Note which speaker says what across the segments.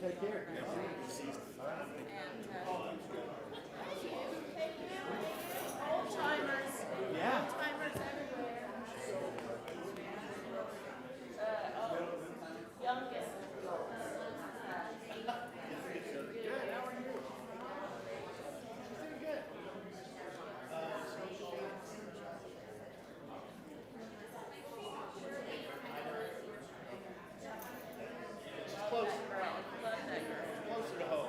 Speaker 1: Take care.
Speaker 2: And old timers.
Speaker 1: Yeah.
Speaker 2: Old timers everywhere. Youngest.
Speaker 1: Closer.
Speaker 2: Love that girl.
Speaker 1: Closer to home.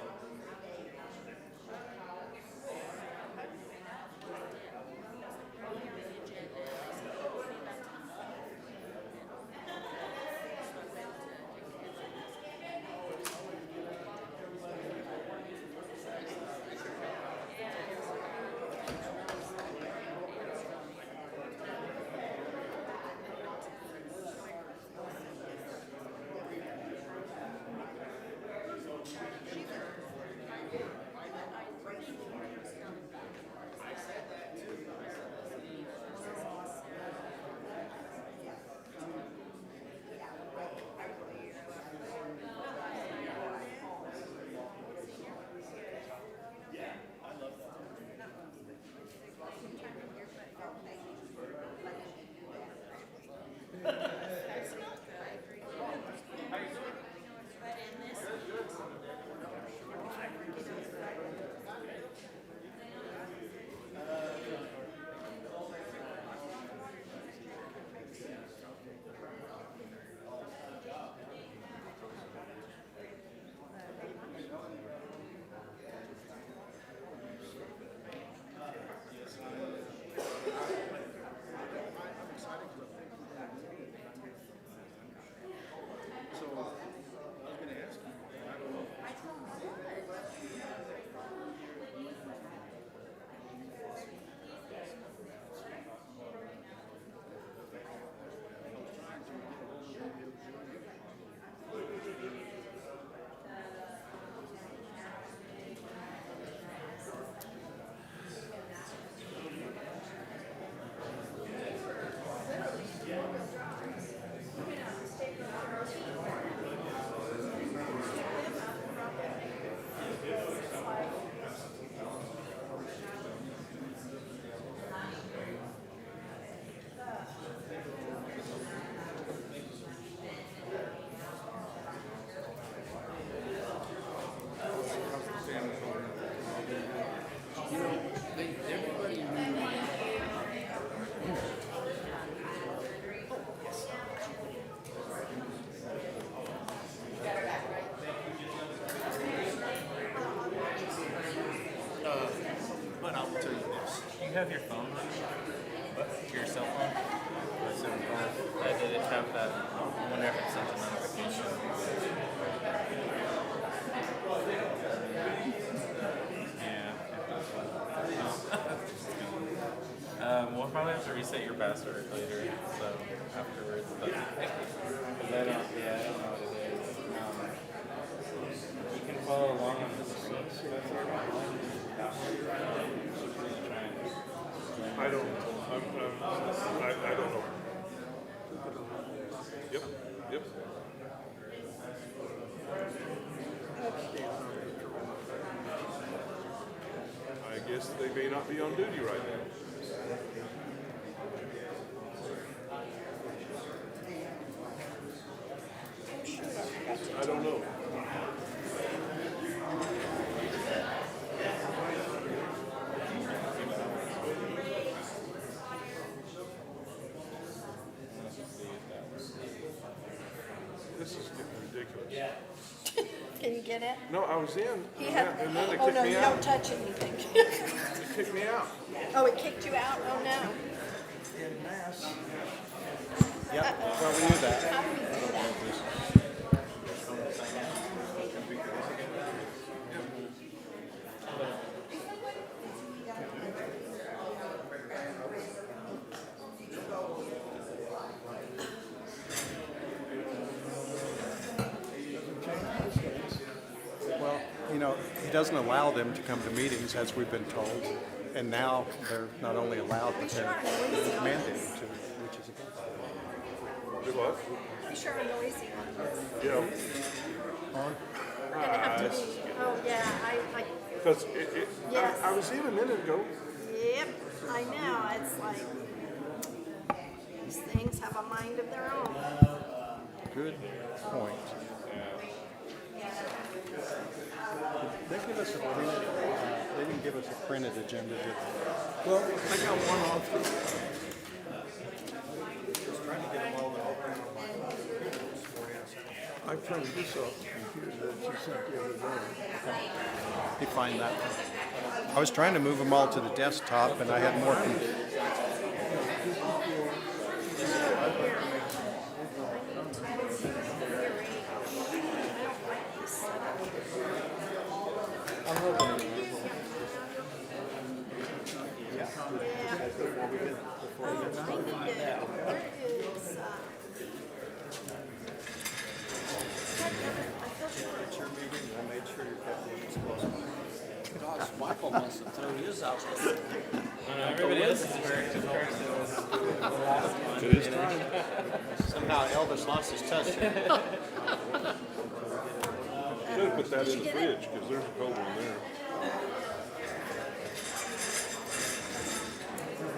Speaker 3: But I will tell you this.
Speaker 4: You have your phone on you?
Speaker 3: What?
Speaker 4: Your cell phone?
Speaker 3: What's in the phone?
Speaker 4: Did it have that whenever it sends a notification? Yeah. We'll probably have to reset your password later, so afterwards. But because I don't know what it is. You can follow along on the screen.
Speaker 5: I don't know. Yep, yep. I guess they may not be on duty right now. I don't know. This is getting ridiculous.
Speaker 6: Can you get it?
Speaker 5: No, I was in,
Speaker 6: You have,
Speaker 5: and then they
Speaker 6: oh
Speaker 5: kicked
Speaker 6: no,
Speaker 5: me
Speaker 6: you
Speaker 5: out.
Speaker 6: don't touch anything.
Speaker 5: They kicked me out.
Speaker 6: Oh, it kicked you out? Oh no.
Speaker 3: Yep. Well, we knew that.
Speaker 6: How do we do that?
Speaker 1: Well, you know, he doesn't allow them to come to meetings, as we've been told, and now they're not only allowed, but they're mandated to, which is a good thing.
Speaker 5: Do what?
Speaker 6: Be sure and noisy.
Speaker 5: Yeah.
Speaker 1: On?
Speaker 6: gonna have to be, oh, yeah, I,
Speaker 5: Because
Speaker 6: Yes.
Speaker 5: I was in a minute ago.
Speaker 6: yep, I know, it's like, these things have a mind of their own.
Speaker 1: Good point. They give us a printed, they didn't give us a printed agenda, did they?
Speaker 5: Well, I got one off. I printed this off the computer that you sent the other day.
Speaker 1: You find that? I was trying to move them all to the desktop, and I had more.
Speaker 3: Michael must have thrown his out.
Speaker 4: Everybody else is very compared to the last one.
Speaker 3: Somehow Elvis lost his touch.
Speaker 5: Should have put that in the fridge because there's a cold one there.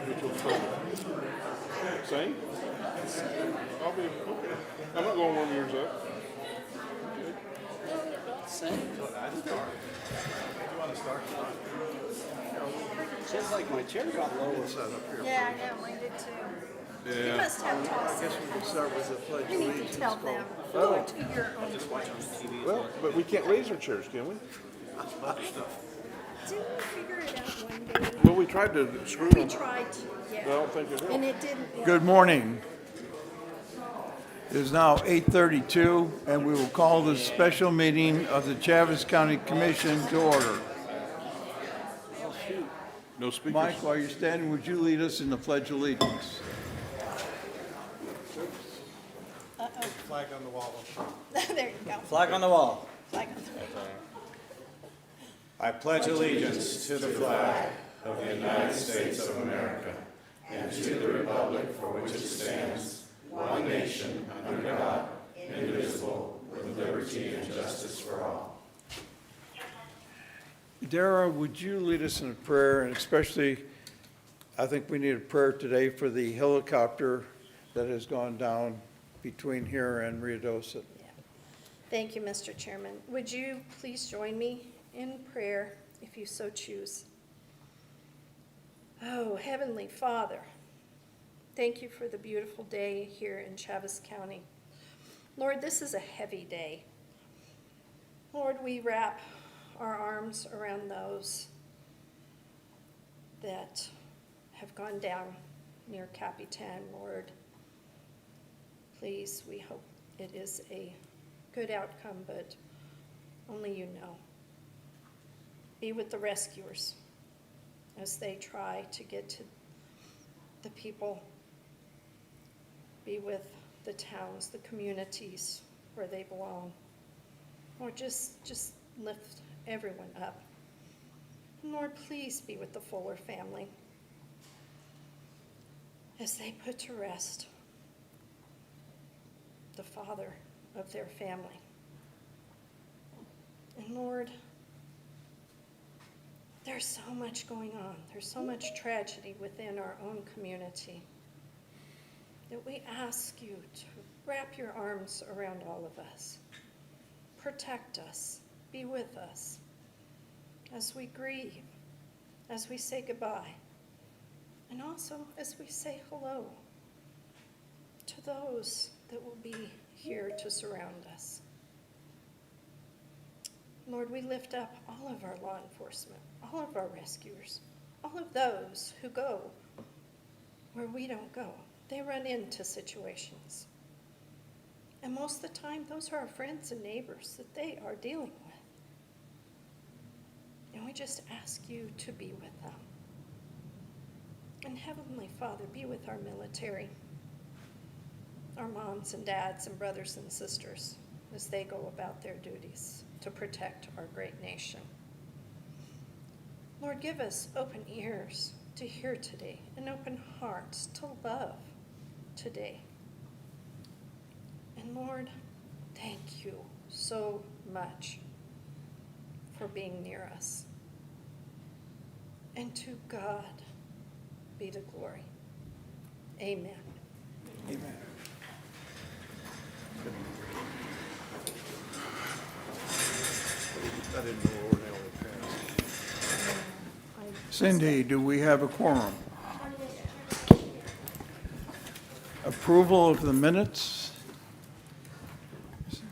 Speaker 5: Which one's colder? Same? I'll be, okay. I'm not going to warm yours up.
Speaker 3: Just like my chair got low.
Speaker 6: Yeah, I know, mine did too. You
Speaker 5: Yeah.
Speaker 6: must have tall
Speaker 5: We can start with the pledge
Speaker 6: You
Speaker 5: of
Speaker 6: need to
Speaker 5: allegiance.
Speaker 6: tell them, go to your own place.
Speaker 5: Well, but we can't raise our chairs, can we?
Speaker 6: Didn't we figure it out one day?
Speaker 5: Well, we tried to screw
Speaker 6: We
Speaker 5: them.
Speaker 6: tried to,
Speaker 5: I
Speaker 6: yeah,
Speaker 5: don't think it
Speaker 6: and
Speaker 5: will.
Speaker 6: it didn't work.
Speaker 7: Good morning. It is now 8:32, and we will call the special meeting of the Chaves County Commission to order.
Speaker 5: No speakers.
Speaker 7: Mike, while you're standing, would you lead us in the Pledge of Allegiance?
Speaker 1: Flag on the wall.
Speaker 6: There you go.
Speaker 3: Flag on the wall.
Speaker 6: Flag on the wall.
Speaker 8: I pledge allegiance to the flag of the United States of America and to the republic for which it stands, one nation, under God, indivisible, with liberty and justice for all.
Speaker 7: Dara, would you lead us in a prayer, and especially, I think we need a prayer today for the helicopter that has gone down between here and Ruidoso.
Speaker 6: Thank you, Mr. Chairman. Would you please join me in prayer if you so choose? Oh, Heavenly Father, thank you for the beautiful day here in Chaves County. Lord, this is a heavy day. Lord, we wrap our arms around those that have gone down near Capitan. Lord, please, we hope it is a good outcome, but only you know. Be with the rescuers as they try to get to the people. Be with the towns, the communities where they belong. Or just lift everyone up. And Lord, please be with the Fuller family as they put to rest the father of their family. And Lord, there's so much going on. There's so much tragedy within our own community that we ask you to wrap your arms around all of us. Protect us. Be with us as we grieve, as we say goodbye, and also as we say hello to those that will be here to surround us. Lord, we lift up all of our law enforcement, all of our rescuers, all of those who go where we don't go. They run into situations. And most of the time, those are our friends and neighbors that they are dealing with. And we just ask you to be with them. And Heavenly Father, be with our military, our moms and dads and brothers and sisters as they go about their duties to protect our great nation. Lord, give us open ears to hear today and open hearts to love today. And Lord, thank you so much for being near us. And to God be the glory. Amen.
Speaker 1: I didn't know Ornell had passed.
Speaker 7: Cindy, do we have a quorum? Approval of the minutes?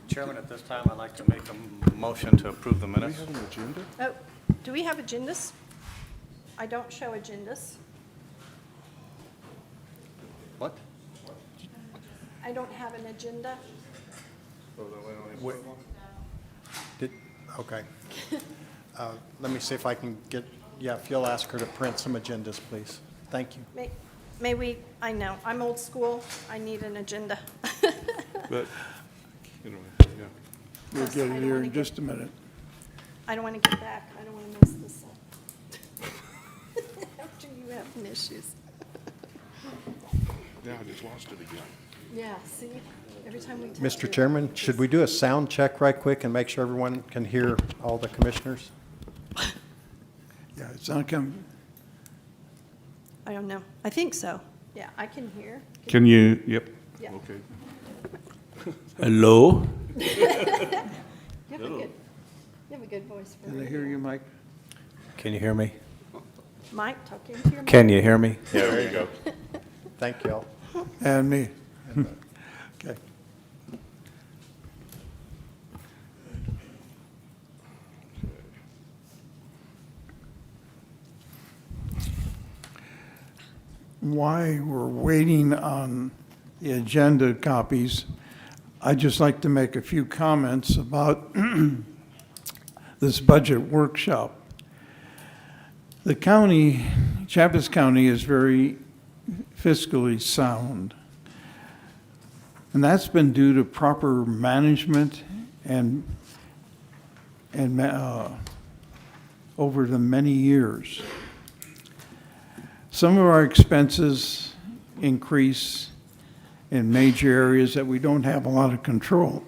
Speaker 3: Chairman, at this time, I'd like to make a motion to approve the
Speaker 1: Do we
Speaker 3: minutes.
Speaker 1: have an agenda?
Speaker 6: Oh, do we have agendas? I don't show agendas.
Speaker 3: What?
Speaker 6: I don't have an agenda.
Speaker 1: Wait. Okay. Let me see if I can get, yeah, if you'll ask her to print some agendas, please. Thank you.
Speaker 6: May we, I know, I'm old school. I need an agenda.
Speaker 5: But, you know, yeah.
Speaker 7: We'll
Speaker 6: Yes,
Speaker 7: get
Speaker 6: I
Speaker 7: it
Speaker 6: don't
Speaker 7: here
Speaker 6: wanna
Speaker 7: in
Speaker 6: get-
Speaker 7: just a minute.
Speaker 6: I don't want to get back. I don't want to mess this up. After you having issues.
Speaker 5: Now I just lost it again.
Speaker 6: Yeah, see, every time we touch
Speaker 1: Mr.
Speaker 6: it,
Speaker 1: Chairman, should we do a sound check right quick and make sure everyone can hear all the commissioners?
Speaker 7: Yeah, it's not coming.
Speaker 6: I don't know. I think so. Yeah, I can hear.
Speaker 5: Can you, yep.
Speaker 6: Yeah.
Speaker 5: Okay.
Speaker 3: Hello?
Speaker 6: You have a good voice for
Speaker 7: Can they
Speaker 6: radio.
Speaker 7: hear you, Mike?
Speaker 3: Can you hear me?
Speaker 6: Mike, talk into your mic.
Speaker 3: Can you hear me?
Speaker 5: Yeah, there you go.
Speaker 1: Thank you all.
Speaker 7: And me. Okay. While we're waiting on the agenda copies, I'd just like to make a few comments about this budget workshop. The county, Chaves County, is very fiscally sound. And that's been due to proper management and over the many years. Some of our expenses increase in major areas that we don't have a lot of control.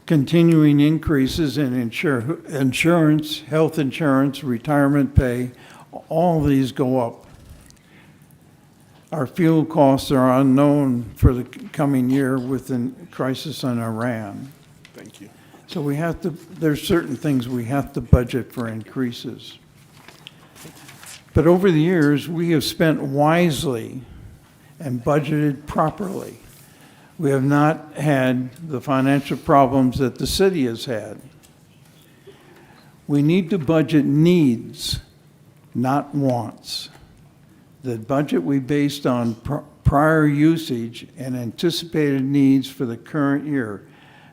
Speaker 7: Continuing increases in insurance, health insurance, retirement pay, all these go up. Our fuel costs are unknown for the coming year with the crisis in Iran.
Speaker 5: Thank you.
Speaker 7: So we have to, there's certain things we have to budget for increases. But over the years, we have spent wisely and budgeted properly. We have not had the financial problems that the city has had. We need to budget needs, not wants. The budget we based on prior usage and anticipated needs for the current year,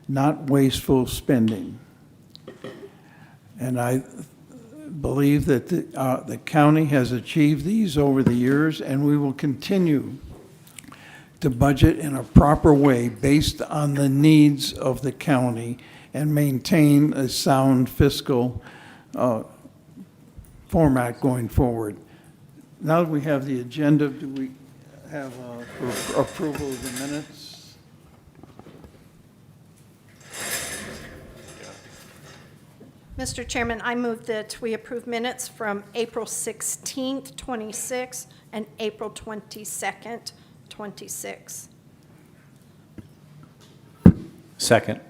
Speaker 7: not wasteful spending. And I believe that the county has achieved these over the years, and we will continue to budget in a proper way based on the needs of the county and maintain a sound fiscal format going forward. Now that we have the agenda, do we have approval of the minutes?
Speaker 6: Mr. Chairman, I move that we approve minutes from April 16th, 26, and April 22nd, 26.
Speaker 3: Second.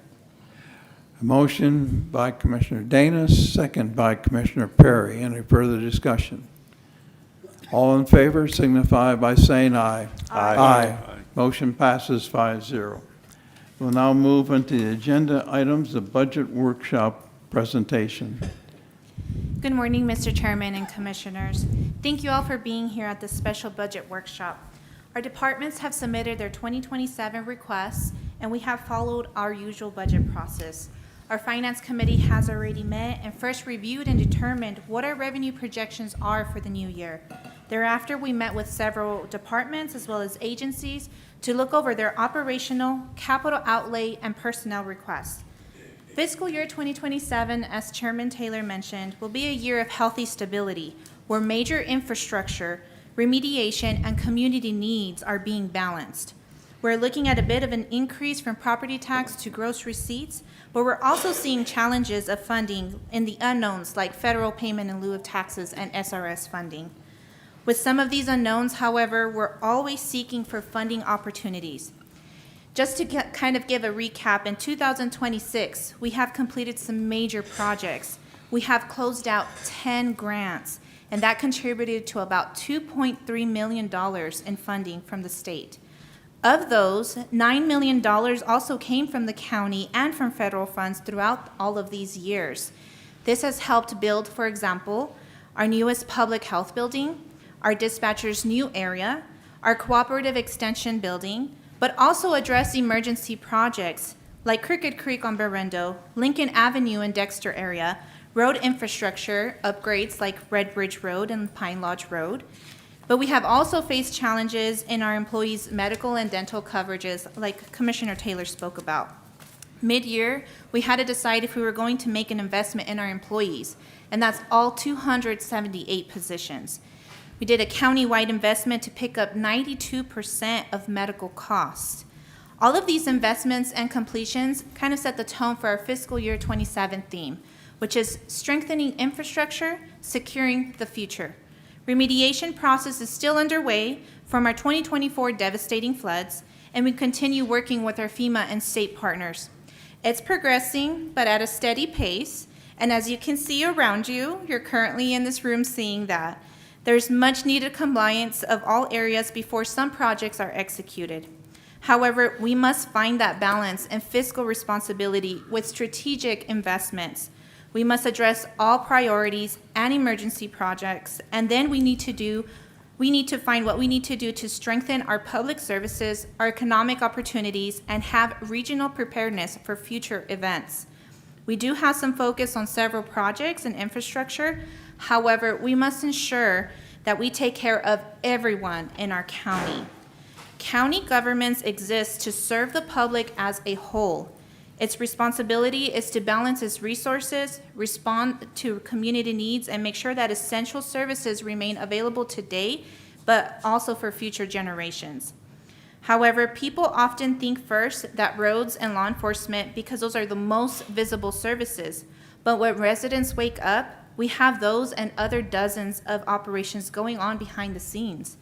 Speaker 7: A motion by Commissioner Danis, second by Commissioner Perry. Any further discussion? All in favor signify by saying aye.
Speaker 3: Aye.
Speaker 7: Aye. Motion passes 5-0. We'll now move into the agenda items, the budget workshop presentation.
Speaker 9: Good morning, Mr. Chairman and Commissioners. Thank you all for being here at this special budget workshop. Our departments have submitted their 2027 requests, and we have followed our usual budget process. Our Finance Committee has already met and first reviewed and determined what our revenue projections are for the new year. Thereafter, we met with several departments as well as agencies to look over their operational, capital outlay, and personnel requests. Fiscal year 2027, as Chairman Taylor mentioned, will be a year of healthy stability, where major infrastructure, remediation, and community needs are being balanced. We're looking at a bit of an increase from property tax to gross receipts, but we're also seeing challenges of funding in the unknowns like federal payment in lieu of taxes and SRS funding. With some of these unknowns, however, we're always seeking for funding opportunities. Just to kind of give a recap, in 2026, we have completed some major projects. We have closed out 10 grants, and that contributed to about $2.3 million in funding from the state. Of those, $9 million also came from the county and from federal funds throughout all of these years. This has helped build, for example, our newest public health building, our dispatcher's new area, our cooperative extension building, but also address emergency projects like Crooked Creek on Berendo, Lincoln Avenue in Dexter area, road infrastructure upgrades like Red Bridge Road and Pine Lodge Road. But we have also faced challenges in our employees' medical and dental coverages, like Commissioner Taylor spoke about. Mid-year, we had to decide if we were going to make an investment in our employees, and that's all 278 positions. We did a county-wide investment to pick up 92% of medical costs. All of these investments and completions kind of set the tone for our fiscal year 27 theme, which is strengthening infrastructure, securing the future. Remediation process is still underway from our 2024 devastating floods, and we continue working with our FEMA and state partners. It's progressing, but at a steady pace, and as you can see around you, you're currently in this room seeing that. There's much needed compliance of all areas before some projects are executed. However, we must find that balance and fiscal responsibility with strategic investments. We must address all priorities and emergency projects, and then we need to find what we need to do to strengthen our public services, our economic opportunities, and have regional preparedness for future events. We do have some focus on several projects and infrastructure. However, we must ensure that we take care of everyone in our county. County governments exist to serve the public as a whole. Its responsibility is to balance its resources, respond to community needs, and make sure that essential services remain available today, but also for future generations. However, people often think first that roads and law enforcement because those are the most visible services. But when residents wake up, we have those and other dozens of operations going on behind the scenes.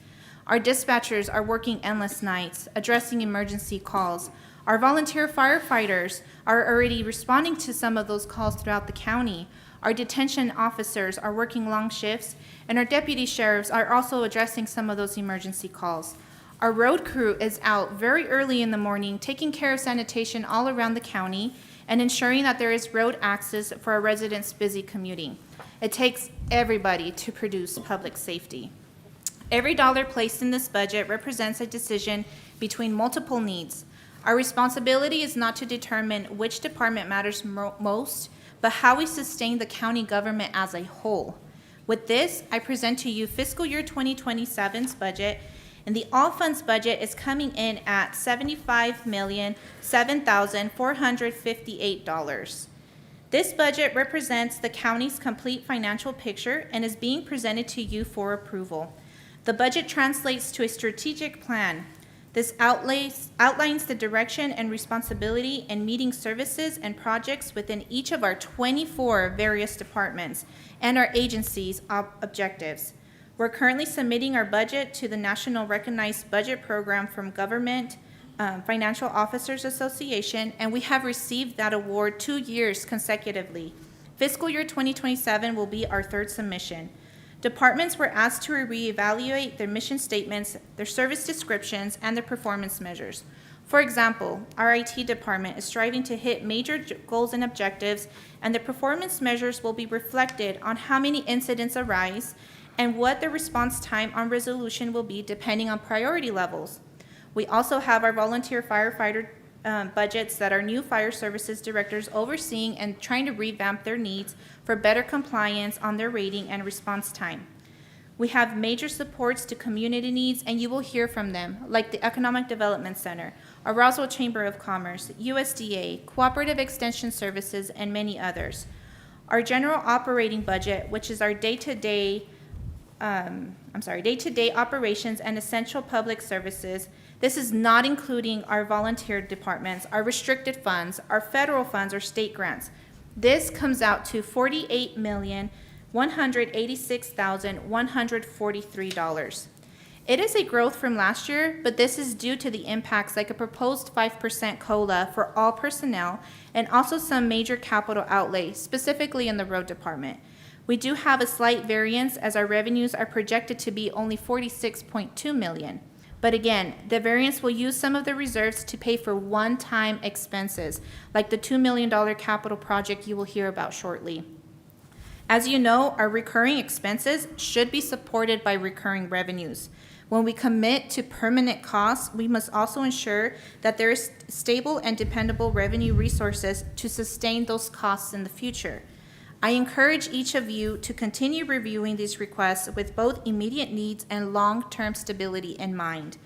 Speaker 9: Our dispatchers are working endless nights, addressing emergency calls. Our volunteer firefighters are already responding to some of those calls throughout the county. Our detention officers are working long shifts, and our deputy sheriffs are also addressing some of those emergency calls. Our road crew is out very early in the morning, taking care of sanitation all around the county and ensuring that there is road access for our residents' busy commuting. It takes everybody to produce public safety. Every dollar placed in this budget represents a decision between multiple needs. Our responsibility is not to determine which department matters most, but how we sustain the county government as a whole. With this, I present to you fiscal year 2027's budget, and the all funds budget is coming in at $75,007,458. This budget represents the county's complete financial picture and is being presented to you for approval. The budget translates to a strategic plan. This outlines the direction and responsibility in meeting services and projects within each of our 24 various departments and our agencies' objectives. We're currently submitting our budget to the National Recognized Budget Program from Government Financial Officers Association, and we have received that award 2 years consecutively. Fiscal year 2027 will be our third submission. Departments were asked to reevaluate their mission statements, their service descriptions, and their performance measures. For example, our IT department is striving to hit major goals and objectives, and the performance measures will be reflected on how many incidents arise and what the response time on resolution will be depending on priority levels. We also have our volunteer firefighter budgets that our new fire services directors overseeing and trying to revamp their needs for better compliance on their rating and response time. We have major supports to community needs, and you will hear from them, like the Economic Development Center, our Roswell Chamber of Commerce, USDA, Cooperative Extension Services, and many others. Our general operating budget, which is our day-to-day operations and essential public services, This is not including our volunteer departments, our restricted funds, our federal funds, or state grants. This comes out to $48,186,143. It is a growth from last year, but this is due to the impacts like a proposed 5% COLA for all personnel and also some major capital outlay, specifically in the road department. We do have a slight variance as our revenues are projected to be only $46.2 million. But again, the variance will use some of the reserves to pay for one-time expenses, like the $2 million capital project you will hear about shortly. As you know, our recurring expenses should be supported by recurring revenues. When we commit to permanent costs, we must also ensure that there is stable and dependable revenue resources to sustain those costs in the future. I encourage each of you to continue reviewing these requests with both immediate needs and long-term stability in mind.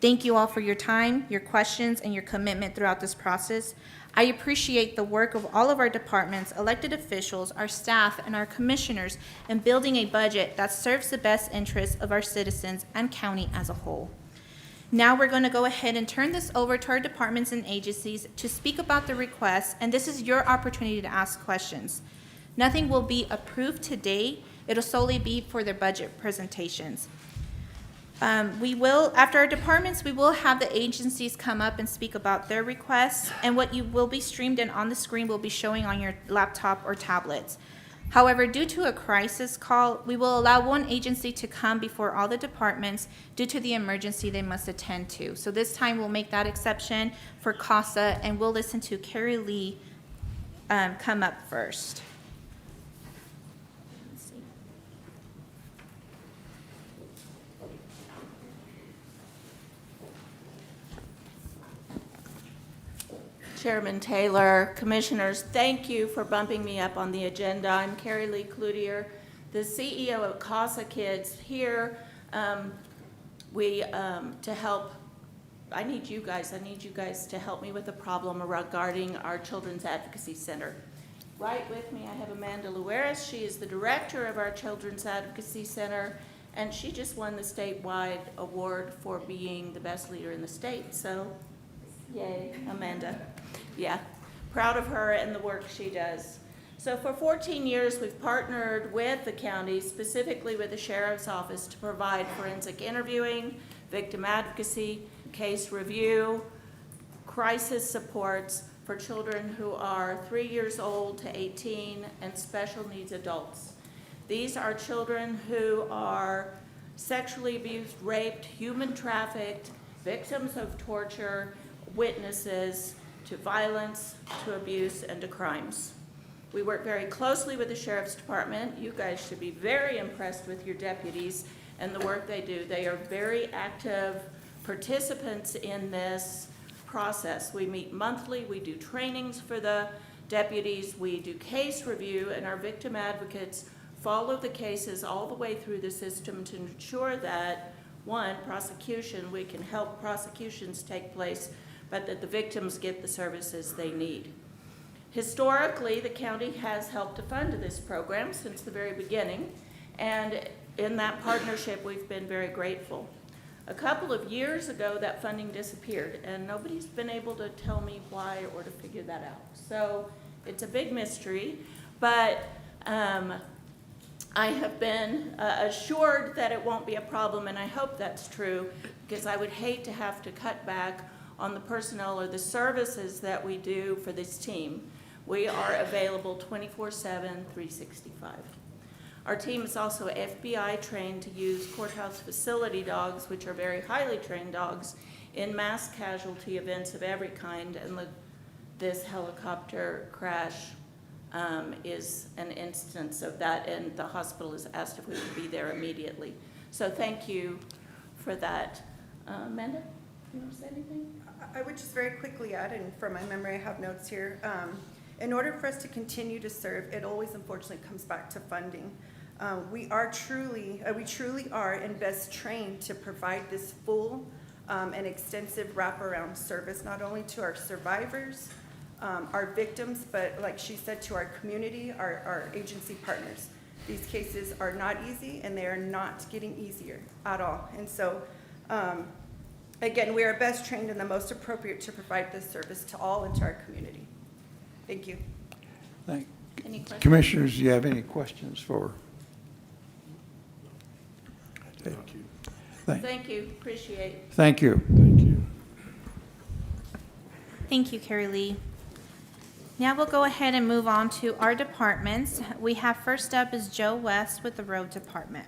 Speaker 9: Thank you all for your time, your questions, and your commitment throughout this process. I appreciate the work of all of our departments, elected officials, our staff, and our commissioners in building a budget that serves the best interests of our citizens and county as a whole. Now we're going to go ahead and turn this over to our departments and agencies to speak about the requests, and this is your opportunity to ask questions. Nothing will be approved today. It'll solely be for their budget presentations. After our departments, we will have the agencies come up and speak about their requests, and what you will be streamed in on the screen will be showing on your laptop or tablets. However, due to a crisis call, we will allow one agency to come before all the departments due to the emergency they must attend to. So this time we'll make that exception for CASA, and we'll listen to Carrie Lee come up first.
Speaker 2: Chairman Taylor, Commissioners, thank you for bumping me up on the agenda. I'm Carrie Lee Cloutier, the CEO of CASA Kids here. To help, I need you guys to help me with a problem regarding our Children's Advocacy Center. Right with me, I have Amanda Lueris. She is the director of our Children's Advocacy Center, and she just won the statewide award for being the best leader in the state. So, yay, Amanda. Yeah, proud of her and the work she does. So for 14 years, we've partnered with the county, specifically with the Sheriff's Office, to provide forensic interviewing, victim advocacy, case review, crisis supports for children who are 3 years old to 18 and special needs adults. These are children who are sexually abused, raped, human trafficked, victims of torture, witnesses to violence, to abuse, and to crimes. We work very closely with the Sheriff's Department. You guys should be very impressed with your deputies and the work they do. They are very active participants in this process. We meet monthly, we do trainings for the deputies, we do case review, and our victim advocates follow the cases all the way through the system to ensure that, one, we can help prosecutions take place, but that the victims get the services they need. Historically, the county has helped to fund this program since the very beginning, and in that partnership, we've been very grateful. A couple of years ago, that funding disappeared, and nobody's been able to tell me why or to figure that out. So it's a big mystery, but I have been assured that it won't be a problem, and I hope that's true, because I would hate to have to cut back on the personnel or the services that we do for this team. We are available 24/7, 365. Our team is also FBI trained to use courthouse facility dogs, which are very highly trained dogs, in mass casualty events of every kind, and this helicopter crash is an instance of that, and the hospital has asked if we would be there immediately. So thank you for that. Amanda, you want to say anything?
Speaker 10: I would just very quickly add, and from my memory I have notes here, in order for us to continue to serve, it always unfortunately comes back to funding. We truly are and best trained to provide this full and extensive wraparound service, not only to our survivors, our victims, but like she said, to our community, our agency partners. These cases are not easy, and they are not getting easier at all. And so Again, we are best trained and the most appropriate to provide this service to all and to our community. Thank you.
Speaker 7: Thank-
Speaker 2: Any questions?
Speaker 7: Commissioners, do you have any questions for?
Speaker 5: Thank you.
Speaker 2: Thank you, appreciate.
Speaker 7: Thank you.
Speaker 5: Thank you.
Speaker 9: Thank you, Carrie Lee. Now we'll go ahead and move on to our departments. We have first up is Joe West with the Road Department.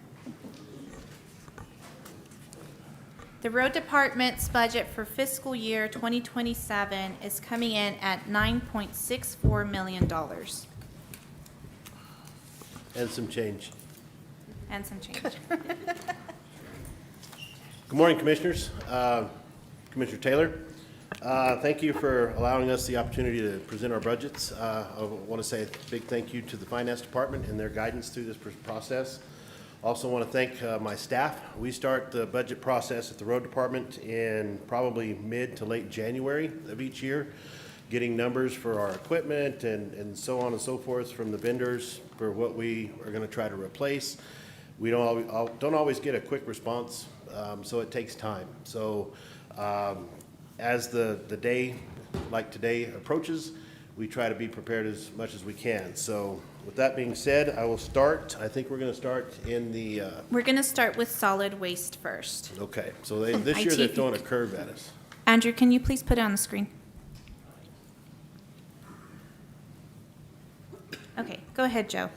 Speaker 9: The Road Department's budget for fiscal year 2027 is coming in at $9.64 million
Speaker 11: And some change.
Speaker 9: and some change.
Speaker 11: Good morning, Commissioners. Commissioner Taylor, thank you for allowing us the opportunity to present our budgets. I want to say a big thank you to the Finance Department and their guidance through this process. Also want to thank my staff. We start the budget process at the Road Department in probably mid to late January of each year, getting numbers for our equipment and so on and so forth from the vendors for what we are going to try to replace. We don't always get a quick response, so it takes time. So as the day like today approaches, we try to be prepared as much as we can. So with that being said, I will start. I think we're going to start in the,
Speaker 9: We're going to start with solid waste first.
Speaker 11: okay, so this year they're throwing a curve at us.
Speaker 9: Andrew, can you please put it on the screen? Okay, go ahead, Joe.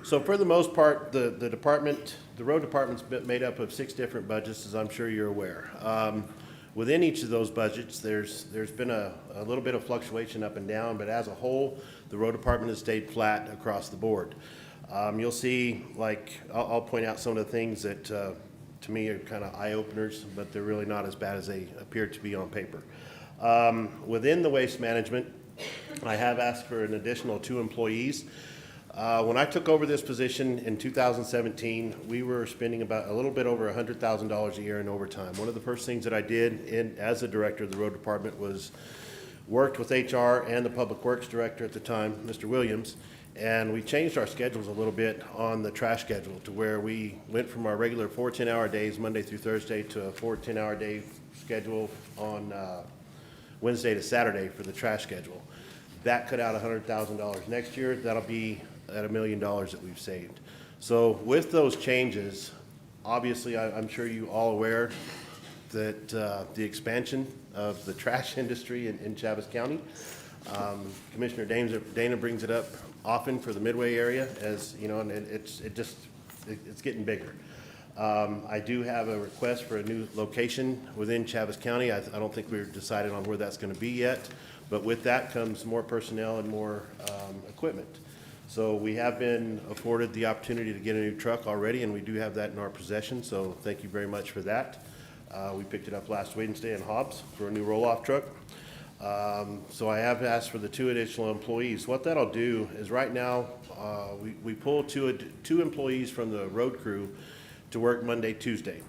Speaker 11: So for the most part, the road department's made up of 6 different budgets, as I'm sure you're aware. Within each of those budgets, there's been a little bit of fluctuation up and down, but as a whole, the road department has stayed flat across the board. You'll see, like, I'll point out some of the things that to me are kind of eye-openers, but they're really not as bad as they appear to be on paper. Within the waste management, I have asked for an additional 2 employees. When I took over this position in 2017, we were spending about a little bit over $100,000 a year in overtime. One of the first things that I did as the director of the road department was worked with HR and the public works director at the time, Mr. Williams, and we changed our schedules a little bit on the trash schedule to where we went from our regular 4 10-hour days Monday through Thursday to a 4 10-hour day schedule on Wednesday to Saturday for the trash schedule. That cut out $100,000. Next year, that'll be at $1 million that we've saved. So with those changes, obviously, I'm sure you all aware that the expansion of the trash industry in Chaves County. Commissioner Dana brings it up often for the Midway area, as you know, and it's getting bigger. I do have a request for a new location within Chaves County. I don't think we've decided on where that's going to be yet, but with that comes more personnel and more equipment. So we have been afforded the opportunity to get a new truck already, and we do have that in our possession, so thank you very much for that. We picked it up last Wednesday in Hobbs for a new roll-off truck. So I have asked for the 2 additional employees. What that'll do is right now, we pull two employees from the road crew to work Monday, Tuesday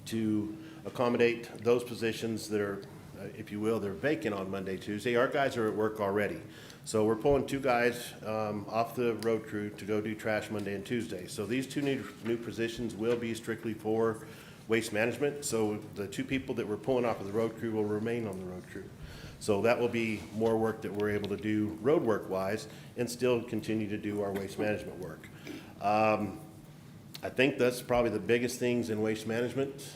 Speaker 11: to accommodate those positions that are, if you will, they're vacant on Monday, Tuesday. Our guys are at work already. So we're pulling 2 guys off the road crew to go do trash Monday and Tuesday. So these 2 new positions will be strictly for waste management. So the 2 people that we're pulling off of the road crew will remain on the road crew. So that will be more work that we're able to do road work wise and still continue to do our waste management work. I think that's probably the biggest things in waste management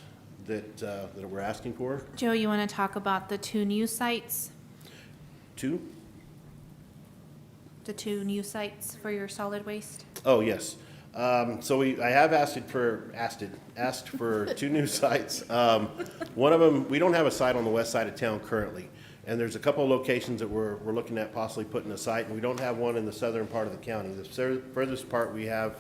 Speaker 11: that we're asking for.
Speaker 9: Joe, you want to talk about the 2 new sites?
Speaker 11: 2?
Speaker 9: The 2 new sites for your solid waste?
Speaker 11: Oh, yes. So I have asked for 2 new sites. One of them, we don't have a site on the west side of town currently. And there's a couple of locations that we're looking at possibly putting a site, and we don't have one in the southern part of the county. The furthest part we have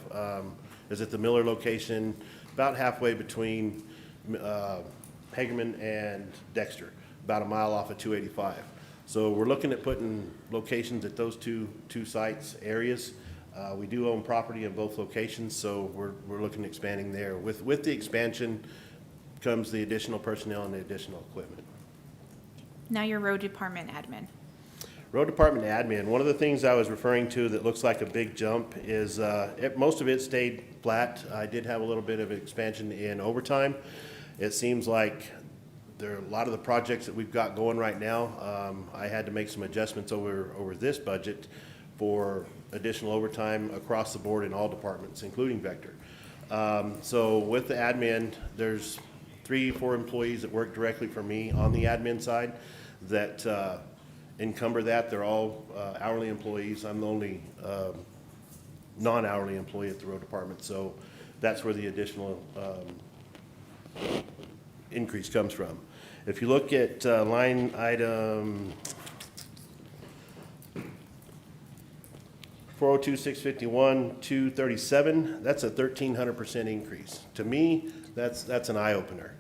Speaker 11: is at the Miller location, about halfway between Hagerman and Dexter, about a mile off of 285. So we're looking at putting locations at those two sites, areas. We do own property in both locations, so we're looking at expanding there. With the expansion comes the additional personnel and the additional equipment.
Speaker 9: Now your road department admin.
Speaker 11: Road department admin, one of the things I was referring to that looks like a big jump is most of it stayed flat. I did have a little bit of expansion in overtime. It seems like There are a lot of the projects that we've got going right now. I had to make some adjustments over this budget for additional overtime across the board in all departments, including Vector. So with the admin, there's 3-4 employees that work directly for me on the admin side that encumber that. They're all hourly employees. I'm the only non-hourly employee at the road department, so that's where the additional increase comes from. If you look at line item 402-651-237, that's a 1,300% increase. To me, that's an eye-opener.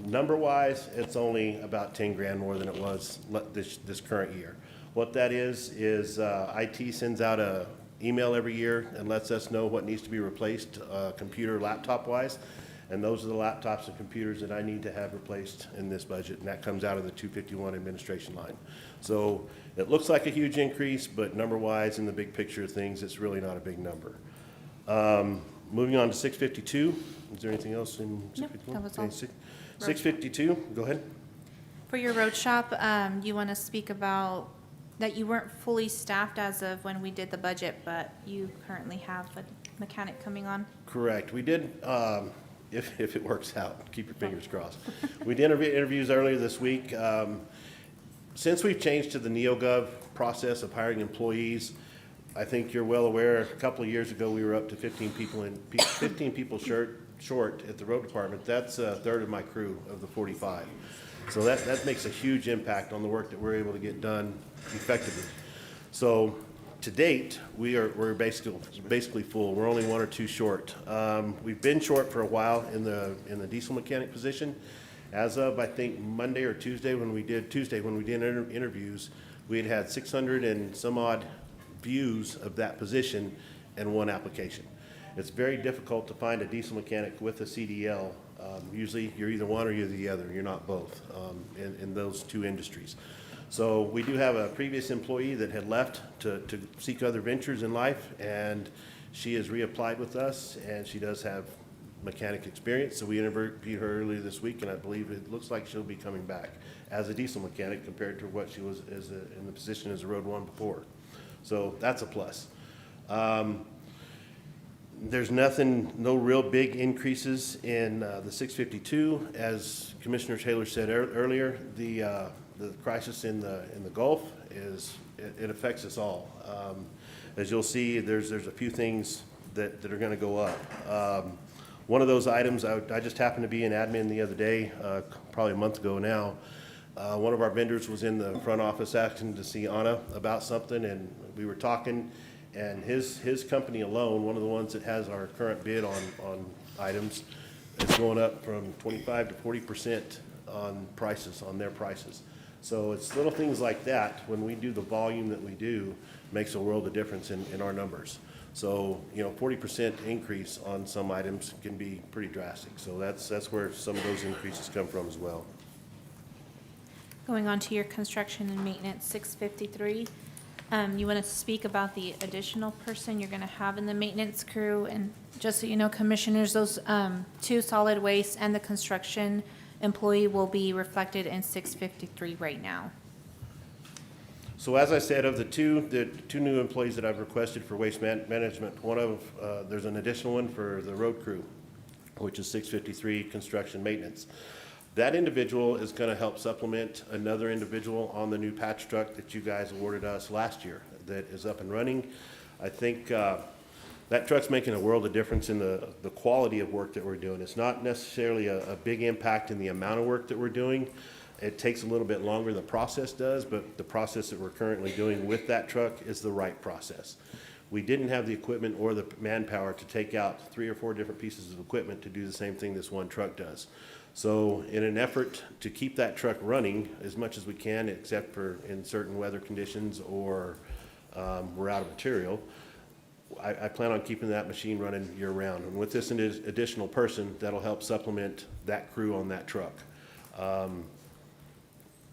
Speaker 11: Number-wise, it's only about 10 grand more than it was this current year. What that is IT sends out a email every year and lets us know what needs to be replaced, computer, laptop-wise. And those are the laptops and computers that I need to have replaced in this budget, and that comes out of the 251 administration line. So it looks like a huge increase, but number-wise, in the big picture of things, it's really not a big number. Moving on to 652, is there anything else in 651?
Speaker 9: that was all.
Speaker 11: Okay, 652, go ahead.
Speaker 9: For your road shop, you want to speak about that you weren't fully staffed as of when we did the budget, but you currently have a mechanic coming on?
Speaker 11: Correct. We did, if it works out, keep your fingers crossed. We did interviews earlier this week. Since we've changed to the NeoGov process of hiring employees, I think you're well aware, a couple of years ago, we were up to 15 people short at the road department. That's a third of my crew of the 45. So that makes a huge impact on the work that we're able to get done effectively. So to date, we're basically full. We're only 1 or 2 short. We've been short for a while in the diesel mechanic position. As of, I think, Monday or Tuesday when we did interviews, we had 600 and some odd views of that position and 1 application. It's very difficult to find a diesel mechanic with a CDL. Usually you're either one or you're the other. You're not both in those 2 industries. So we do have a previous employee that had left to seek other ventures in life, and she has reapplied with us, and she does have mechanic experience. So we interviewed her earlier this week, and I believe it looks like she'll be coming back as a diesel mechanic compared to what she was in the position as a road one before. So that's a plus. There's no real big increases in the 652. As Commissioner Taylor said earlier, the crisis in the Gulf it affects us all. As you'll see, there's a few things that are going to go up. One of those items, I just happened to be in admin the other day, probably a month ago now. One of our vendors was in the front office asking to see Anna about something, and we were talking, and his company alone, one of the ones that has our current bid on items, is going up from 25 to 40% on their prices. So it's little things like that, when we do the volume that we do, makes a world of difference in our numbers. So, 40% increase on some items can be pretty drastic. So that's where some of those increases come from as well.
Speaker 9: Going on to your construction and maintenance, 653. You want to speak about the additional person you're going to have in the maintenance crew, and just so you know, commissioners, those 2 solid waste and the construction employee will be reflected in 653 right now.
Speaker 11: So as I said, of the two new employees that I've requested for waste management, there's an additional one for the road crew, which is 653 construction maintenance. That individual is going to help supplement another individual on the new patch truck that you guys awarded us last year that is up and running. I think that truck's making a world of difference in the quality of work that we're doing. It's not necessarily a big impact in the amount of work that we're doing. It takes a little bit longer, the process does, but the process that we're currently doing with that truck is the right process. We didn't have the equipment or the manpower to take out 3 or 4 different pieces of equipment to do the same thing this one truck does. So in an effort to keep that truck running as much as we can, except for in certain weather conditions or we're out of material, I plan on keeping that machine running year round. And with this additional person, that'll help supplement that crew on that truck.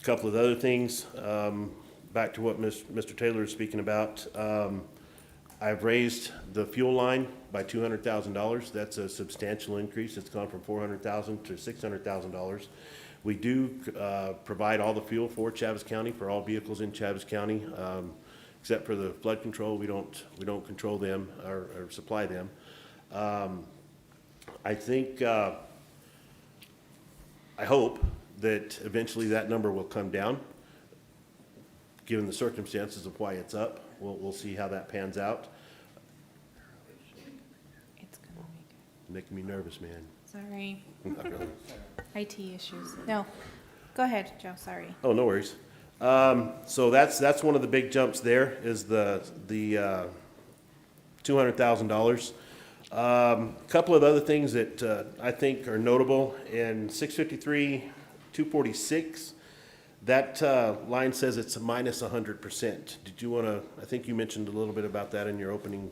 Speaker 11: Couple of other things, back to what Mr. Taylor is speaking about. I've raised the fuel line by $200,000. That's a substantial increase. It's gone from $400,000 to $600,000. We do provide all the fuel for Chaves County, for all vehicles in Chaves County, except for the flood control. We don't control them or supply them. I think, I hope that eventually that number will come down, given the circumstances of why it's up. We'll see how that pans out.
Speaker 9: It's gonna
Speaker 11: Making me nervous, man.
Speaker 9: sorry,
Speaker 11: Not really.
Speaker 9: IT issues. No, go ahead, Joe, sorry.
Speaker 11: Oh, no worries. So that's one of the big jumps there is the $200,000. Couple of other things that I think are notable in 653, 246. That line says it's a minus 100%. Did you want to? I think you mentioned a little bit about that in your opening.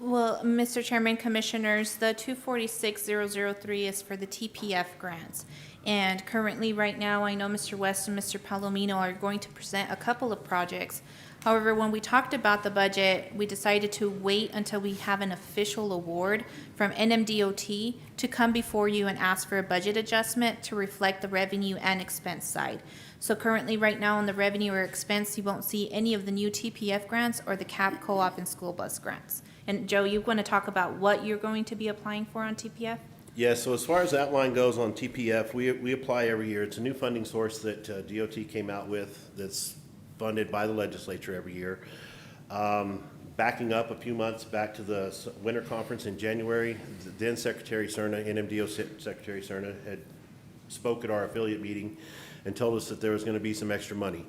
Speaker 9: Well, Mr. Chairman, Commissioners, the 246003 is for the TPF grants. And currently, right now, I know Mr. West and Mr. Palomino are going to present a couple of projects. However, when we talked about the budget, we decided to wait until we have an official award from NMDOT to come before you and ask for a budget adjustment to reflect the revenue and expense side. So currently, right now, on the revenue or expense, you won't see any of the new TPF grants or the CAP co-op and school bus grants. And Joe, you want to talk about what you're going to be applying for on TPF?
Speaker 11: Yeah, so as far as that line goes on TPF, we apply every year. It's a new funding source that DOT came out with that's funded by the legislature every year. Backing up a few months back to the winter conference in January, then Secretary Cerna, NMDO Secretary Cerna, had spoke at our affiliate meeting and told us that there was going to be some extra money.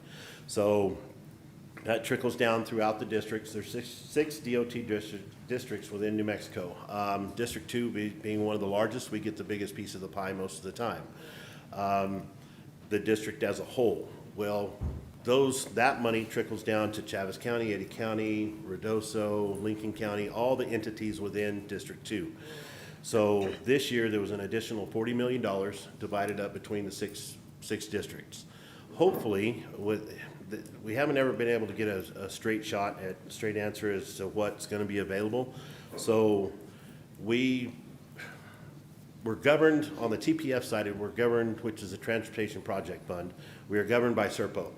Speaker 11: So that trickles down throughout the districts. There's six DOT districts within New Mexico. District 2 being one of the largest, we get the biggest piece of the pie most of the time. The district as a whole, well, that money trickles down to Chaves County, Eddy County, Ruidoso, Lincoln County, all the entities within District 2. So this year, there was an additional $40 million divided up between the six districts. Hopefully, we haven't ever been able to get a straight answer as to what's going to be available. So we're governed on the TPF side, we're governed, which is a Transportation Project Fund. We are governed by SERPO,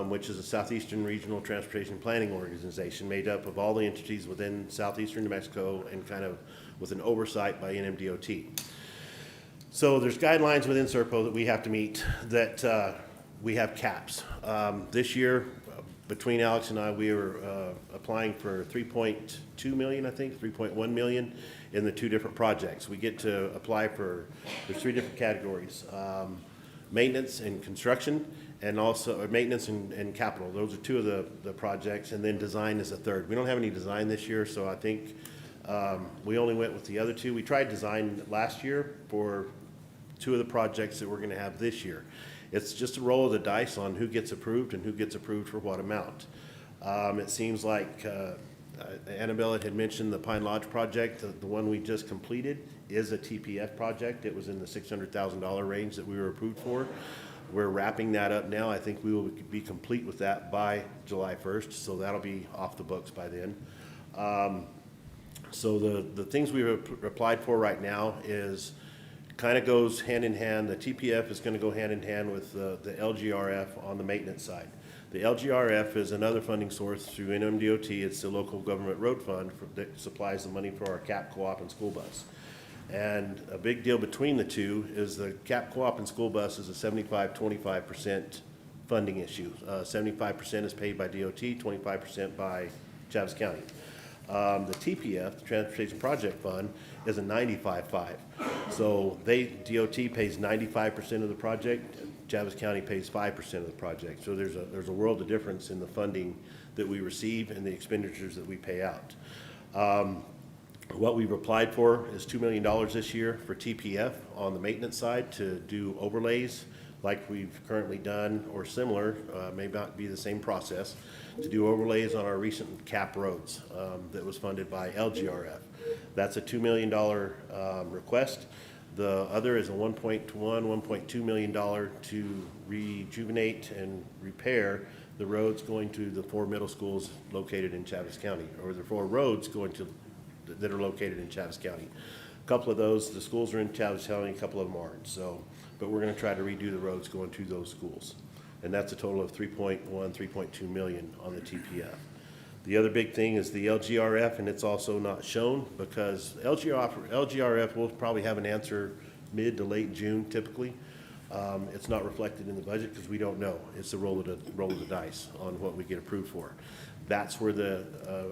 Speaker 11: which is a Southeastern Regional Transportation Planning Organization made up of all the entities within southeastern New Mexico and kind of with an oversight by NMDOT. So there's guidelines within SERPO that we have to meet that we have caps. This year, between Alex and I, we were applying for 3.2 million, I think, 3.1 million in the two different projects. We get to apply for, there's three different categories. Maintenance and construction, and also maintenance and capital. Those are two of the projects, and then design is a third. We don't have any design this year, so I think we only went with the other two. We tried design last year for two of the projects that we're going to have this year. It's just a roll of the dice on who gets approved and who gets approved for what amount. It seems like Annabelle had mentioned the Pine Lodge project. The one we just completed is a TPF project. It was in the $600,000 range that we were approved for. We're wrapping that up now. I think we will be complete with that by July 1st, so that'll be off the books by then. So the things we've applied for right now is kind of goes hand in hand. The TPF is going to go hand in hand with the LGRF on the maintenance side. The LGRF is another funding source through NMDOT. It's the local government road fund that supplies the money for our CAP co-op and school bus. And a big deal between the two is the CAP co-op and school bus is a 75-25% funding issue. 75% is paid by DOT, 25% by Chaves County. The TPF, the Transportation Project Fund, is a 95-5. So DOT pays 95% of the project, Chaves County pays 5% of the project. So there's a world of difference in the funding that we receive and the expenditures that we pay out. What we've applied for is $2 million this year for TPF on the maintenance side to do overlays like we've currently done or similar, may not be the same process, to do overlays on our recent CAP roads that was funded by LGRF. That's a $2 million request. The other is a $1.2 million to rejuvenate and repair the roads going to the 4 middle schools located in Chaves County, or the 4 roads going to that are located in Chaves County. A couple of those, the schools are in Chaves County, a couple of them aren't, so, but we're gonna try to redo the roads going to those schools. And that's a total of 3.2 million on the TPF. The other big thing is the LGRF, and it's also not shown because LGRF will probably have an answer mid to late June typically. It's not reflected in the budget because we don't know. It's a roll of the dice on what we get approved for. That's where the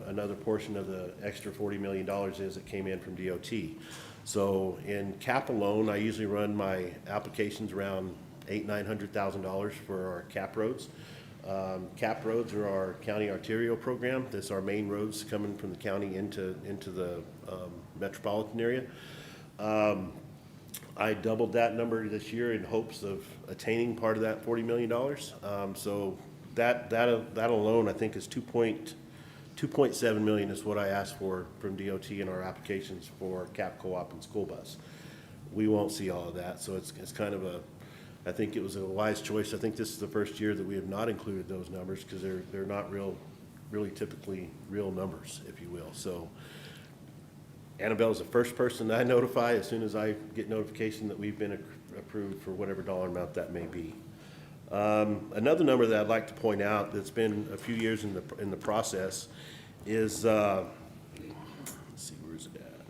Speaker 11: another portion of the extra $40 million is that came in from DOT. So in cap alone, I usually run my applications around $800,000-900,000 for our cap roads. Cap roads are our county arterial program. That's our main roads coming from the county into the metropolitan area. I doubled that number this year in hopes of attaining part of that $40 million. So that alone, I think, is 2.7 million is what I asked for from DOT in our applications for cap co-op and school bus. We won't see all of that, so it's kind of I think it was a wise choice. I think this is the first year that we have not included those numbers because they're not really typically real numbers, if you will. So Annabelle is the first person I notify as soon as I get notification that we've been approved for whatever dollar amount that may be. Another number that I'd like to point out that's been a few years in the process is let's see, where's it at?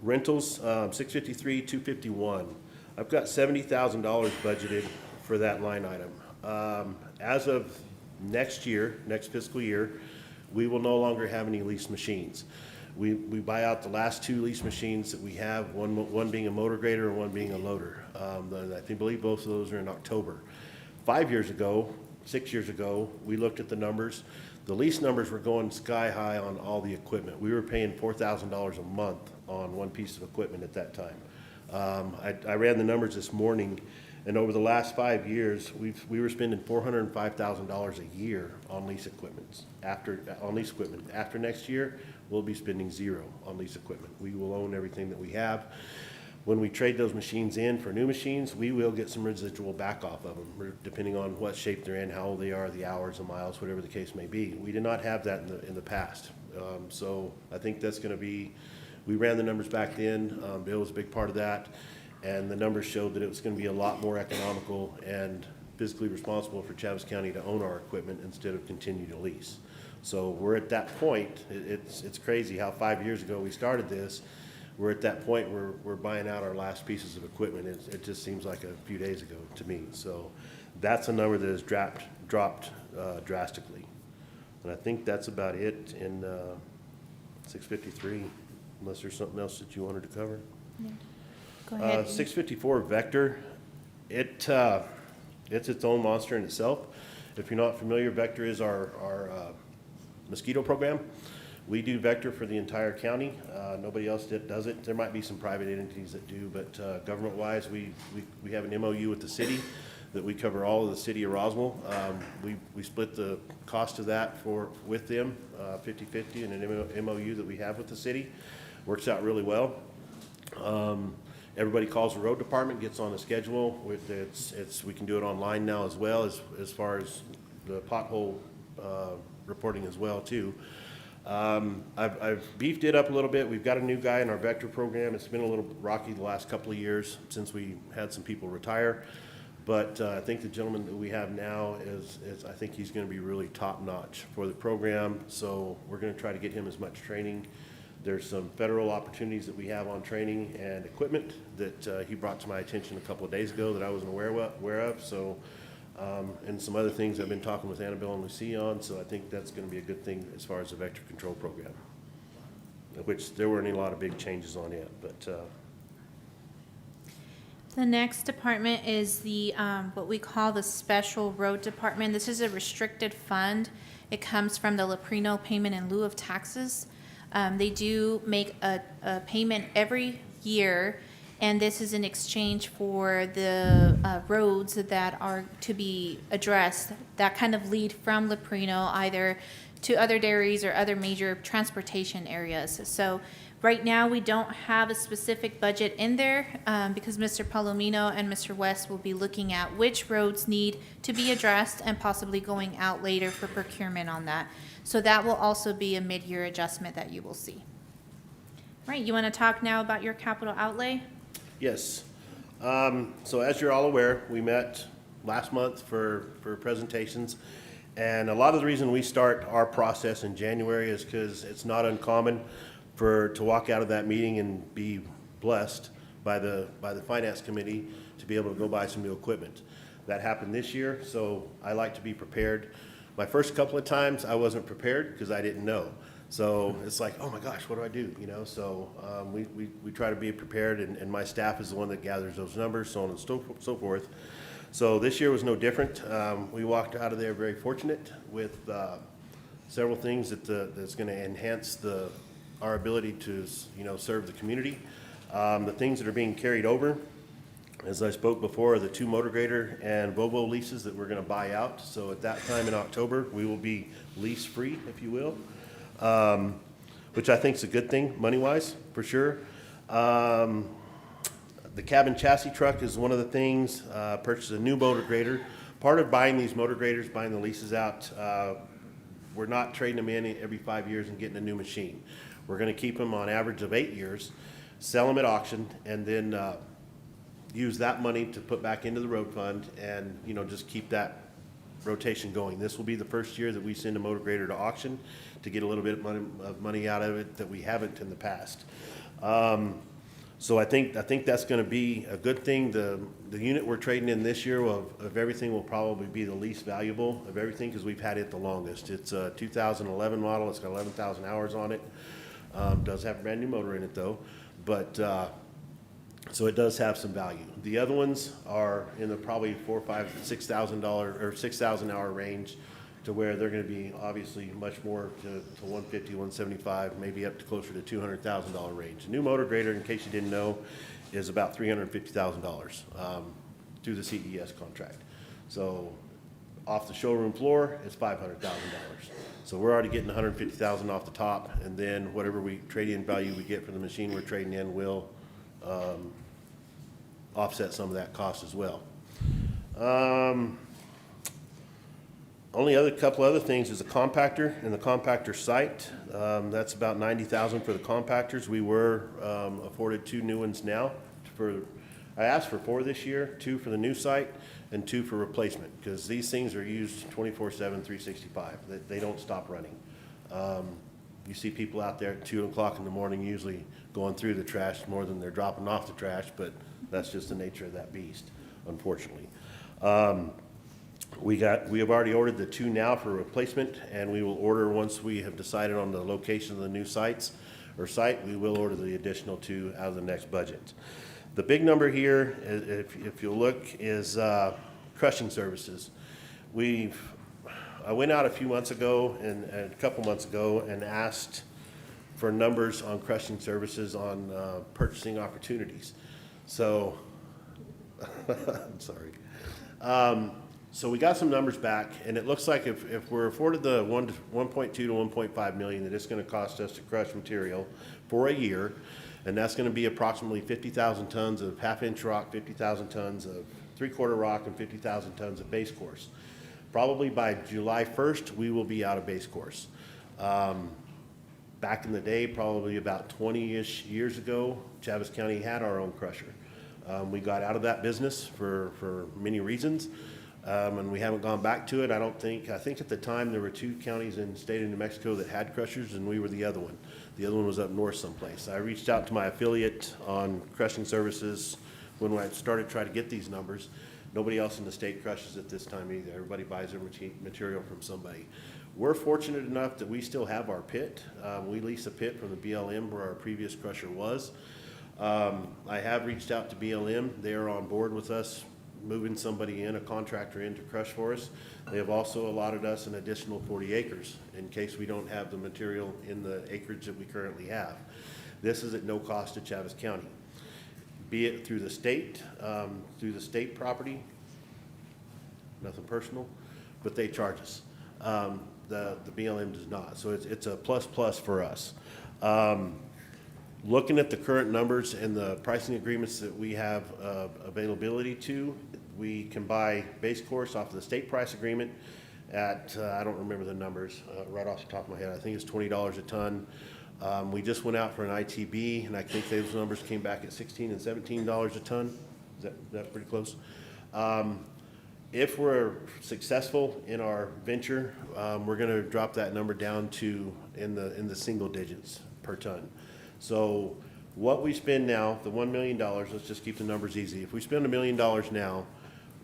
Speaker 11: Rentals, 653, 251. I've got $70,000 budgeted for that line item. As of next fiscal year, we will no longer have any leased machines. We buy out the last 2 leased machines that we have, one being a motor grader and one being a loader. I believe both of those are in October. 6 years ago, we looked at the numbers. The lease numbers were going sky high on all the equipment. We were paying $4,000 a month on one piece of equipment at that time. I ran the numbers this morning, and over the last 5 years, we were spending $405,000 a year on lease equipment. After next year, we'll be spending zero on lease equipment. We will own everything that we have. When we trade those machines in for new machines, we will get some residual back off of them, depending on what shape they're in, how old they are, the hours, the miles, whatever the case may be. We did not have that in the past. So I think that's going to be. We ran the numbers back then. Bill was a big part of that, and the numbers showed that it was going to be a lot more economical and fiscally responsible for Chaves County to own our equipment instead of continue to lease. So we're at that point. It's crazy how 5 years ago we started this. We're at that point where we're buying out our last pieces of equipment. It just seems like a few days ago to me. So that's a number that has dropped drastically. And I think that's about it in 653. Unless there's something else that you wanted to cover.
Speaker 9: Yeah. Go ahead.
Speaker 11: 654 Vector, it's its own monster in itself. If you're not familiar, Vector is our mosquito program. We do Vector for the entire county. Nobody else does it. There might be some private entities that do, but government-wise, we have an MOU with the city that we cover all of the city of Roswell. We split the cost of that with them, 50-50 in an MOU that we have with the city. Works out really well. Everybody calls the road department, gets on the schedule. We can do it online now as well as far as the pothole reporting as well too. I've beefed it up a little bit. We've got a new guy in our Vector program. It's been a little rocky the last couple of years since we had some people retire. But I think the gentleman that we have now is I think he's going to be really top notch for the program. So we're going to try to get him as much training. There's some federal opportunities that we have on training and equipment that he brought to my attention a couple of days ago that I wasn't aware of. So, and some other things I've been talking with Annabelle and Lucy on. So I think that's going to be a good thing as far as the vector control program, which there weren't a lot of big changes on it, but.
Speaker 9: The next department is the what we call the Special Road Department. This is a restricted fund. It comes from the Leprino payment in lieu of taxes. They do make a payment every year, and this is in exchange for the roads that are to be addressed that kind of lead from Leprino either to other dairies or other major transportation areas. So right now, we don't have a specific budget in there because Mr. Palomino and Mr. West will be looking at which roads need to be addressed and possibly going out later for procurement on that. So that will also be a mid-year adjustment that you will see. Right, you want to talk now about your capital outlay?
Speaker 11: Yes. So as you're all aware, we met last month for presentations. And a lot of the reason we start our process in January is because it's not uncommon to walk out of that meeting and be blessed by the finance committee to be able to go buy some new equipment. That happened this year, so I like to be prepared. My first couple of times, I wasn't prepared because I didn't know. So it's like, oh my gosh, what do I do? You know, so we try to be prepared, and my staff is the one that gathers those numbers, so on and so forth. So this year was no different. We walked out of there very fortunate with several things that's going to enhance our ability to, serve the community. The things that are being carried over, as I spoke before, are the 2 motor grader and Volvo leases that we're going to buy out. So at that time in October, we will be lease free, if you will. Which I think is a good thing, money-wise, for sure. The cabin chassis truck is one of the things, purchased a new motor grader. Part of buying these motor graders, buying the leases out, we're not trading them in every 5 years and getting a new machine. We're gonna keep them on average of 8 years, sell them at auction, and then use that money to put back into the road fund and, just keep that rotation going. This will be the first year that we send a motor grader to auction to get a little bit of money out of it that we haven't in the past. So I think that's going to be a good thing. The unit we're trading in this year of everything will probably be the least valuable of everything because we've had it the longest. It's a 2011 model. It's got 11,000 hours on it. Does have a brand new motor in it though, but so it does have some value. The other ones are in the probably $4,000, $5,000, $6,000 or 6,000 hour range, to where they're going to be obviously much more to 150, 175, maybe up to closer to $200,000 range. A new motor grader, in case you didn't know, is about $350,000 through the CES contract. So off the showroom floor, it's $500,000. So we're already getting $150,000 off the top, and then whatever trade-in value we get for the machine we're trading in will offset some of that cost as well. Only couple other things is the compactor and the compactor site. That's about $90,000 for the compactors. We were afforded 2 new ones now. I asked for 4 this year, 2 for the new site and 2 for replacement, because these things are used 24/7, 365. They don't stop running. You see people out there at 2 o'clock in the morning usually going through the trash more than they're dropping off the trash, but that's just the nature of that beast, unfortunately. We have already ordered the 2 now for replacement, and we will order, once we have decided on the location of the new site, we will order the additional 2 out of the next budget. The big number here, if you look, is crushing services. I went out a few months ago and a couple months ago and asked for numbers on crushing services on purchasing opportunities. So, I'm sorry. So we got some numbers back, and it looks like if we're afforded the 1.2 to 1.5 million that it's going to cost us to crush material for a year, and that's going to be approximately 50,000 tons of half-inch rock, 50,000 tons of three-quarter rock, and 50,000 tons of base course. Probably by July 1st, we will be out of base course. Back in the day, probably about 20-ish years ago, Chaves County had our own crusher. We got out of that business for many reasons. And we haven't gone back to it. I think at the time there were 2 counties in the state of New Mexico that had crushers, and we were the other one. The other one was up north someplace. I reached out to my affiliate on crushing services when I started trying to get these numbers. Nobody else in the state crushes at this time either. Everybody buys their material from somebody. We're fortunate enough that we still have our pit. We lease a pit from the BLM where our previous crusher was. I have reached out to BLM. They are on board with us moving somebody a contractor in to crush for us. They have also allotted us an additional 40 acres in case we don't have the material in the acreage that we currently have. This is at no cost to Chaves County, be it through the state property, nothing personal, but they charge us. The BLM does not, so it's a plus for us. Looking at the current numbers and the pricing agreements that we have availability to, we can buy base course off of the state price agreement at, I don't remember the numbers right off the top of my head, I think it's $20 a ton. We just went out for an ITB, and I think those numbers came back at $16 and $17 a ton. Is that pretty close? If we're successful in our venture, we're gonna drop that number down to in the single digits per ton. So what we spend now, the $1 million, let's just keep the numbers easy. If we spend $1 million now,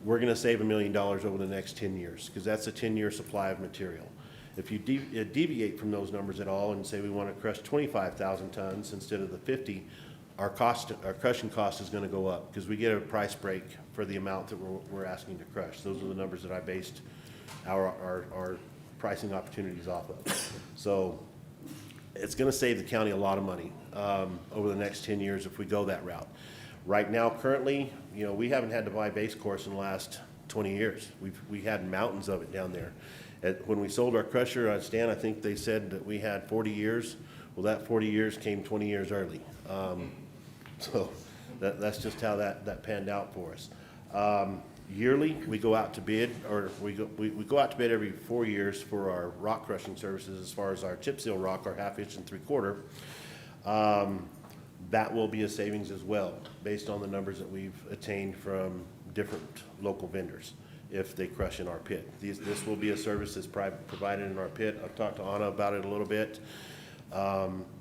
Speaker 11: we're gonna save $1 million over the next 10 years, because that's a 10-year supply of material. If you deviate from those numbers at all and say we wanna crush 25,000 tons instead of the 50, our crushing cost is gonna go up, because we get a price break for the amount that we're asking to crush. Those are the numbers that I based our pricing opportunities off of. So it's gonna save the county a lot of money over the next 10 years if we go that route. Right now, currently, you know, we haven't had to buy base course in the last 20 years. We had mountains of it down there. When we sold our crusher, Stan, I think they said that we had 40 years. Well, that 40 years came 20 years early. So that's just how that panned out for us. Yearly, we go out to bid, or we go out to bid every 4 years for our rock crushing services as far as our chip seal rock, our 1/2 inch and 3/4. That will be a savings as well, based on the numbers that we've attained from different local vendors if they crush in our pit. This will be a service that's provided in our pit. I've talked to Anna about it a little bit.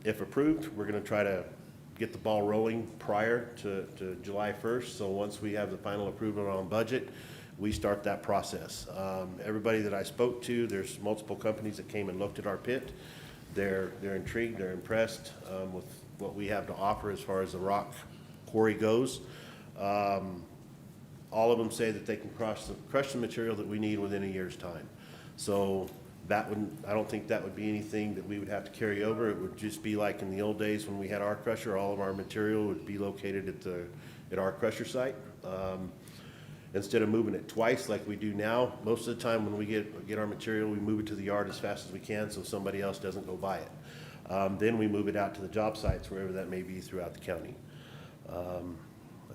Speaker 11: If approved, we're gonna try to get the ball rolling prior to July 1st. So once we have the final approval on budget, we start that process. Everybody that I spoke to, there's multiple companies that came and looked at our pit. They're intrigued, they're impressed with what we have to offer as far as the rock quarry goes. All of them say that they can crush the material that we need within a year's time. So I don't think that would be anything that we would have to carry over. It would just be like in the old days when we had our crusher, all of our material would be located at our crusher site. Instead of moving it twice like we do now, most of the time when we get our material, we move it to the yard as fast as we can so somebody else doesn't go buy it. Then we move it out to the job sites, wherever that may be throughout the county. I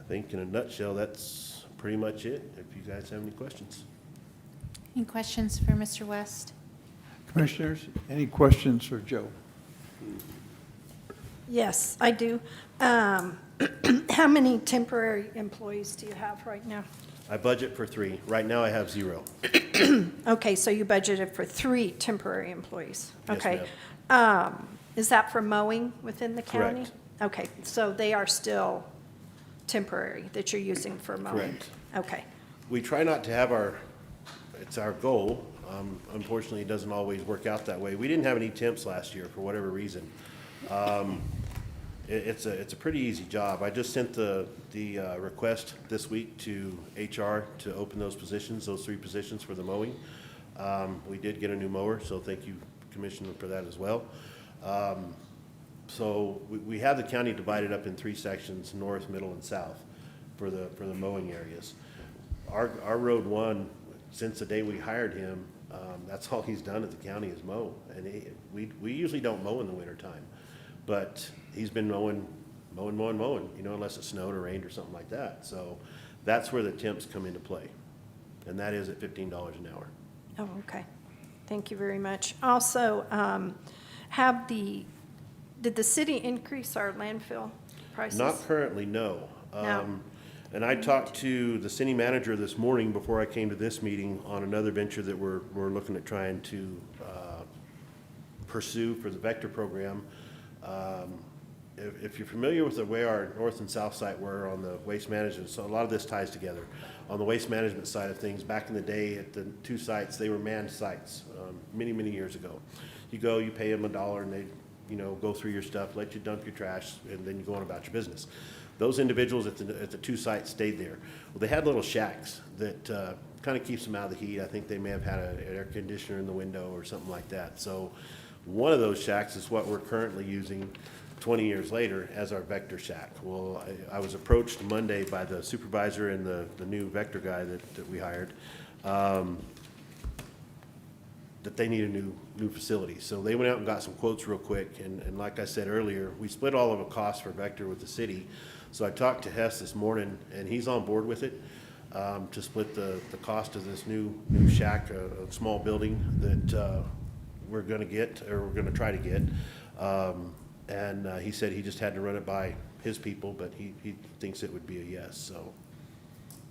Speaker 11: think in a nutshell, that's pretty much it, if you guys have any questions.
Speaker 9: Any questions for Mr. West?
Speaker 7: Commissioners, any questions for Joe?
Speaker 6: Yes, I do. How many temporary employees do you have right now?
Speaker 11: I budget for 3. Right now I have 0.
Speaker 6: Okay, so you budgeted for 3 temporary employees?
Speaker 11: Yes,
Speaker 6: Okay.
Speaker 11: ma'am.
Speaker 6: Is that for mowing within the county?
Speaker 11: Correct.
Speaker 6: Okay, so they are still temporary that you're using for mowing?
Speaker 11: Correct.
Speaker 6: Okay,
Speaker 11: We try not to have it's our goal. Unfortunately, it doesn't always work out that way. We didn't have any temps last year for whatever reason. It's a pretty easy job. I just sent the request this week to HR to open those positions, those 3 positions for the mowing. We did get a new mower, so thank you, Commissioner, for that as well. So we have the county divided up in 3 sections, north, middle, and south, for the mowing areas. Our Road 1, since the day we hired him, that's all he's done at the county is mow. And we usually don't mow in the wintertime, but he's been mowing, you know, unless it snowed or rained or something like that. So that's where the temps come into play, and that is at $15 an hour.
Speaker 6: oh, okay. Thank you very much. Also, did the city increase our landfill prices?
Speaker 11: Not currently, no.
Speaker 6: No.
Speaker 11: And I talked to the city manager this morning before I came to this meeting on another venture that we're looking at trying to pursue for the Vector program. If you're familiar with the way our north and south site were on the waste management, so a lot of this ties together. On the waste management side of things, back in the day at the 2 sites, they were manned sites many, many years ago. You go, you pay them $1, and they, you know, go through your stuff, let you dump your trash, and then you go on about your business. Those individuals at the 2 sites stayed there. Well, they had little shacks that kind of keeps them out of the heat. I think they may have had an air conditioner in the window or something like that. So one of those shacks is what we're currently using 20 years later as our Vector shack. Well, I was approached Monday by the supervisor and the new Vector guy that we hired, that they need a new facility. So they went out and got some quotes real quick, and like I said earlier, we split all of the costs for Vector with the city. So I talked to Hess this morning, and he's on board with it, to split the cost of this new shack, a small building that we're gonna try to get. And he said he just had to run it by his people, but he thinks it would be a yes. So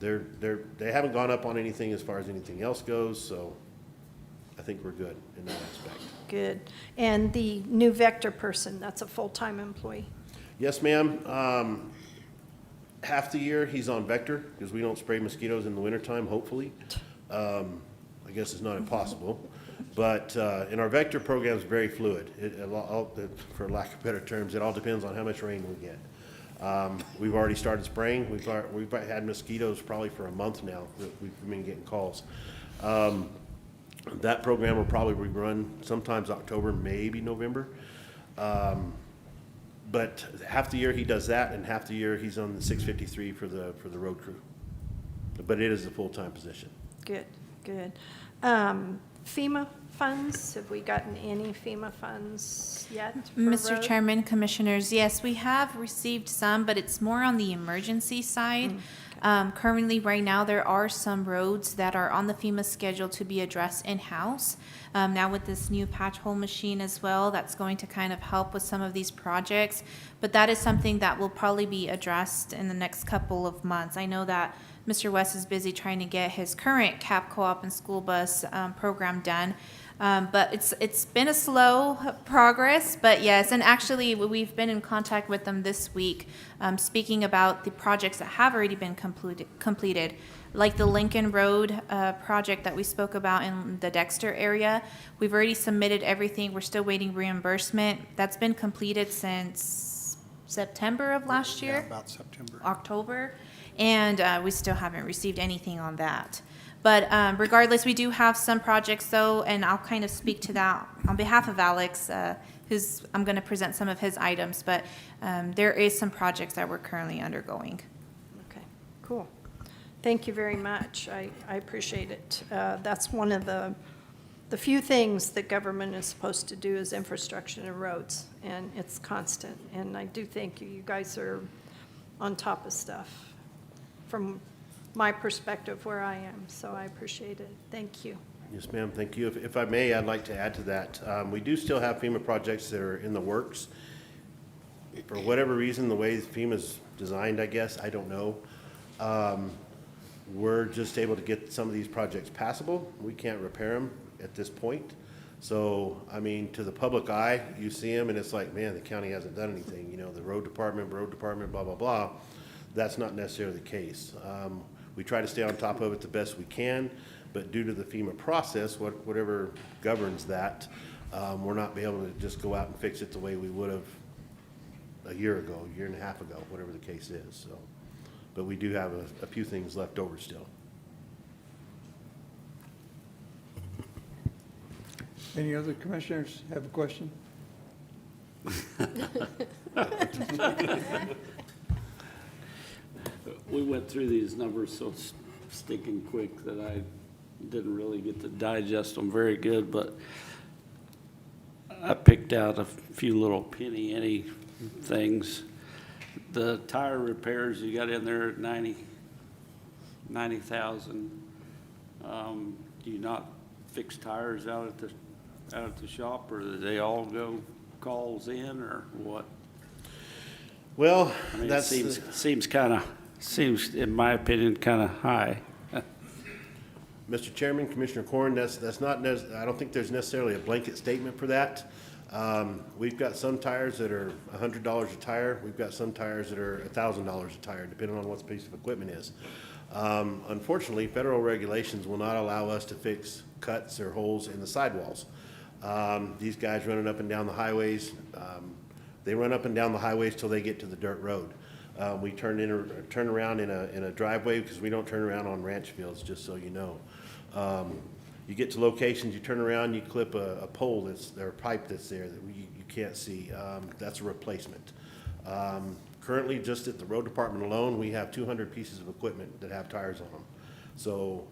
Speaker 11: they haven't gone up on anything as far as anything else goes, so I think we're good in that aspect.
Speaker 6: Good. And the new Vector person, that's a full-time employee?
Speaker 11: Yes, ma'am. Half the year he's on Vector because we don't spray mosquitoes in the wintertime, hopefully. I guess it's not impossible. But and our Vector program is very fluid. For lack of better terms, it all depends on how much rain we get. We've already started spraying. We've had mosquitoes probably for a month now that we've been getting calls. That program will probably run sometimes October, maybe November. But half the year he does that, and half the year he's on the 653 for the road crew. But it is a full-time position.
Speaker 6: Good, good. FEMA funds, have we gotten any FEMA funds yet for
Speaker 9: Mr.
Speaker 6: road?
Speaker 9: Chairman, Commissioners, yes, we have received some, but it's more on the emergency side. Currently, right now, there are some roads that are on the FEMA schedule to be addressed in-house. Now with this new patch hole machine as well, that's going to kind of help with some of these projects. But that is something that will probably be addressed in the next couple of months. I know that Mr. West is busy trying to get his current CAP co-op and school bus program done. But it's been a slow progress, but yes, and actually we've been in contact with them this week, speaking about the projects that have already been completed, like the Lincoln Road project that we spoke about in the Dexter area. We've already submitted everything. We're still waiting reimbursement. That's been completed since September of last year.
Speaker 1: Yeah, about September.
Speaker 9: October, and we still haven't received anything on that. But regardless, we do have some projects though, and I'll kind of speak to that on behalf of Alex, I'm going to present some of his items, but there is some projects that we're currently undergoing.
Speaker 6: Okay, cool. Thank you very much. I appreciate it. That's one of the few things that government is supposed to do is infrastructure and roads, and it's constant. And I do think you guys are on top of stuff from my perspective where I am, so I appreciate it. Thank you.
Speaker 11: Yes, ma'am, thank you. If I may, I'd like to add to that. We do still have FEMA projects that are in the works. For whatever reason, the way FEMA's designed, I guess, I don't know. We're just able to get some of these projects passable. We can't repair them at this point. So, I mean, to the public eye, you see them and it's like, man, the county hasn't done anything. You know, the road department, blah, blah, blah. That's not necessarily the case. We try to stay on top of it the best we can, but due to the FEMA process, whatever governs that, we're not be able to just go out and fix it the way we would have a year and a half ago, whatever the case is. So, but we do have a few things left over still.
Speaker 7: Any other commissioners have a question?
Speaker 12: We went through these numbers so stinking quick that I didn't really get to digest them very good, but I picked out a few little penny things. The tire repairs you got in there at 90,000. Do you not fix tires out at the shop, or do they all go calls in, or what?
Speaker 11: Well,
Speaker 12: I mean,
Speaker 11: that's
Speaker 12: it seems, in my opinion, kind of high.
Speaker 11: Mr. Chairman, Commissioner Corn, that's not, I don't think there's necessarily a blanket statement for that. We've got some tires that are $100 a tire. We've got some tires that are $1,000 a tire, depending on what the piece of equipment is. Unfortunately, federal regulations will not allow us to fix cuts or holes in the sidewalls. These guys running up and down the highways, they run up and down the highways till they get to the dirt road. We turn around in a driveway because we don't turn around on ranch fields, just so you know. You get to locations, you turn around, you clip a pole or a pipe that's there that you can't see. That's a replacement. Currently, just at the road department alone, we have 200 pieces of equipment that have tires on them. So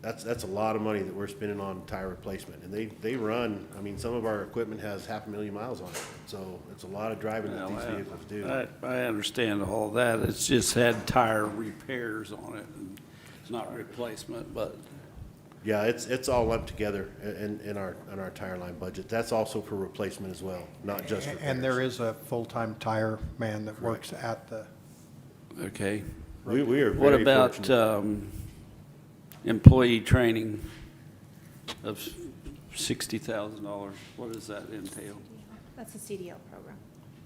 Speaker 11: that's a lot of money that we're spending on tire replacement. And they run, I mean, some of our equipment has 500,000 miles on it. So it's a lot of driving that these vehicles do.
Speaker 12: I understand all that. It's just had tire repairs on it. And it's not replacement, but
Speaker 11: Yeah, it's all lumped together in our tire line budget. That's also for replacement as well, not just repairs.
Speaker 1: And there is a full-time tire man that works at the,
Speaker 12: Okay.
Speaker 11: We are
Speaker 12: What
Speaker 11: very
Speaker 12: about
Speaker 11: fortunate.
Speaker 12: employee training of $60,000? What does that entail?
Speaker 9: That's a CDL program.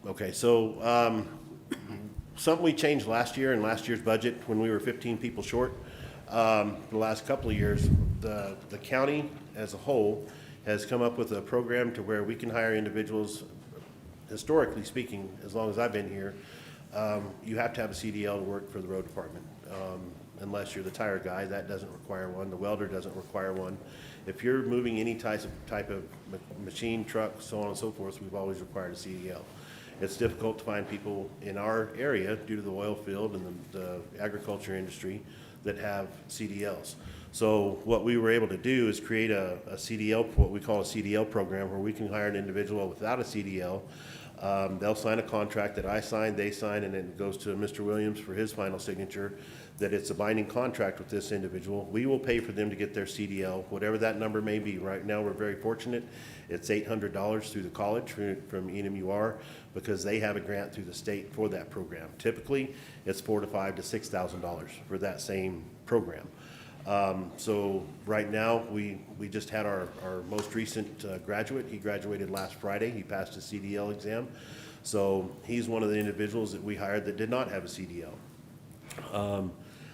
Speaker 11: Okay, so something we changed last year in last year's budget when we were 15 people short. The last couple of years, the county as a whole has come up with a program to where we can hire individuals, historically speaking, as long as I've been here, you have to have a CDL to work for the road department. Unless you're the tire guy, that doesn't require one. The welder doesn't require one. If you're moving any type of machine, truck, so on and so forth, we've always required a CDL. It's difficult to find people in our area due to the oil field and the agriculture industry that have CDLs. So what we were able to do is create a CDL, what we call a CDL program, where we can hire an individual without a CDL. They'll sign a contract that I sign, they sign, and then it goes to Mr. Williams for his final signature, that it's a binding contract with this individual. We will pay for them to get their CDL, whatever that number may be. Right now, we're very fortunate. It's $800 through the college from ENMUR, because they have a grant through the state for that program. Typically, it's $4,500 to $6,000 for that same program. So right now, we just had our most recent graduate. He graduated last Friday. He passed his CDL exam. So he's one of the individuals that we hired that did not have a CDL.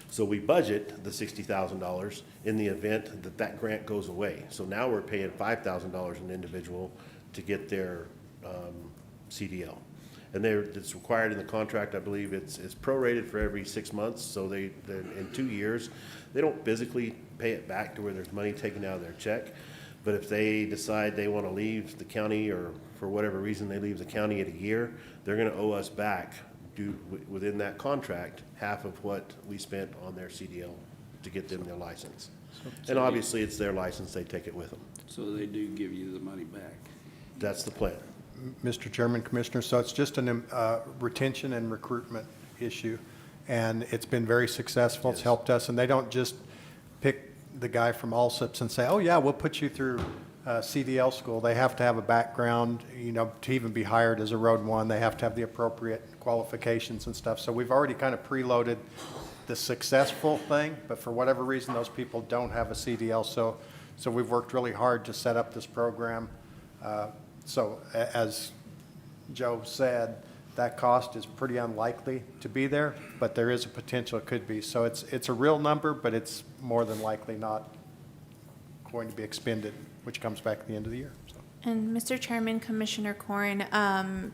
Speaker 11: So we budget the $60,000 in the event that that grant goes away. So now we're paying $5,000 an individual to get their CDL. And it's required in the contract. I believe it's prorated for every 6 months. So they in 2 years, they don't physically pay it back to where there's money taken out of their check. But if they decide they want to leave the county, or for whatever reason they leave the county at a year, they're going to owe us back within that contract half of what we spent on their CDL to get them their license. And obviously, it's their license. They take it with them.
Speaker 12: So they do give you the money back.
Speaker 11: That's the plan.
Speaker 1: Mr. Chairman, Commissioner, so it's just a retention and recruitment issue, and it's been very successful. It's helped us, and they don't just pick the guy from Allsips and say, oh, yeah, we'll put you through CDL school. They have to have a background, to even be hired as a Road 1. They have to have the appropriate qualifications and stuff. So we've already kind of preloaded the successful thing, but for whatever reason, those people don't have a CDL. So we've worked really hard to set up this program. So as Joe said, that cost is pretty unlikely to be there, but there is a potential it could be. So it's a real number, but it's more than likely not going to be expended, which comes back at the end of the year. So.
Speaker 9: And Mr. Chairman, Commissioner Corrin,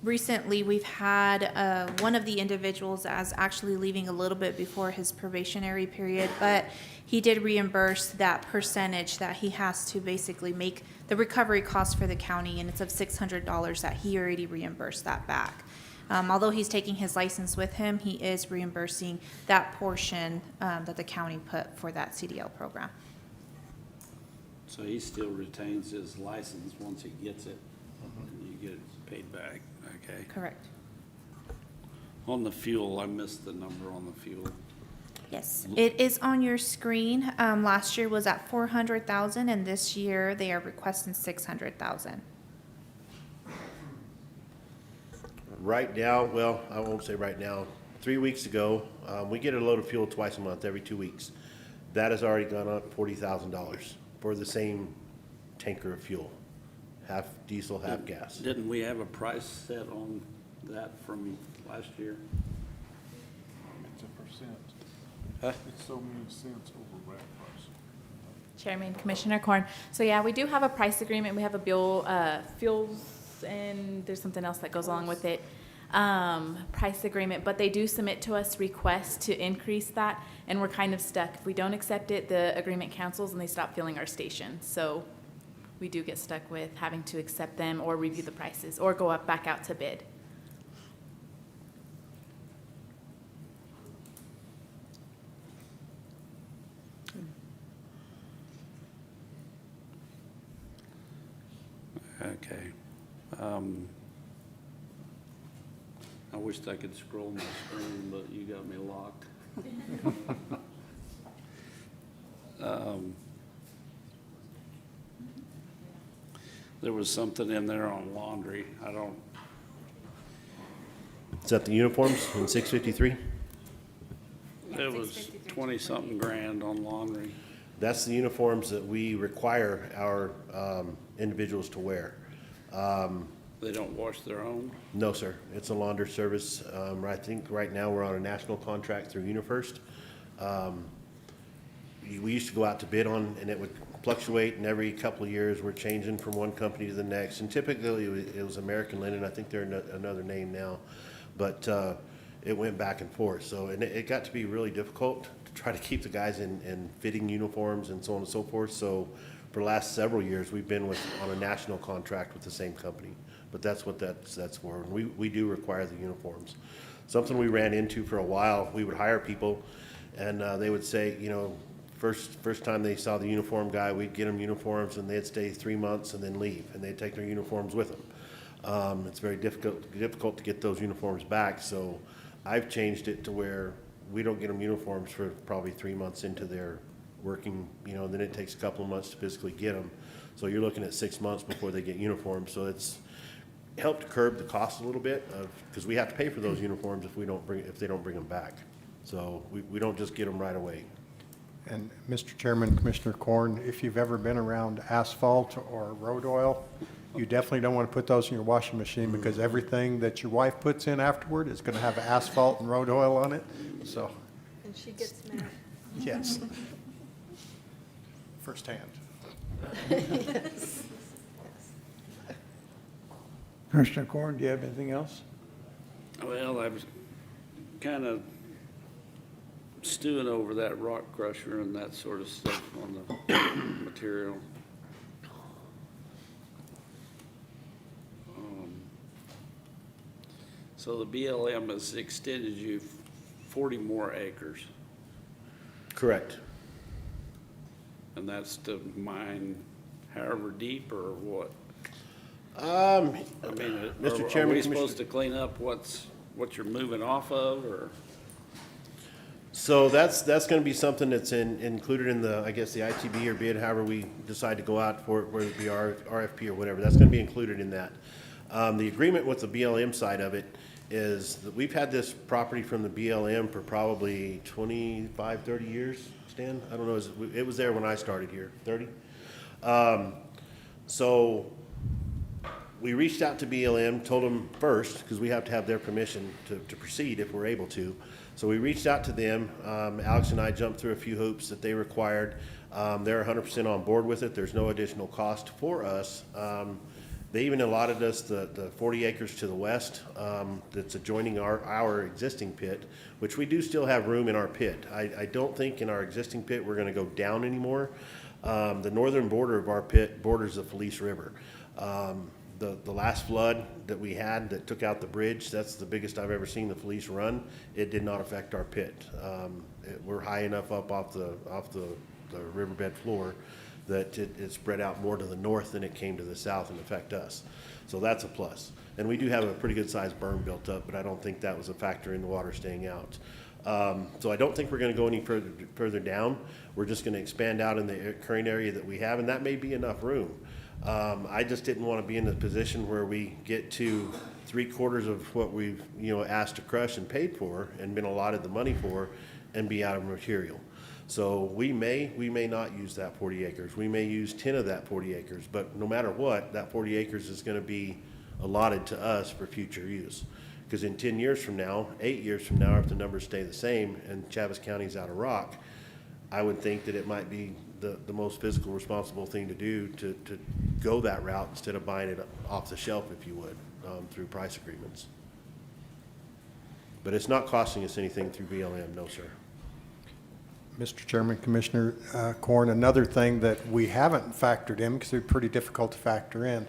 Speaker 9: recently we've had one of the individuals as actually leaving a little bit before his probationary period, but he did reimburse that percentage that he has to basically make the recovery cost for the county, and it's of $600 that he already reimbursed that back. Although he's taking his license with him, he is reimbursing that portion that the county put for that CDL program.
Speaker 12: So he still retains his license once he gets it, and you get it paid back, okay?
Speaker 9: Correct.
Speaker 12: On the fuel, I missed the number on the fuel.
Speaker 9: Yes, it is on your screen. Last year was at 400,000, and this year they are requesting 600,000.
Speaker 11: Right now, well, I won't say right now. 3 weeks ago, we get a load of fuel twice a month, every 2 weeks. That has already gone up $40,000 for the same tanker of fuel, half diesel, half gas.
Speaker 12: Didn't we have a price set on that from last year?
Speaker 5: It's a percent.
Speaker 3: Huh?
Speaker 5: It's so many cents over rack price.
Speaker 13: Chairman, Commissioner Corn. So yeah, we do have a price agreement. We have a bill, fuels, and there's something else that goes along with it. Price agreement, but they do submit to us requests to increase that, and we're kind of stuck. If we don't accept it, the agreement cancels and they stop filling our station. So we do get stuck with having to accept them or review the prices or go back out to bid.
Speaker 12: Okay. I wished I could scroll my screen, but you got me locked. there was something in there on laundry. I don't,
Speaker 11: Is that the uniforms in 653?
Speaker 12: it was 20-something grand on laundry.
Speaker 11: That's the uniforms that we require our individuals to wear.
Speaker 12: They don't wash their own?
Speaker 11: No, sir. It's a laundry service. I think right now we're on a national contract through UniFirst. We used to go out to bid on, and it would fluctuate, and every couple of years we're changing from one company to the next. And typically it was American Linen. I think they're another name now, but it went back and forth. So, and it got to be really difficult to try to keep the guys in fitting uniforms and so on and so forth. So for the last several years, we've been on a national contract with the same company. But that's what that's for. And we do require the uniforms. Something we ran into for a while, we would hire people, and they would say, you know, first time they saw the uniform guy, we'd get them uniforms, and they'd stay 3 months and then leave, and they'd take their uniforms with them. It's very difficult to get those uniforms back, so I've changed it to where we don't get them uniforms for probably 3 months into their working, you know, and then it takes a couple of months to physically get them. So you're looking at 6 months before they get uniforms, so it's helped curb the cost a little bit because we have to pay for those uniforms if they don't bring them back. So we don't just get them right away.
Speaker 1: And Mr. Chairman, Commissioner Korn, if you've ever been around asphalt or road oil, you definitely don't want to put those in your washing machine because everything that your wife puts in afterward is going to have asphalt and road oil on it. So,
Speaker 6: And she gets mad.
Speaker 1: yes. Firsthand.
Speaker 6: Yes.
Speaker 7: Commissioner Korn, do you have anything else?
Speaker 12: Well, I was kind of stewing over that rock crusher and that sort of stuff on the material. So the BLM has extended you 40 more acres,
Speaker 11: Correct.
Speaker 12: and that's to mine however deep or what?
Speaker 11: I
Speaker 12: I mean,
Speaker 11: Mr.
Speaker 12: are
Speaker 11: Chairman,
Speaker 12: we
Speaker 11: Commissioner-
Speaker 12: supposed to clean up what you're moving off of, or?
Speaker 11: So that's going to be something that's included in the, I guess, the ITB or bid, however we decide to go out for it, whether it be RFP or whatever. That's going to be included in that. The agreement with the BLM side of it is that we've had this property from the BLM for probably 25, 30 years, Stan? I don't know, it was there when I started here, 30? So we reached out to BLM, told them first, because we have to have their permission to proceed if we're able to. So we reached out to them. Alex and I jumped through a few hoops that they required. They're 100% on board with it. There's no additional cost for us. They even allotted us the 40 acres to the west that's adjoining our existing pit, which we do still have room in our pit. I don't think in our existing pit we're going to go down anymore. The northern border of our pit borders the Felice River. The last flood that we had that took out the bridge, that's the biggest I've ever seen the Felice run. It did not affect our pit. We're high enough up off the riverbed floor that it spread out more to the north than it came to the south and affect us. So that's a plus. And we do have a pretty good sized berm built up, but I don't think that was a factor in the water staying out. So I don't think we're going to go any further down. We're just going to expand out in the current area that we have, and that may be enough room. I just didn't want to be in the position where we get to 3/4 of what we've asked to crush and paid for and been allotted the money for and be out of material. So we may not use that 40 acres. We may use 10 of that 40 acres, but no matter what, that 40 acres is going to be allotted to us for future use. Because in 10 years from now, 8 years from now, if the numbers stay the same and Chaves County's out of rock, I would think that it might be the most fiscal responsible thing to do to go that route instead of buying it off the shelf, if you would, through price agreements. But it's not costing us anything through BLM, no, sir.
Speaker 1: Mr. Chairman, Commissioner Korn, another thing that we haven't factored in, because they're pretty difficult to factor in,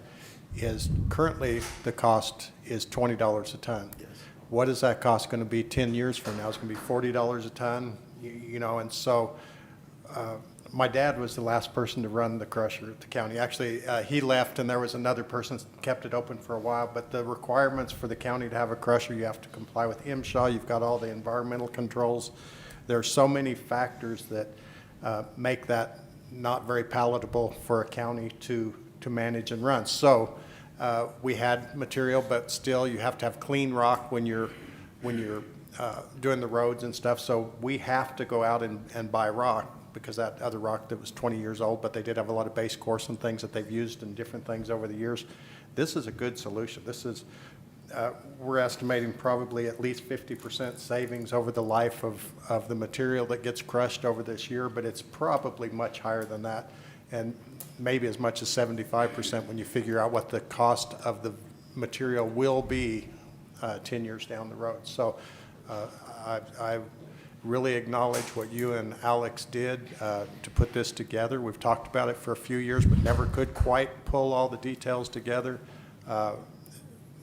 Speaker 1: is currently the cost is $20 a ton.
Speaker 11: Yes.
Speaker 1: What is that cost going to be 10 years from now? It's going to be $40 a ton, and so my dad was the last person to run the crusher at the county. Actually, he left and there was another person that kept it open for a while, but the requirements for the county to have a crusher, you have to comply with MSHA, you've got all the environmental controls. There are so many factors that make that not very palatable for a county to to manage and run. So we had material, but still you have to have clean rock when you're doing the roads and stuff. So we have to go out and buy rock, because that other rock that was 20 years old, but they did have a lot of base course and things that they've used in different things over the years. This is a good solution. This is, we're estimating probably at least 50% savings over the life of the material that gets crushed over this year, but it's probably much higher than that, and maybe as much as 75% when you figure out what the cost of the material will be 10 years down the road. So I really acknowledge what you and Alex did to put this together. We've talked about it for a few years, but never could quite pull all the details together.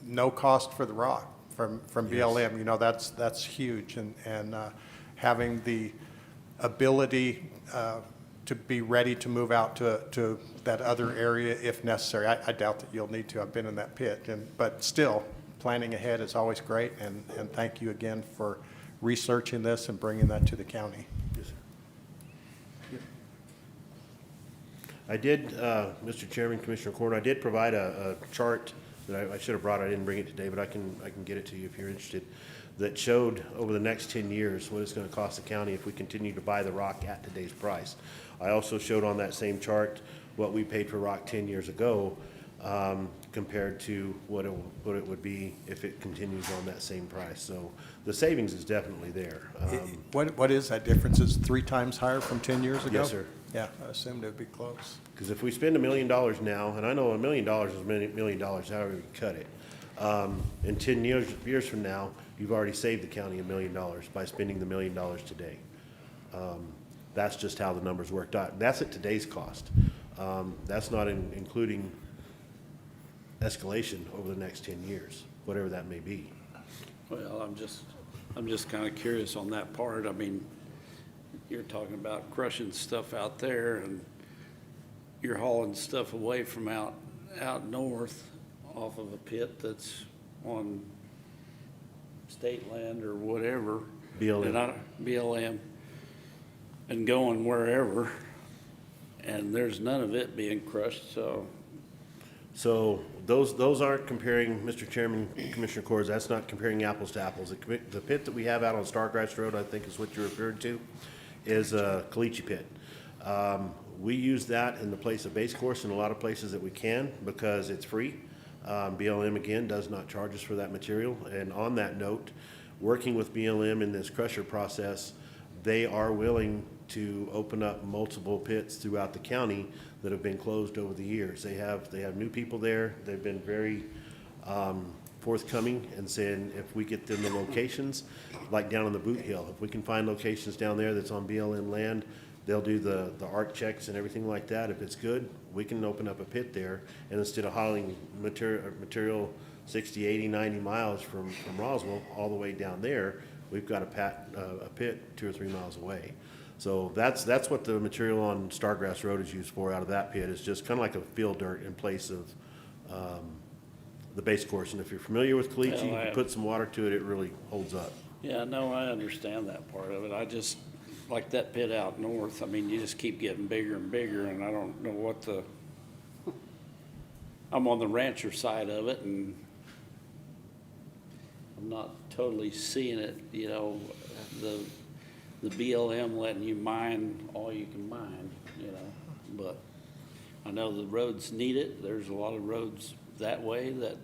Speaker 1: No cost for the rock from BLM. You know, that's huge, and having the ability to be ready to move out to that other area if necessary. I doubt that you'll need to. I've been in that pit, but still, planning ahead is always great, and thank you again for researching this and bringing that to the county.
Speaker 11: Yes, sir. I did, Mr. Chairman, Commissioner Corn, I did provide a chart that I should have brought. I didn't bring it today, but I can get it to you if you're interested, that showed over the next 10 years what it's going to cost the county if we continue to buy the rock at today's price. I also showed on that same chart what we paid for rock 10 years ago compared to what it would be if it continues on that same price. So the savings is definitely there.
Speaker 1: What is that difference? Is it 3 times higher from 10 years ago?
Speaker 11: Yes, sir.
Speaker 1: Yeah, I assumed it would be close.
Speaker 11: Because if we spend $1 million now, and I know $1 million is $1 million, however you cut it, in 10 years from now, you've already saved the county $1 million by spending the $1 million today. That's just how the numbers worked out. That's at today's cost. That's not including escalation over the next 10 years, whatever that may be.
Speaker 12: Well, I'm just kind of curious on that part. I mean, you're talking about crushing stuff out there, and you're hauling stuff away from out north off of a pit that's on state land or whatever.
Speaker 11: BLM.
Speaker 12: BLM, and going wherever, and there's none of it being crushed, so.
Speaker 11: So those aren't comparing, Mr. Chairman, Commissioner Corrs, that's not comparing apples to apples. The pit that we have out on Stargrass Road, I think is what you referred to, is a caliche pit. We use that in the place of base course in a lot of places that we can because it's free. BLM, again, does not charge us for that material. And on that note, working with BLM in this crusher process, they are willing to open up multiple pits throughout the county that have been closed over the years. They have new people there. They've been very forthcoming and saying if we get them the locations, like down on the Boot Hill, if we can find locations down there that's on BLM land, they'll do the ARC checks and everything like that. If it's good, we can open up a pit there, and instead of hauling material 60, 80, 90 miles from Roswell all the way down there, we've got a pit 2 or 3 miles away. So that's what the material on Stargrass Road is used for out of that pit. It's just kind of like a field dirt in place of the base course. And if you're familiar with caliche, you put some water to it, it really holds up.
Speaker 12: Yeah, no, I understand that part of it. I just, like that pit out north, I mean, you just keep getting bigger and bigger, and I don't know what I'm on the rancher side of it, and I'm not totally seeing it, you know, the BLM letting you mine all you can mine, you know, but I know the roads need it. There's a lot of roads that way that,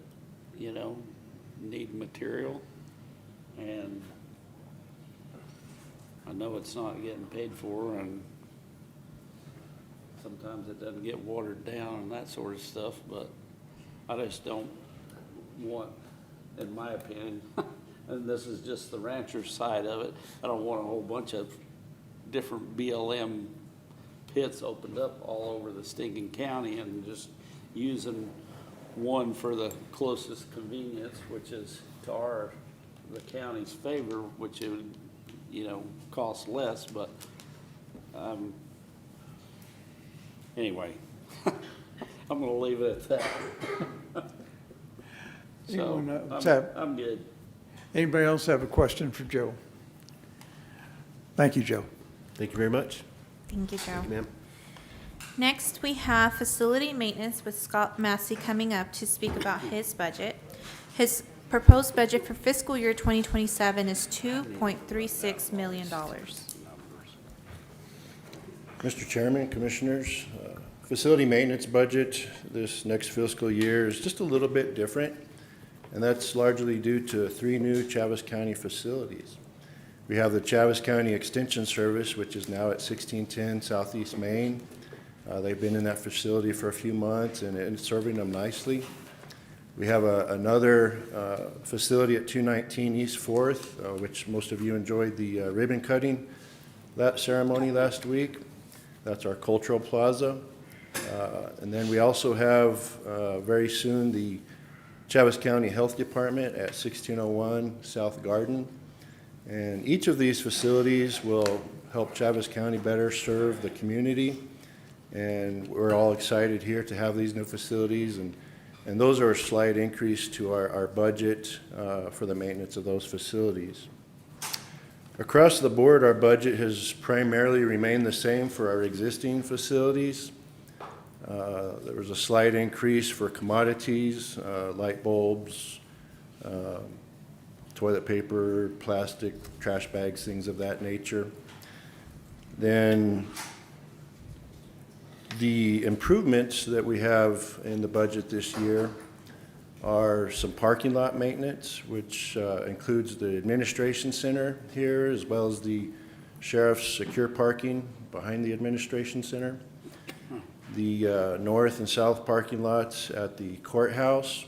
Speaker 12: you know, need material, and I know it's not getting paid for, and sometimes it doesn't get watered down and that sort of stuff, but I just don't want, in my opinion, and this is just the rancher side of it, I don't want a whole bunch of different BLM pits opened up all over the stinking county and just using one for the closest convenience, which is to the county's favor, which it would, you know, cost less, but anyway, I'm gonna leave it at that. So,
Speaker 7: Anyone else
Speaker 12: I'm good.
Speaker 7: Anybody else have a question for Joe? Thank you, Joe.
Speaker 11: Thank you very much.
Speaker 9: Thank you, Joe.
Speaker 11: Ma'am.
Speaker 9: Next, we have facility maintenance with Scott Massey coming up to speak about his budget. His proposed budget for fiscal year 2027 is $2.36 million.
Speaker 11: Mr. Chairman, Commissioners, facility maintenance budget this next fiscal year is just a little bit different, and that's largely due to 3 new Chaves County facilities. We have the Chaves County Extension Service, which is now at 1610 Southeast Main. They've been in that facility for a few months, and it's serving them nicely. We have another facility at 219 East 4th, which most of you enjoyed the ribbon cutting that ceremony last week. That's our cultural plaza. And then we also have very soon the Chaves County Health Department at 1601 South Garden. And each of these facilities will help Chaves County better serve the community. And we're all excited here to have these new facilities. And those are a slight increase to our budget for the maintenance of those facilities. Across the board, our budget has primarily remained the same for our existing facilities. There was a slight increase for commodities, light bulbs, toilet paper, plastic, trash bags, things of that nature. Then the improvements that we have in the budget this year are some parking lot maintenance, which includes the administration center here, as well as the sheriff's secure parking behind the administration center, the north and south parking lots at the courthouse.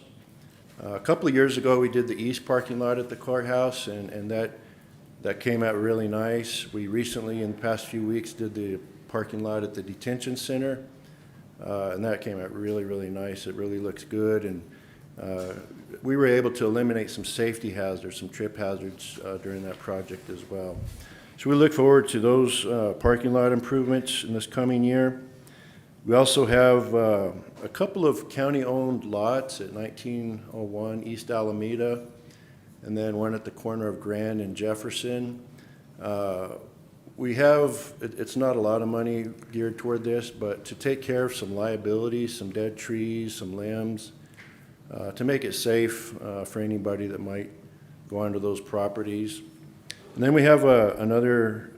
Speaker 11: A couple of years ago, we did the east parking lot at the courthouse, and that came out really nice. We recently, in the past few weeks, did the parking lot at the detention center, and that came out really, really nice. It really looks good, and we were able to eliminate some safety hazards, some trip hazards during that project as well. So we look forward to those parking lot improvements in this coming year. We also have a couple of county-owned lots at 1901 East Alameda, and then one at the corner of Grand and Jefferson. We have, it's not a lot of money geared toward this, but to take care of some liabilities, some dead trees, some limbs, to make it safe for anybody that might go onto those properties. And then we have another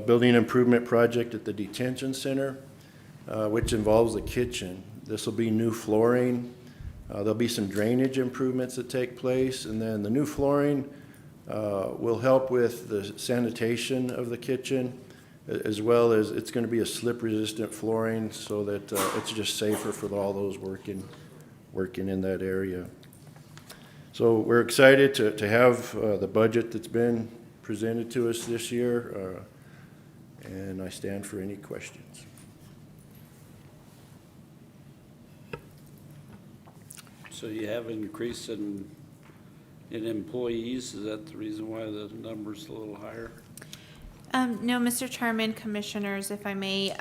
Speaker 11: building improvement project at the detention center, which involves the kitchen. This will be new flooring. There'll be some drainage improvements that take place, and then the new flooring will help with the sanitation of the kitchen, as well as it's going to be a slip-resistant flooring so that it's just safer for all those working in that area. So we're excited to have the budget that's been presented to us this year, and I stand for any questions.
Speaker 12: So you have an increase in employees, is that the reason why the number's a little higher?
Speaker 9: No, Mr. Chairman, Commissioners, if I may,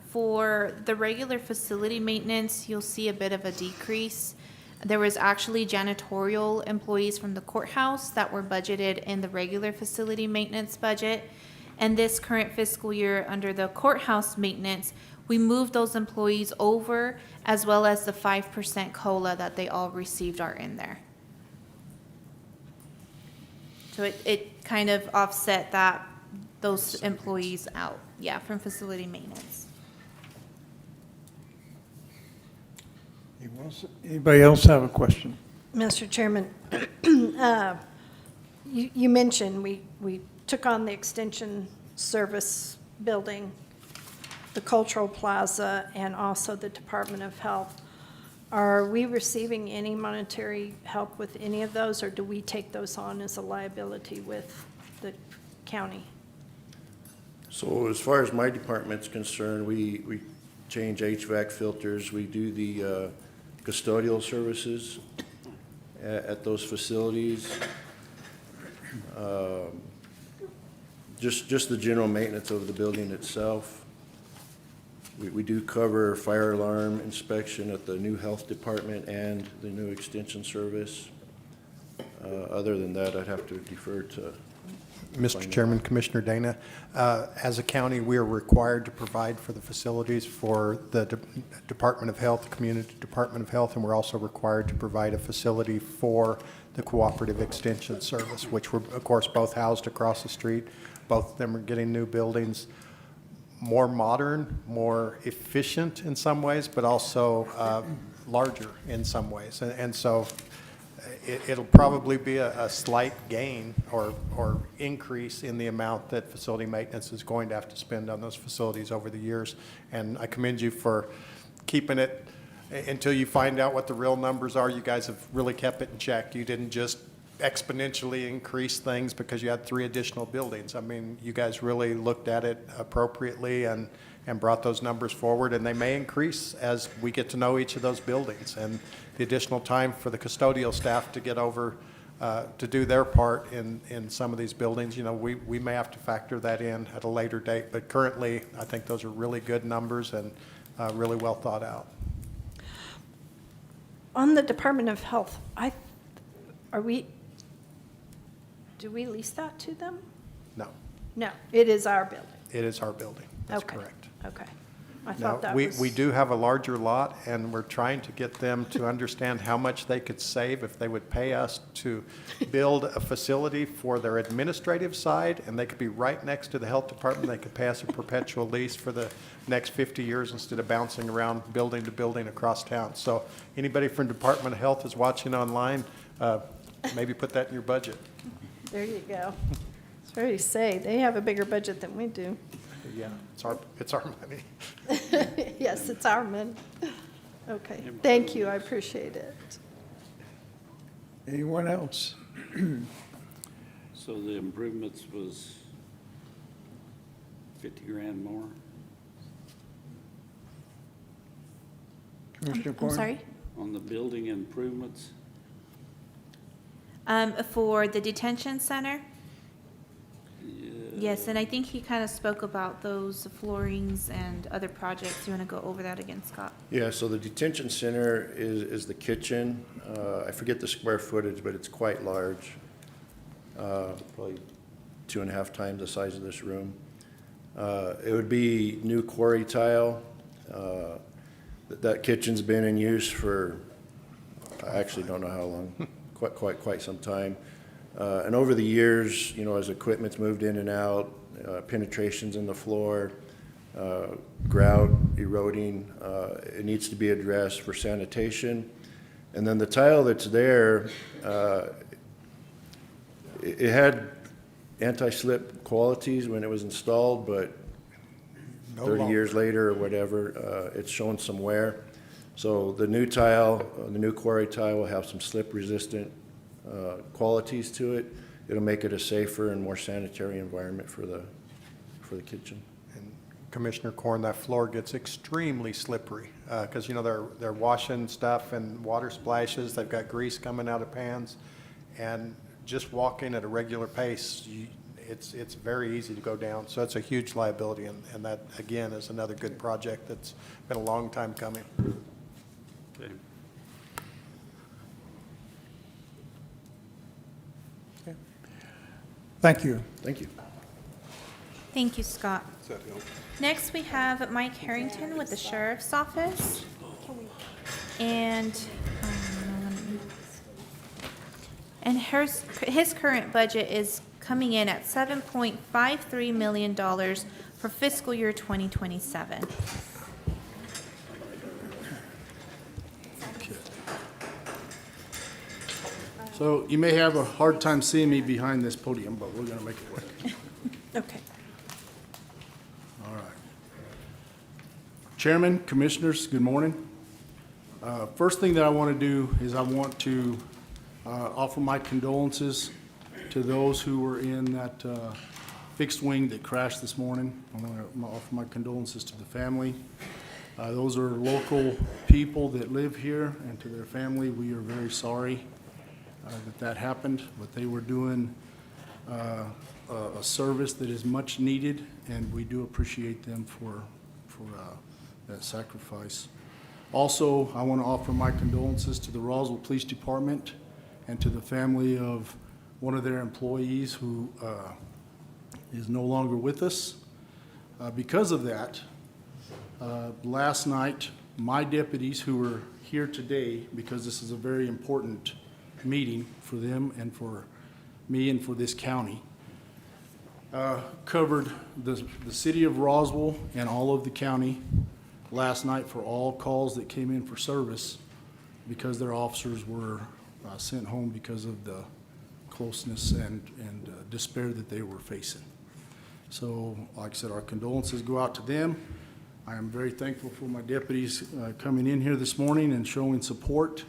Speaker 9: for the regular facility maintenance, you'll see a bit of a decrease. There was actually janitorial employees from the courthouse that were budgeted in the regular facility maintenance budget. And this current fiscal year, under the courthouse maintenance, we moved those employees over, as well as the 5% COLA that they all received are in there. So it kind of offset those employees out, yeah, from facility maintenance.
Speaker 7: Anybody else have a question?
Speaker 6: Mr. Chairman, you mentioned we took on the extension service building, the cultural plaza, and also the Department of Health. Are we receiving any monetary help with any of those, or do we take those on as a liability with the county?
Speaker 11: So as far as my department's concerned, we change HVAC filters, we do the custodial services at those facilities. Just the general maintenance of the building itself. We do cover fire alarm inspection at the new health department and the new extension service. Other than that, I'd have to defer to
Speaker 1: Mr. Chairman, Commissioner Dana, as a county, we are required to provide for the facilities for the Department of Health, Community Department of Health, and we're also required to provide a facility for the Cooperative Extension Service, which were, of course, both housed across the street. Both of them are getting new buildings, more modern, more efficient in some ways, but also larger in some ways. And so it'll probably be a slight gain or increase in the amount that facility maintenance is going to have to spend on those facilities over the years. And I commend you for keeping it until you find out what the real numbers are. You guys have really kept it in check. You didn't just exponentially increase things because you had 3 additional buildings. I mean, you guys really looked at it appropriately and brought those numbers forward, and they may increase as we get to know each of those buildings. And the additional time for the custodial staff to get over, to do their part in some of these buildings, you know, we may have to factor that in at a later date. But currently, I think those are really good numbers and really well thought out.
Speaker 6: On the Department of Health, do we lease that to them?
Speaker 1: No,
Speaker 6: No, it is our building.
Speaker 1: it is our building. That's
Speaker 6: Okay.
Speaker 1: correct.
Speaker 6: Okay. I
Speaker 1: No,
Speaker 6: thought that
Speaker 1: we
Speaker 6: was.
Speaker 1: do have a larger lot, and we're trying to get them to understand how much they could save if they would pay us to build a facility for their administrative side, and they could be right next to the health department. They could pay us a perpetual lease for the next 50 years instead of bouncing around building to building across town. So anybody from Department of Health is watching online, maybe put that in your budget.
Speaker 6: There you go. It's fair to say, they have a bigger budget than we do.
Speaker 1: Yeah, it's our money.
Speaker 6: Yes, it's our money. Okay, thank you, I appreciate it.
Speaker 7: Anyone else?
Speaker 12: So the improvements was 50 grand more?
Speaker 7: Commissioner
Speaker 9: I'm
Speaker 7: Corn?
Speaker 9: sorry?
Speaker 12: On the building improvements?
Speaker 9: For the detention center? Yes, and I think he kind of spoke about those floorings and other projects. You want to go over that again, Scott?
Speaker 8: Yeah, so the detention center is the kitchen. I forget the square footage, but it's quite large. Probably 2.5 times the size of this room. It would be new quarry tile. That kitchen's been in use for, I actually don't know how long, quite some time. And over the years, you know, as equipment's moved in and out, penetrations in the floor, grout eroding, it needs to be addressed for sanitation. And then the tile that's there, it had anti-slip qualities when it was installed, but 30 years later or whatever, it's shown some wear. So the new tile, the new quarry tile will have some slip-resistant qualities to it. It'll make it a safer and more sanitary environment for the kitchen.
Speaker 1: And Commissioner Corn, that floor gets extremely slippery because, you know, they're washing stuff and water splashes. They've got grease coming out of pans. And just walking at a regular pace, it's very easy to go down. So it's a huge liability. And that, again, is another good project that's been a long time coming.
Speaker 12: Okay.
Speaker 7: Thank you.
Speaker 8: Thank you.
Speaker 9: Thank you, Scott. Next, we have Mike Harrington with the Sheriff's Office. And his current budget is coming in at $7.53 million for fiscal year 2027.
Speaker 14: So you may have a hard time seeing me behind this podium, but we're going to make it work.
Speaker 6: Okay.
Speaker 14: All right. Chairman, Commissioners, good morning. First thing that I want to do is I want to offer my condolences to those who were in that fixed wing that crashed this morning. I want to offer my condolences to the family. Those are local people that live here, and to their family, we are very sorry that happened, but they were doing a service that is much needed, and we do appreciate them for that sacrifice. Also, I want to offer my condolences to the Roswell Police Department and to the family of one of their employees who is no longer with us. Because of that, last night, my deputies who were here today, because this is a very important meeting for them and for me and for this county, covered the city of Roswell and all of the county last night for all calls that came in for service because their officers were sent home because of the closeness and despair that they were facing. So, like I said, our condolences go out to them. I am very thankful for my deputies coming in here this morning and showing support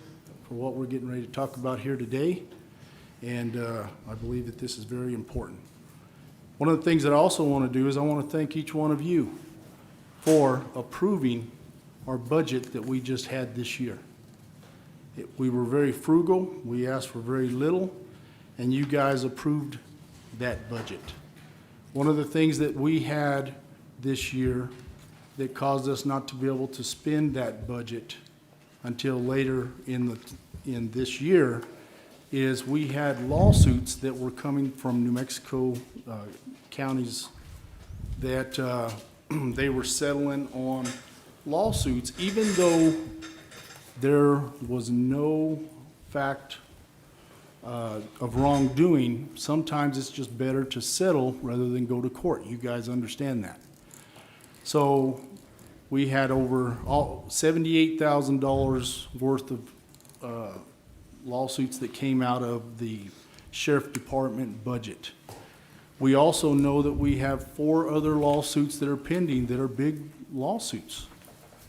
Speaker 14: for what we're getting ready to talk about here today. And I believe that this is very important. One of the things that I also want to do is I want to thank each one of you for approving our budget that we just had this year. We were very frugal, we asked for very little, and you guys approved that budget. One of the things that we had this year that caused us not to be able to spend that budget until later in this year is we had lawsuits that were coming from New Mexico counties that they were settling on lawsuits, even though there was no fact of wrongdoing. Sometimes it's just better to settle rather than go to court. You guys understand that. So we had over $78,000 worth of lawsuits that came out of the sheriff department budget. We also know that we have 4 other lawsuits that are pending that are big lawsuits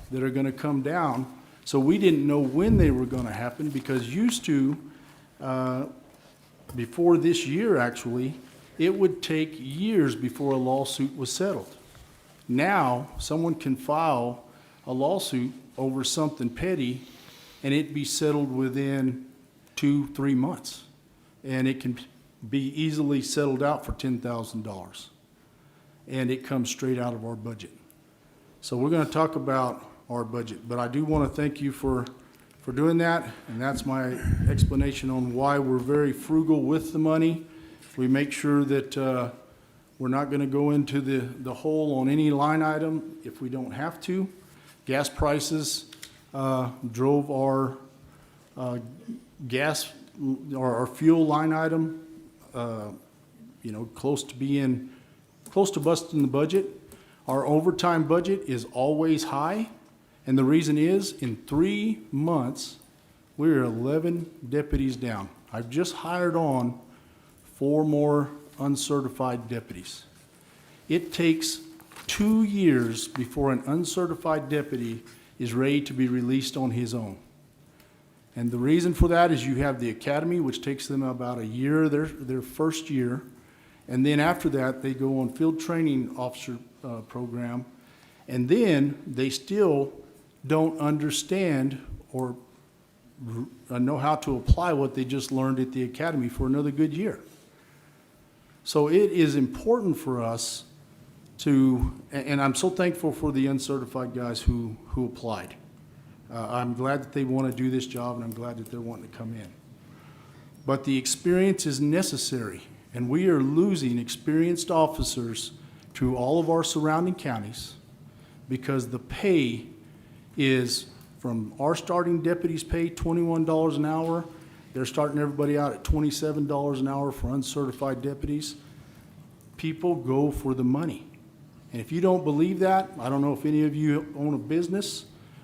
Speaker 14: that are going to come down. So we didn't know when they were going to happen because used to, before this year actually, it would take years before a lawsuit was settled. Now, someone can file a lawsuit over something petty and it be settled within 2-3 months. And it can be easily settled out for $10,000. And it comes straight out of our budget. So we're going to talk about our budget, but I do want to thank you for doing that, and that's my explanation on why we're very frugal with the money. We make sure that we're not going to go into the hole on any line item if we don't have to. Gas prices drove our gas or our fuel line item, close to busting the budget. Our overtime budget is always high, and the reason is in 3 months we're 11 deputies down. I've just hired on 4 more uncertified deputies. It takes 2 years before an uncertified deputy is ready to be released on his own. And the reason for that is you have the academy, which takes them about a year, their first year. And then after that, they go on field training officer program. And then they still don't understand or know how to apply what they just learned at the academy for another good year. So it is important for us to, and I'm so thankful for the uncertified guys who applied. I'm glad that they want to do this job, and I'm glad that they're wanting to come in. But the experience is necessary, and we are losing experienced officers to all of our surrounding counties because the pay is from our starting deputies pay $21 an hour. They're starting everybody out at $27 an hour for uncertified deputies. People go for the money. And if you don't believe that, I don't know if any of you own a business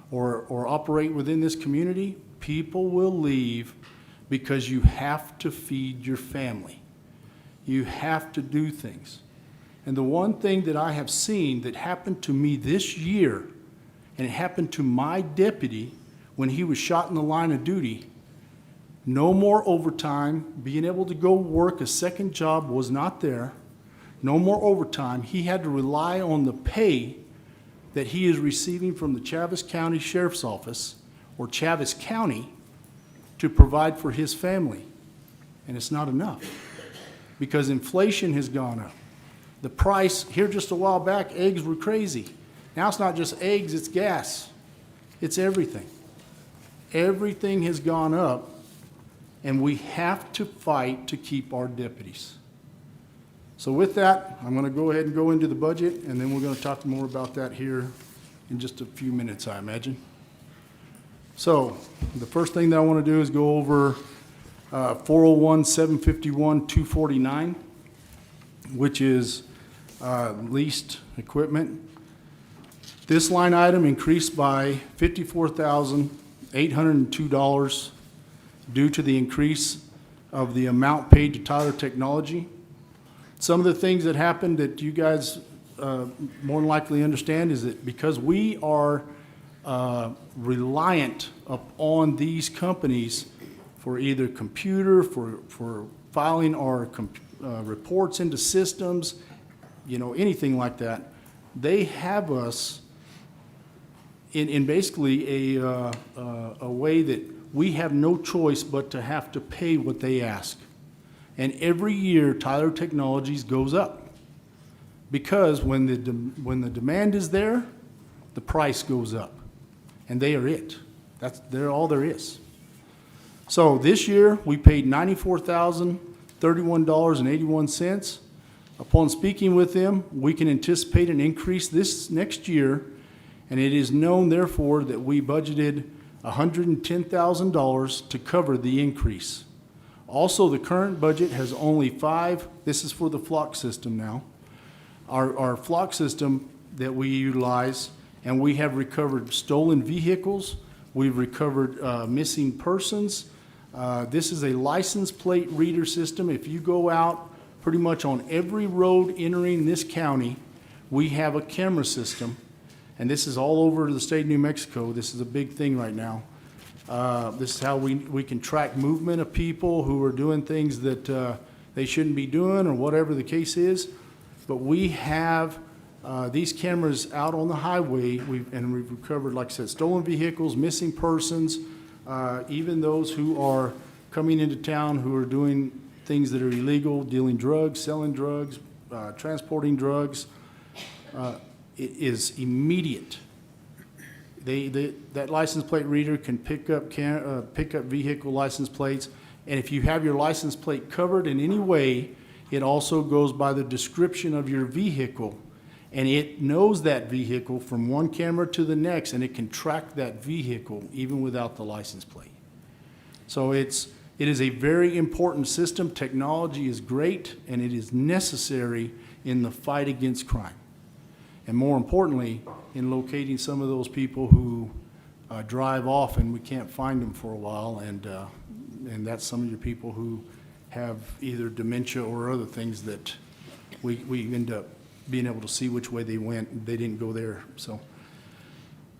Speaker 14: or operate within this community, people will leave because you have to feed your family. You have to do things. And the one thing that I have seen that happened to me this year, and it happened to my deputy when he was shot in the line of duty, no more overtime, being able to go work a second job was not there. No more overtime. He had to rely on the pay that he is receiving from the Chaves County Sheriff's Office or Chaves County to provide for his family. And it's not enough because inflation has gone up. The price, here just a while back, eggs were crazy. Now it's not just eggs, it's gas. It's everything. Everything has gone up, and we have to fight to keep our deputies. So with that, I'm going to go ahead and go into the budget, and then we're going to talk more about that here in just a few minutes, I imagine. So the first thing that I want to do is go over 401-751-249, which is leased equipment. This line item increased by $54,802 due to the increase of the amount paid to Tyler Technology. Some of the things that happened that you guys more than likely understand is that because we are reliant upon these companies for either computer, for filing our reports into systems, you know, anything like that, they have us in basically a way that we have no choice but to have to pay what they ask. And every year, Tyler Technologies goes up because when the demand is there, the price goes up, and they are it. They're all there is. So this year, we paid $94,031.81. Upon speaking with them, we can anticipate an increase this next year, and it is known, therefore, that we budgeted $110,000 to cover the increase. Also, the current budget has only 5, this is for the flock system now, our flock system that we utilize, and we have recovered stolen vehicles, we've recovered missing persons. This is a license plate reader system. If you go out pretty much on every road entering this county, we have a camera system, and this is all over the state of New Mexico. This is a big thing right now. This is how we can track movement of people who are doing things that they shouldn't be doing or whatever the case is. But we have these cameras out on the highway, and we've recovered, like I said, stolen vehicles, missing persons, even those who are coming into town who are doing things that are illegal, dealing drugs, selling drugs, transporting drugs. It is immediate. That license plate reader can pick up vehicle license plates, and if you have your license plate covered in any way, it also goes by the description of your vehicle, and it knows that vehicle from one camera to the next, and it can track that vehicle even without the license plate. So it is a very important system. Technology is great, and it is necessary in the fight against crime. And more importantly, in locating some of those people who drive off and we can't find them for a while, and that's some of your people who have either dementia or other things that we end up being able to see which way they went. They didn't go there, so.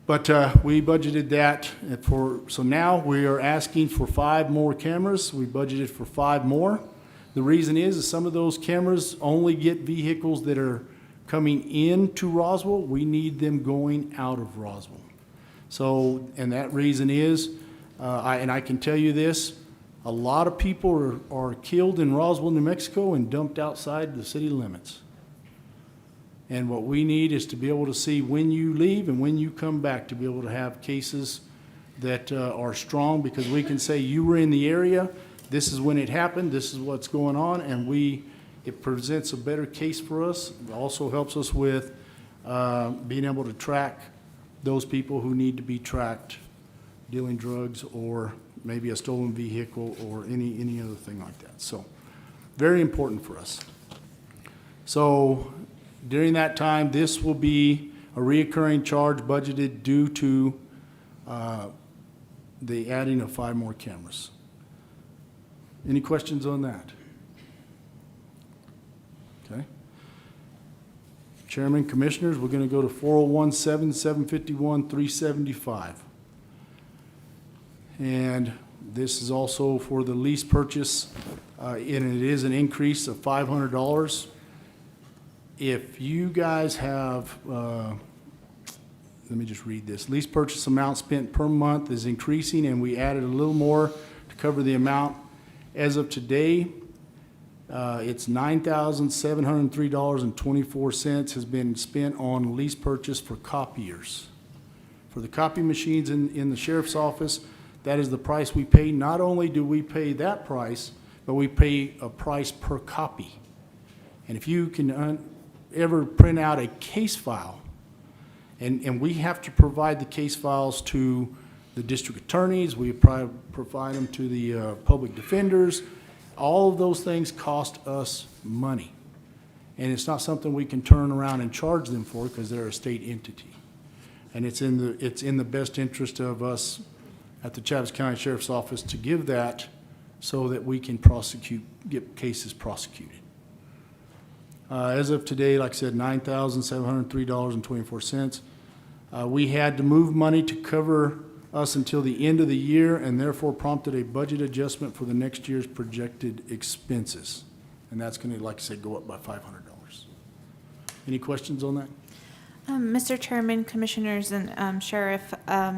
Speaker 14: But we budgeted that so now we are asking for 5 more cameras. We budgeted for 5 more. The reason is some of those cameras only get vehicles that are coming into Roswell. We need them going out of Roswell. So, and that reason is, I can tell you this, a lot of people are killed in Roswell, New Mexico, and dumped outside the city limits. And what we need is to be able to see when you leave and when you come back, to be able to have cases that are strong, because we can say you were in the area, this is when it happened, this is what's going on, and it presents a better case for us. It also helps us with being able to track those people who need to be tracked, dealing drugs or maybe a stolen vehicle or any other thing like that. So very important for us. So during that time, this will be a reoccurring charge budgeted due to the adding of 5 more cameras. Any questions on that? Okay. Chairman, Commissioners, we're going to go to 401-751-375. And this is also for the lease purchase, and it is an increase of $500. If you guys have, let me just read this. Lease purchase amount spent per month is increasing, and we added a little more to cover the amount. As of today, it's $9,703.24 has been spent on lease purchase for copiers. For the copy machines in the sheriff's office, That is the price we pay. Not only do we pay that price, but we pay a price per copy. And if you can ever print out a case file, and we have to provide the case files to the district attorneys, we provide them to the public defenders. All of those things cost us money. And it's not something we can turn around and charge them for because they're a state entity. And it's in the best interest of us at the Chaves County Sheriff's Office to give that so that we can get cases prosecuted. As of today, like I said, $9,703.24. We had to move money to cover us until the end of the year and therefore prompted a budget adjustment for the next year's projected expenses. And that's going to, like I said, go up by $500. Any questions on that?
Speaker 9: Mr. Chairman, Commissioners, and Sheriff,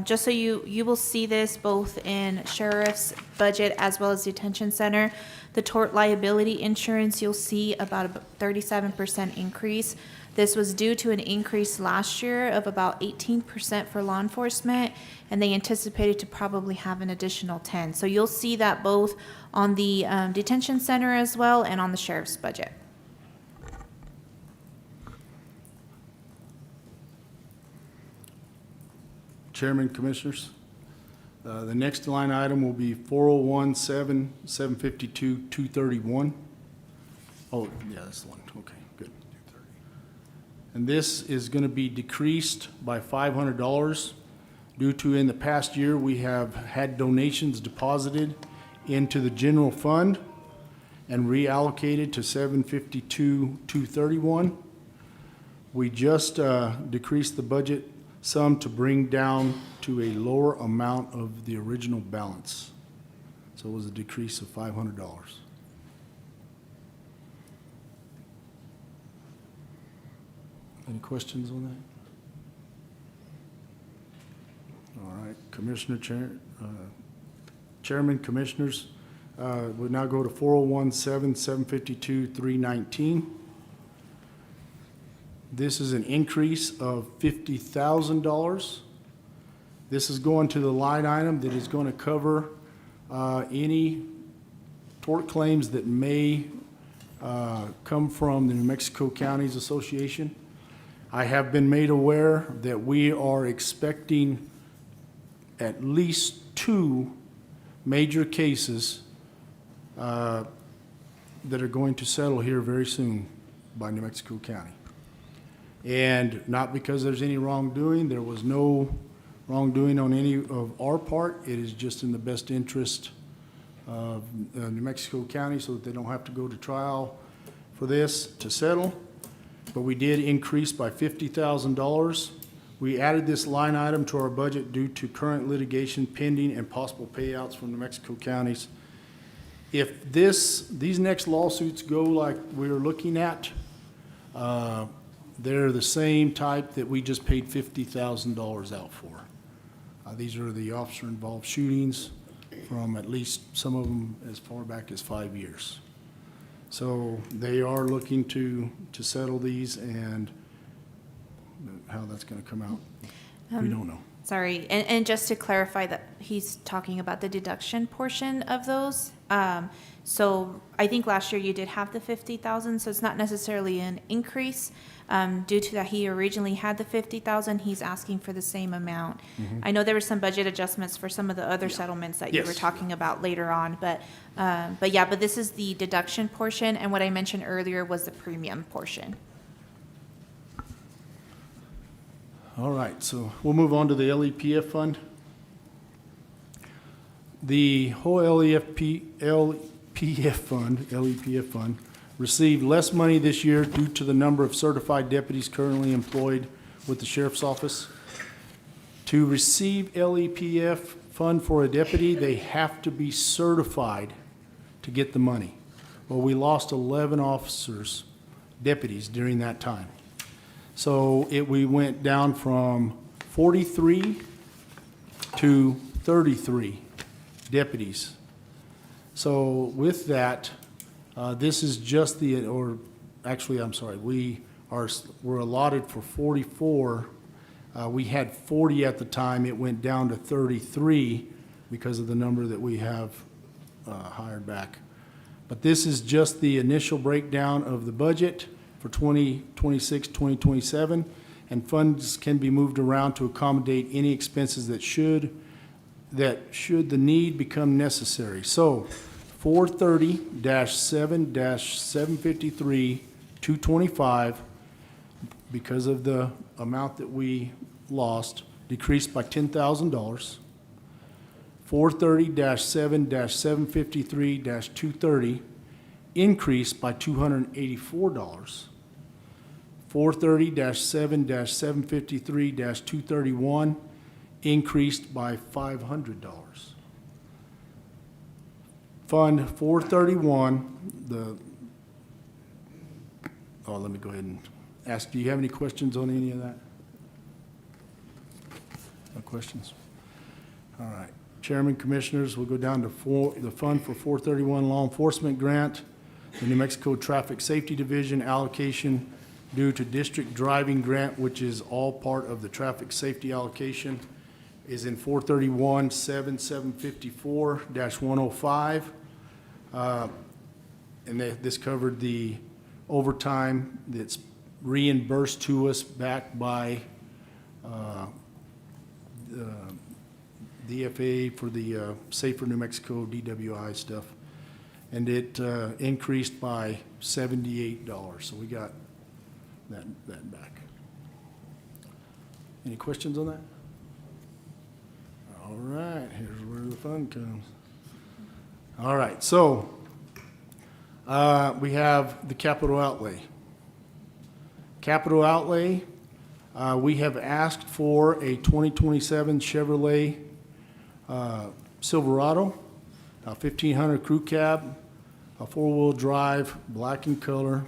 Speaker 9: just so you will see this both in Sheriff's budget as well as Detention Center. The tort liability insurance, you'll see about a 37% increase. This was due to an increase last year of about 18% for law enforcement, and they anticipated to probably have an additional 10. So you'll see that both on the Detention Center as well and on the Sheriff's budget.
Speaker 14: Chairman, Commissioners, the next line item will be 401-752-231. Oh, yeah, that's the one. Okay, good. And this is going to be decreased by $500 due to in the past year we have had donations deposited into the general fund and reallocated to 752-231. We just decreased the budget sum to bring down to a lower amount of the original balance. So it was a decrease of $500. Any questions on that? All right, Chairman, Commissioners, we'll now go to 401-752-319. This is an increase of $50,000. This is going to the line item that is going to cover any tort claims that may come from the New Mexico Counties Association. I have been made aware that we are expecting at least 2 major cases that are going to settle here very soon by New Mexico County. And not because there's any wrongdoing. There was no wrongdoing on any of our part. It is just in the best interest of New Mexico County so that they don't have to go to trial for this to settle. But we did increase by $50,000. We added this line item to our budget due to current litigation pending and possible payouts from New Mexico counties. If these next lawsuits go like we're looking at, they're the same type that we just paid $50,000 out for. These are the officer-involved shootings from at least some of them as far back as 5 years. So they are looking to settle these, and how that's going to come out, we don't know.
Speaker 9: Sorry, and just to clarify that he's talking about the deduction portion of those. So I think last year you did have the 50,000, so it's not necessarily an increase. Due to that he originally had the 50,000, he's asking for the same amount.
Speaker 14: Mm-hmm.
Speaker 9: I know there were some budget adjustments for some of the other settlements that you were
Speaker 14: Yes.
Speaker 9: talking about later on, but this is the deduction portion, and what I mentioned earlier was the premium portion.
Speaker 14: All right, so we'll move on to the LEPF fund. The whole LEPF fund received less money this year due to the number of certified deputies currently employed with the Sheriff's Office. To receive LEPF fund for a deputy, they have to be certified to get the money. Well, we lost 11 officers, deputies, during that time. So we went down from 43 to 33 deputies. So with that, this is just we're allotted for 44. We had 40 at the time. It went down to 33 because of the number that we have hired back. But this is just the initial breakdown of the budget for 2026, 2027, and funds can be moved around to accommodate any expenses that should the need become necessary. So 430-7-753-225, because of the amount that we lost, decreased by $10,000. 430-7-753-230 increased by $284. 430-7-753-231 increased by $500. Fund 431, let me go ahead and ask, do you have any questions on any of that? No questions? All right. Chairman, Commissioners, we'll go down to the Fund for 431 Law Enforcement Grant, the New Mexico Traffic Safety Division allocation due to District Driving Grant, which is all part of the traffic safety allocation, is in 431-7754-105. And this covered the overtime that's reimbursed to us back by DFA for the Safer New Mexico DWI stuff. And it increased by $78, so we got that back. Any questions on that? All right, here's where the fun comes. All right, so we have the capital outlay. Capital outlay, we have asked for a 2027 Chevrolet Silverado, a 1500 crew cab, a four-wheel drive, black in color,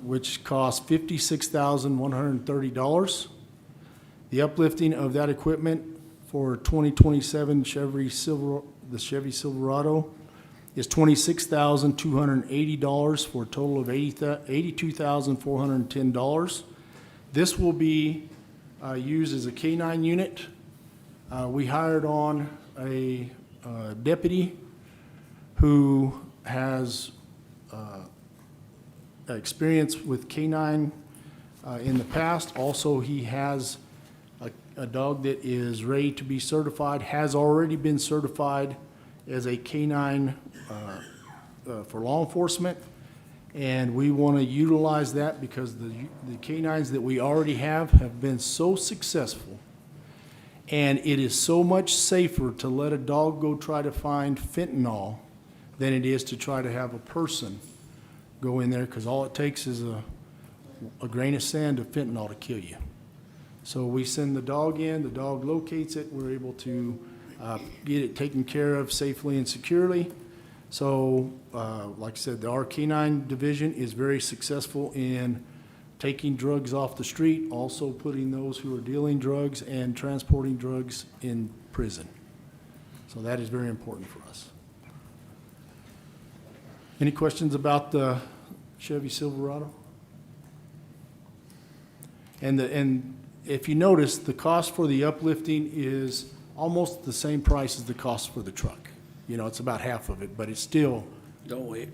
Speaker 14: which costs $56,130. The uplifting of that equipment for 2027 the Chevy Silverado is $26,280 for a total of $82,410. This will be used as a K-9 unit. We hired on a deputy who has experience with K-9 in the past. Also, he has a dog that is ready to be certified, has already been certified as a K-9 for law enforcement. And we want to utilize that because the K-9s that we already have been so successful. And it is so much safer to let a dog go try to find fentanyl than it is to try to have a person go in there, because all it takes is a grain of sand of fentanyl to kill you. So we send the dog in, the dog locates it, we're able to get it taken care of safely and securely. So, like I said, our K-9 division is very successful in taking drugs off the street, also putting those who are dealing drugs and transporting drugs in prison. So that is very important for us. Any questions about the Chevy Silverado? And if you notice, the cost for the uplifting is almost the same price as the cost for the truck. You know, it's about half of it, but it's still.
Speaker 12: Don't we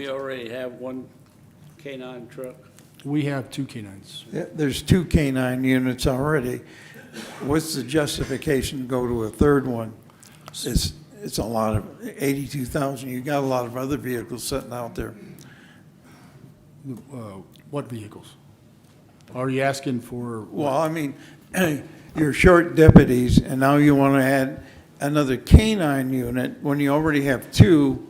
Speaker 12: already have one K-9 truck?
Speaker 14: We have two K-9s.
Speaker 7: Yeah, there's two K-9 units already. What's the justification to go to a third one? It's a lot of 82,000. You got a lot of other vehicles sitting out there.
Speaker 14: What vehicles? Are you asking for?
Speaker 7: Well, I mean, you're short deputies, and now you want to add another K-9 unit when you already have two.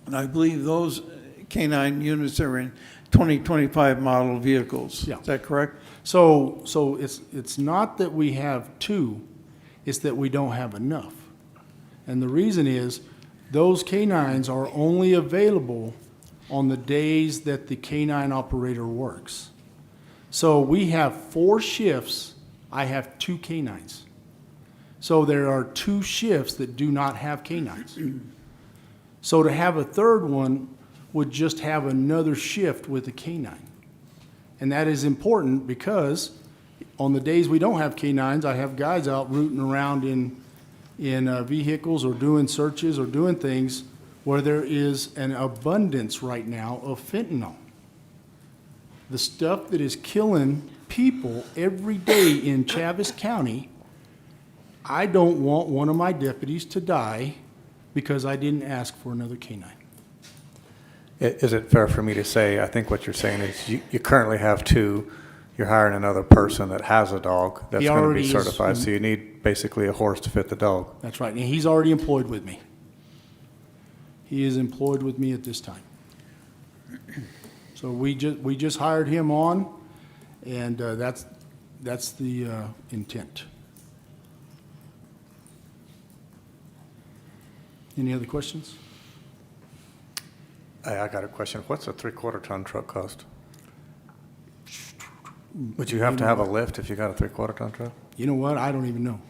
Speaker 7: And I believe those K-9 units are in 2025 model vehicles.
Speaker 14: Yeah.
Speaker 7: Is that correct?
Speaker 14: So it's not that we have two, it's that we don't have enough. And the reason is, those K-9s are only available on the days that the K-9 operator works. So we have 4 shifts, I have 2 K-9s. So there are 2 shifts that do not have K-9s. So to have a third one would just have another shift with a K-9. And that is important because on the days we don't have K-9s, I have guys out rooting around in in vehicles or doing searches or doing things where there is an abundance right now of fentanyl. The stuff that is killing people every day in Chaves County, I don't want one of my deputies to die because I didn't ask for another canine.
Speaker 3: Is it fair for me to say, I think what you're saying is you currently have 2, you're hiring another person that has a dog that's
Speaker 14: He
Speaker 3: going to
Speaker 14: already
Speaker 3: be
Speaker 14: is.
Speaker 3: certified, so you need basically a horse to fit the dog.
Speaker 14: That's right, and he's already employed with me. He is employed with me at this time. So we just hired him on, and that's the intent. Any other questions?
Speaker 3: Hey, I got a question. What's a 3/4 ton truck cost? Would you have to have a lift if you got a 3/4 ton truck?
Speaker 14: You know what? I don't even know.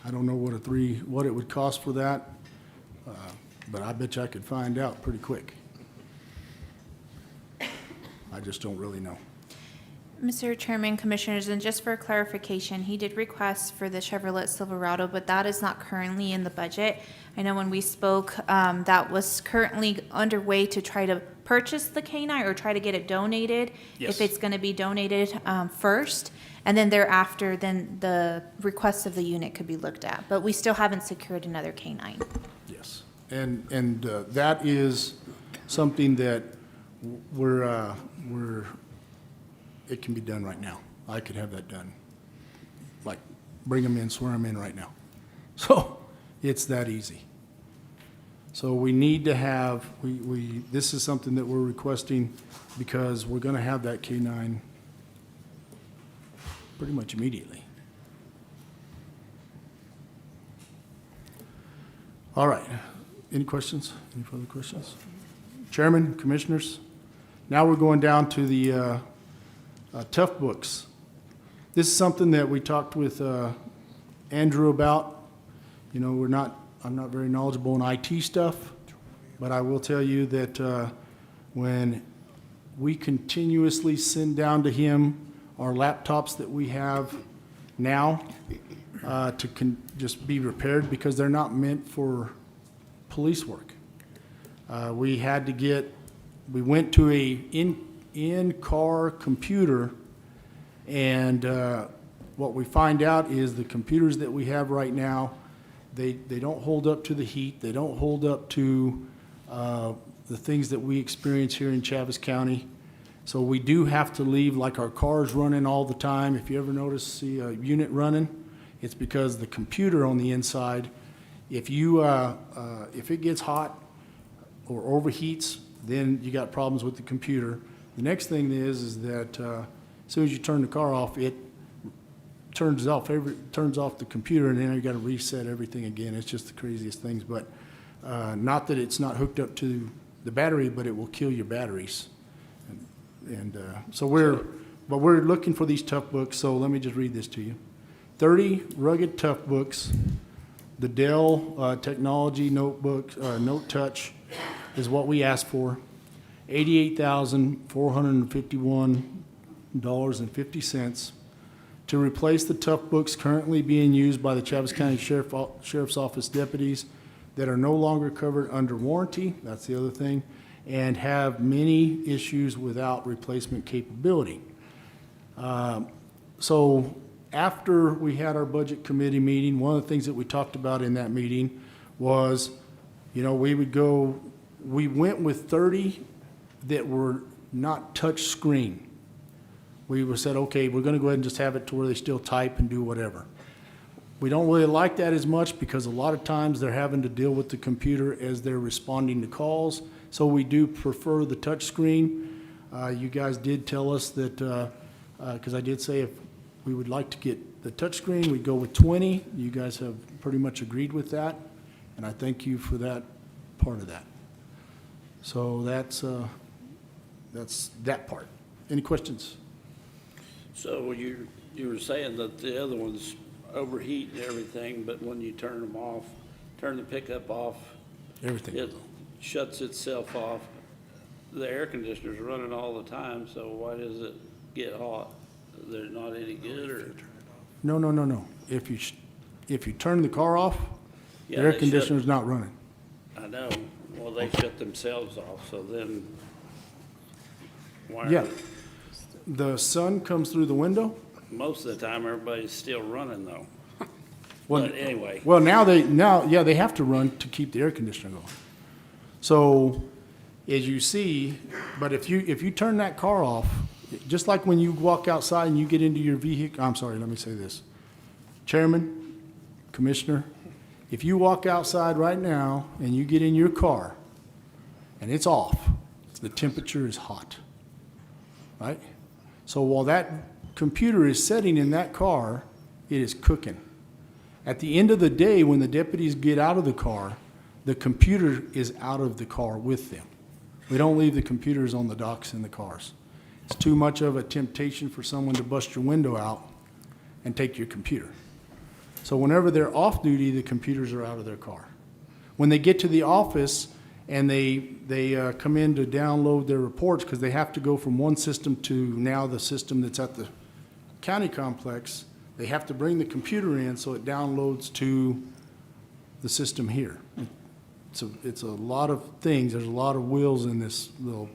Speaker 14: I don't know what it would cost for that, but I bet you I could find out pretty quick. I just don't really know.
Speaker 9: Mr. Chairman, Commissioners, and just for clarification, he did request for the Chevrolet Silverado, but that is not currently in the budget. I know when we spoke, that was currently underway to try to purchase the canine or try to get it donated.
Speaker 14: Yes.
Speaker 9: If it's going to be donated first, and then thereafter, then the request of the unit could be looked at. But we still haven't secured another canine.
Speaker 14: Yes. And that is something that it can be done right now. I could have that done. Like, bring them in, swear them in right now. So, it's that easy. So we need to have, this is something that we're requesting because we're gonna have that K-9 pretty much immediately. All right, any questions? Any further questions? Chairman, Commissioners, now we're going down to the tough books. This is something that we talked with Andrew about. You know, I'm not very knowledgeable in IT stuff, but I will tell you that when we continuously send down to him our laptops that we have now to just be repaired because they're not meant for police work. We went to a in-car computer, and what we find out is the computers that we have right now, they don't hold up to the heat. They don't hold up to the things that we experience here in Chaves County. So we do have to leave, like our cars running all the time. If you ever see a unit running, it's because the computer on the inside, if it gets hot or overheats, then you got problems with the computer. The next thing is that as soon as you turn the car off, it turns off the computer, and then you got to reset everything again. It's just the craziest things. But not that it's not hooked up to the battery, but it will kill your batteries. So we're looking for these tough books. So let me just read this to you: 30 rugged tough books. The Dell Technology notebook, Note Touch, is what we asked for. $88,451.50 to replace the tough books currently being used by the Chaves County Sheriff's Office deputies that are no longer covered under warranty. That's the other thing, and have many issues without replacement capability. So after we had our budget committee meeting, one of the things that we talked about in that meeting was, we went with 30 that were not touch screen. We said, okay, we're gonna go ahead and just have it to where they still type and do whatever. We don't really like that as much because a lot of times they're having to deal with the computer as they're responding to calls. So we do prefer the touch screen. You guys did tell us that, because I did say if we would like to get the touch screen, we'd go with 20. You guys have pretty much agreed with that, and I thank you for that part of that. So that's that part. Any questions?
Speaker 12: So you were saying that the other ones overheat and everything, but when you turn them off, turn the pickup off,
Speaker 14: Everything.
Speaker 12: it shuts itself off. The air conditioner's running all the time, so why does it get hot? They're not any good, or?
Speaker 14: No. If if you turn the car off, the
Speaker 12: Yeah,
Speaker 14: air
Speaker 12: they
Speaker 14: conditioner's not running.
Speaker 12: I know, well, they shut themselves off, so then why?
Speaker 14: Yeah. The sun comes through the window.
Speaker 12: Most of the time, everybody's still running though.
Speaker 14: Well,
Speaker 12: But anyway,
Speaker 14: Well, yeah, they have to run to keep the air conditioner going. So, as you see, but if you turn that car off, just like when you walk outside and you get into your vehicle, I'm sorry, let me say this. Chairman, Commissioner, if you walk outside right now and you get in your car and it's off, the temperature is hot, right? So while that computer is sitting in that car, it is cooking. At the end of the day, when the deputies get out of the car, the computer is out of the car with them. We don't leave the computers on the docks in the cars. It's too much of a temptation for someone to bust your window out and take your computer. So whenever they're off duty, the computers are out of their car. When they get to the office and they come in to download their reports, because they have to go from one system to now the system that's at the county complex, they have to bring the computer in so it downloads to the system here. It's a lot of things. There's a lot of wheels in this little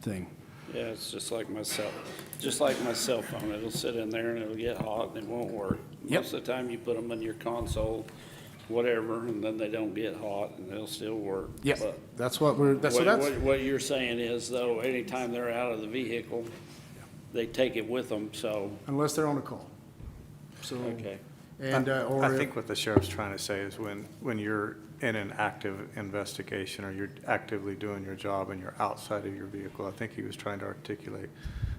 Speaker 14: thing.
Speaker 12: yeah, it's just like my cell phone. It'll sit in there and it'll get hot and it won't work.
Speaker 14: Yep.
Speaker 12: Most of the time you put them in your console, whatever, and then they don't get hot and they'll still work.
Speaker 14: Yep,
Speaker 12: But
Speaker 14: that's what
Speaker 12: what you're saying is though, anytime they're out of the vehicle, they take it with them, so,
Speaker 14: unless they're on a call. So,
Speaker 12: okay.
Speaker 14: and, or.
Speaker 3: I think what the sheriff's trying to say is when you're in an active investigation or you're actively doing your job and you're outside of your vehicle, I think he was trying to articulate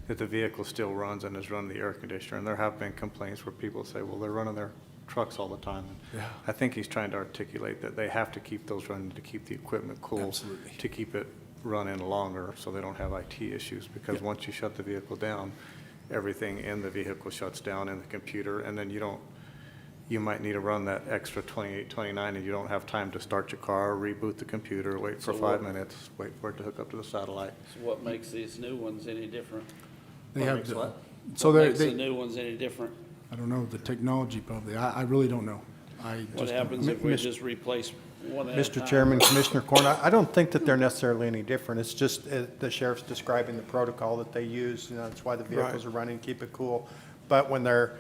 Speaker 3: that the vehicle still runs and is running the air conditioner. And there have been complaints where people say, well, they're running their trucks all the time. And
Speaker 14: Yeah.
Speaker 3: I think he's trying to articulate that they have to keep those running to keep the equipment cool.
Speaker 14: Absolutely.
Speaker 3: To keep it running longer so they don't have IT issues. Because once you shut the vehicle down, everything in the vehicle shuts down in the computer, and then you might need to run that extra 28, 29, and you don't have time to start your car, reboot the computer, wait for
Speaker 12: So
Speaker 3: 5
Speaker 12: what-
Speaker 3: minutes, wait for it to hook up to the satellite.
Speaker 12: So what makes these new ones any different?
Speaker 14: They
Speaker 3: What
Speaker 14: have,
Speaker 3: makes
Speaker 14: the-
Speaker 3: what?
Speaker 14: so
Speaker 12: What
Speaker 14: they,
Speaker 12: makes the
Speaker 14: they,
Speaker 12: new ones any different?
Speaker 14: I don't know, the technology probably, I really don't know.
Speaker 12: What happens if we just replace one at a time?
Speaker 1: Mr. Chairman, Commissioner Corn, I don't think that they're necessarily any different. It's just the sheriff's describing the protocol that they use. You know, that's why the vehicles are running, keep it cool. But when they're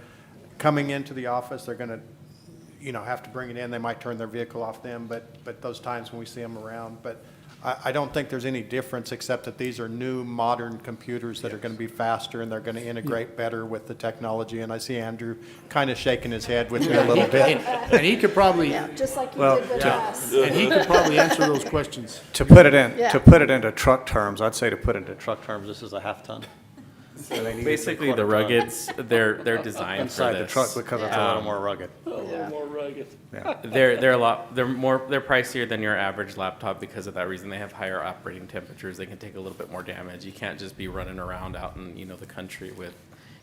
Speaker 1: coming into the office, they're going to, have to bring it in. They might turn their vehicle off then, but those times when we see them around. But I don't think there's any difference except that these are new, modern computers that are going to be faster and they're going to integrate better with the technology. And I see Andrew kind of shaking his head with me a little bit.
Speaker 14: And he could probably,
Speaker 6: Just like you
Speaker 3: Well,
Speaker 6: did with
Speaker 3: to-
Speaker 6: us.
Speaker 14: and he could probably answer those questions.
Speaker 3: To put it
Speaker 6: Yeah.
Speaker 3: into truck terms, I'd say to put it into truck terms, this is a half ton. And they need to be
Speaker 4: Basically, the
Speaker 3: quarter ton
Speaker 4: ruggeds, they're designed for
Speaker 3: inside the
Speaker 4: this.
Speaker 3: truck because it's a little more rugged.
Speaker 12: A little more rugged.
Speaker 3: Yeah.
Speaker 4: They're they're pricier than your average laptop because of that reason. They have higher operating temperatures. They can take a little bit more damage. You can't just be running around out in, the country with,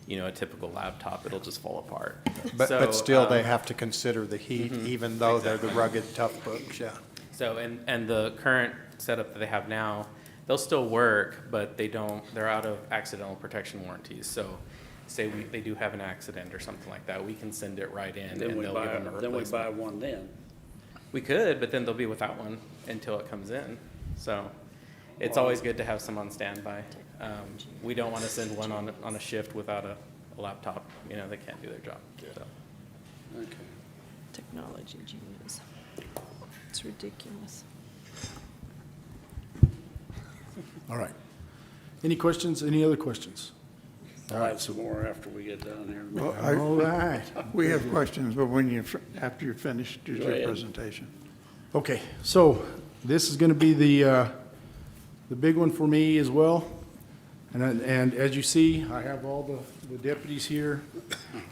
Speaker 4: a typical laptop. It'll just fall apart.
Speaker 1: But
Speaker 4: So,
Speaker 1: still, they
Speaker 4: um,
Speaker 1: have to consider the heat, even though they're the rugged, tough books, yeah.
Speaker 4: So, and the current setup that they have now, they'll still work, but they're out of accidental protection warranties. So say they do have an accident or something like that, we can send it right in and
Speaker 12: Then we
Speaker 4: they'll give them a
Speaker 12: then we
Speaker 4: replacement.
Speaker 12: buy one then.
Speaker 4: We could, but then they'll be without one until it comes in. So it's always good to have some on standby. We don't want to send one on a shift without a laptop. They can't do their job. So.
Speaker 12: Okay.
Speaker 6: Technology genius. It's ridiculous.
Speaker 14: All right. Any questions, any other questions?
Speaker 12: I'll have some more after we get done here.
Speaker 7: Well,
Speaker 14: All right.
Speaker 7: we have questions, but after you're finished, do
Speaker 12: Go
Speaker 7: your
Speaker 12: ahead.
Speaker 7: presentation.
Speaker 14: Okay, so this is going to be the big one for me as well. And as you see, I have all the deputies here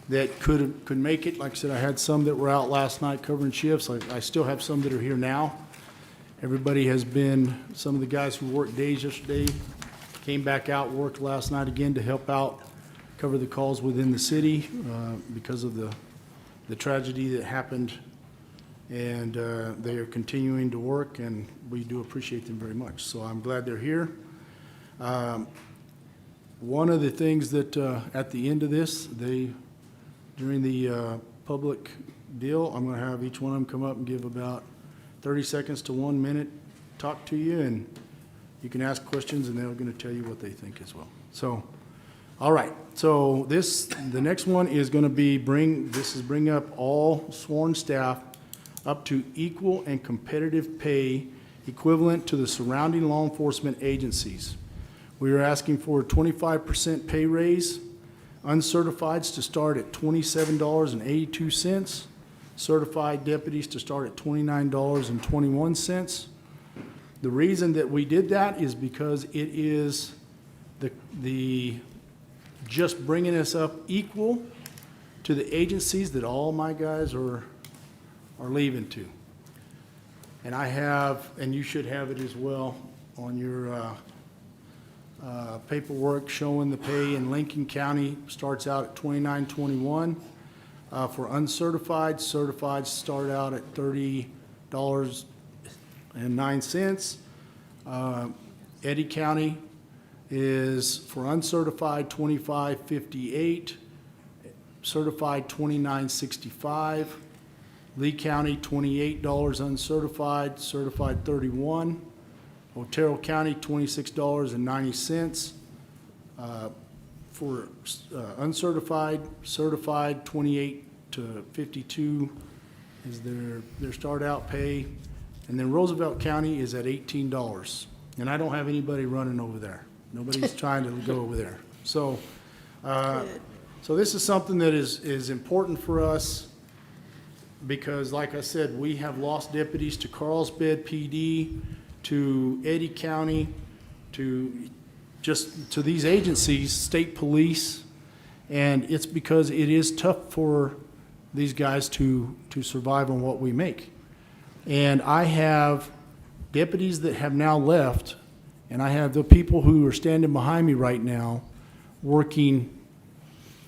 Speaker 14: that could make it. Like I said, I had some that were out last night covering shifts. I still have some that are here now. Everybody has been, some of the guys who worked days yesterday came back out, worked last night again to help out, cover the calls within the city because of the tragedy that happened. And they are continuing to work, and we do appreciate them very much. So I'm glad they're here. One of the things that, at the end of this, during the public deal. I'm gonna have each one of them come up and give about 30 seconds to 1 minute, talk to you, and you can ask questions, and they're gonna tell you what they think as well. So, all right, so the next one is gonna be bring up all sworn staff up to equal and competitive pay equivalent to the surrounding law enforcement agencies. We are asking for a 25% pay raise, uncertifieds to start at $27.82, certified deputies to start at $29.21. The reason that we did that is because it is the just bringing us up equal to the agencies that all my guys are leaving to. And I have, and you should have it as well on your paperwork showing the pay in Lincoln County starts out at $29.21. For uncertified, certified start out at $30.09. Eddy County is for uncertified $25.58, certified $29.65. Lee County $28 uncertified, certified $31. Otero County $26.90. For uncertified, certified, 28 to 52 is their start out pay. And then Roosevelt County is at $18. And I don't have anybody running over there. Nobody's trying to go over there. So, so this is something that is important for us because, like I said, we have lost deputies to Carlsbad PD, to Eddy County, to these agencies, state police, and it's because it is tough for these guys to survive on what we make. And I have deputies that have now left, and I have the people who are standing behind me right now working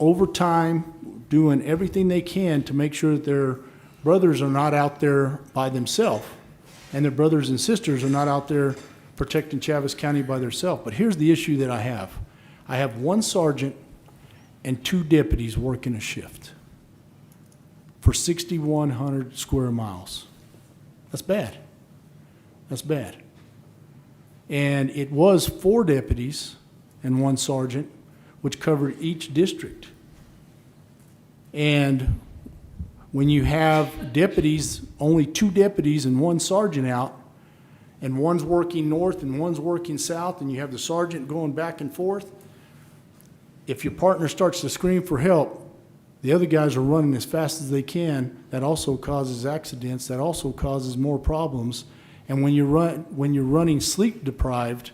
Speaker 14: overtime, doing everything they can to make sure that their brothers are not out there by themselves, and their brothers and sisters are not out there protecting Chaves County by themselves. But here's the issue that I have. I have one sergeant and 2 deputies working a shift for 6,100 square miles. That's bad. That's bad. And it was 4 deputies and 1 sergeant, which covered each district. And when you have deputies, only 2 deputies and 1 sergeant out, and one's working north and one's working south, and you have the sergeant going back and forth, if your partner starts to scream for help, the other guys are running as fast as they can. That also causes accidents. That also causes more problems. And when you're running sleep deprived,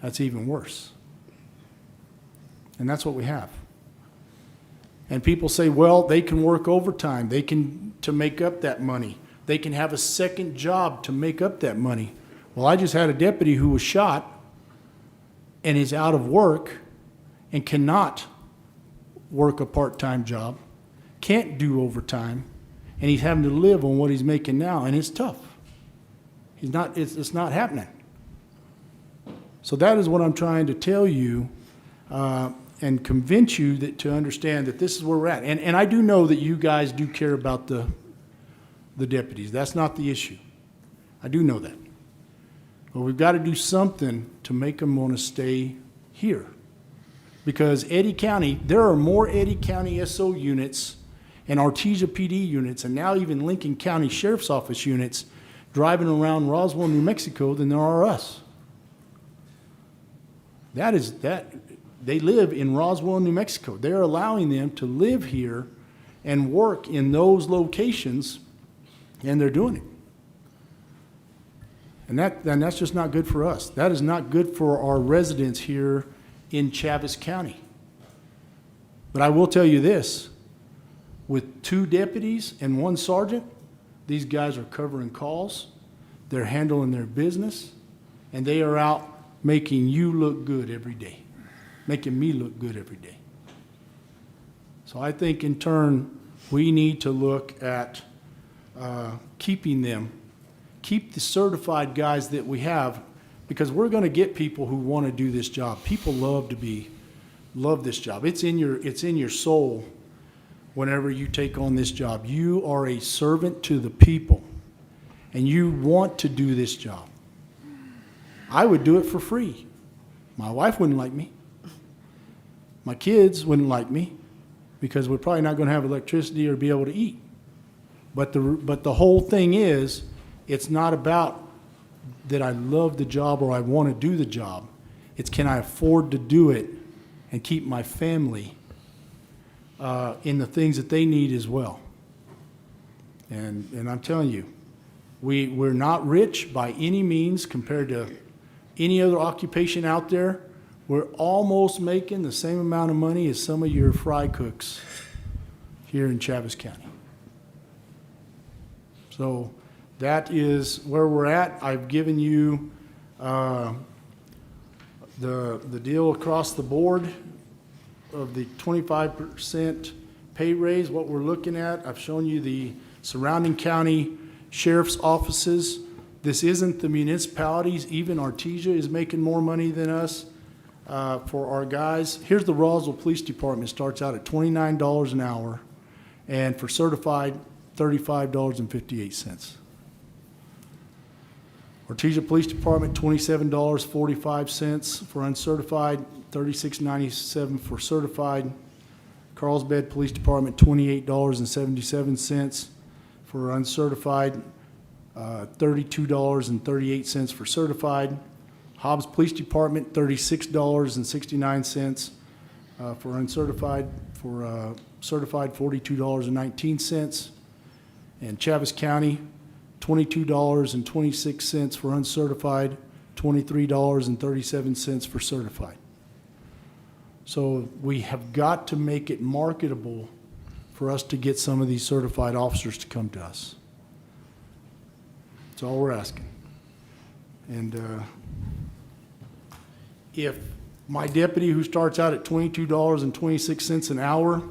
Speaker 14: that's even worse. And that's what we have. And people say, well, they can work overtime. They can, to make up that money. They can have a second job to make up that money. Well, I just had a deputy who was shot and is out of work and cannot work a part-time job, can't do overtime, and he's having to live on what he's making now, and it's tough. It's not happening. So that is what I'm trying to tell you and convince you to understand that this is where we're at. And I do know that you guys do care about the deputies. That's not the issue. I do know that. But we've got to do something to make them want to stay here. Because Eddy County, there are more Eddy County SO units and Artesia PD units, and now even Lincoln County Sheriff's Office units driving around Roswell, New Mexico than there are us. They live in Roswell, New Mexico. They're allowing them to live here and work in those locations, and they're doing it. And that's just not good for us. That is not good for our residents here in Chaves County. But I will tell you this, with 2 deputies and 1 sergeant, these guys are covering calls, they're handling their business, and they are out making you look good every day, making me look good every day. So I think in turn, we need to look at keeping them, keep the certified guys that we have, because we're going to get people who want to do this job. People love this job. It's in your soul whenever you take on this job. You are a servant to the people, and you want to do this job. I would do it for free. My wife wouldn't like me. My kids wouldn't like me because we're probably not going to have electricity or be able to eat. But the whole thing is, it's not about that I love the job or I want to do the job. It's can I afford to do it and keep my family in the things that they need as well. And I'm telling you, we're not rich by any means compared to any other occupation out there. We're almost making the same amount of money as some of your fry cooks here in Chaves County. So that is where we're at. I've given you the deal across the board of the 25% pay raise, what we're looking at. I've shown you the surrounding county sheriff's offices. This isn't the municipalities. Even Artesia is making more money than us for our guys. Here's the Roswell Police Department. Starts out at $29 an hour, and for certified, $35.58. Artesia Police Department, $27.45 for uncertified, $36.97 for certified. Carlsbad Police Department, $28.77 for uncertified, $32.38 for certified. Hobbs Police Department, $36.69 for uncertified. For certified, $42.19. And Chaves County, $22.26 for uncertified, $23.37 for certified. So we have got to make it marketable for us to get some of these certified officers to come to us. That's all we're asking. And if my deputy who starts out at $22.26 an hour,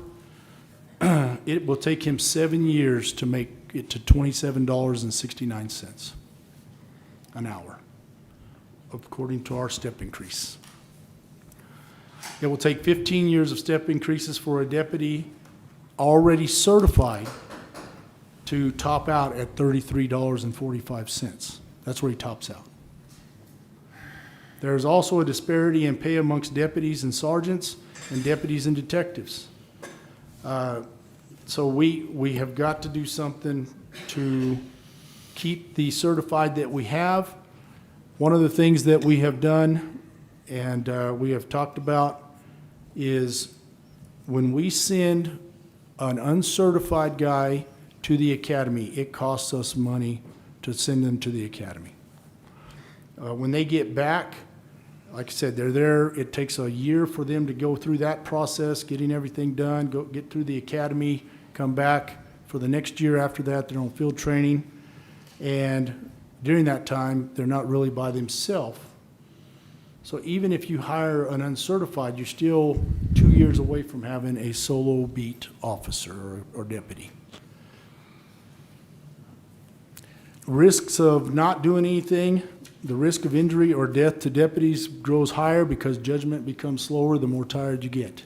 Speaker 14: it will take him 7 years to make it to $27.69 an hour, according to our step increase. It will take 15 years of step increases for a deputy already certified to top out at $33.45. That's where he tops out. There is also a disparity in pay amongst deputies and sergeants and deputies and detectives. So we have got to do something to keep the certified that we have. One of the things that we have done and we have talked about is when we send an uncertified guy to the academy, it costs us money to send them to the academy. When they get back, like I said, they're there. It takes a year for them to go through that process, getting everything done, get through the academy, come back for the next year after that. They're on field training. And during that time, they're not really by themselves. So even if you hire an uncertified, you're still 2 years away from having a solo beat officer or deputy. Risks of not doing anything, the risk of injury or death to deputies grows higher because judgment becomes slower the more tired you get.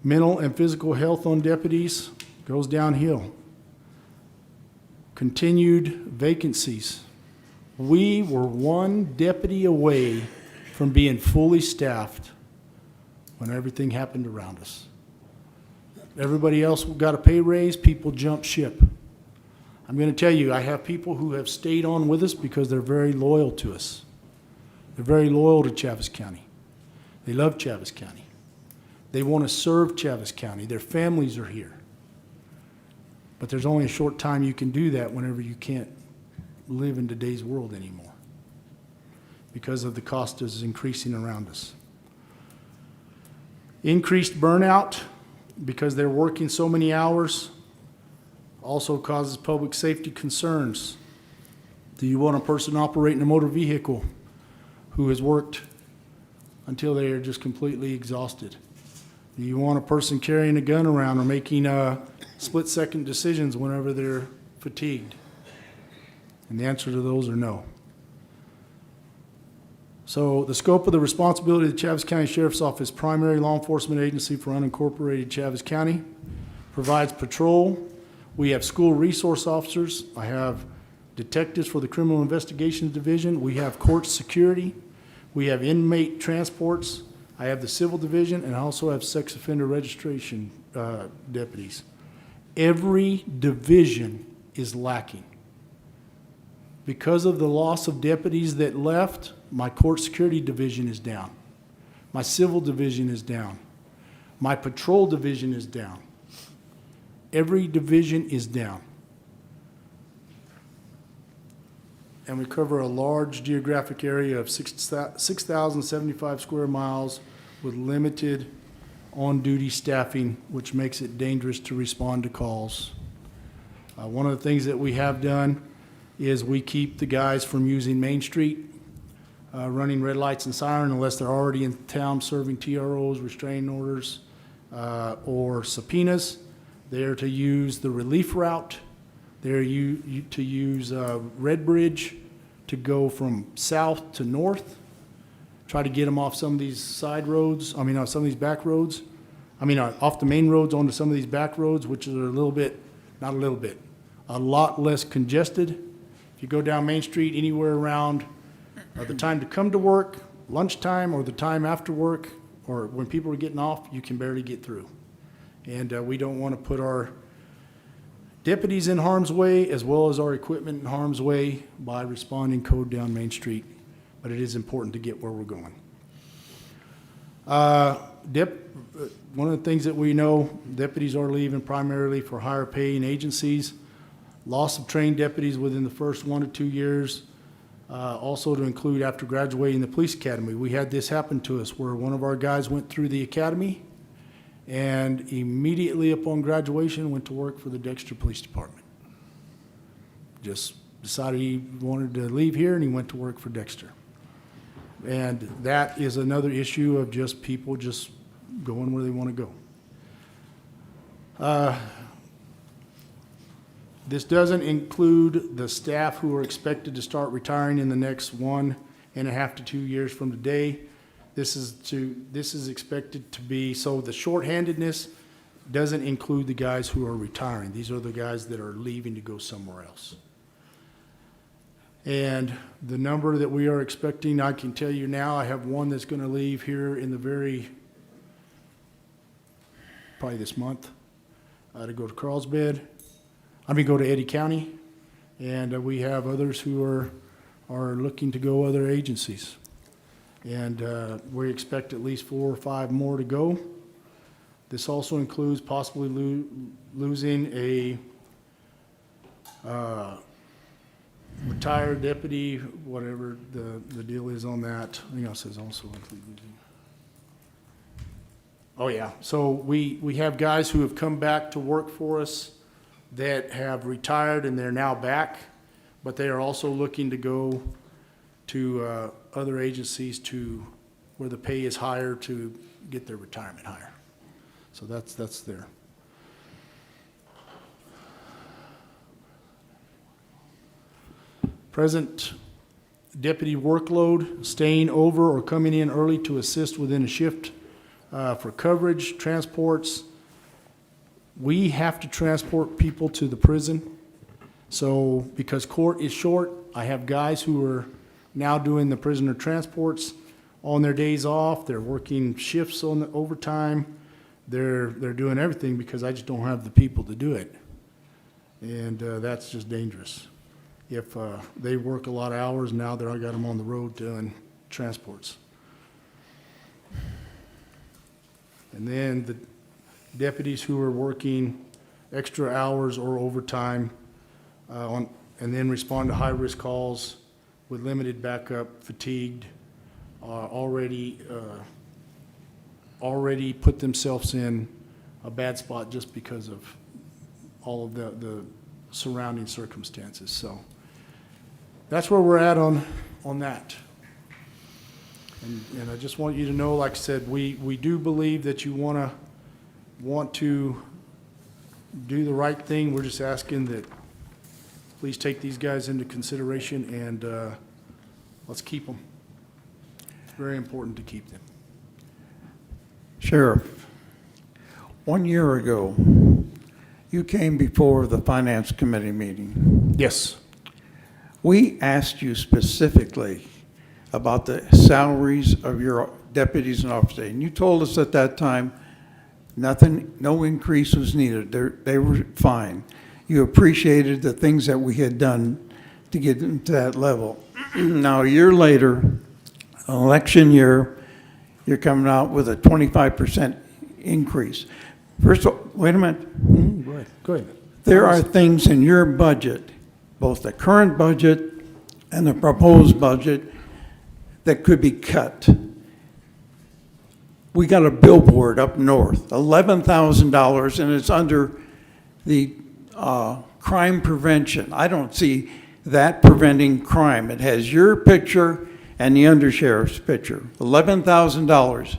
Speaker 14: Mental and physical health on deputies goes downhill. Continued vacancies. We were one deputy away from being fully staffed when everything happened around us. Everybody else got a pay raise, people jumped ship. I'm going to tell you, I have people who have stayed on with us because they're very loyal to us. They're very loyal to Chaves County. They love Chaves County. They want to serve Chaves County. Their families are here. But there's only a short time you can do that whenever you can't live in today's world anymore because of the cost is increasing around us. Increased burnout because they're working so many hours also causes public safety concerns. Do you want a person operating a motor vehicle who has worked until they are just completely exhausted? Do you want a person carrying a gun around or making split-second decisions whenever they're fatigued? And the answer to those are no. So the scope of the responsibility of the Chaves County Sheriff's Office, primary law enforcement agency for unincorporated Chaves County, provides patrol. We have school resource officers. I have detectives for the Criminal Investigations Division. We have court security. We have inmate transports. I have the Civil Division, and I also have sex offender registration deputies. Every division is lacking. Because of the loss of deputies that left, my court security division is down. My civil division is down. My patrol division is down. Every division is down. And we cover a large geographic area of 6,075 square miles with limited on-duty staffing, which makes it dangerous to respond to calls. One of the things that we have done is we keep the guys from using Main Street, running red lights and siren unless they're already in town serving TROs, restraining orders, or subpoenas. They're to use the relief route. They're to use Red Bridge to go from south to north, try to get them off some of these side roads, some of these back roads. Off the main roads onto some of these back roads, which are a lot less congested. If you go down Main Street anywhere around the time to come to work, lunchtime, or the time after work, or when people are getting off, you can barely get through. And we don't want to put our deputies in harm's way as well as our equipment in harm's way by responding code down Main Street, but it is important to get where we're going. One of the things that we know, deputies are leaving primarily for higher paying agencies. Loss of trained deputies within the first 1 to 2 years, also to include after graduating the police academy. We had this happen to us where one of our guys went through the academy and immediately upon graduation went to work for the Dexter Police Department. Just decided he wanted to leave here and he went to work for Dexter. And that is another issue of just people just going where they want to go. This doesn't include the staff who are expected to start retiring in the next 1.5 to 2 years from today. This is expected to be, so the shorthandedness doesn't include the guys who are retiring. These are the guys that are leaving to go somewhere else. And the number that we are expecting, I can tell you now, I have one that's going to leave here in probably this month, to go to Carlsbad. Go to Eddy County. And we have others who are looking to go other agencies. And we expect at least 4 or 5 more to go. This also includes possibly losing a retired deputy, whatever the deal is on that. I think it says also include losing. Oh, yeah. So we have guys who have come back to work for us that have retired and they're now back, but they are also looking to go to other agencies to where the pay is higher to get their retirement higher. So that's there. Present deputy workload, staying over or coming in early to assist within a shift for coverage, transports. We have to transport people to the prison. So because court is short, I have guys who are now doing the prisoner transports on their days off. They're working shifts on the overtime. They're doing everything because I just don't have the people to do it. And that's just dangerous. If they work a lot of hours, now I got them on the road doing transports. And then the deputies who are working extra hours or overtime and then respond to high-risk calls with limited backup, fatigued, already put themselves in a bad spot just because of all of the surrounding circumstances. So that's where we're at on that. And I just want you to know, like I said, we do believe that you want to do the right thing. We're just asking that please take these guys into consideration and let's keep them. very important to keep them.
Speaker 7: Sheriff, 1 year ago, you came before the Finance Committee meeting.
Speaker 14: Yes.
Speaker 7: We asked you specifically about the salaries of your deputies and officers, and you told us at that time no increase was needed. They were fine. You appreciated the things that we had done to get them to that level. Now, a year later, election year, you're coming out with a 25% increase. First of all, wait a minute.
Speaker 14: Go ahead.
Speaker 7: There are things in your budget, both the current budget and the proposed budget, that could be cut. We got a billboard up north, $11,000, and it's under the crime prevention. I don't see that preventing crime. It has your picture and the undersheriff's picture, $11,000.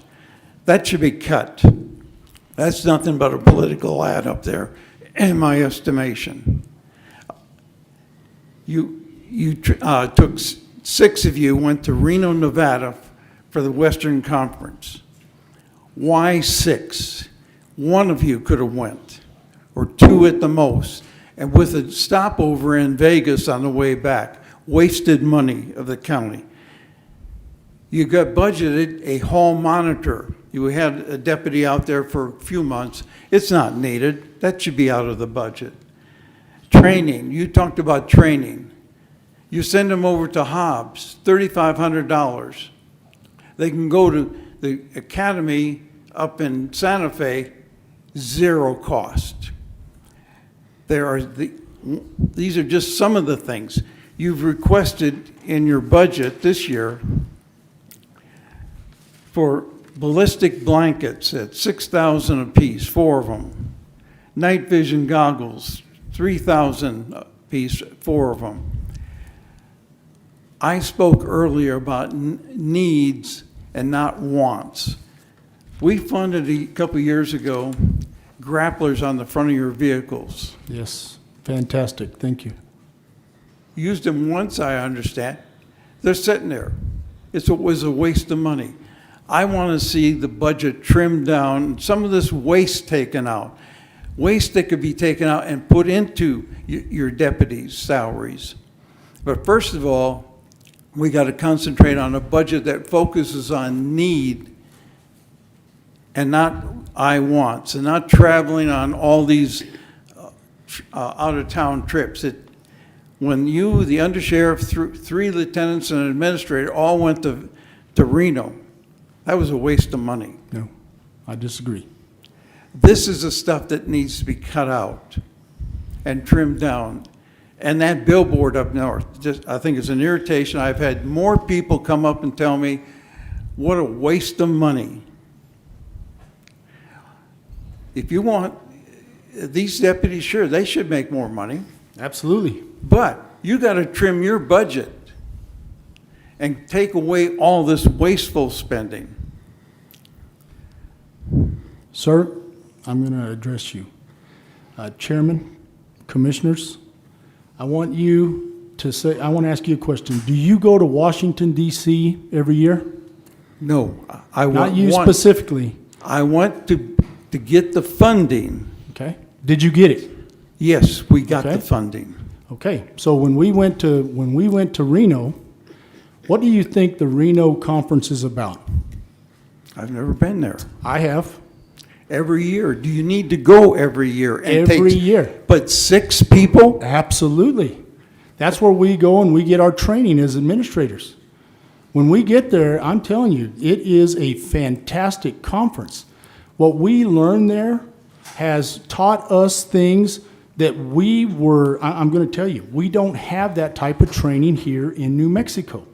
Speaker 7: That should be cut. That's nothing but a political ad up there, in my estimation. You took 6 of you went to Reno, Nevada for the Western Conference. Why 6? 1 of you could have went, or 2 at the most, and with a stopover in Vegas on the way back, wasted money of the county. You got budgeted a hall monitor. You had a deputy out there for a few months. It's not needed. That should be out of the budget. Training, you talked about training. You send them over to Hobbs, $3,500. They can go to the academy up in Santa Fe, 0 cost. These are just some of the things. You've requested in your budget this year for ballistic blankets at $6,000 apiece, 4 of them. Night vision goggles, $3,000 apiece, 4 of them. I spoke earlier about needs and not wants. We funded a couple years ago grapplers on the front of your vehicles.
Speaker 14: Yes, fantastic, thank you.
Speaker 7: Used them once, I understand. They're sitting there. It was a waste of money. I want to see the budget trimmed down, some of this waste taken out. Waste that could be taken out and put into your deputies' salaries. But first of all, we got to concentrate on a budget that focuses on need and not I wants, and not traveling on all these out-of-town trips. When you, the undersheriff, 3 lieutenants and an administrator all went to Reno, that was a waste of money.
Speaker 14: No, I disagree.
Speaker 7: This is the stuff that needs to be cut out and trimmed down. And that billboard up north, just, I think it's an irritation. I've had more people come up and tell me, what a waste of money. If you want, these deputies, sure, they should make more money.
Speaker 14: Absolutely.
Speaker 7: But you got to trim your budget and take away all this wasteful spending.
Speaker 14: Sir, I'm going to address you. Chairman, commissioners, I want to ask you a question. Do you go to Washington, D.C. every year?
Speaker 7: No, I
Speaker 14: Not you specifically.
Speaker 7: I want to get the funding.
Speaker 14: Okay. Did you get it?
Speaker 7: Yes, we got
Speaker 14: Okay.
Speaker 7: the funding.
Speaker 14: Okay. So when we went to Reno, what do you think the Reno conference is about?
Speaker 7: I've never been there.
Speaker 14: I have.
Speaker 7: Every year. Do you need to go every year?
Speaker 14: Every year.
Speaker 7: But 6 people?
Speaker 14: Absolutely. That's where we go and we get our training as administrators. When we get there, I'm telling you, it is a fantastic conference. What we learn there has taught us things that I'm going to tell you, we don't have that type of training here in New Mexico.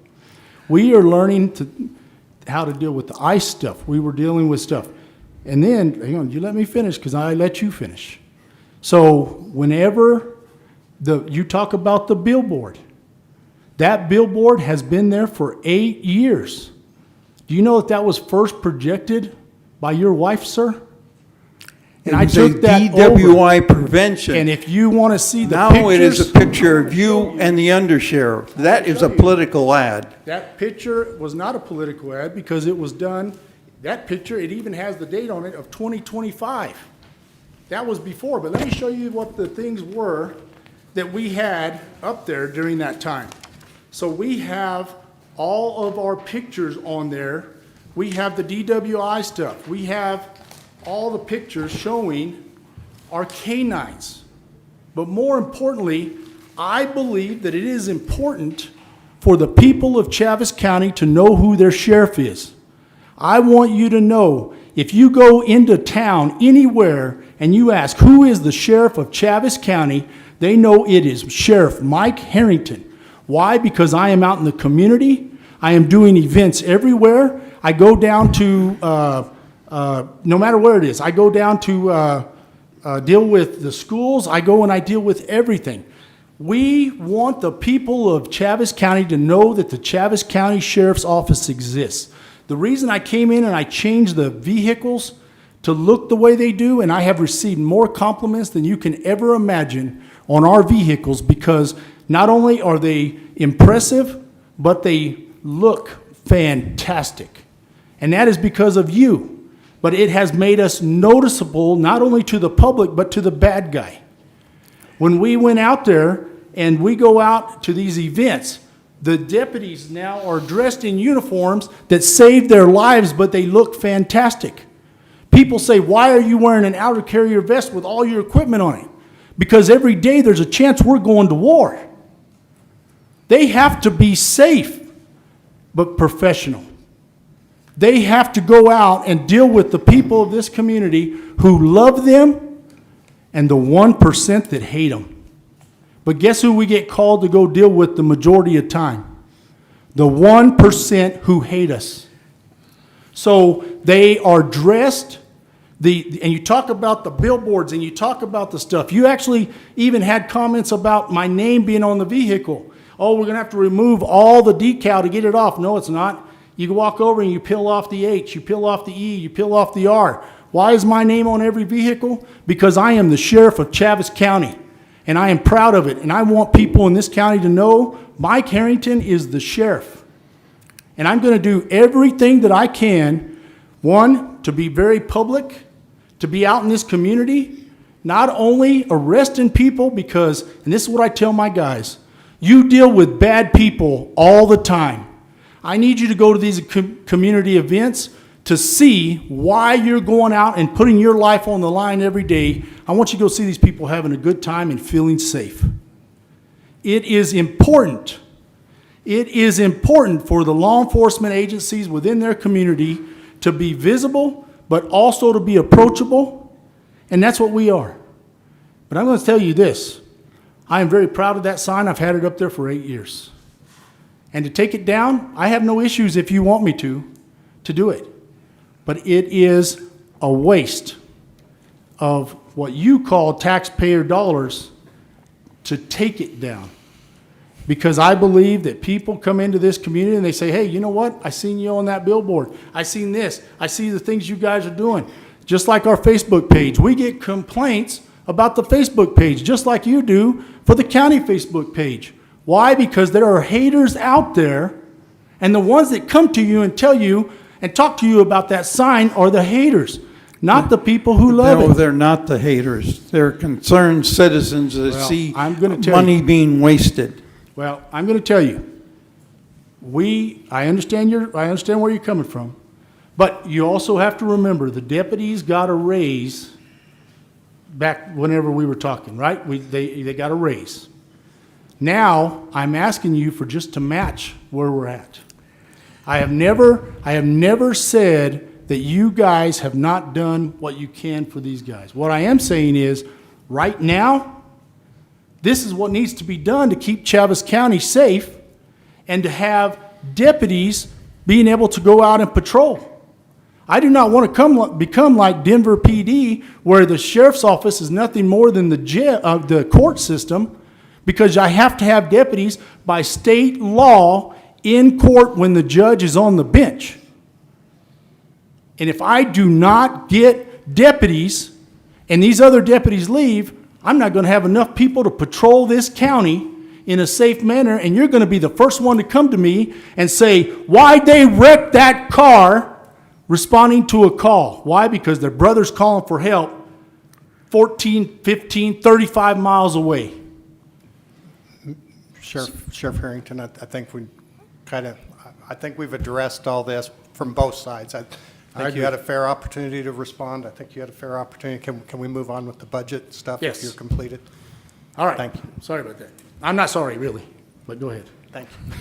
Speaker 14: We are learning how to deal with the ICE stuff. We were dealing with stuff. And then, hang on, you let me finish because I let you finish. So whenever you talk about the billboard, that billboard has been there for 8 years. Do you know that was first projected by your wife, sir?
Speaker 7: It
Speaker 14: And I
Speaker 7: was a
Speaker 14: took that
Speaker 7: DWI
Speaker 14: over.
Speaker 7: prevention.
Speaker 14: And if you want to see the
Speaker 7: Now
Speaker 14: pictures.
Speaker 7: it is a picture of you and the undersheriff. That is a political ad.
Speaker 14: That picture was not a political ad because it was done, that picture, it even has the date on it of 2025. That was before, but let me show you what the things were that we had up there during that time. So we have all of our pictures on there. We have the DWI stuff. We have all the pictures showing our canines. But more importantly, I believe that it is important for the people of Chaves County to know who their sheriff is. I want you to know, if you go into town anywhere and you ask, who is the sheriff of Chaves County, they know it is Sheriff Mike Harrington. Why? Because I am out in the community. I am doing events everywhere. I go down to, no matter where it is, I go down to deal with the schools. I go and I deal with everything. We want the people of Chaves County to know that the Chaves County Sheriff's Office exists. The reason I came in and I changed the vehicles to look the way they do, and I have received more compliments than you can ever imagine on our vehicles, because not only are they impressive, but they look fantastic. And that is because of you. But it has made us noticeable, not only to the public, but to the bad guy. When we went out there and we go out to these events, the deputies now are dressed in uniforms that save their lives, but they look fantastic. People say, why are you wearing an outer carrier vest with all your equipment on it? Because every day there's a chance we're going to war. They have to be safe, but professional. They have to go out and deal with the people of this community who love them and the 1% that hate them. But guess who we get called to go deal with the majority of time? The 1% who hate us. So they are dressed, and you talk about the billboards and you talk about the stuff. You actually even had comments about my name being on the vehicle. Oh, we're going to have to remove all the decal to get it off. No, it's not. You walk over and you peel off the H, you peel off the E, you peel off the R. Why is my name on every vehicle? Because I am the sheriff of Chaves County, and I am proud of it. And I want people in this county to know Mike Harrington is the sheriff. And I'm going to do everything that I can, one, to be very public, to be out in this community, not only arresting people because, and this is what I tell my guys, you deal with bad people all the time. I need you to go to these community events to see why you're going out and putting your life on the line every day. I want you to go see these people having a good time and feeling safe. It is important. It is important for the law enforcement agencies within their community to be visible, but also to be approachable, and that's what we are. But I'm going to tell you this. I am very proud of that sign. I've had it up there for 8 years. And to take it down, I have no issues if you want me to do it. But it is a waste of what you call taxpayer dollars to take it down. Because I believe that people come into this community and they say, hey, you know what? I seen you on that billboard. I seen this. I see the things you guys are doing. Just like our Facebook page. We get complaints about the Facebook page, just like you do for the county Facebook page. Why? Because there are haters out there, and the ones that come to you and tell you and talk to you about that sign are the haters, not the people who love it.
Speaker 7: No, they're not the haters. They're concerned citizens that
Speaker 14: Well,
Speaker 7: see
Speaker 14: I'm gonna tell
Speaker 7: money
Speaker 14: you.
Speaker 7: being wasted.
Speaker 14: Well, I'm going to tell you, I understand where you're coming from, but you also have to remember the deputies got a raise back whenever we were talking, right? They got a raise. Now, I'm asking you for just to match where we're at. I have never said that you guys have not done what you can for these guys. What I am saying is, right now, this is what needs to be done to keep Chaves County safe and to have deputies being able to go out and patrol. I do not want to become like Denver PD, where the sheriff's office is nothing more than the court system, because I have to have deputies by state law in court when the judge is on the bench. And if I do not get deputies and these other deputies leave, I'm not gonna have enough people to patrol this county in a safe manner, and you're gonna be the first one to come to me and say, why'd they wreck that car responding to a call? Why? Because their brother's calling for help 14, 15, 35 miles away.
Speaker 1: Sheriff Harrington, I think we I think we've addressed all this from both sides. I think
Speaker 14: agree.
Speaker 1: you had a fair opportunity to respond. I think you had a fair opportunity. Can we move on with the budget stuff?
Speaker 14: Yes.
Speaker 1: If you're completed?
Speaker 14: All right.
Speaker 1: Thank you.
Speaker 14: Sorry about that. I'm not sorry, really, but go ahead.
Speaker 1: Thank you.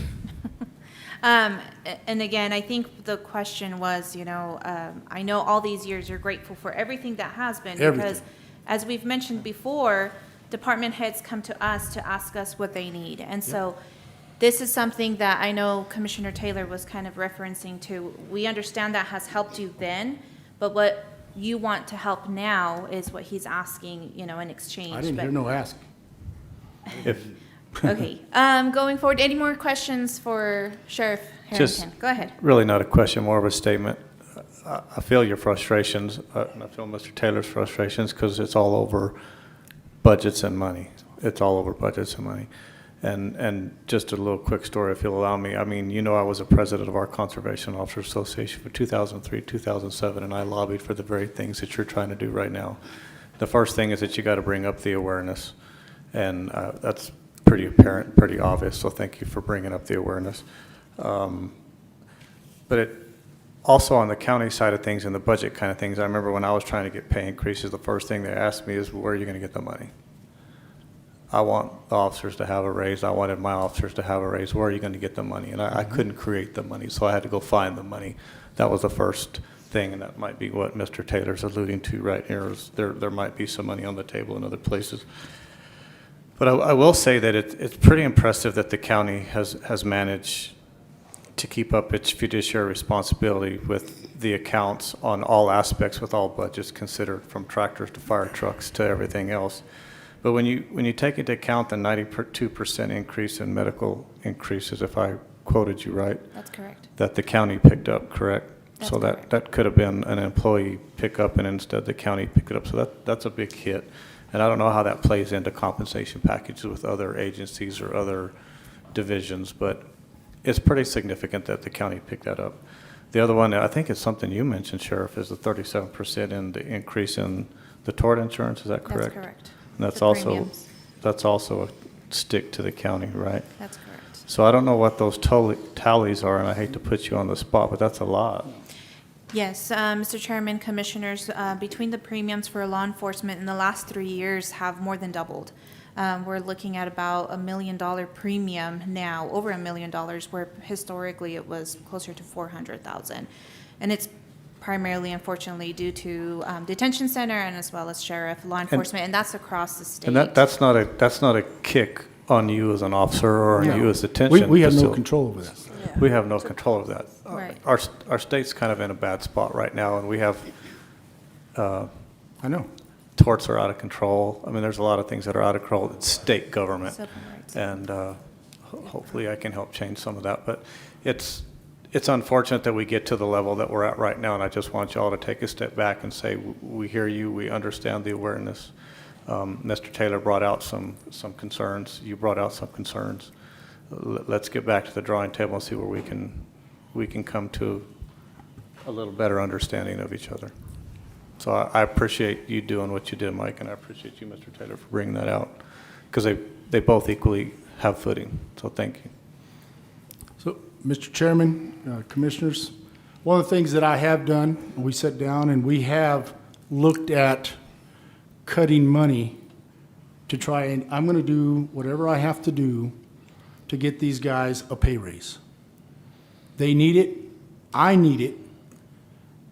Speaker 9: And again, I think the question was, I know all these years you're grateful for everything that has been. Because
Speaker 14: Everything.
Speaker 9: as we've mentioned before, department heads come to us to ask us what they need. And so this is something that I know Commissioner Taylor was kind of referencing to. We understand that has helped you then, but what you want to help now is what he's asking, in exchange.
Speaker 14: I didn't
Speaker 9: But-
Speaker 14: hear no ask.
Speaker 3: If,
Speaker 9: Okay, going forward, any more questions for Sheriff
Speaker 3: Just-
Speaker 9: Harrington? Go ahead.
Speaker 3: really not a question, more of a statement. I feel your frustrations, and I feel Mr. Taylor's frustrations, because it's all over budgets and money. It's all over budgets and money. And just a little quick story, if you'll allow me. I mean, I was a president of our Conservation Officers Association for 2003, 2007, and I lobbied for the very things that you're trying to do right now. The first thing is that you got to bring up the awareness, and that's pretty apparent, pretty obvious, so thank you for bringing up the awareness. But it, also on the county side of things and the budget kind of things, I remember when I was trying to get pay increases, the first thing they asked me is, where are you going to get the money? I want the officers to have a raise. I wanted my officers to have a raise. Where are you going to get the money? And I couldn't create the money, so I had to go find the money. That was the first thing, and that might be what Mr. Taylor's alluding to right here, is there might be some money on the table in other places. But I will say that it's pretty impressive that the county has managed to keep up its fiduciary responsibility with the accounts on all aspects, with all budgets considered, from tractors to fire trucks to everything else. But when you take into account the 92% increase in medical increases, if I quoted you right,
Speaker 9: That's correct.
Speaker 3: that the county picked up, correct?
Speaker 9: That's
Speaker 3: So
Speaker 9: correct.
Speaker 3: that could have been an employee pickup, and instead the county picked it up. So that's a big hit. And I don't know how that plays into compensation packages with other agencies or other divisions, but it's pretty significant that the county picked that up. The other one, I think it's something you mentioned, Sheriff, is the 37% in the increase in the tort insurance. Is that correct?
Speaker 9: That's correct.
Speaker 3: And that's
Speaker 9: The
Speaker 3: also,
Speaker 9: premiums.
Speaker 3: that's also a stick to the county, right?
Speaker 9: That's correct.
Speaker 3: So I don't know what those tallies are, and I hate to put you on the spot, but that's a lot.
Speaker 9: Yes, Mr. Chairman, Commissioners, between the premiums for law enforcement in the last 3 years have more than doubled. We're looking at about $1 million premium now, over $1 million, where historically it was closer to $400,000. And it's primarily, unfortunately, due to detention center and as well as sheriff, law enforcement, and that's across the state.
Speaker 3: And that's not a kick on you as an officer or on
Speaker 14: No.
Speaker 3: you as detention.
Speaker 14: We have no
Speaker 3: facility.
Speaker 14: control over that.
Speaker 3: We have no control of that.
Speaker 9: Right.
Speaker 3: Our state's kind of in a bad spot right now, and we have,
Speaker 14: I know.
Speaker 3: torts are out of control. I mean, there's a lot of things that are out of control. It's state government.
Speaker 9: Civil rights.
Speaker 3: And hopefully I can help change some of that. But it's unfortunate that we get to the level that we're at right now, and I just want you all to take a step back and say, we hear you, we understand the awareness. Mr. Taylor brought out some concerns. You brought out some concerns. Let's get back to the drawing table and see where we can come to a little better understanding of each other. So I appreciate you doing what you did, Mike, and I appreciate you, Mr. Taylor, for bringing that out, because they both equally have footing. So thank you.
Speaker 14: So, Mr. Chairman, Commissioners, one of the things that I have done, we sat down and we have looked at cutting money to try, and I'm going to do whatever I have to do to get these guys a pay raise. They need it, I need it,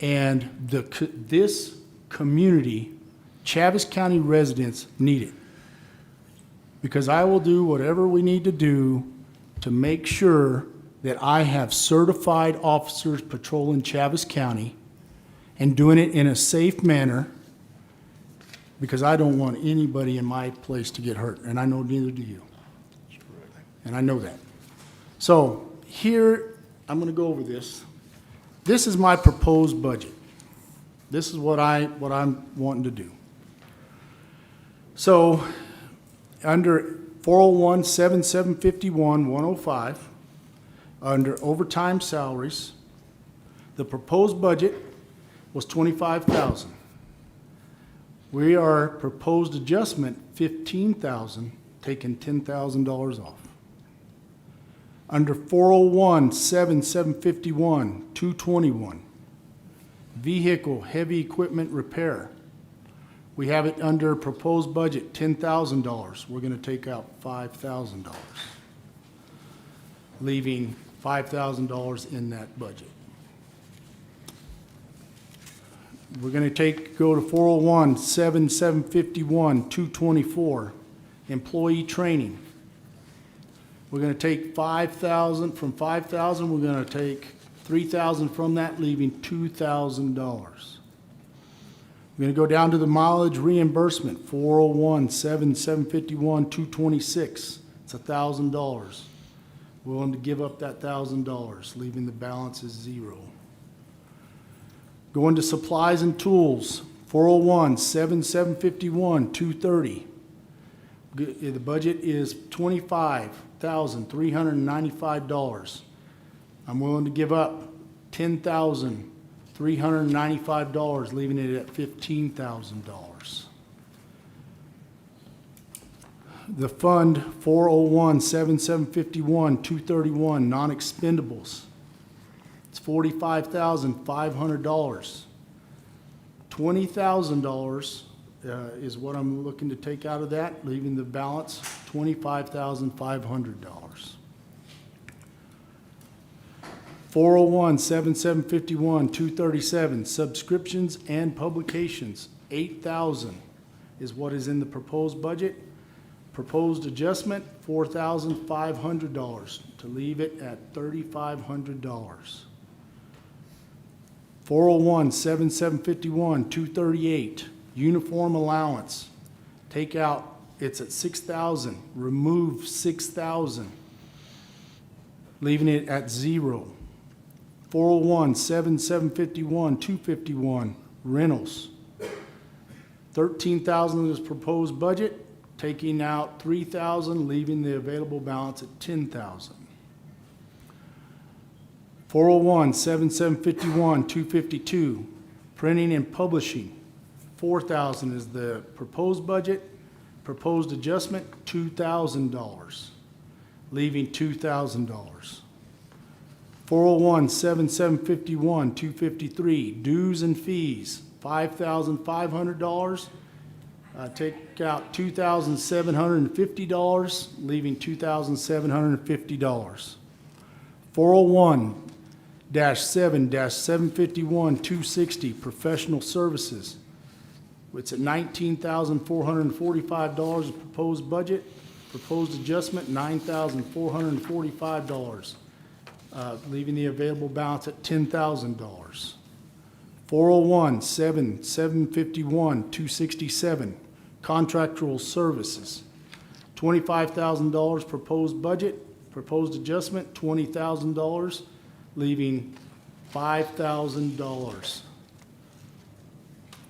Speaker 14: and this community, Chaves County residents need it. Because I will do whatever we need to do to make sure that I have certified officers patrolling Chaves County and doing it in a safe manner, because I don't want anybody in my place to get hurt, and I know neither do you. And I know that. So here, I'm going to go over this. This is my proposed budget. This is what I'm wanting to do. So, under 401-7751-105, under overtime salaries, the proposed budget was $25,000. We are proposed adjustment $15,000, taking $10,000 off. Under 401-7751-221, vehicle heavy equipment repair. We have it under proposed budget, $10,000. We're going to take out $5,000, leaving $5,000 in that budget. We're going to go to 401-7751-224, employee training. We're going to take $5,000, from $5,000, we're going to take $3,000 from that, leaving $2,000. We're going to go down to the mileage reimbursement, 401-7751-226. It's $1,000. Willing to give up that $1,000, leaving the balance as zero. Going to supplies and tools, 401-7751-230. The budget is $25,395. I'm willing to give up $10,395, leaving it at $15,000. The fund 401-7751-231, non-expendables. It's $45,500. $20,000 is what I'm looking to take out of that, leaving the balance $25,500. 401-7751-237, subscriptions and publications, $8,000 is what is in the proposed budget. Proposed adjustment, $4,500, to leave it at $3,500. 401-7751-238, uniform allowance. Take out, it's at $6,000, remove $6,000, leaving it at zero. 401-7751-251, rentals. $13,000 is proposed budget, taking out $3,000, leaving the available balance at $10,000. 401-7751-252, printing and publishing. $4,000 is the proposed budget. Proposed adjustment, $2,000, leaving $2,000. 401-7751-253, dues and fees, $5,500. Take out $2,750, leaving $2,750. 401-7-751-260, professional services. It's at $19,445 of proposed budget. Proposed adjustment, $9,445, leaving the available balance at $10,000. 401-7-751-267, contractual services. $25,000 proposed budget. Proposed adjustment, $20,000, leaving $5,000.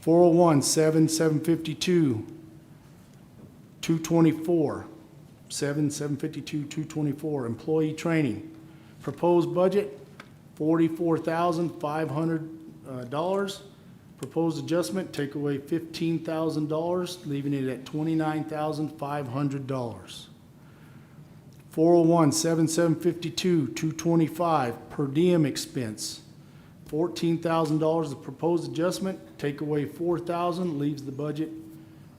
Speaker 14: 401-7-752-224, 7-752-224, employee training. Proposed budget, $44,500. Proposed adjustment, take away $15,000, leaving it at $29,500. 401-7-752-225, per diem expense. $14,000 of proposed adjustment, take away $4,000, leaves the budget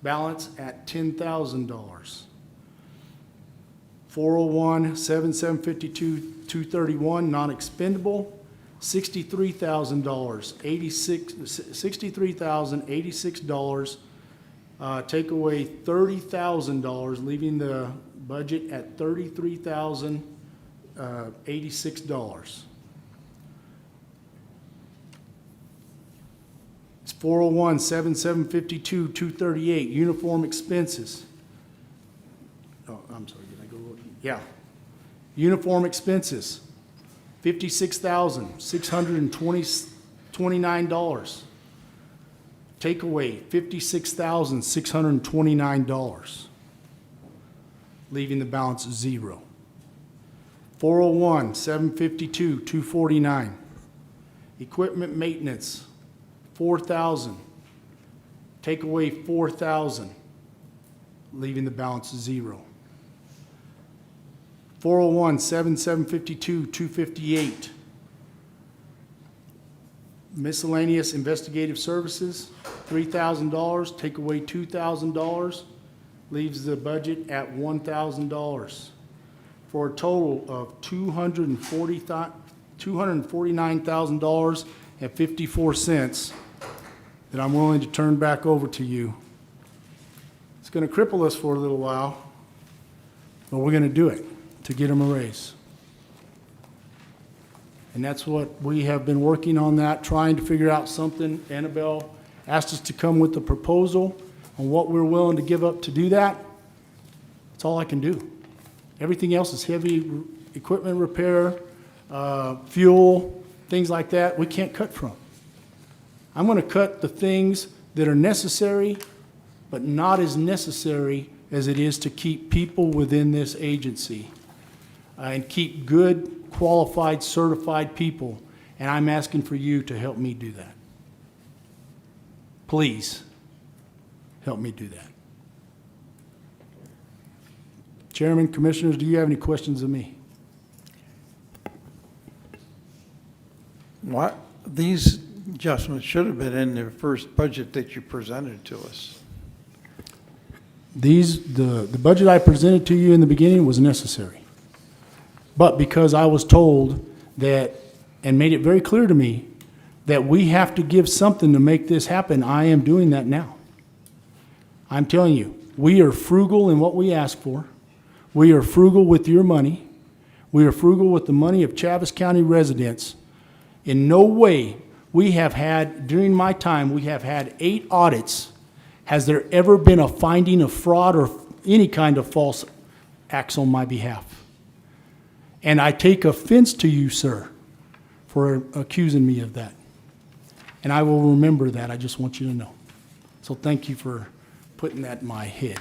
Speaker 14: balance at $10,000. 401-7-752-231, non-expendable, $63,000, $63,086. Take away $30,000, leaving the budget at $33,086. It's 401-7-752-238, uniform expenses. Oh, I'm sorry, did I go? Yeah. Uniform expenses, $56,629. take away $56,629, leaving the balance zero. 401, 752, 249. Equipment maintenance, 4,000. Take away 4,000, leaving the balance zero. 401, 752, 258. Miscellaneous investigative services, $3,000, take away $2,000, leaves the budget at $1,000, for a total of $249,054 that I'm willing to turn back over to you. It's going to cripple us for a little while, but we're going to do it to get them a raise. And that's what we have been working on, that, trying to figure out something. Annabelle asked us to come with a proposal on what we're willing to give up to do that. That's all I can do. Everything else is heavy equipment repair, fuel, things like that, we can't cut from. I'm going to cut the things that are necessary, but not as necessary as it is to keep people within this agency and keep good, qualified, certified people. And I'm asking for you to help me do that. Please, help me do that. Chairman, Commissioners, do you have any questions of me?
Speaker 7: What, these adjustments should have been in the first budget that you presented to us.
Speaker 14: The budget I presented to you in the beginning was necessary. But because I was told that, and made it very clear to me, that we have to give something to make this happen, I am doing that now. I'm telling you, we are frugal in what we ask for. We are frugal with your money. We are frugal with the money of Chaves County residents. In no way we have had, during my time, we have had 8 audits. Has there ever been a finding of fraud or any kind of false acts on my behalf? And I take offense to you, sir, for accusing me of that. And I will remember that. I just want you to know. So thank you for putting that in my head.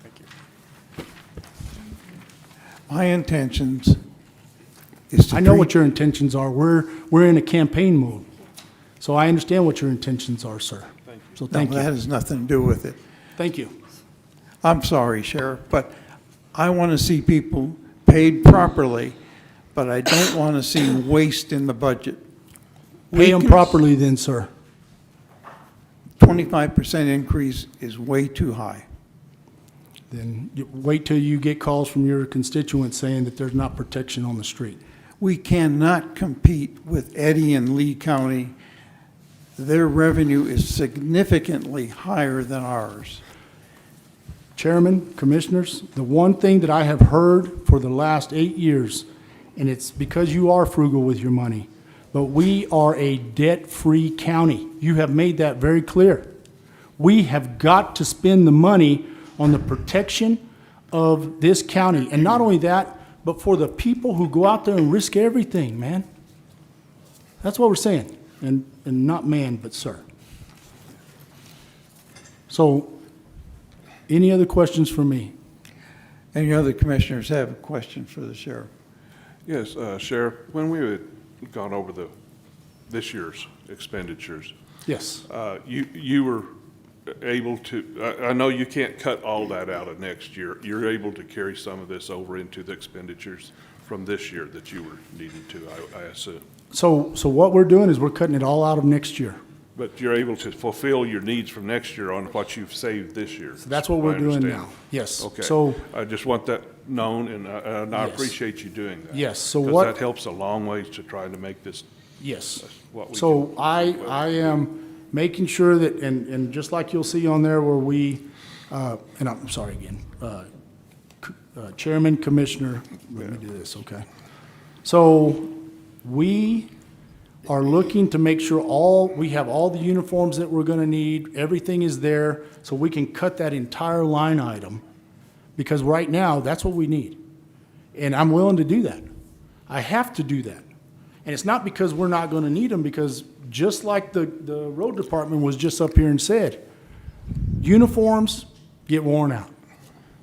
Speaker 3: Thank you.
Speaker 7: My intentions is to
Speaker 14: I know
Speaker 7: treat-
Speaker 14: what your intentions are. We're in a campaign mode. So I understand what your intentions are, sir.
Speaker 3: Thank you.
Speaker 14: So
Speaker 7: No,
Speaker 14: thank
Speaker 7: that
Speaker 14: you.
Speaker 7: has nothing to do with it.
Speaker 14: Thank you.
Speaker 7: I'm sorry, Sheriff, but I want to see people paid properly, but I don't want to see waste in the budget.
Speaker 14: Pay them properly then, sir.
Speaker 7: 25% increase is way too high.
Speaker 14: Then you wait till you get calls from your constituents saying that there's not protection on the street.
Speaker 7: We cannot compete with Eddy and Lee County. Their revenue is significantly higher than ours.
Speaker 14: Chairman, Commissioners, the one thing that I have heard for the last 8 years, and it's because you are frugal with your money, but we are a debt-free county. You have made that very clear. We have got to spend the money on the protection of this county. And not only that, but for the people who go out there and risk everything, man. That's what we're saying. And not man, but sir. So, any other questions for me?
Speaker 7: Any other commissioners have a question for the sheriff?
Speaker 5: Yes, Sheriff, when we had gone over this year's expenditures,
Speaker 14: Yes.
Speaker 5: you were able to, I know you can't cut all that out of next year. You're able to carry some of this over into the expenditures from this year that you were needing to, I assume.
Speaker 14: So what we're doing is we're cutting it all out of next year.
Speaker 5: But you're able to fulfill your needs from next year on what you've saved this year.
Speaker 14: So that's what we're
Speaker 5: I
Speaker 14: doing
Speaker 5: understand.
Speaker 14: now. Yes.
Speaker 5: Okay.
Speaker 14: So,
Speaker 5: I just want that known, and I
Speaker 14: Yes.
Speaker 5: appreciate you doing that.
Speaker 14: Yes, so
Speaker 5: Because
Speaker 14: what-
Speaker 5: that helps a long ways to trying to make this
Speaker 14: yes.
Speaker 5: what we
Speaker 14: So
Speaker 5: can-
Speaker 14: I am making sure that, and just like you'll see on there where we, and I'm sorry again, Chairman, Commissioner, let me do this, okay? So we are looking to make sure we have all the uniforms that we're gonna need, everything is there, so we can cut that entire line item, because right now, that's what we need. And I'm willing to do that. I have to do that. And it's not because we're not gonna need them, because just like the road department was just up here and said, uniforms get worn out.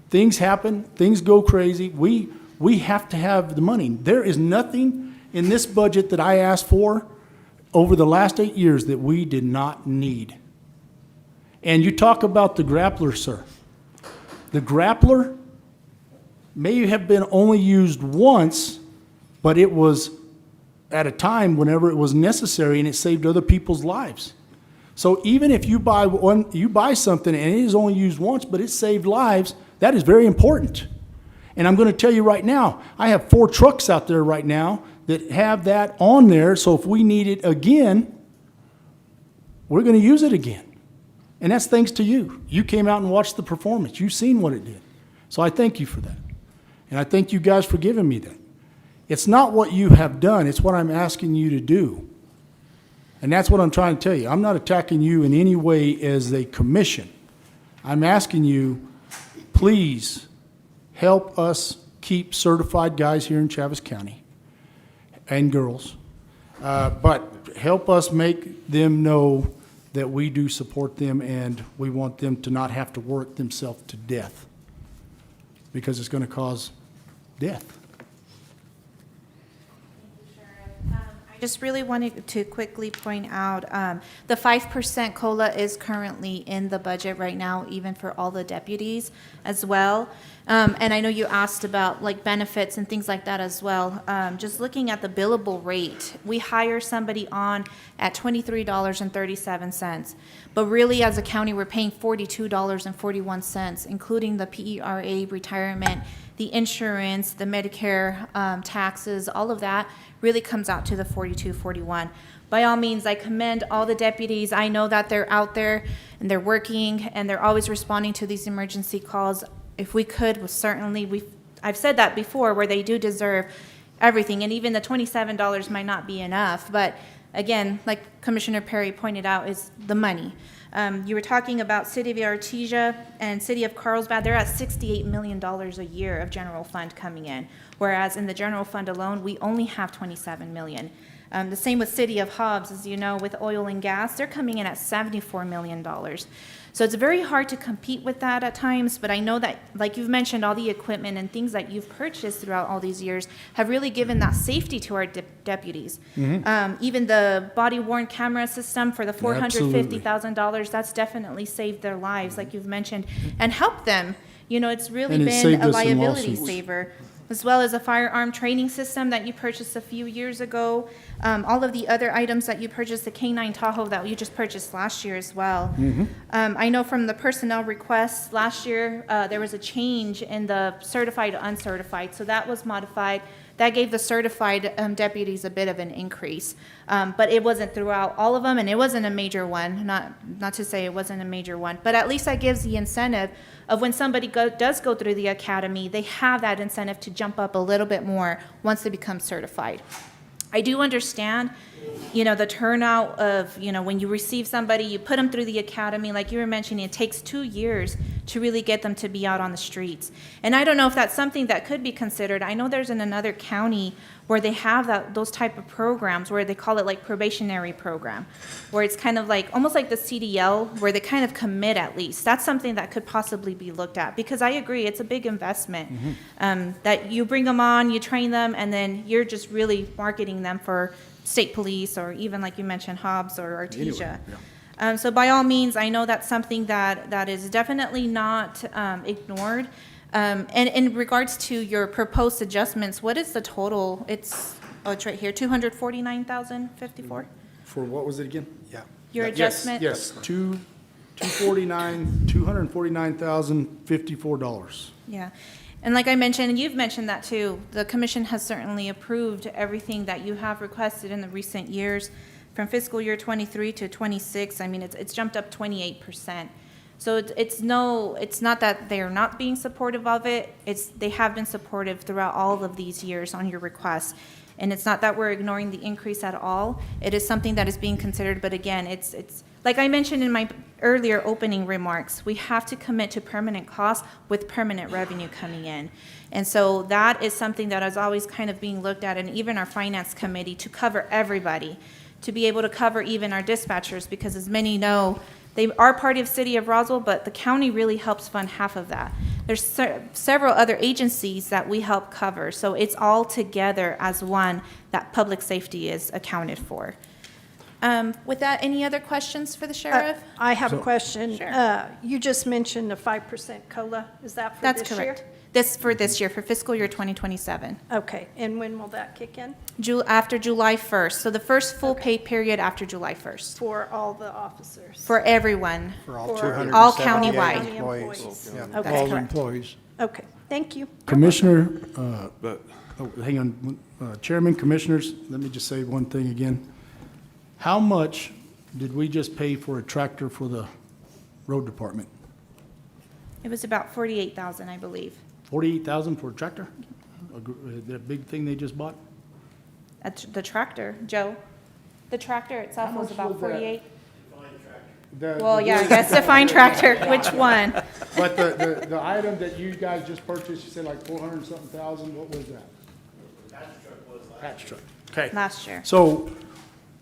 Speaker 14: Things happen, things go crazy. We have to have the money. There is nothing in this budget that I asked for over the last 8 years that we did not need. And you talk about the grappler, sir. The grappler may have been only used once, but it was at a time whenever it was necessary, and it saved other people's lives. So even if you buy something and it is only used once, but it saved lives, that is very important. And I'm going to tell you right now, I have 4 trucks out there right now that have that on there, so if we need it again, we're going to use it again. And that's thanks to you. You came out and watched the performance. You've seen what it did. So I thank you for that. And I thank you guys for giving me that. It's not what you have done, it's what I'm asking you to do. And that's what I'm trying to tell you. I'm not attacking you in any way as a commission. I'm asking you, please help us keep certified guys here in Chaves County and girls. But help us make them know that we do support them and we want them to not have to work themselves to death, because it's going to cause death.
Speaker 9: I just really wanted to quickly point out, the 5% COLA is currently in the budget right now, even for all the deputies as well. And I know you asked about like benefits and things like that as well. Just looking at the billable rate, we hire somebody on at $23.37. But really, as a county, we're paying $42.41, including the PERA retirement, the insurance, the Medicare taxes, all of that really comes out to the $42.41. By all means, I commend all the deputies. I know that they're out there and they're working and they're always responding to these emergency calls. If we could, certainly, I've said that before, where they do deserve everything, and even the $27 might not be enough. But again, like Commissioner Perry pointed out, is the money. You were talking about City of Artesia and City of Carlsbad. They're at $68 million a year of general fund coming in, whereas in the general fund alone, we only have $27 million. The same with City of Hobbs, as you know, with oil and gas, they're coming in at $74 million. So it's very hard to compete with that at times, but I know that, like you've mentioned, all the equipment and things that you've purchased throughout all these years have really given that safety to our deputies. Even the body-worn camera system for the $450,000, that's definitely saved their lives, like you've mentioned, and helped them. You know, it's really
Speaker 14: And it
Speaker 9: been
Speaker 14: saved
Speaker 9: a
Speaker 14: us some
Speaker 9: liability
Speaker 14: lawsuits.
Speaker 9: saver, as well as a firearm training system that you purchased a few years ago. All of the other items that you purchased, the K9 Tahoe that you just purchased last year as well. I know from the personnel requests last year, there was a change in the certified to uncertified, so that was modified. That gave the certified deputies a bit of an increase, but it wasn't throughout all of them, and it wasn't a major one. Not to say it wasn't a major one, but at least that gives the incentive of when somebody does go through the academy, they have that incentive to jump up a little bit more once they become certified. I do understand, you know, the turnout of, you know, when you receive somebody, you put them through the academy, like you were mentioning, it takes 2 years to really get them to be out on the streets. And I don't know if that's something that could be considered. I know there's in another county where they have those type of programs where they call it like probationary program, where it's kind of like, almost like the CDL, where they kind of commit at least. That's something that could possibly be looked at, because I agree, it's a big investment. That you bring them on, you train them, and then you're just really marketing them for state police, or even like you mentioned, Hobbs or Artesia. So by all means, I know that's something that is definitely not ignored. And in regards to your proposed adjustments, what is the total? It's right here, 249,054?
Speaker 14: For what was it again?
Speaker 1: Yeah.
Speaker 9: Your adjustment?
Speaker 14: Yes, $249,054.
Speaker 9: Yeah. And like I mentioned, and you've mentioned that too, the commission has certainly approved everything that you have requested in the recent years. From fiscal year 23 to 26, I mean, it's jumped up 28%. So it's not that they're not being supportive of it. They have been supportive throughout all of these years on your requests. And it's not that we're ignoring the increase at all. It is something that is being considered, but again, it's like I mentioned in my earlier opening remarks, we have to commit to permanent costs with permanent revenue coming in. And so that is something that is always kind of being looked at, and even our finance committee, to cover everybody, to be able to cover even our dispatchers, because as many know, they are part of City of Roswell, but the county really helps fund half of that. There's several other agencies that we help cover, so it's all together as one that public safety is accounted for. With that, any other questions for the sheriff?
Speaker 6: I have a question.
Speaker 9: Sure.
Speaker 6: You just mentioned a 5% COLA. Is that for
Speaker 9: That's
Speaker 6: this year?
Speaker 9: correct. This year, for fiscal year 2027.
Speaker 6: Okay, and when will that kick in?
Speaker 9: After July 1st, so the first full pay period after July 1st,
Speaker 6: For all the officers?
Speaker 9: for everyone.
Speaker 1: For all
Speaker 6: For
Speaker 1: 278
Speaker 9: all countywide.
Speaker 6: County
Speaker 1: employees.
Speaker 6: employees.
Speaker 1: Yeah.
Speaker 6: Okay,
Speaker 7: All
Speaker 6: correct.
Speaker 7: employees.
Speaker 6: Okay, thank you.
Speaker 14: Commissioner,
Speaker 5: But
Speaker 14: hang on, Chairman, Commissioners, let me just say one thing again. How much did we just pay for a tractor for the road department?
Speaker 9: It was about 48,000, I believe.
Speaker 14: 48,000 for a tractor? That big thing they just bought?
Speaker 9: That's the tractor, Joe. The tractor itself was about 48. Well, yeah, I guess the fine tractor, which one?
Speaker 14: But the item that you guys just purchased, you said like 400 and something thousand, what was that? Patch truck. Okay.
Speaker 9: Last year.
Speaker 14: So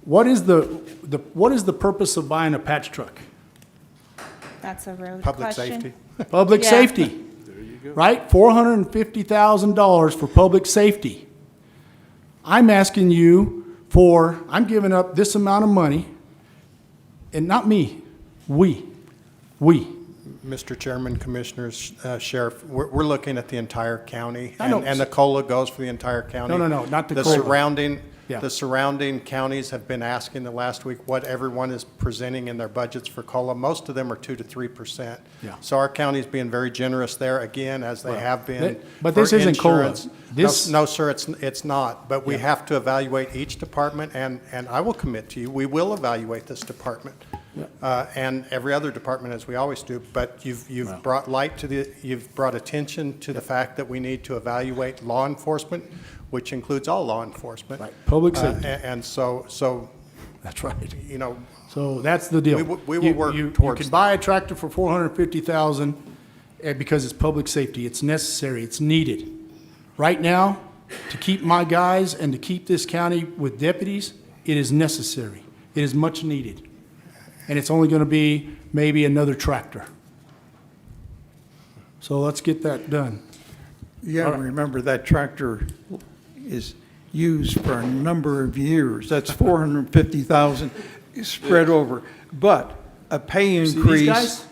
Speaker 14: what is the purpose of buying a patch truck?
Speaker 9: That's a road
Speaker 1: Public
Speaker 9: question.
Speaker 1: safety.
Speaker 14: Public
Speaker 9: Yeah.
Speaker 14: safety. Right? $450,000 for public safety. I'm asking you I'm giving up this amount of money, and not me, we.
Speaker 1: Mr. Chairman, Commissioners, Sheriff, we're looking at the entire county.
Speaker 14: I know.
Speaker 1: And the COLA goes for the entire county.
Speaker 14: No, not the COLA. Yeah.
Speaker 1: The surrounding counties have been asking the last week what everyone is presenting in their budgets for COLA. Most of them are 2 to 3%.
Speaker 14: Yeah.
Speaker 1: So our county's being very generous there, again, as they have been.
Speaker 14: But
Speaker 1: for
Speaker 14: this isn't COLA.
Speaker 1: insurance.
Speaker 14: This-
Speaker 1: No, sir, it's not. But we have to evaluate each department, and I will commit to you, we will evaluate this department. And every other department, as we always do. But you've brought you've brought attention to the fact that we need to evaluate law enforcement, which includes all law enforcement.
Speaker 14: Right. Public safety.
Speaker 1: And so,
Speaker 14: That's right.
Speaker 1: you know,
Speaker 14: So that's the deal.
Speaker 1: We will work
Speaker 14: You
Speaker 1: towards
Speaker 14: can buy a tractor for $450,000 because it's public safety. It's necessary. It's needed. Right now, to keep my guys and to keep this county with deputies, it is necessary. It is much needed. And it's only going to be maybe another tractor. So let's get that done.
Speaker 7: Yeah, remember that tractor is used for a number of years. That's 450,000 spread over. But a pay
Speaker 14: See
Speaker 7: increase.
Speaker 14: these guys?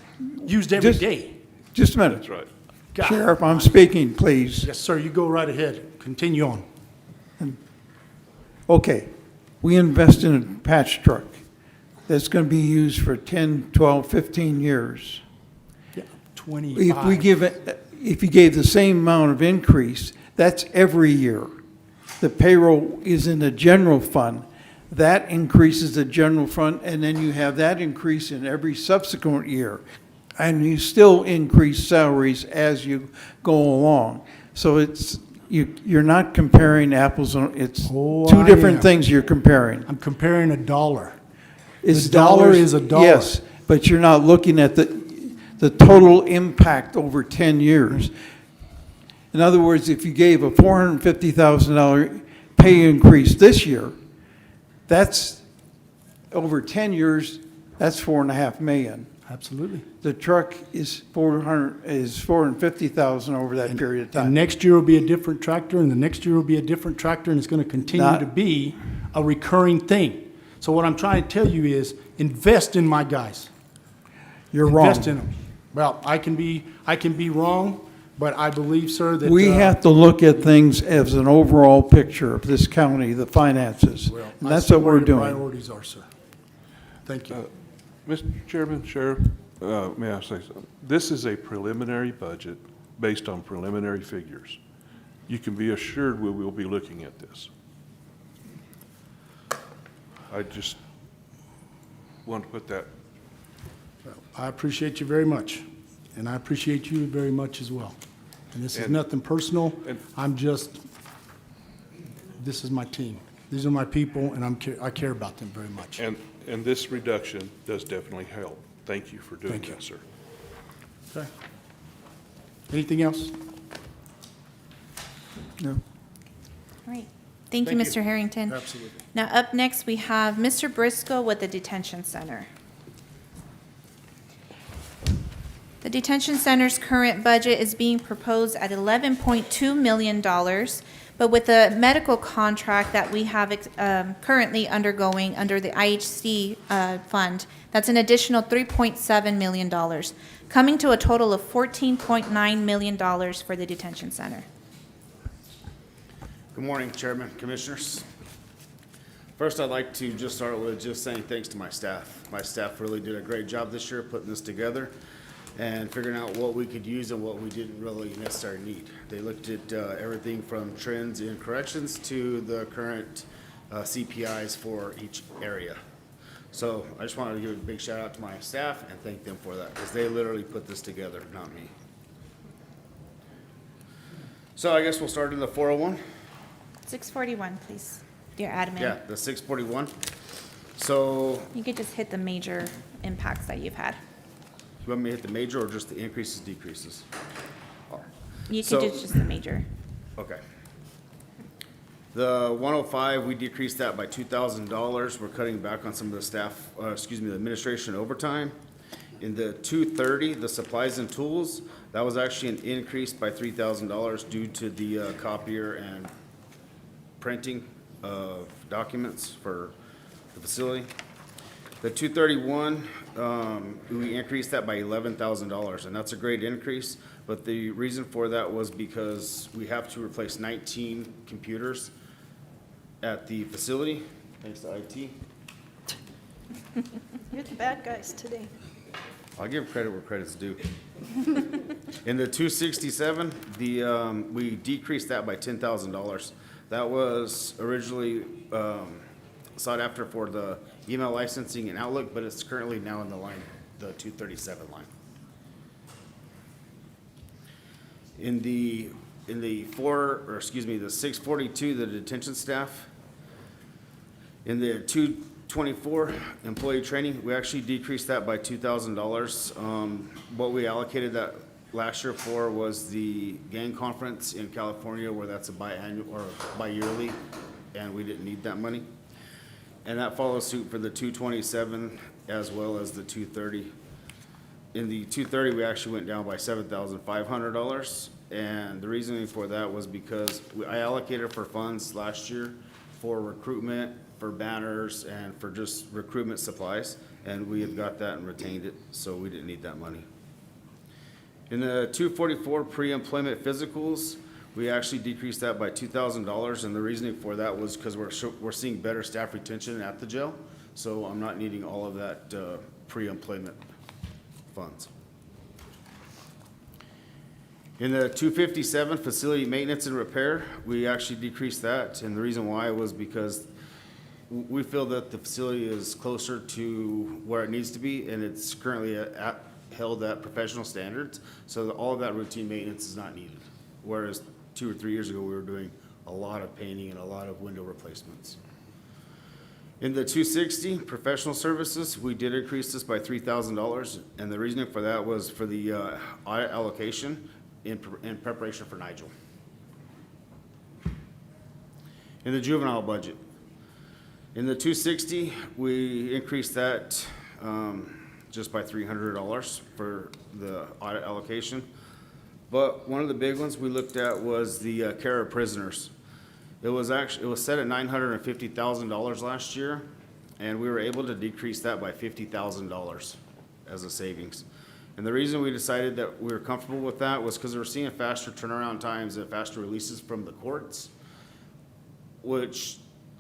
Speaker 14: Used every
Speaker 7: Just-
Speaker 14: day.
Speaker 7: Just a minute.
Speaker 5: that's right.
Speaker 14: God.
Speaker 7: Sheriff, I'm speaking, please.
Speaker 14: Yes, sir, you go right ahead. Continue on.
Speaker 7: Okay, we invest in a patch truck that's going to be used for 10, 12, 15 years.
Speaker 14: Yeah, 25.
Speaker 7: If you gave the same amount of increase, that's every year. The payroll is in the general fund. That increases the general fund, and then you have that increase in every subsequent year. And you still increase salaries as you go along. So you're not comparing apples and, it's
Speaker 14: Oh,
Speaker 7: two
Speaker 14: I
Speaker 7: different
Speaker 14: am.
Speaker 7: things you're comparing.
Speaker 14: I'm comparing a dollar.
Speaker 7: Is
Speaker 14: The dollar
Speaker 7: dollars-
Speaker 14: is a dollar.
Speaker 7: Yes, but you're not looking at the total impact over 10 years. In other words, if you gave a $450,000 pay increase this year, that's over 10 years, that's 4.5 million.
Speaker 14: Absolutely.
Speaker 7: The truck is 450,000 over that period of
Speaker 14: And
Speaker 7: time.
Speaker 14: next year will be a different tractor, and the next year will be a different tractor, and it's going to continue
Speaker 7: Not-
Speaker 14: to be a recurring thing. So what I'm trying to tell you is, invest in my guys.
Speaker 7: You're wrong.
Speaker 14: Invest in them. Well, I can be wrong, but I believe, sir, that.
Speaker 7: We have to look at things as an overall picture of this county, the finances.
Speaker 14: Well,
Speaker 7: And
Speaker 14: I
Speaker 7: that's
Speaker 14: see
Speaker 7: what we're
Speaker 14: where your
Speaker 7: doing.
Speaker 14: priorities are, sir. Thank you.
Speaker 5: Mr. Chairman, Sheriff, may I say something? This is a preliminary budget based on preliminary figures. You can be assured we will be looking at this. I just want to put that.
Speaker 14: I appreciate you very much, and I appreciate you very much as well. And this is
Speaker 5: And-
Speaker 14: nothing personal.
Speaker 5: and-
Speaker 14: This is my team. These are my people, and I care about them very much.
Speaker 5: And this reduction does definitely help. thank you for doing
Speaker 14: Thank you.
Speaker 5: that, sir.
Speaker 14: Okay. Anything else?
Speaker 7: No.
Speaker 9: All right. Thank you,
Speaker 14: Thank you.
Speaker 9: Mr. Harrington.
Speaker 14: Absolutely.
Speaker 9: Now, up next, we have Mr. Briscoe with the Detention Center. The Detention Center's current budget is being proposed at $11.2 million, but with the medical contract that we have currently undergoing under the IHC fund, that's an additional $3.7 million, coming to a total of $14.9 million for the Detention Center.
Speaker 8: Good morning, Chairman, Commissioners. First, I'd like to just start with just saying thanks to my staff. My staff really did a great job this year putting this together and figuring out what we could use and what we didn't really necessarily need. They looked at everything from trends in corrections to the current CPIs for each area. So I just wanted to give a big shout out to my staff and thank them for that, because they literally put this together, not me. So I guess we'll start in the 401.
Speaker 9: 641, please, dear admin.
Speaker 8: Yeah, the 641. So
Speaker 9: You could just hit the major impacts that you've had.
Speaker 8: you want me to hit the major or just the increases, decreases?
Speaker 9: You
Speaker 8: So-
Speaker 9: could just the major.
Speaker 8: Okay. The 105, we decreased that by $2,000. We're cutting back on some of the staff, the administration overtime. In the 230, the supplies and tools, that was actually an increase by $3,000 due to the copier and printing of documents for the facility. The 231, we increased that by $11,000, and that's a great increase. But the reason for that was because we have to replace 19 computers at the facility, thanks to IT.
Speaker 6: You're the bad guys today.
Speaker 8: I'll give credit where credit's due. In the 267, we decreased that by $10,000. That was originally sought after for the email licensing and Outlook, but it's currently now in the line, the 237 line. In the 642, the detention staff. In the 224 employee training, we actually decreased that by $2,000. What we allocated that last year for was the gang conference in California, where that's a biannual or bi-yearly, and we didn't need that money. And that follows suit for the 227 as well as the 230. In the 230, we actually went down by $7,500, and the reasoning for that was because I allocated for funds last year for recruitment, for banners, and for just recruitment supplies, and we had got that and retained it, so we didn't need that money. In the 244 pre-employment physicals, we actually decreased that by $2,000, and the reasoning for that was because we're seeing better staff retention at the jail, so I'm not needing all of that pre-employment funds. In the 257 facility maintenance and repair, we actually decreased that, and the reason why was because we feel that the facility is closer to where it needs to be, and it's currently held at professional standards, so all of that routine maintenance is not needed. Whereas 2 or 3 years ago, we were doing a lot of painting and a lot of window replacements. In the 260 professional services, we did increase this by $3,000, and the reasoning for that was for the audit allocation in preparation for Nigel. In the juvenile budget, in the 260, we increased that just by $300 for the audit allocation. But one of the big ones we looked at was the care of prisoners. It was set at $950,000 last year, and we were able to decrease that by $50,000 as a savings. And the reason we decided that we were comfortable with that was because we were seeing faster turnaround times and faster releases from the courts, which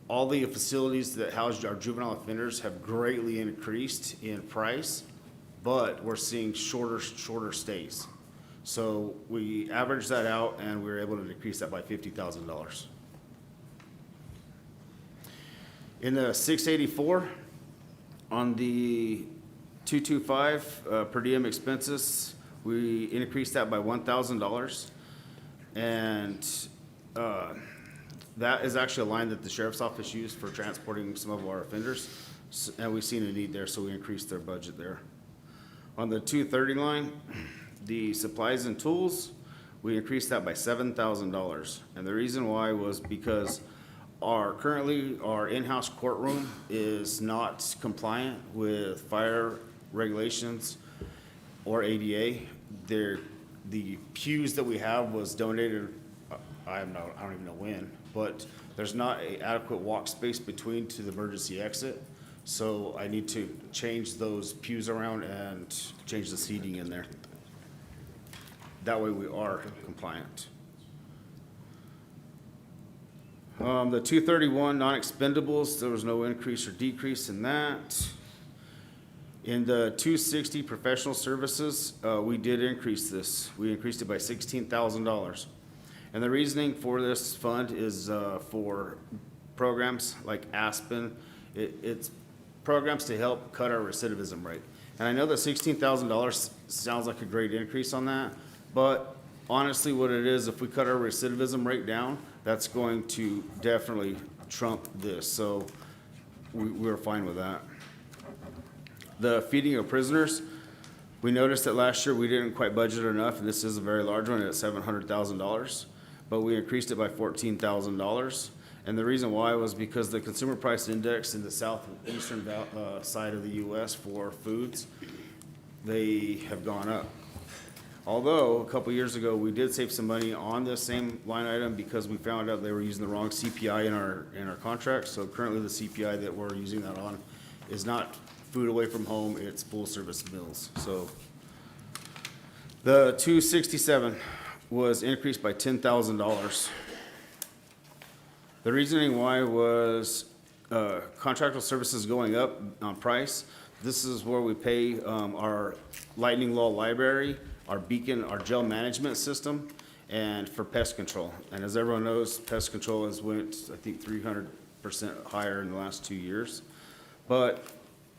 Speaker 8: all the facilities that house our juvenile offenders have greatly increased in price, but we're seeing shorter stays. So we averaged that out, and we were able to decrease that by $50,000. In the 684, on the 225 per diem expenses, we increased that by $1,000. And that is actually a line that the sheriff's office used for transporting some of our offenders. And we've seen a need there, so we increased their budget there. On the 230 line, the supplies and tools, we increased that by $7,000. And the reason why was because currently our in-house courtroom is not compliant with fire regulations or ADA. The pews that we have was donated, I don't even know when, but there's not an adequate walk space between to the emergency exit. So I need to change those pews around and change the seating in there. That way we are compliant. The 231 non-expendables, there was no increase or decrease in that. In the 260 professional services, we did increase this. We increased it by $16,000. And the reasoning for this fund is for programs like Aspen. It's programs to help cut our recidivism rate. And I know that $16,000 sounds like a great increase on that, but honestly what it is, if we cut our recidivism rate down, that's going to definitely trump this. So we're fine with that. The feeding of prisoners, we noticed that last year we didn't quite budget enough, and this is a very large one at $700,000, but we increased it by $14,000. And the reason why was because the consumer price index in the southeastern side of the U.S. for foods, they have gone up. Although, a couple years ago, we did save some money on this same line item because we found out they were using the wrong CPI in our contract. So currently the CPI that we're using that on is not food away from home, it's full service meals. So the 267 was increased by $10,000. The reasoning why was contractual services going up on price. This is where we pay our Lightning Law Library, our Beacon, our jail management system, and for pest control. And as everyone knows, pest control has went, I think, 300% higher in the last 2 years. But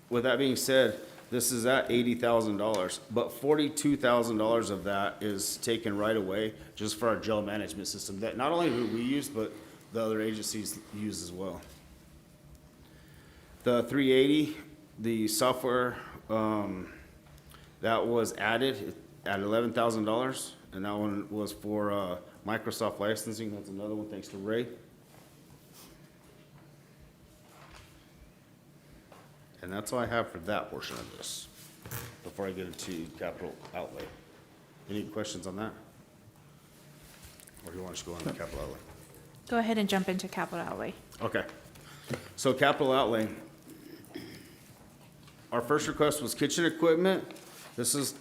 Speaker 8: with that being said, this is at $80,000, but $42,000 of that is taken right away just for our jail management system that not only do we use, but the other agencies use as well. The 380, the software, that was added at $11,000, and that one was for Microsoft licensing. That's another one, thanks to Ray. And that's all I have for that portion of this, before I get into capital outlay. Any questions on that? Or do you want us to go on to capital outlay?
Speaker 9: Go ahead and jump into capital outlay.
Speaker 8: Okay. So capital outlay. Our first request was kitchen equipment. This is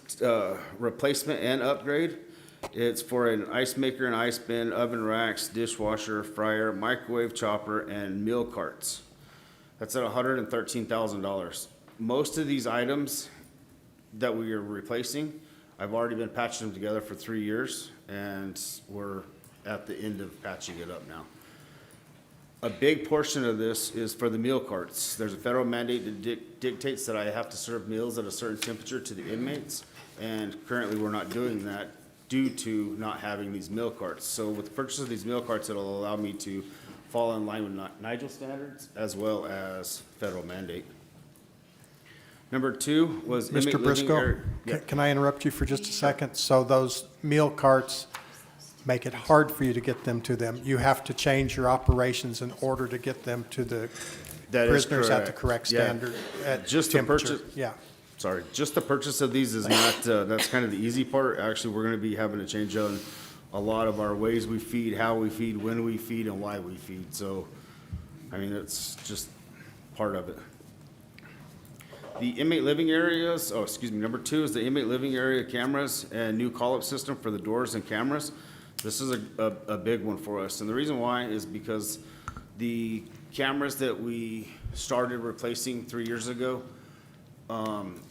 Speaker 8: replacement and upgrade. It's for an ice maker and ice bin, oven racks, dishwasher, fryer, microwave chopper, and meal carts. That's at $113,000. Most of these items that we are replacing, I've already been patching them together for 3 years, and we're at the end of patching it up now. A big portion of this is for the meal carts. There's a federal mandate that dictates that I have to serve meals at a certain temperature to the inmates, and currently we're not doing that due to not having these meal carts. So with the purchase of these meal carts, it'll allow me to fall in line with NIGEL standards as well as federal mandate. Number 2 was inmate
Speaker 1: Mr.
Speaker 8: living
Speaker 1: Briscoe,
Speaker 8: area. Yeah.
Speaker 1: can I interrupt you for just a second? So those meal carts make it hard for you to get them to them. You have to change your operations in order to get them to the
Speaker 8: That is
Speaker 1: prisoners at the
Speaker 8: correct.
Speaker 1: correct
Speaker 8: Yeah.
Speaker 1: standard, at
Speaker 8: Just the
Speaker 1: temperature.
Speaker 8: purchase-
Speaker 1: Yeah.
Speaker 8: Sorry, just the purchase of these is not, that's kind of the easy part. Actually, we're gonna be having to change on a lot of our ways we feed, how we feed, when we feed, and why we feed. So, I mean, it's just part of it. The inmate living areas, number 2 is the inmate living area cameras and new call-up system for the doors and cameras. This is a big one for us. And the reason why is because the cameras that we started replacing 3 years ago,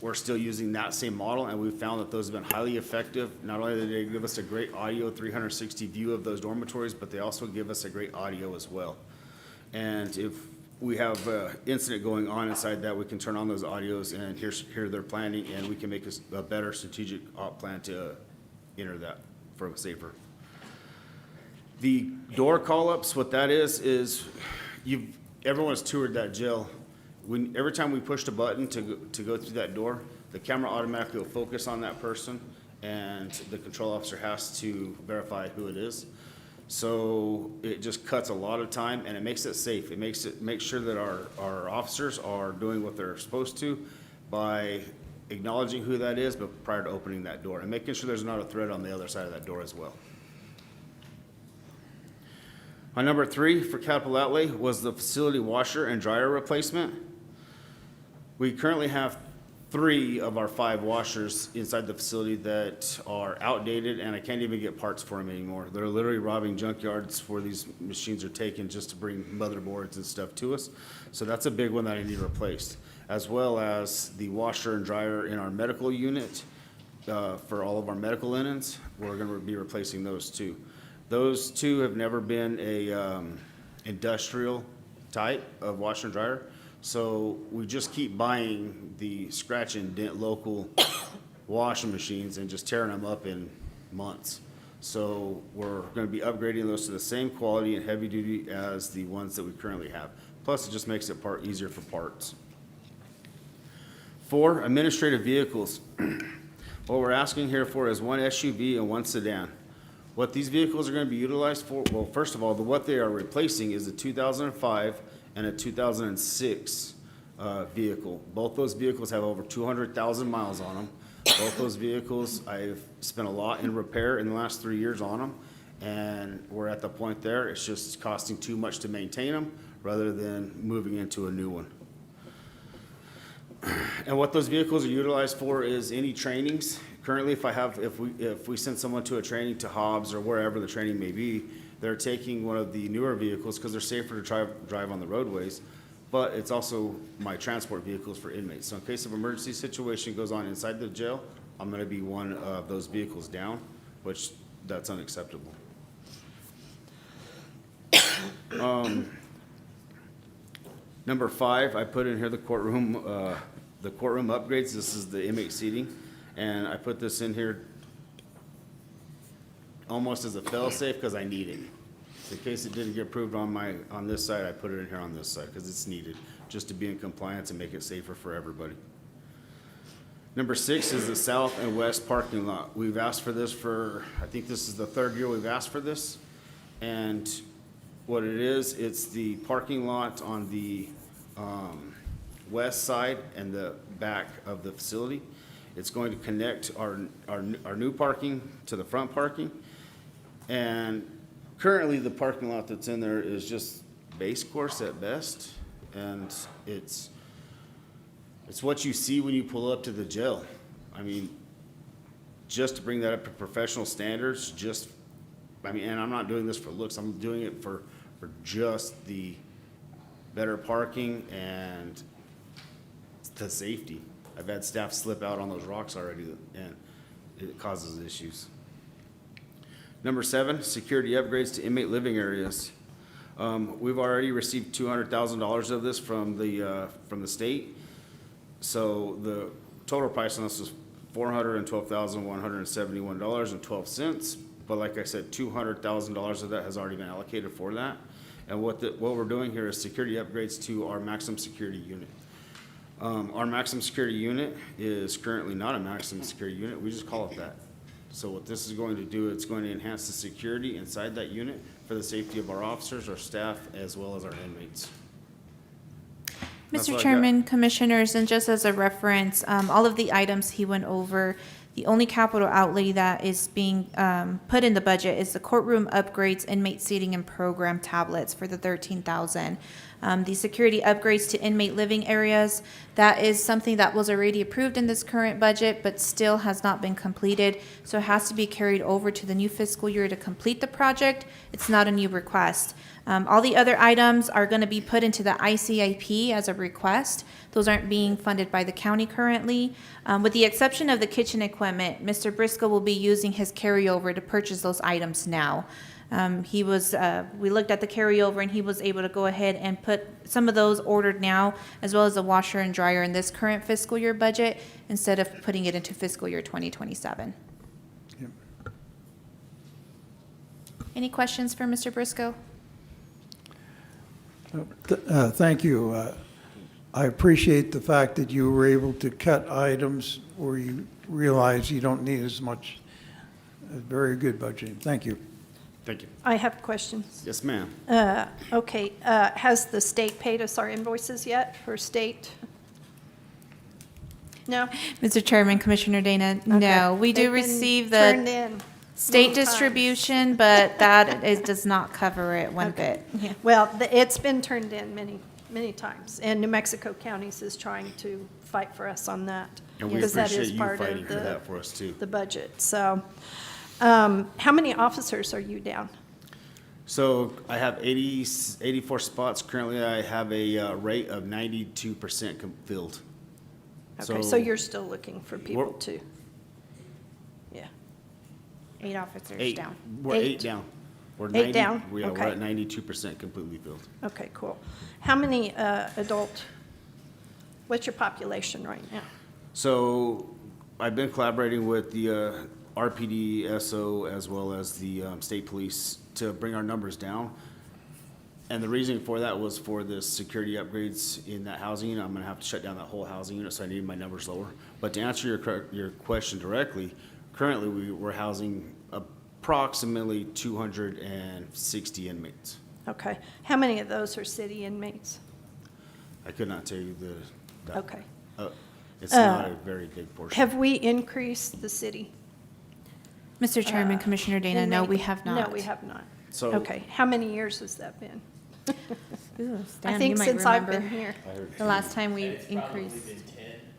Speaker 8: we're still using that same model, and we found that those have been highly effective. Not only do they give us a great audio 360 view of those dormitories, but they also give us a great audio as well. And if we have an incident going on inside that, we can turn on those audios and hear their planning, and we can make a better strategic op plan to enter that for safer. The door call-ups, what that is everyone's toured that jail. Every time we pushed a button to go through that door,
Speaker 15: the camera automatically will focus on that person, and the control officer has to verify who it is. So it just cuts a lot of time, and it makes it safe. It makes sure that our officers are doing what they're supposed to by acknowledging who that is, but prior to opening that door, and making sure there's not a threat on the other side of that door as well. My number 3 for capital outlay was the facility washer and dryer replacement. We currently have 3 of our 5 washers inside the facility that are outdated, and I can't even get parts for them anymore. They're literally robbing junkyards where these machines are taken just to bring motherboards and stuff to us. So that's a big one that I need replaced, as well as the washer and dryer in our medical unit for all of our medical linens. We're going to be replacing those too. Those 2 have never been a industrial type of washer and dryer. So we just keep buying the scratch and dent local washing machines and just tearing them up in months. So we're going to be upgrading those to the same quality and heavy duty as the ones that we currently have. Plus, it just makes it easier for parts. 4, administrative vehicles. What we're asking here for is 1 SUV and 1 sedan. What these vehicles are going to be utilized for, well, first of all, what they are replacing is a 2005 and a 2006 vehicle. Both those vehicles have over 200,000 miles on them. Both those vehicles, I've spent a lot in repair in the last 3 years on them, and we're at the point there, it's just costing too much to maintain them rather than moving into a new one. And what those vehicles are utilized for is any trainings. Currently, if we send someone to a training to Hobbs or wherever the training may be, they're taking one of the newer vehicles because they're safer to drive on the roadways, but it's also my transport vehicles for inmates. So in case of emergency situation goes on inside the jail, I'm going to be one of those vehicles down, which that's unacceptable. Number 5, I put in here the courtroom upgrades. This is the inmate seating, and I put this in here almost as a fail-safe because I need it. In case it didn't get approved on this side, I put it in here on this side because it's needed just to be in compliance and make it safer for everybody. Number 6 is the south and west parking lot. We've asked for this I think this is the 3rd year we've asked for this. And what it is, it's the parking lot on the west side and the back of the facility. It's going to connect our new parking to the front parking. And currently, the parking lot that's in there is just base course at best, and it's what you see when you pull up to the jail. I mean, just to bring that up to professional standards, and I'm not doing this for looks, I'm doing it for just the better parking and the safety. I've had staff slip out on those rocks already, and it causes issues. Number 7, security upgrades to inmate living areas. We've already received $200,000 of this from the state. So the total price on this is $412,171.12. But like I said, $200,000 of that has already been allocated for that. And what we're doing here is security upgrades to our maximum security unit. Our maximum security unit is currently not a maximum security unit. We just call it that. So what this is going to do, it's going to enhance the security inside that unit for the safety of our officers, our staff, as well as our inmates. That's what
Speaker 9: Mr.
Speaker 15: I
Speaker 9: Chairman, Commissioners, and just as a reference, all of the items he went over, the only capital outlay that is being put in the budget is the courtroom upgrades, inmate seating, and program tablets for the $13,000. The security upgrades to inmate living areas, that is something that was already approved in this current budget, but still has not been completed. So it has to be carried over to the new fiscal year to complete the project. It's not a new request. All the other items are going to be put into the ICIP as a request. Those aren't being funded by the county currently. With the exception of the kitchen equipment, Mr. Briscoe will be using his carryover to purchase those items now. We looked at the carryover, and he was able to go ahead and put some of those ordered now, as well as the washer and dryer in this current fiscal year budget, instead of putting it into fiscal year 2027.
Speaker 7: Yep.
Speaker 9: Any questions for Mr. Briscoe?
Speaker 7: Thank you. I appreciate the fact that you were able to cut items where you realize you don't need as much. Very good budgeting. Thank you.
Speaker 15: Thank you.
Speaker 6: I have questions.
Speaker 15: Yes, ma'am.
Speaker 6: Okay, has the state paid us our invoices yet for state? No?
Speaker 9: Mr. Chairman, Commissioner Dana, no,
Speaker 6: Okay.
Speaker 9: we do
Speaker 6: They've been
Speaker 9: receive
Speaker 6: turned
Speaker 9: the
Speaker 6: in
Speaker 9: state
Speaker 6: many times.
Speaker 9: distribution, but that does not cover it one
Speaker 6: Okay.
Speaker 9: bit. Yeah.
Speaker 6: Well, it's been turned in many, many times, and New Mexico Counties is trying to fight for us on that.
Speaker 15: And we
Speaker 6: because that
Speaker 15: appreciate
Speaker 6: is
Speaker 15: you
Speaker 6: part of
Speaker 15: fighting for that for us, too.
Speaker 6: the budget, so. How many officers are you down?
Speaker 15: So I have 84 spots. Currently, I have a rate of 92% filled.
Speaker 6: Okay, so you're still looking for people
Speaker 15: We're-
Speaker 6: too? Yeah,
Speaker 9: 8 officers
Speaker 15: Eight.
Speaker 9: down.
Speaker 15: We're
Speaker 6: Eight.
Speaker 15: 8 down. We're
Speaker 6: 8 down?
Speaker 15: We're
Speaker 6: Okay.
Speaker 15: at 92% completely filled.
Speaker 6: okay, cool. How many what's your population right now?
Speaker 15: So I've been collaborating with the RPD, SO, as well as the state police to bring our numbers down. And the reason for that was for the security upgrades in that housing unit. I'm gonna have to shut down that whole housing unit, so I need my numbers lower. But to answer your question directly, currently we're housing approximately 260 inmates.
Speaker 6: Okay, how many of those are city inmates?
Speaker 15: I could not tell you that.
Speaker 6: Okay.
Speaker 15: It's not a very big portion.
Speaker 6: Have we increased the city?
Speaker 9: Mr. Chairman, Commissioner Dana, no,
Speaker 6: inmate-
Speaker 9: we have not.
Speaker 6: No, we have not.
Speaker 15: So-
Speaker 6: Okay, how many years has that been?
Speaker 9: Ooh,
Speaker 6: I
Speaker 9: Stan,
Speaker 6: think
Speaker 9: you might
Speaker 6: since I've
Speaker 9: remember
Speaker 6: been here.
Speaker 9: the last time we increased,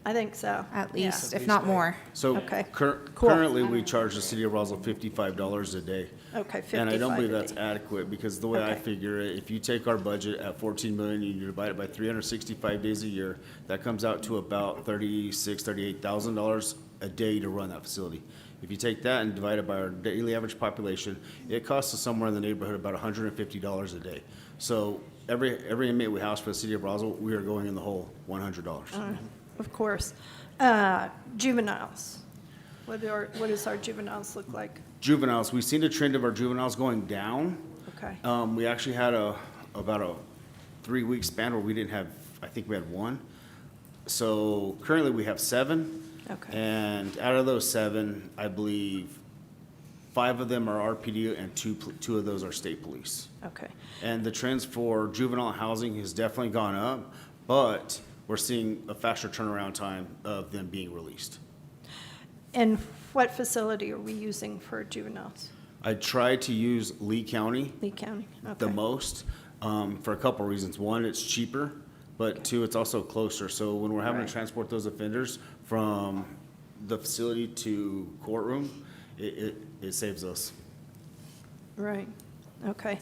Speaker 6: I think so.
Speaker 9: at
Speaker 6: Yeah.
Speaker 9: least, if not more.
Speaker 15: So
Speaker 6: Okay.
Speaker 15: cur-
Speaker 6: Cool.
Speaker 15: currently, we charge the city of Roswell $55 a day.
Speaker 6: Okay,
Speaker 15: And I don't
Speaker 6: 55
Speaker 15: believe
Speaker 6: a
Speaker 15: that's
Speaker 6: day.
Speaker 15: adequate, because the way I
Speaker 6: Okay.
Speaker 15: figure it, if you take our budget at 14 million, and you divide it by 365 days a year, that comes out to about $38,000 a day to run that facility. If you take that and divide it by our daily average population, it costs us somewhere in the neighborhood about $150 a day. So every inmate we house for the city of Roswell, we are going in the hole $100.
Speaker 6: Of course. Juveniles. What does our juveniles look like?
Speaker 15: Juveniles, we've seen a trend of our juveniles going down.
Speaker 6: Okay,
Speaker 15: We actually had about a 3-week span where we didn't have, I think we had 1. So currently we have 7.
Speaker 6: okay,
Speaker 15: And out of those 7, I believe 5 of them are RPD and 2 of those are state police.
Speaker 6: okay.
Speaker 15: And the trends for juvenile housing has definitely gone up, but we're seeing a faster turnaround time of them being released.
Speaker 6: And what facility are we using for juveniles?
Speaker 15: I tried to use Lee County
Speaker 6: Lee County?
Speaker 15: the
Speaker 6: Okay.
Speaker 15: most, for a couple of reasons. One, it's cheaper, but 2, it's also closer. So when we're having
Speaker 6: Right.
Speaker 15: to transport those offenders from the facility to courtroom, it saves us.
Speaker 6: Right, okay.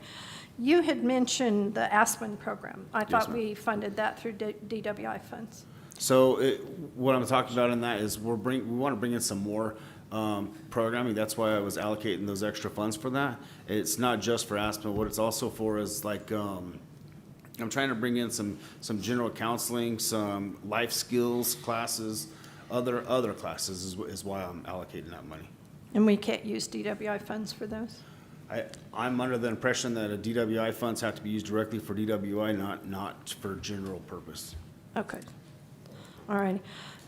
Speaker 6: You had mentioned the Aspen program. I thought
Speaker 15: ma'am.
Speaker 6: we funded that through DWI funds.
Speaker 15: So what I'm talking about in that is we want to bring in some more programming. That's why I was allocating those extra funds for that. It's not just for Aspen. What it's also for is like, I'm trying to bring in some general counseling, some life skills classes, other classes is why I'm allocating that money.
Speaker 6: And we can't use DWI funds for those?
Speaker 15: I'm under the impression that a DWI funds have to be used directly for DWI, not for general purpose.
Speaker 6: Okay. All righty.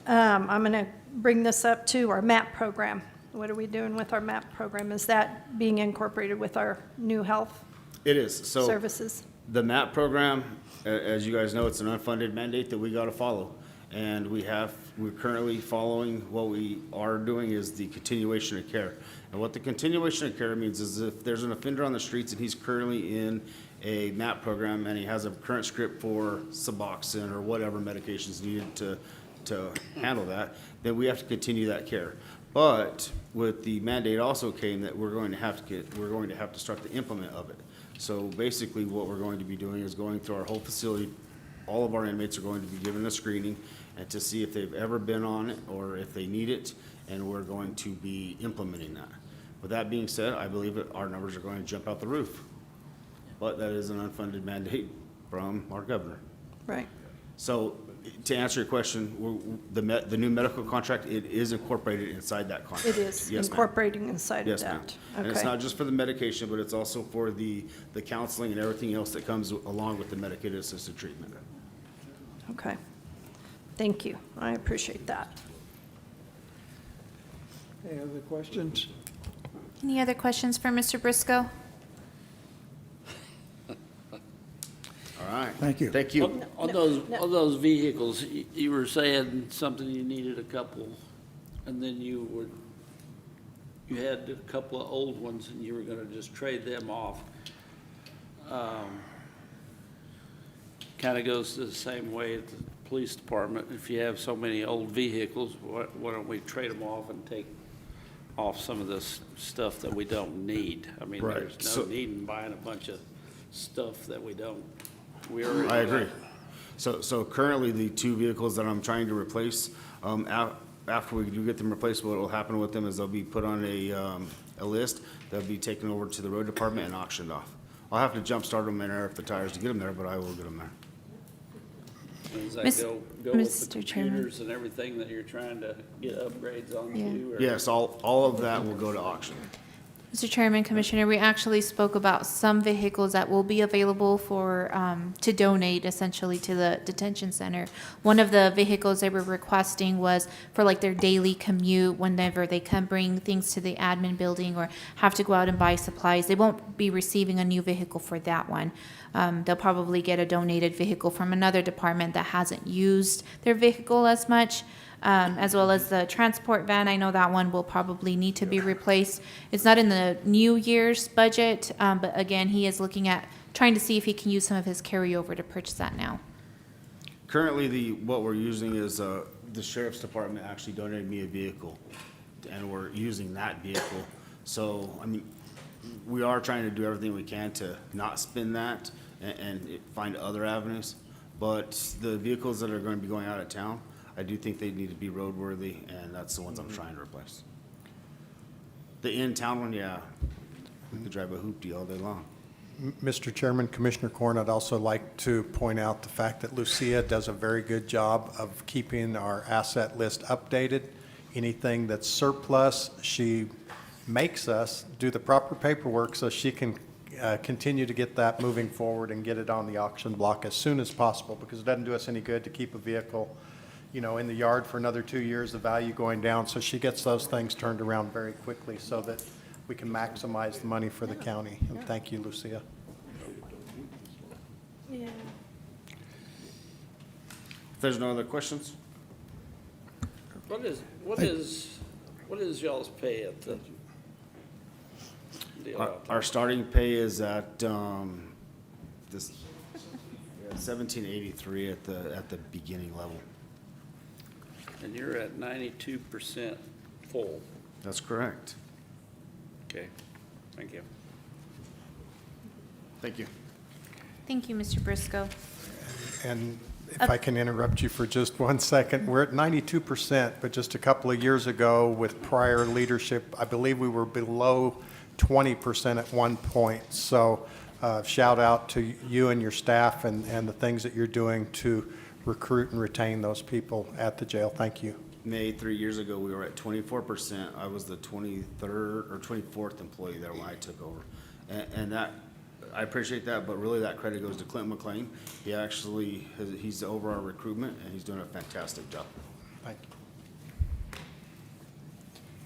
Speaker 6: I'm going to bring this up to our MAP program. What are we doing with our MAP program? Is that being incorporated with our new health
Speaker 15: It is. So
Speaker 6: services?
Speaker 15: the MAP program, as you guys know, it's an unfunded mandate that we got to follow. And we're currently following, what we are doing is the continuation of care. And what the continuation of care means is if there's an offender on the streets and he's currently in a MAP program and he has a current script for Suboxone or whatever medications needed to handle that, then we have to continue that care. But with the mandate also came that we're going to have to start the implement of it. So basically what we're going to be doing is going through our whole facility. All of our inmates are going to be given a screening and to see if they've ever been on it or if they need it, and we're going to be implementing that. With that being said, I believe that our numbers are going to jump out the roof. But that is an unfunded mandate from our governor.
Speaker 6: Right.
Speaker 15: So to answer your question, the new medical contract, it is incorporated inside that contract.
Speaker 6: It is
Speaker 15: Yes, ma'am.
Speaker 6: incorporating inside of
Speaker 15: Yes, ma'am.
Speaker 6: that?
Speaker 15: And it's
Speaker 6: Okay.
Speaker 15: not just for the medication, but it's also for the counseling and everything else that comes along with the medicated assisted treatment.
Speaker 6: Okay. Thank you. I appreciate that.
Speaker 7: Any other questions?
Speaker 9: Any other questions for Mr. Briscoe?
Speaker 15: All right.
Speaker 7: Thank you.
Speaker 15: Thank you.
Speaker 12: On those vehicles, you were saying something, you needed a couple, and then you had a couple of old ones and you were gonna just trade them off. Kinda goes the same way at the police department. If you have so many old vehicles, why don't we trade them off and take off some of this stuff that we don't need? I mean,
Speaker 15: Right.
Speaker 12: there's
Speaker 15: So-
Speaker 12: no need in buying a bunch of stuff that we already
Speaker 15: I agree.
Speaker 12: got.
Speaker 15: So currently, the two vehicles that I'm trying to replace, after we do get them replaced, what will happen with them is they'll be put on a list. They'll be taken over to the road department and auctioned off. I'll have to jump start them in there if the tires to get them there, but I will get them there.
Speaker 12: Does that
Speaker 9: Miss-
Speaker 12: go with the
Speaker 9: Mr. Chairman.
Speaker 12: computers and everything that you're trying to get upgrades onto? or-
Speaker 15: Yes, all of that will go to auction.
Speaker 9: Mr. Chairman, Commissioner, we actually spoke about some vehicles that will be available for, to donate essentially to the detention center. One of the vehicles they were requesting was for like their daily commute whenever they come bring things to the admin building or have to go out and buy supplies. They won't be receiving a new vehicle for that one. They'll probably get a donated vehicle from another department that hasn't used their vehicle as much. As well as the transport van. I know that one will probably need to be replaced. It's not in the new year's budget, but again, he is looking at trying to see if he can use some of his carryover to purchase that now.
Speaker 15: Currently, what we're using is, the sheriff's department actually donated me a vehicle, and we're using that vehicle. So, I mean, we are trying to do everything we can to not spend that and find other avenues. But the vehicles that are going to be going out of town, I do think they need to be roadworthy, and that's the ones I'm trying to replace. The in-town one, yeah, we could drive a hoopty all day long.
Speaker 1: Mr. Chairman, Commissioner Corn, I'd also like to point out the fact that Lucia does a very good job of keeping our asset list updated. Anything that's surplus, she makes us do the proper paperwork so she can continue to get that moving forward and get it on the auction block as soon as possible, because it doesn't do us any good to keep a vehicle, you know, in the yard for another 2 years, the value going down. So she gets those things turned around very quickly so that we can maximize the money for the county. And thank you, Lucia.
Speaker 6: Yeah.
Speaker 15: If there's no other questions?
Speaker 12: What is y'all's pay at the?
Speaker 15: Our starting pay is at, this, 1783 at the beginning level.
Speaker 12: And you're at 92% full.
Speaker 15: That's correct.
Speaker 12: Okay, thank you.
Speaker 15: Thank you.
Speaker 9: Thank you, Mr. Briscoe.
Speaker 1: And if I can interrupt you for just 1 second, we're at 92%, but just a couple of years ago with prior leadership, I believe we were below 20% at one point. So shout out to you and your staff and the things that you're doing to recruit and retain those people at the jail. Thank you.
Speaker 15: May, 3 years ago, we were at 24%. I was the 23rd or 24th employee there when I took over. And that, I appreciate that, but really that credit goes to Clint McLean. He actually, he's over our recruitment, and he's doing a fantastic job.
Speaker 1: Thank you.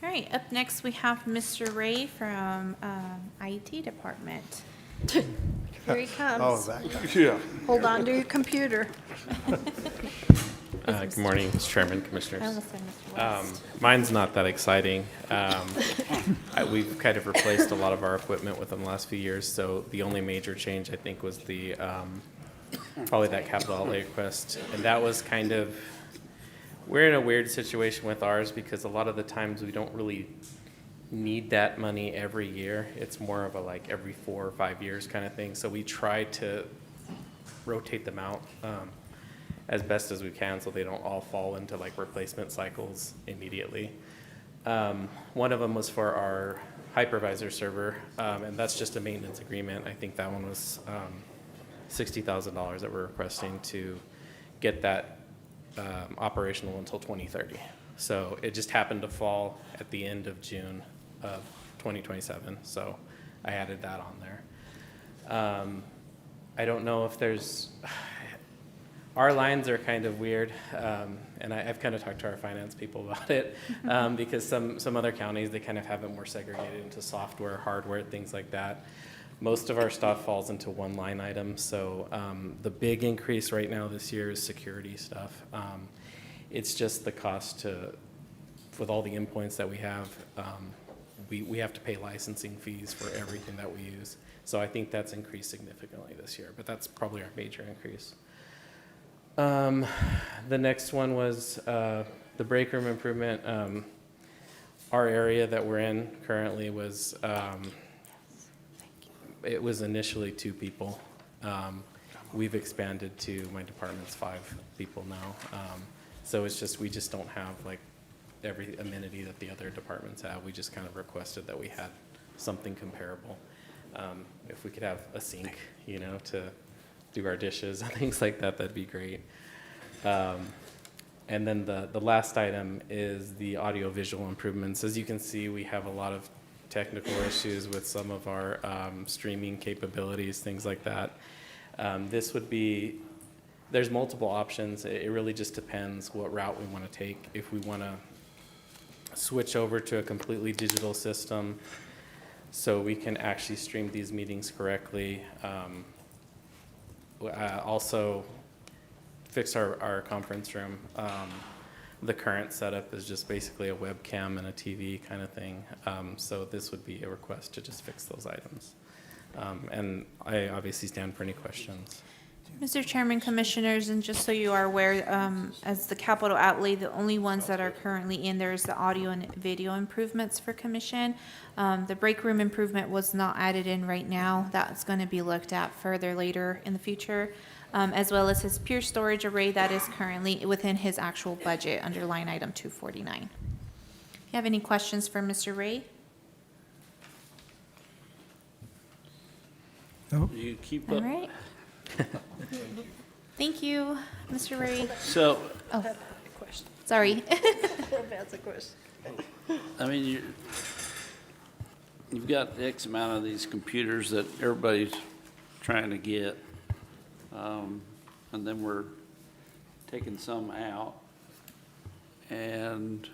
Speaker 9: All right, up next, we have Mr. Ray from IT Department.
Speaker 6: Here he comes.
Speaker 1: Oh, that guy.
Speaker 5: Yeah.
Speaker 6: Hold on to your computer.
Speaker 4: Good morning, Mr. Chairman, Commissioners.
Speaker 9: I will send Mr. West.
Speaker 4: Mine's not that exciting. We've kind of replaced a lot of our equipment within the last few years, so the only major change, I think, was the, probably that capital outlay request. And that was kind of, we're in a weird situation with ours because a lot of the times we don't really need that money every year. It's more of a like every 4 or 5 years kind of thing. So we try to rotate them out as best as we can so they don't all fall into like replacement cycles immediately. One of them was for our hypervisor server, and that's just a maintenance agreement. I think that one was $60,000 that we're requesting to get that operational until 2030. So it just happened to fall at the end of June of 2027, so I added that on there. I don't know if there's, Our lines are kind of weird, and I've kind of talked to our finance people about it, because some other counties, they kind of have it more segregated into software, hardware, things like that. Most of our stuff falls into one line item, so the big increase right now this year is security stuff. It's just the cost with all the endpoints that we have, we have to pay licensing fees for everything that we use. So I think that's increased significantly this year, but that's probably our major increase. The next one was the break room improvement. Our area that we're in currently was, it was initially 2 people. We've expanded to my department's 5 people now. So it's just, we just don't have like every amenity that the other departments have. We just kind of requested that we had something comparable. If we could have a sink, you know, to do our dishes and things like that, that'd be great. And then the last item is the audio-visual improvements. As you can see, we have a lot of technical issues with some of our streaming capabilities, things like that. This would be, there's multiple options. It really just depends what route we want to take. If we want to switch over to a completely digital system so we can actually stream these meetings correctly. Also fix our conference room. The current setup is just basically a webcam and a TV kind of thing. So this would be a request to just fix those items. And I obviously stand for any questions.
Speaker 9: Mr. Chairman, Commissioners, and just so you are aware, as the capital outlay, the only ones that are currently in there is the audio and video improvements for commission. The break room improvement was not added in right now. That's going to be looked at further later in the future, as well as his pure storage array that is currently within his actual budget under line item 249. If you have any questions for Mr. Ray?
Speaker 12: You keep
Speaker 9: All
Speaker 12: up.
Speaker 9: right. Thank you, Mr. Ray.
Speaker 12: So,
Speaker 9: Oh, sorry.
Speaker 6: That's a question.
Speaker 12: I mean, you've got X amount of these computers that everybody's trying to get. And then we're taking some out. And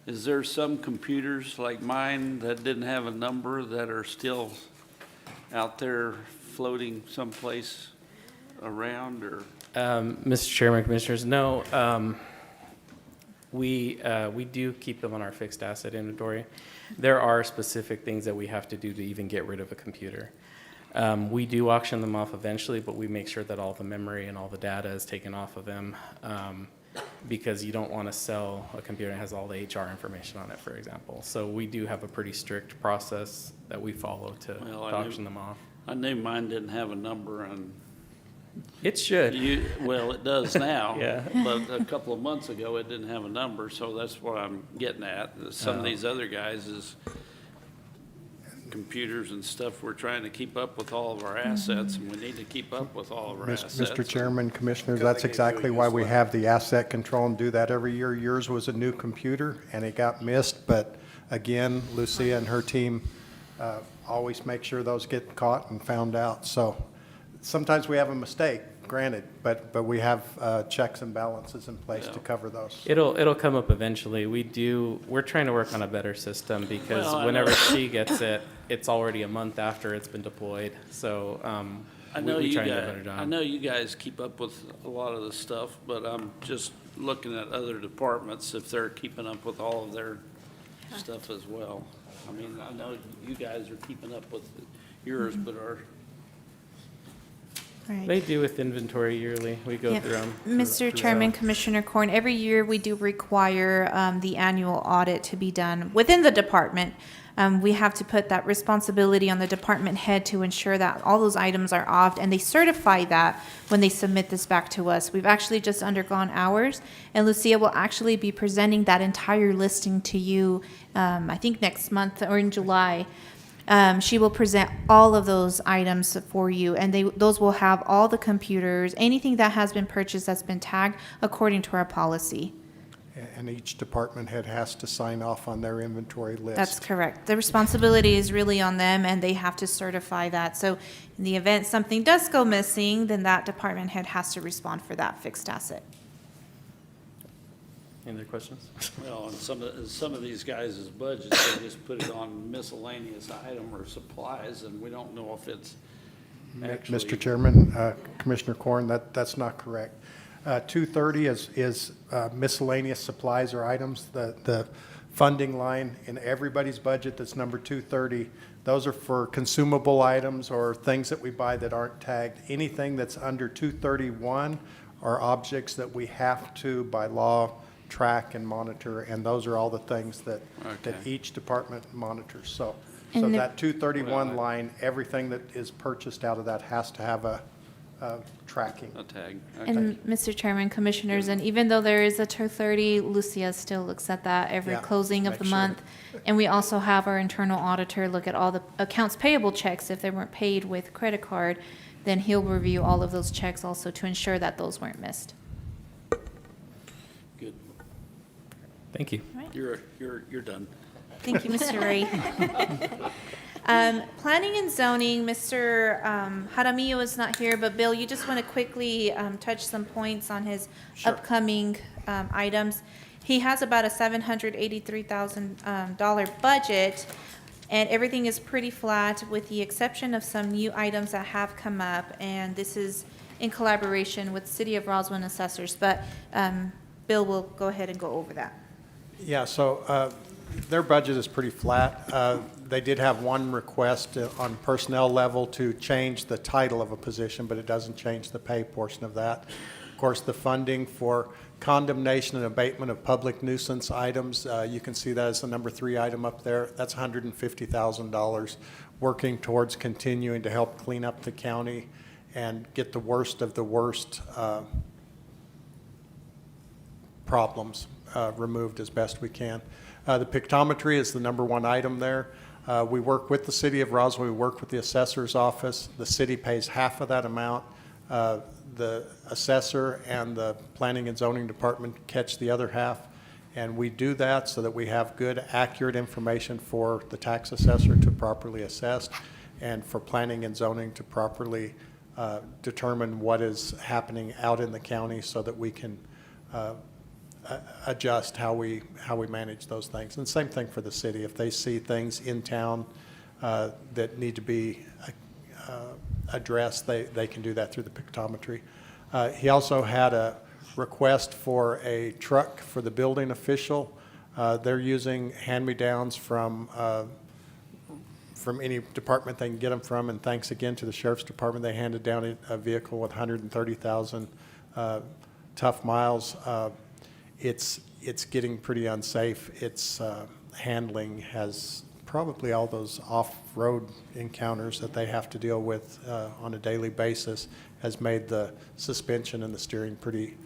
Speaker 12: is there some computers like mine that didn't have a number that are still out there floating someplace around, or?
Speaker 4: Mr. Chairman, Commissioners, no. We do keep them on our fixed asset inventory. There are specific things that we have to do to even get rid of a computer. We do auction them off eventually, but we make sure that all the memory and all the data is taken off of them, because you don't want to sell a computer that has all the HR information on it, for example. So we do have a pretty strict process that we follow to auction them off.
Speaker 12: I knew mine didn't have a number, and
Speaker 4: It should.
Speaker 12: well, it does now.
Speaker 4: Yeah.
Speaker 12: But a couple of months ago, it didn't have a number, so that's what I'm getting at. Some of these other guys is computers and stuff, we're trying to keep up with all of our assets, and we need to keep up with all of our assets.
Speaker 1: Mr. Chairman, Commissioners,
Speaker 3: Because
Speaker 1: that's
Speaker 3: they get really
Speaker 1: exactly why we
Speaker 3: useful.
Speaker 1: have the asset control and do that every year. Yours was a new computer, and it got missed, but again, Lucia and her team always make sure those get caught and found out. So sometimes we have a mistake, granted, but we have checks and balances in place to cover those.
Speaker 4: It'll come up eventually. We're trying to work on a better system because
Speaker 12: Well, I
Speaker 4: whenever
Speaker 12: know.
Speaker 4: she gets it, it's already a month after it's been deployed. So
Speaker 12: I know
Speaker 4: we
Speaker 12: you
Speaker 4: try and do a
Speaker 12: guys,
Speaker 4: better job.
Speaker 12: I know you guys keep up with a lot of the stuff, but I'm just looking at other departments, if they're keeping up with all of their stuff as well. I mean, I know you guys are keeping up with yours, but our,
Speaker 9: Right.
Speaker 4: They do with inventory yearly. We go
Speaker 9: Yep.
Speaker 4: through them.
Speaker 9: Mr. Chairman, Commissioner Corn, every year we do require the annual audit to be done within the department. We have to put that responsibility on the department head to ensure that all those items are off, and they certify that when they submit this back to us. We've actually just undergone ours, and Lucia will actually be presenting that entire listing to you, I think next month or in July. She will present all of those items for you, and those will have all the computers, anything that has been purchased that's been tagged according to our policy.
Speaker 1: and each department head has to sign off on their inventory list.
Speaker 9: That's correct. The responsibility is really on them, and they have to certify that. So in the event something does go missing, then that department head has to respond for that fixed asset.
Speaker 4: Any other questions?
Speaker 12: Well, and some of these guys' budgets, they just put it on miscellaneous item or supplies, and we don't know if it's actually.
Speaker 1: Mr. Chairman, Commissioner Corn, that's not correct. 230 is miscellaneous supplies or items. The funding line in everybody's budget that's number 230, those are for consumable items or things that we buy that aren't tagged. Anything that's under 231 are objects that we have to, by law, track and monitor, and those are all the things that each department monitors. So
Speaker 9: And the-
Speaker 1: that 231 line, everything that is purchased out of that has to have a tracking.
Speaker 12: A tag. Okay.
Speaker 9: And Mr. Chairman, Commissioners, and even though there is a 230, Lucia still looks at that every
Speaker 1: Yeah,
Speaker 9: closing of
Speaker 1: make
Speaker 9: the
Speaker 1: sure.
Speaker 9: month. And we also have our internal auditor look at all the accounts payable checks. If they weren't paid with credit card, then he'll review all of those checks also to ensure that those weren't missed.
Speaker 12: Good.
Speaker 4: Thank you.
Speaker 12: You're done.
Speaker 9: Thank you, Mr. Ray. Planning and zoning, Mr. Jaramillo is not here, but Bill, you just want to quickly touch some points on his
Speaker 1: Sure.
Speaker 9: upcoming items. He has about a $783,000 budget, and everything is pretty flat with the exception of some new items that have come up, and this is in collaboration with City of Roswell assessors, but Bill will go ahead and go over that.
Speaker 1: Yeah, so their budget is pretty flat. They did have one request on personnel level to change the title of a position, but it doesn't change the pay portion of that. Of course, the funding for condemnation and abatement of public nuisance items, you can see that as the number 3 item up there. That's $150,000, working towards continuing to help clean up the county and get the worst of the worst problems removed as best we can. The pictometry is the number 1 item there. We work with the City of Roswell. We work with the assessor's office. The city pays half of that amount. The assessor and the planning and zoning department catch the other half. And we do that so that we have good, accurate information for the tax assessor to properly assess and for planning and zoning to properly determine what is happening out in the county so that we can adjust how we manage those things. And same thing for the city. If they see things in town that need to be addressed, they can do that through the pictometry. He also had a request for a truck for the building official. They're using hand-me-downs from any department they can get them from, and thanks again to the Sheriff's Department, they handed down a vehicle with 130,000 tough miles. It's getting pretty unsafe. Its handling has probably all those off-road encounters that they have to deal with on a daily basis has made the suspension and the steering pretty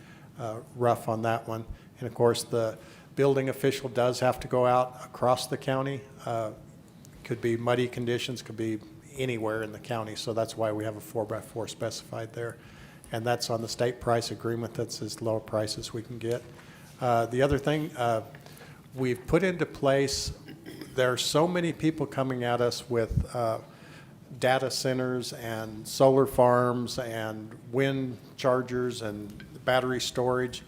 Speaker 1: rough on that one. And of course, the building official does have to go out across the county. Could be muddy conditions, could be anywhere in the county, so that's why we have a 4x4 specified there. And that's on the state price agreement. That's as low a price as we can get. The other thing, we've put into place, there are so many people coming at us with data centers and solar farms and wind chargers and battery storage.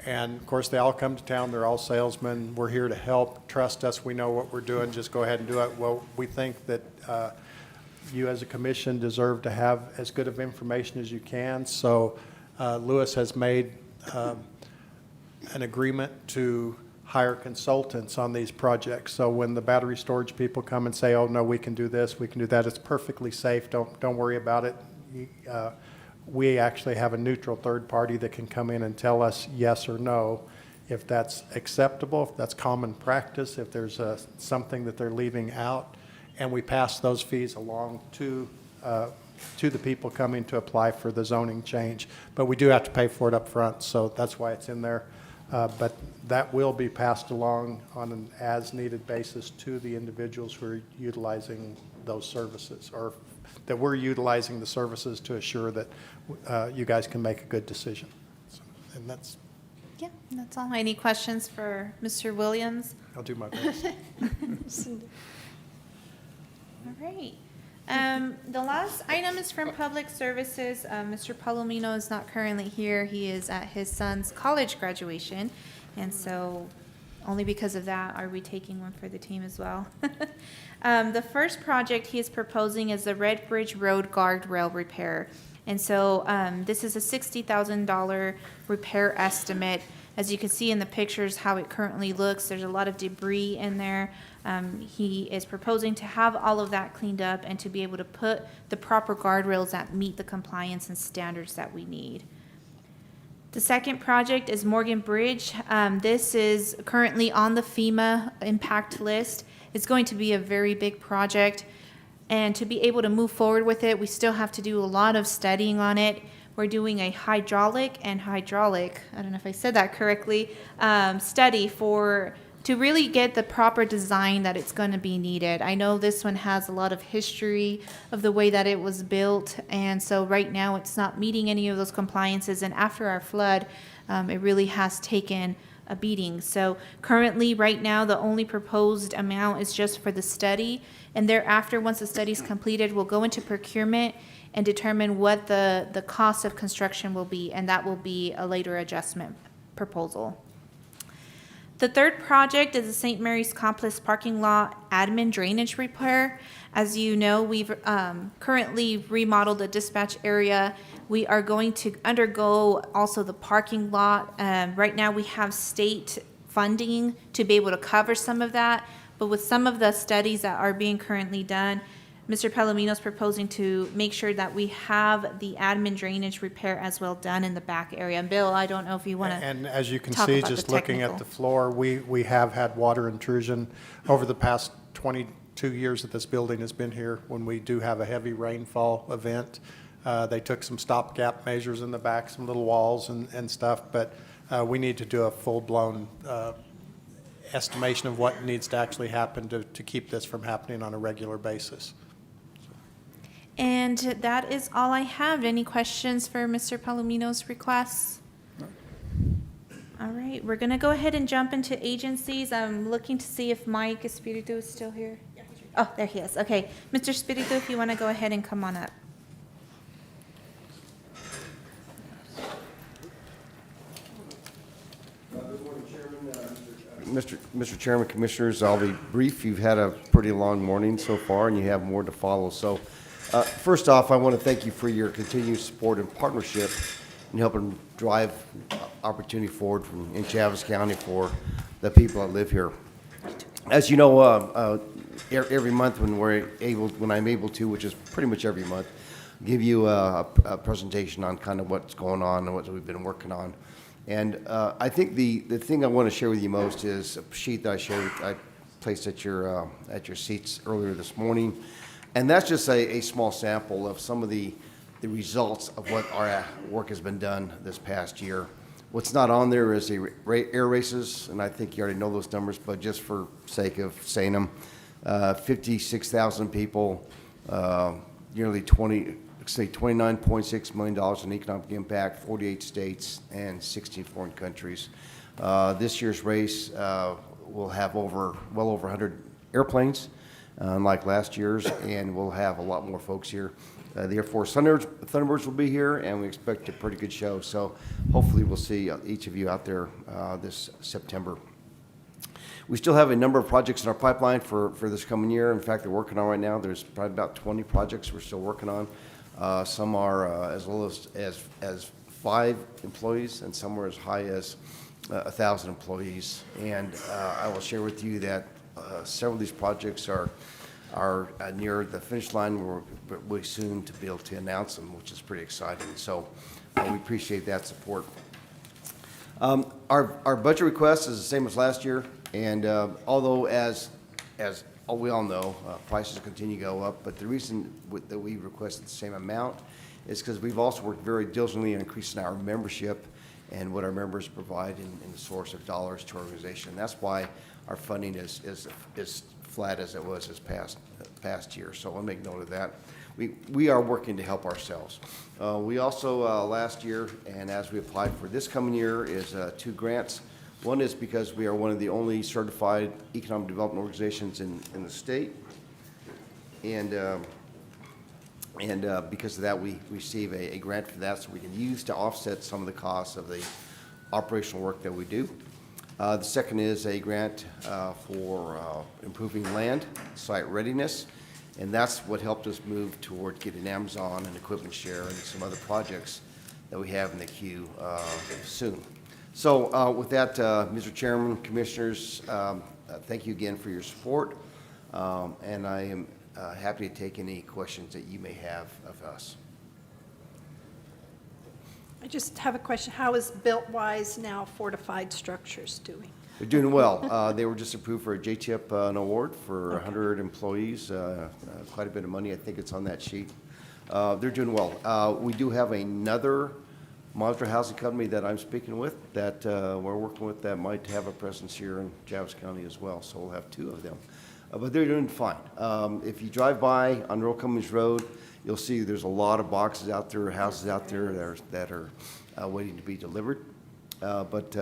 Speaker 1: And of course, they all come to town. They're all salesmen. We're here to help. Trust us. We know what we're doing. Just go ahead and do it. Well, we think that you as a commission deserve to have as good of information as you can. So Lewis has made an agreement to hire consultants on these projects. So when the battery storage people come and say, oh, no, we can do this, we can do that, it's perfectly safe. Don't worry about it. We actually have a neutral third party that can come in and tell us yes or no if that's acceptable, if that's common practice, if there's something that they're leaving out. And we pass those fees along to the people coming to apply for the zoning change. But we do have to pay for it up front, so that's why it's in there. But that will be passed along on an as-needed basis to the individuals who are utilizing those services, or that we're utilizing the services to assure that you guys can make a good decision. So, and that's
Speaker 9: Yeah, that's all. Any questions for Mr. Williams?
Speaker 1: I'll do my best.
Speaker 9: All right. The last item is from Public Services. Mr. Palomino is not currently here. He is at his son's college graduation. And so only because of that are we taking one for the team as well. The first project he is proposing is the Red Bridge Road guardrail repair. And so this is a $60,000 repair estimate. As you can see in the pictures how it currently looks, there's a lot of debris in there. He is proposing to have all of that cleaned up and to be able to put the proper guardrails that meet the compliance and standards that we need. The second project is Morgan Bridge. This is currently on the FEMA impact list. It's going to be a very big project. And to be able to move forward with it, we still have to do a lot of studying on it. We're doing a hydraulic, I don't know if I said that correctly, study to really get the proper design that it's going to be needed. I know this one has a lot of history of the way that it was built, and so right now it's not meeting any of those compliances, and after our flood, it really has taken a beating. So currently, right now, the only proposed amount is just for the study, and thereafter, once the study is completed, we'll go into procurement and determine what the cost of construction will be, and that will be a later adjustment proposal. The third project is the St. Mary's Complex parking lot admin drainage repair. As you know, we've currently remodeled the dispatch area. We are going to undergo also the parking lot. Right now we have state funding to be able to cover some of that, but with some of the studies that are being currently done, Mr. Palomino is proposing to make sure that we have the admin drainage repair as well done in the back area. And Bill, I don't know if you want to
Speaker 1: And as you can
Speaker 9: talk
Speaker 1: see,
Speaker 9: about the
Speaker 1: just looking at
Speaker 9: technical.
Speaker 1: the floor, we have had water intrusion over the past 22 years that this building has been here. When we do have a heavy rainfall event, they took some stopgap measures in the back, some little walls and stuff, but we need to do a full-blown estimation of what needs to actually happen to keep this from happening on a regular basis.
Speaker 9: And that is all I have. Any questions for Mr. Palomino's requests? All right, we're going to go ahead and jump into agencies. I'm looking to see if Mike Espiritu is still here. Oh, there he is. Okay, Mr. Espiritu, if you want to go ahead and come on up.
Speaker 16: Mr. Chairman, Commissioners, I'll be brief. You've had a pretty long morning so far, and you have more to follow. So, first off, I want to thank you for your continued support and partnership in helping drive opportunity forward in Chaves County for the people that live here. As you know, every month when I'm able to, which is pretty much every month, give you a presentation on kind of what's going on and what we've been working on. And I think the thing I want to share with you most is a sheet that I placed at your seats earlier this morning, and that's just a small sample of some of the results of what our work has been done this past year. What's not on there is the air races, and I think you already know those numbers, but just for sake of saying them, 56,000 people, nearly $29.6 million in economic impact, 48 states and 16 foreign countries. This year's race will have well over 100 airplanes, unlike last year's, and we'll have a lot more folks here. The Air Force Thunderbirds will be here, and we expect a pretty good show. So hopefully we'll see each of you out there this September. We still have a number of projects in our pipeline for this coming year. In fact, they're working on right now. There's probably about 20 projects we're still working on. Some are as little as 5 employees, and some are as high as 1,000 employees. And I will share with you that several of these projects are near the finish line. We're really soon to be able to announce them, which is pretty exciting. So we appreciate that support. Our budget request is the same as last year, and although as we all know, prices continue to go up, but the reason that we requested the same amount is because we've also worked very diligently on increasing our membership and what our members provide in the source of dollars to our organization. That's why our funding is flat as it was this past year. So I'll make note of that. we are working to help ourselves. We also, last year, and as we applied for this coming year, is 2 grants. One is because we are one of the only certified economic development organizations in the state. And because of that, we receive a grant for that, so we can use to offset some of the costs of the operational work that we do. The second is a grant for improving land site readiness, and that's what helped us move toward getting Amazon and equipment share and some other projects that we have in the queue soon. So with that, Mr. Chairman, Commissioners, thank you again for your support, and I am happy to take any questions that you may have of us.
Speaker 6: I just have a question. How is Built-Wise now Fortified Structures doing?
Speaker 16: They're doing well. They were just approved for a JTIP an award for 100 employees, quite a bit of money. I think it's on that sheet. They're doing well. We do have another modular housing company that I'm speaking with that we're working with that might have a presence here in Chaves County as well, so we'll have 2 of them. But they're doing fine. If you drive by on Earl Cummings Road, you'll see there's a lot of boxes out there, houses out there that are waiting to be delivered. But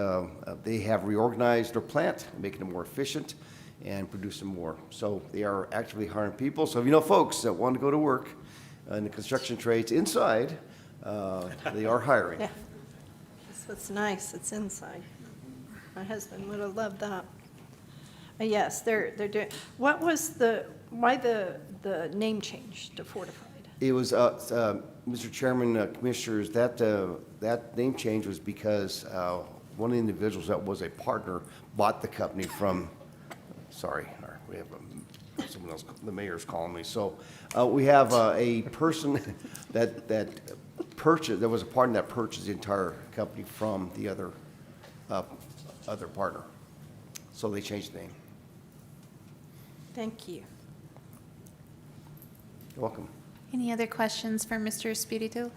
Speaker 16: they have reorganized their plant, making it more efficient and producing more. So they are actively hiring people. So if you know folks that want to go to work in the construction trades inside, they are hiring.
Speaker 6: Yeah. That's what's nice. It's inside. My husband would have loved that. Yes, they're doing, why the name change to Fortified?
Speaker 16: It was, Mr. Chairman, Commissioners, that name change was because one of the individuals that was a partner bought the company from, we have someone else, the mayor's calling me. So we have a person that purchased, there was a partner that purchased the entire company from the other partner. So they changed the name.
Speaker 6: Thank you.
Speaker 16: You're welcome.
Speaker 9: Any other questions for Mr. Espiritu?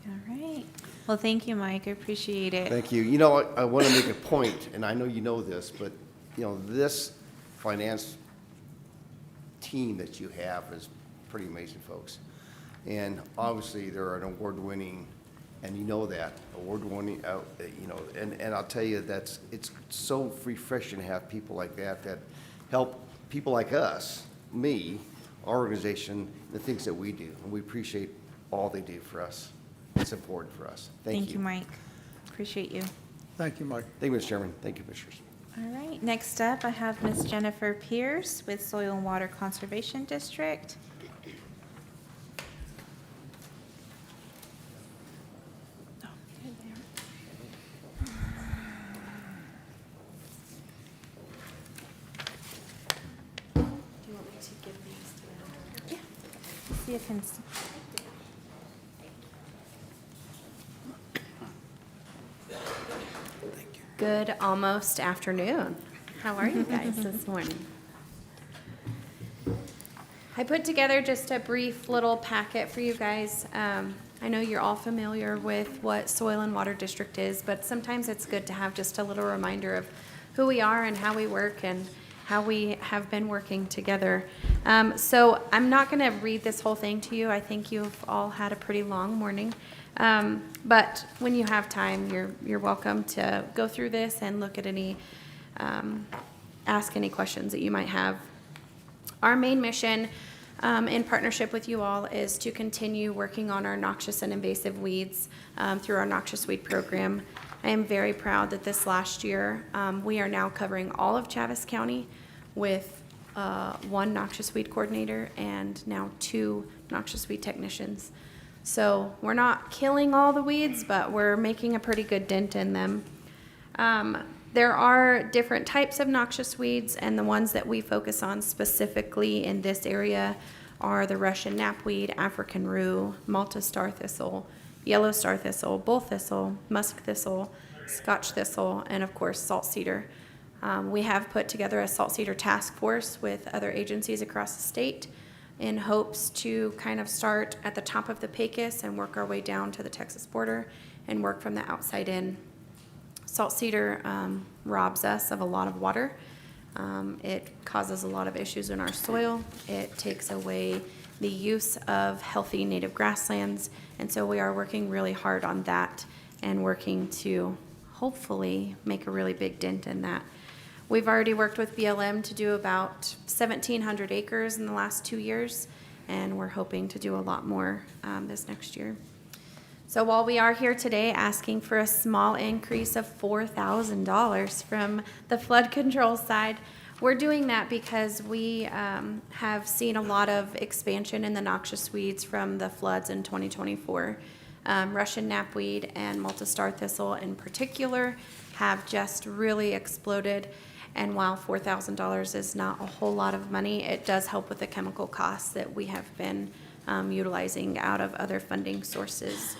Speaker 9: All right. Well, thank you, Mike. I appreciate it.
Speaker 16: Thank you. You know, I want to make a point, and I know you know this, but, you know, this finance team that you have is pretty amazing, folks. And obviously, they're an award-winning, and you know that, award-winning, you know, and I'll tell you, it's so refreshing to have people like that help people like us, me, our organization, the things that we do. And we appreciate all they do for us. It's important for us. Thank you.
Speaker 9: Mike. Appreciate you.
Speaker 7: Thank you, Mike.
Speaker 16: Thank you, Mr. Chairman. Thank you, Commissioners.
Speaker 9: All right. Next up, I have Ms. Jennifer Pierce with Soil and Water Conservation District. See if it's.
Speaker 17: Good almost afternoon. How are you guys this morning? I put together just a brief little packet for you guys. I know you're all familiar with what Soil and Water District is, but sometimes it's good to have just a little reminder of who we are and how we work and how we have been working together. So I'm not going to read this whole thing to you. I think you've all had a pretty long morning. But when you have time, you're welcome to go through this and look at any, ask any questions that you might have. Our main mission in partnership with you all is to continue working on our noxious and invasive weeds through our noxious weed program. I am very proud that this last year, we are now covering all of Chaves County with 1 noxious weed coordinator and now 2 noxious weed technicians. So we're not killing all the weeds, but we're making a pretty good dent in them. There are different types of noxious weeds, and the ones that we focus on specifically in this area are the Russian knapweed, African rue, Malta star thistle, yellow star thistle, bull thistle, musk thistle, Scotch thistle, and of course salt cedar. We have put together a salt cedar task force with other agencies across the state in hopes to kind of start at the top of the Pecos and work our way down to the Texas border and work from the outside in. Salt cedar robs us of a lot of water. It causes a lot of issues in our soil. It takes away the use of healthy native grasslands. And so we are working really hard on that and working to hopefully make a really big dent in that. We've already worked with BLM to do about 1,700 acres in the last 2 years, and we're hoping to do a lot more this next year. So while we are here today asking for a small increase of $4,000 from the flood control side, we're doing that because we have seen a lot of expansion in the noxious weeds from the floods in 2024. Russian knapweed and multi-star thistle in particular have just really exploded. And while $4,000 is not a whole lot of money, it does help with the chemical costs that we have been utilizing out of other funding sources.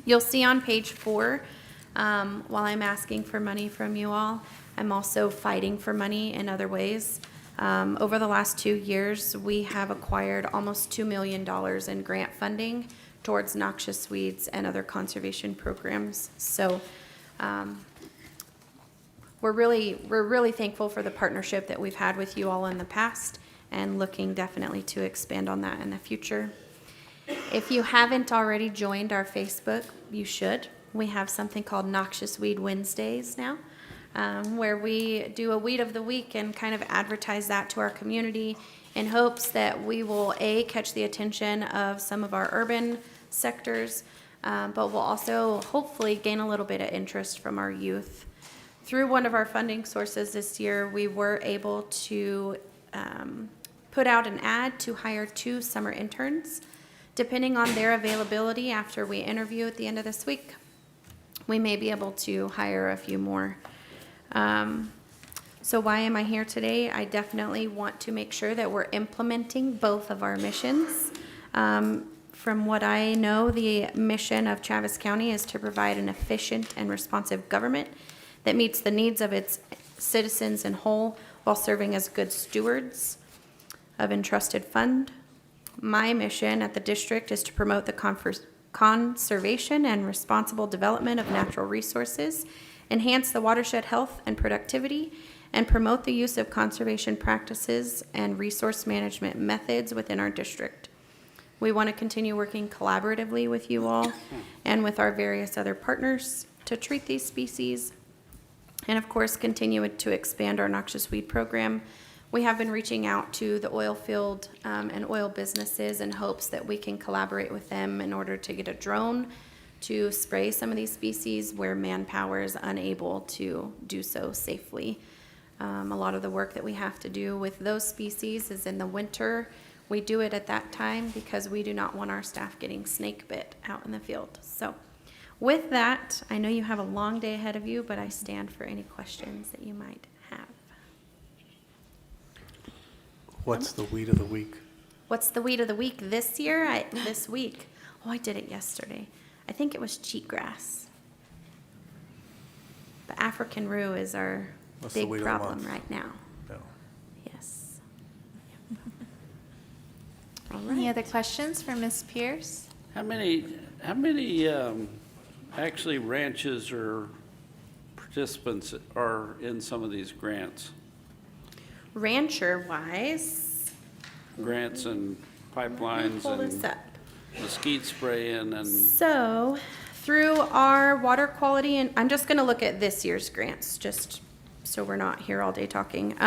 Speaker 17: You'll see on page 4, while I'm asking for money from you all, I'm also fighting for money in other ways. Over the last 2 years, we have acquired almost $2 million in grant funding towards noxious weeds and other conservation programs. So we're really thankful for the partnership that we've had with you all in the past, and looking definitely to expand on that in the future. If you haven't already joined our Facebook, you should. We have something called Noxious Weed Wednesdays now, where we do a weed of the week and kind of advertise that to our community in hopes that we will, A, catch the attention of some of our urban sectors, but we'll also hopefully gain a little bit of interest from our youth. Through one of our funding sources this year, we were able to put out an ad to hire 2 summer interns. Depending on their availability after we interview at the end of this week, we may be able to hire a few more. So why am I here today? I definitely want to make sure that we're implementing both of our missions. From what I know, the mission of Chaves County is to provide an efficient and responsive government that meets the needs of its citizens in whole while serving as good stewards of entrusted fund. My mission at the district is to promote the conservation and responsible development of natural resources, enhance the watershed health and productivity, and promote the use of conservation practices and resource management methods within our district. We want to continue working collaboratively with you all and with our various other partners to treat these species, and of course continue to expand our noxious weed program. We have been reaching out to the oil field and oil businesses in hopes that we can collaborate with them in order to get a drone to spray some of these species where manpower is unable to do so safely. A lot of the work that we have to do with those species is in the winter. We do it at that time because we do not want our staff getting snake bit out in the field. So with that, I know you have a long day ahead of you, but I stand for any questions that you might have.
Speaker 3: What's the weed of the week?
Speaker 17: What's the weed of the week this year? This week? Oh, I did it yesterday. I think it was cheatgrass. The African rue is our
Speaker 3: What's the
Speaker 17: big
Speaker 3: weed of the
Speaker 17: problem
Speaker 3: month?
Speaker 17: right now.
Speaker 3: No.
Speaker 17: Yes. All
Speaker 9: Any
Speaker 17: right.
Speaker 9: other questions for Ms. Pierce?
Speaker 12: How many actually ranches or participants are in some of these grants?
Speaker 17: Rancher-wise,
Speaker 12: Grants and pipelines
Speaker 17: pull this
Speaker 12: and
Speaker 17: up.
Speaker 12: mesquite spraying and,
Speaker 17: So, through our water quality, and I'm just gonna look at this year's grants, just so we're not here all day talking.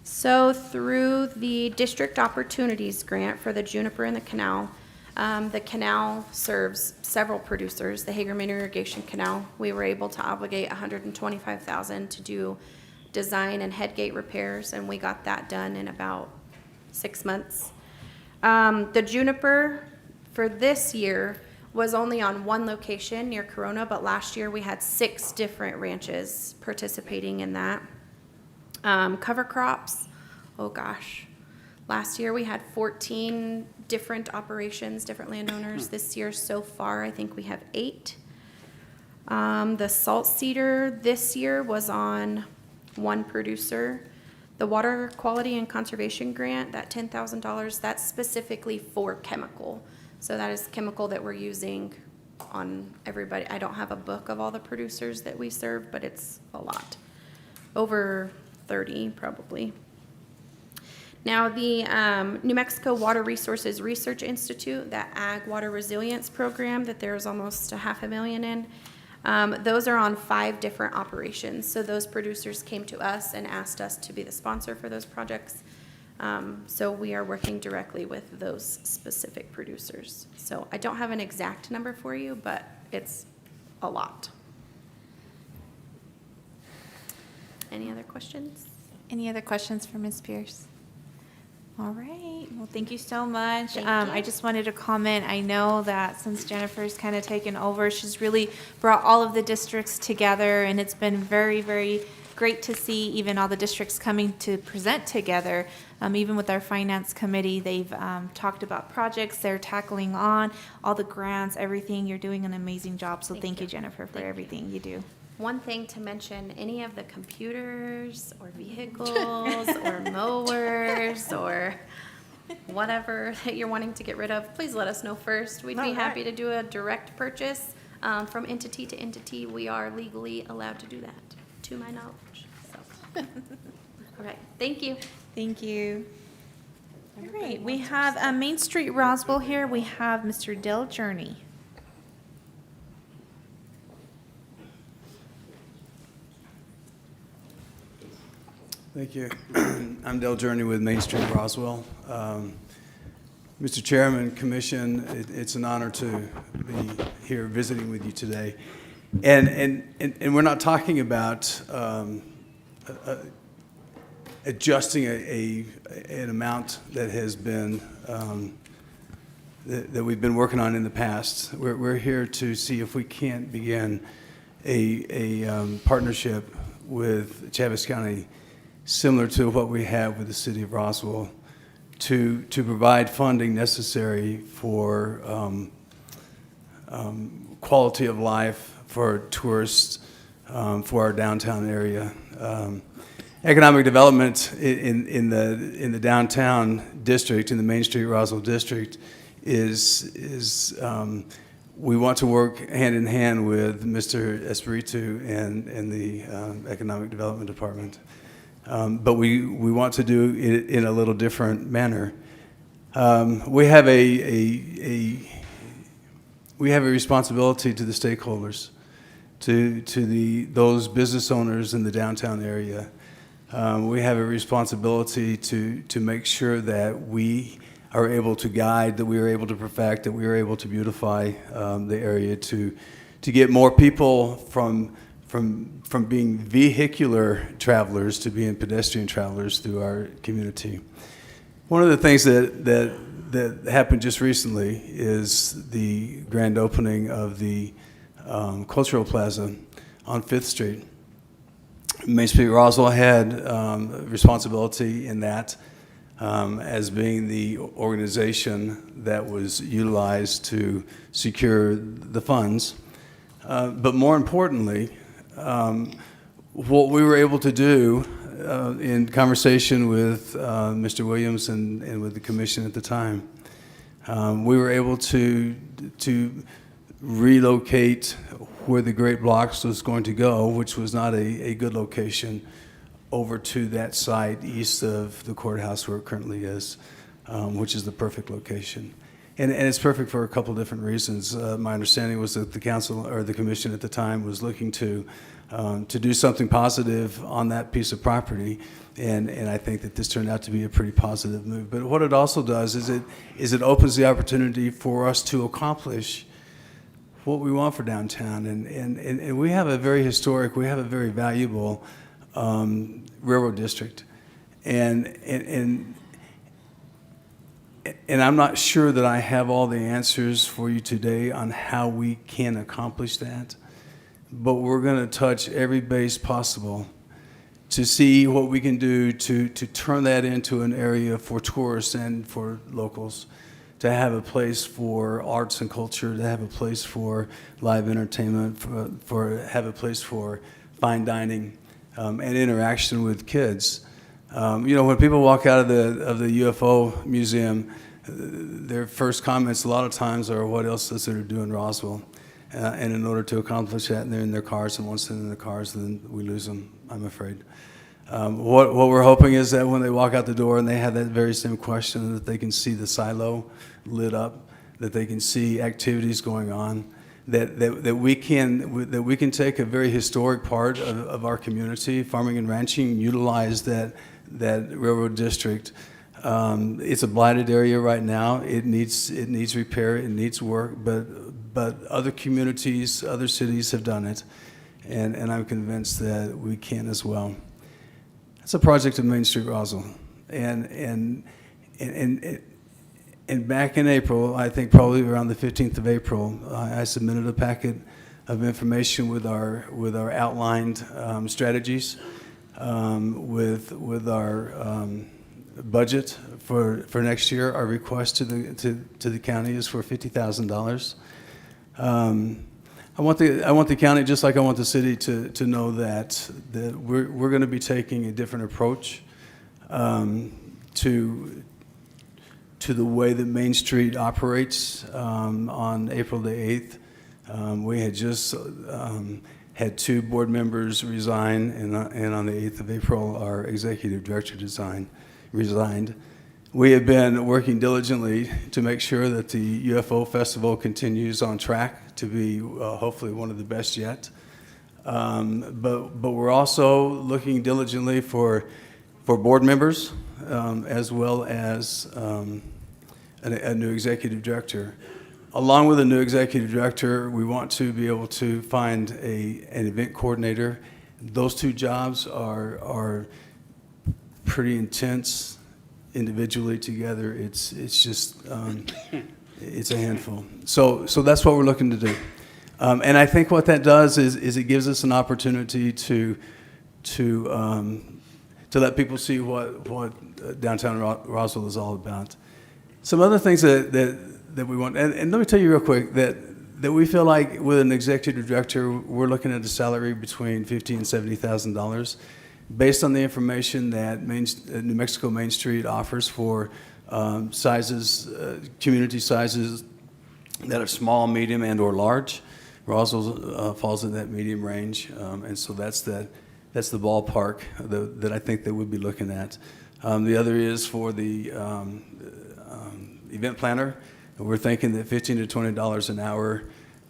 Speaker 17: So through the District Opportunities Grant for the Juniper and the canal serves several producers, the Hagerman Irrigation Canal. We were able to obligate $125,000 to do design and headgate repairs, and we got that done in about 6 months. The Juniper for this year was only on one location near Corona, but last year we had 6 different ranches participating in that. Cover crops, oh gosh. Last year we had 14 different operations, different landowners. This year so far, I think we have 8. The salt cedar this year was on one producer. The water quality and conservation grant, that $10,000, that's specifically for chemical. So that is chemical that we're using on everybody. I don't have a book of all the producers that we serve, but it's a lot. Over 30 probably. Now, the New Mexico Water Resources Research Institute, that Ag Water Resilience Program that there's almost $500,000 in, those are on 5 different operations. So those producers came to us and asked us to be the sponsor for those projects. So we are working directly with those specific producers. So I don't have an exact number for you, but it's a lot. Any other questions?
Speaker 9: Any other questions for Ms. Pierce? All right, well, thank you so much.
Speaker 17: Thank
Speaker 9: I
Speaker 17: you.
Speaker 9: just wanted to comment, I know that since Jennifer's kind of taken over, she's really brought all of the districts together, and it's been very, very great to see even all the districts coming to present together. Even with our finance committee, they've talked about projects they're tackling on, all the grants, everything. You're doing an amazing job, so thank you, Jennifer, for everything you do.
Speaker 17: One thing to mention, any of the computers or vehicles or mowers or whatever that you're wanting to get rid of, please let us know first. We'd be
Speaker 10: All right.
Speaker 17: happy to do a direct purchase from entity to entity. We are legally allowed to do that, to my knowledge. So, all right, thank you.
Speaker 9: Thank you. All right, we have Main Street Roswell here. We have Mr. Dale Journey.
Speaker 18: Thank you. I'm Dale Journey with Main Street Roswell. Mr. Chairman, Commission, it's an honor to be here visiting with you today. And we're not talking about adjusting an amount that has been that we've been working on in the past. We're here to see if we can't begin a partnership with Chaves County similar to what we have with the city of Roswell to provide funding necessary for quality of life for tourists for our downtown area. Economic development in the downtown district, in the Main Street Roswell district, is we want to work hand in hand with Mr. Espiritu and the Economic Development Department. But we want to do it in a little different manner. We have a responsibility to the stakeholders, to those business owners in the downtown area. We have a responsibility to make sure that we are able to guide, that we are able to perfect, that we are able to beautify the area to get more people from being vehicular travelers to being pedestrian travelers through our community. One of the things that happened just recently is the grand opening of the Cultural Plaza on 5th Street. Main Street Roswell had responsibility in that as being the organization that was utilized to secure the funds. But more importantly, what we were able to do in conversation with Mr. Williams and with the commission at the time, we were able to relocate where the Great Blocks was going to go, which was not a good location, over to that site east of the courthouse where it currently is, which is the perfect location. And it's perfect for a couple different reasons. My understanding was that the council or the commission at the time was looking to do something positive on that piece of property, and I think that this turned out to be a pretty positive move. But what it also does is it opens the opportunity for us to accomplish what we want for downtown, and we have a very historic, we have a very valuable railroad district, and I'm not sure that I have all the answers for you today on how we can accomplish that, but we're going to touch every base possible to see what we can do to turn that into an area for tourists and for locals, to have a place for arts and culture, to have a place for live entertainment, for have a place for fine dining and interaction with kids. When people walk out of the UFO museum, their first comments a lot of times are, what else is there to do in Roswell? And in order to accomplish that, they're in their cars, and once they're in their cars, then we lose them, I'm afraid. What we're hoping is that when they walk out the door and they have that very same question, that they can see the silo lit up, that they can see activities going on, that we can take a very historic part of our community, farming and ranching, utilize that railroad district. It's a blighted area right now. It needs repair. It needs work. But other communities, other cities have done it, and I'm convinced that we can as well. It's a project of Main Street Roswell, and back in April, I think probably around the 15th of April, I submitted a packet of information with our outlined strategies, with our budget for next year. Our request to the county is for $50,000. I want the county, just like I want the city, to know that we're going to be taking a different approach to the way that Main Street operates. On April the 8th, we had just had 2 board members resign, and on the 8th of April, our executive director resigned. We have been working diligently to make sure that the UFO Festival continues on track to be hopefully one of the best yet. But we're also looking diligently for board members as well as a new executive director. Along with a new executive director, we want to be able to find an event coordinator. Those 2 jobs are pretty intense. Individually together, it's just it's a handful. So that's what we're looking to do, and I think what that does is it gives us an opportunity to let people see what downtown Roswell is all about. Some other things that we want, and let me tell you real quick that we feel like with an executive director, we're looking at a salary between $50,000 and $70,000. Based on the information that New Mexico Main Street offers for community sizes that are small, medium, and/or large, Roswell falls in that medium range, and so that's the ballpark that I think that we'd be looking at. The other is for the event planner. We're thinking that $15 to $20 an hour.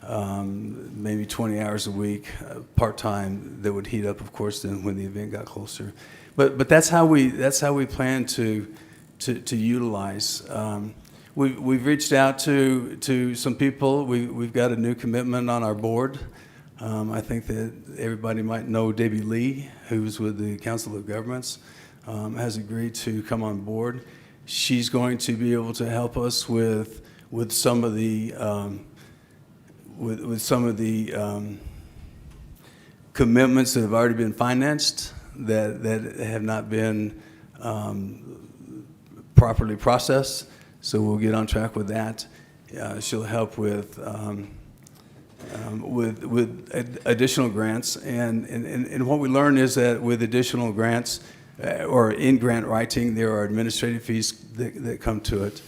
Speaker 18: Maybe 20 hours a week, part-time, that would heat up, of course, then when the event got closer. But that's how we plan to utilize. We've reached out to some people. We've got a new commitment on our board. I think that everybody might know Debbie Lee, who's with the Council of Governments, has agreed to come on board. She's going to be able to help us with some of the with some of the commitments that have already been financed that have not been properly processed. So we'll get on track with that. She'll help with additional grants, and what we learned is that with additional grants or in grant writing, there are administrative fees that come to it.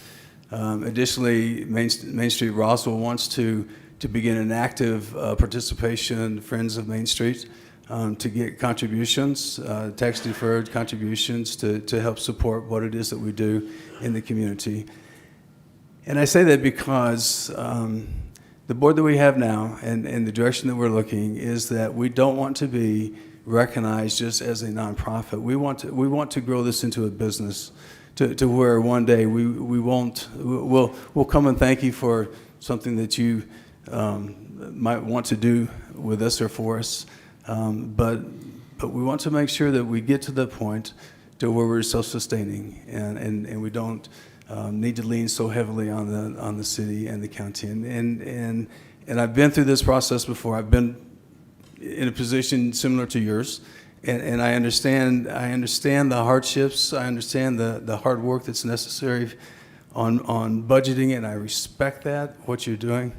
Speaker 18: Additionally, Main Street Roswell wants to begin an active participation, Friends of Main Street, to get contributions, tax-deferred contributions to help support what it is that we do in the community. And I say that because the board that we have now and the direction that we're looking is that we don't want to be recognized just as a nonprofit. We want to grow this into a business to where one day we'll come and thank you for something that you might want to do with us or for us, but we want to make sure that we get to the point to where we're self-sustaining and we don't need to lean so heavily on the city and the county. And I've been through this process before. I've been in a position similar to yours, and I understand the hardships. I understand the hard work that's necessary on budgeting, and I respect that, what you're doing.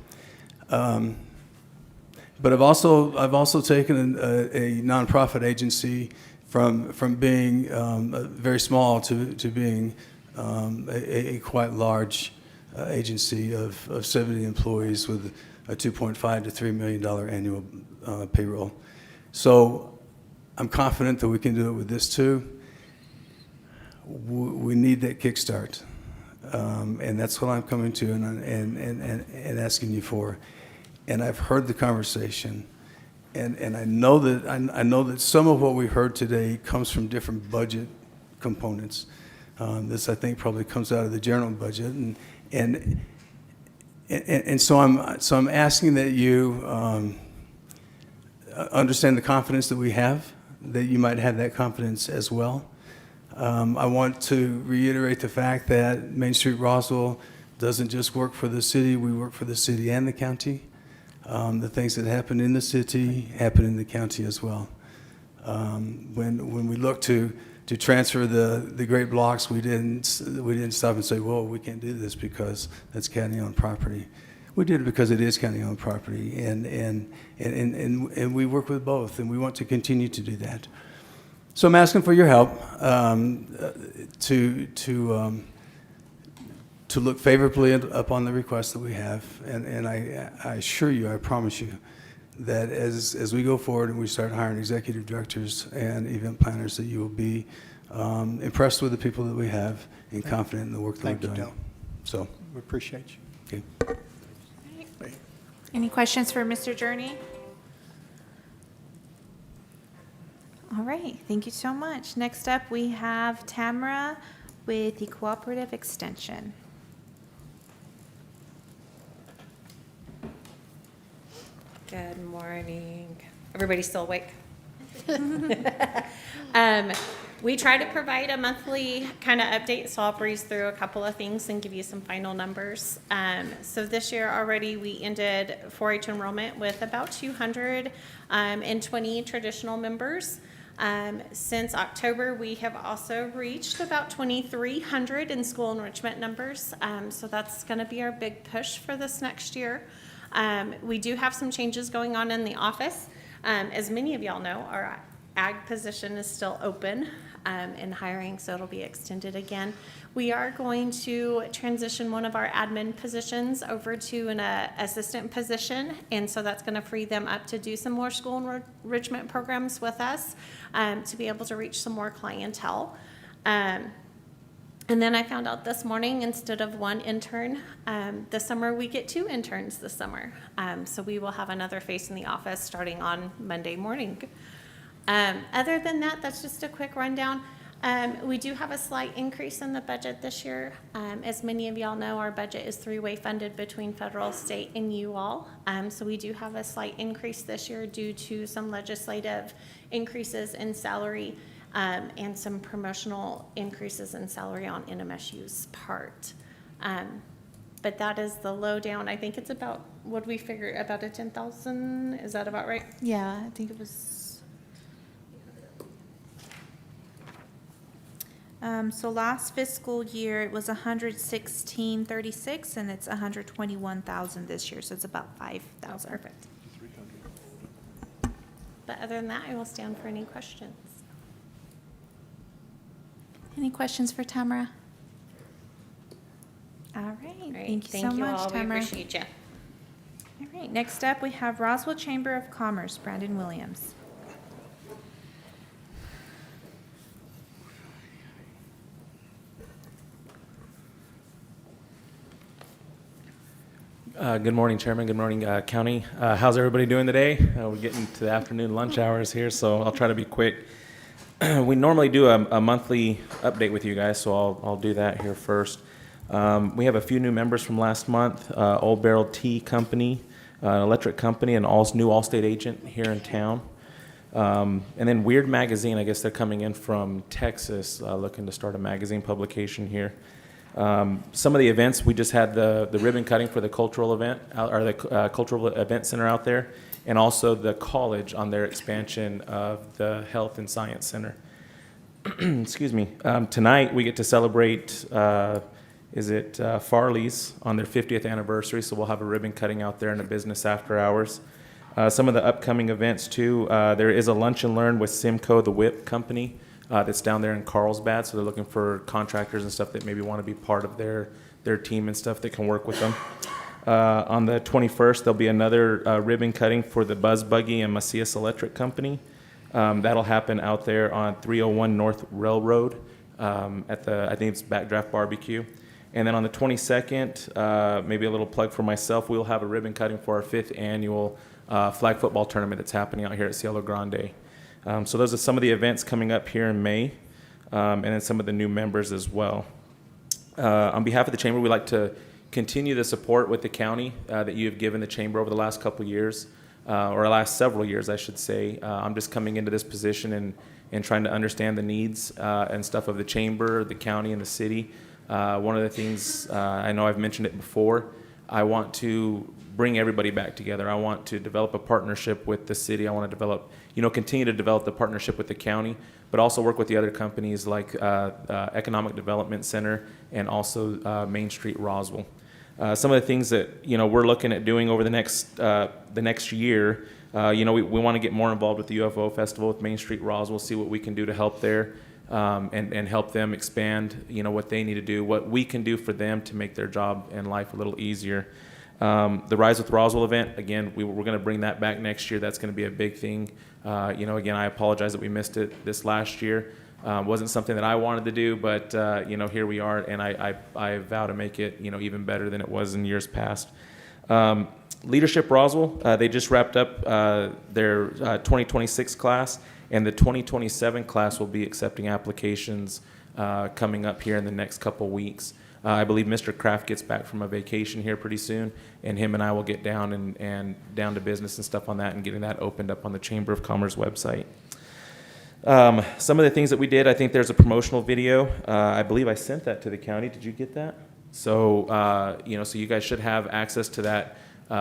Speaker 18: But I've also taken a nonprofit agency from being very small to being a quite large agency of 70 employees with a $2.5 to $3 million annual payroll. So I'm confident that we can do it with this too. We need that kickstart. And that's what I'm coming to and asking you for. And I've heard the conversation. And I know that some of what we heard today comes from different budget components. This, I think, probably comes out of the general budget. And so I'm asking that you understand the confidence that we have, that you might have that confidence as well. I want to reiterate the fact that Main Street Roswell doesn't just work for the city, we work for the city and the county. The things that happen in the city happen in the county as well. When we look to transfer the great blocks, we didn't stop and say, well, we can't do this because that's county-owned property. We did it because it is county-owned property, and we work with both, and we want to continue to do that. So I'm asking for your help to look favorably upon the request that we have, and I assure you, I promise you, that as we go forward and we start hiring executive directors and event planners, that you will be impressed with the people that we have and confident in the work that we're doing.
Speaker 1: Thank you, Del.
Speaker 18: So
Speaker 1: We appreciate you.
Speaker 18: okay.
Speaker 9: Any questions for Mr. Journey? All right, thank you so much. Next up, we have Tamara with the Cooperative Extension.
Speaker 19: Good morning. Everybody still awake? We try to provide a monthly kind of update, so I'll breeze through a couple of things and give you some final numbers. So this year already, we ended 4-H enrollment with about 220 traditional members. Since October, we have also reached about 2,300 in school enrichment numbers. So that's going to be our big push for this next year. We do have some changes going on in the office. As many of y'all know, our ag position is still open in hiring, so it'll be extended again. We are going to transition one of our admin positions over to an assistant position, and so that's going to free them up to do some more school enrichment programs with us to be able to reach some more clientele. And then I found out this morning, instead of one intern, this summer we get 2 interns this summer. So we will have another face in the office starting on Monday morning. Other than that, that's just a quick rundown. We do have a slight increase in the budget this year. As many of y'all know, our budget is 3-way funded between federal, state, and you all. So we do have a slight increase this year due to some legislative increases in salary and some promotional increases in salary on NMSU's part. But that is the lowdown. I think it's about, what did we figure, about a 10,000? Is that about right?
Speaker 9: Yeah, I think it was. So last fiscal year, it was 116.36, and it's 121,000 this year, so it's about 5,000.
Speaker 19: Perfect. But other than that, I will stand for any questions.
Speaker 9: Any questions for Tamara? All right, thank you so much, Tamara.
Speaker 19: We appreciate you.
Speaker 9: All right, next up, we have Roswell Chamber of Commerce, Brandon Williams.
Speaker 4: Good morning, Chairman. Good morning, County. How's everybody doing today? We're getting to the afternoon lunch hours here, so I'll try to be quick. We normally do a monthly update with you guys, so I'll do that here first. We have a few new members from last month. Old Barrel Tea Company, an electric company, and new Allstate agent here in town. And then Weird Magazine, I guess they're coming in from Texas, looking to start a magazine publication here. Some of the events, we just had the ribbon cutting for the cultural event, or the cultural event center out there, and also the college on their expansion of the health and science center. Excuse me. Tonight we get to celebrate, Farley's on their 50th anniversary, so we'll have a ribbon cutting out there in a business after hours. Some of the upcoming events too, there is a lunch and learn with Simco, the whip company, that's down there in Carlsbad, so they're looking for contractors and stuff that maybe want to be part of their team and stuff that can work with them. On the 21st, there'll be another ribbon cutting for the Buzz Buggy and Macias Electric Company. That'll happen out there on 301 North Railroad at the, I think it's Backdraft Barbecue. And then on the 22nd, maybe a little plug for myself, we'll have a ribbon cutting for our 5th annual flag football tournament that's happening out here at Cielo Grande. So those are some of the events coming up here in May, and then some of the new members as well. On behalf of the Chamber, we'd like to continue the support with the county that you have given the Chamber over the last couple years, or last several years, I should say. I'm just coming into this position and trying to understand the needs and stuff of the Chamber, the county, and the city. One of the things, I know I've mentioned it before, I want to bring everybody back together. I want to develop a partnership with the city. I want to develop, continue to develop the partnership with the county, but also work with the other companies like Economic Development Center and also Main Street Roswell. Some of the things that, we're looking at doing over the next year, we want to get more involved with the UFO Festival with Main Street Roswell, see what we can do to help there. And help them expand, what they need to do, what we can do for them to make their job and life a little easier. The Rise with Roswell event, again, we're going to bring that back next year. That's going to be a big thing. Again, I apologize that we missed it this last year. Wasn't something that I wanted to do, but, here we are, and I vow to make it, even better than it was in years past. Leadership Roswell, they just wrapped up their 2026 class. And the 2027 class will be accepting applications coming up here in the next couple weeks. I believe Mr. Kraft gets back from a vacation here pretty soon, and him and I will get down and down to business and stuff on that and getting that opened up on the Chamber of Commerce website. Some of the things that we did, I think there's a promotional video. I believe I sent that to the county. Did you get that? So, so you guys should have access to that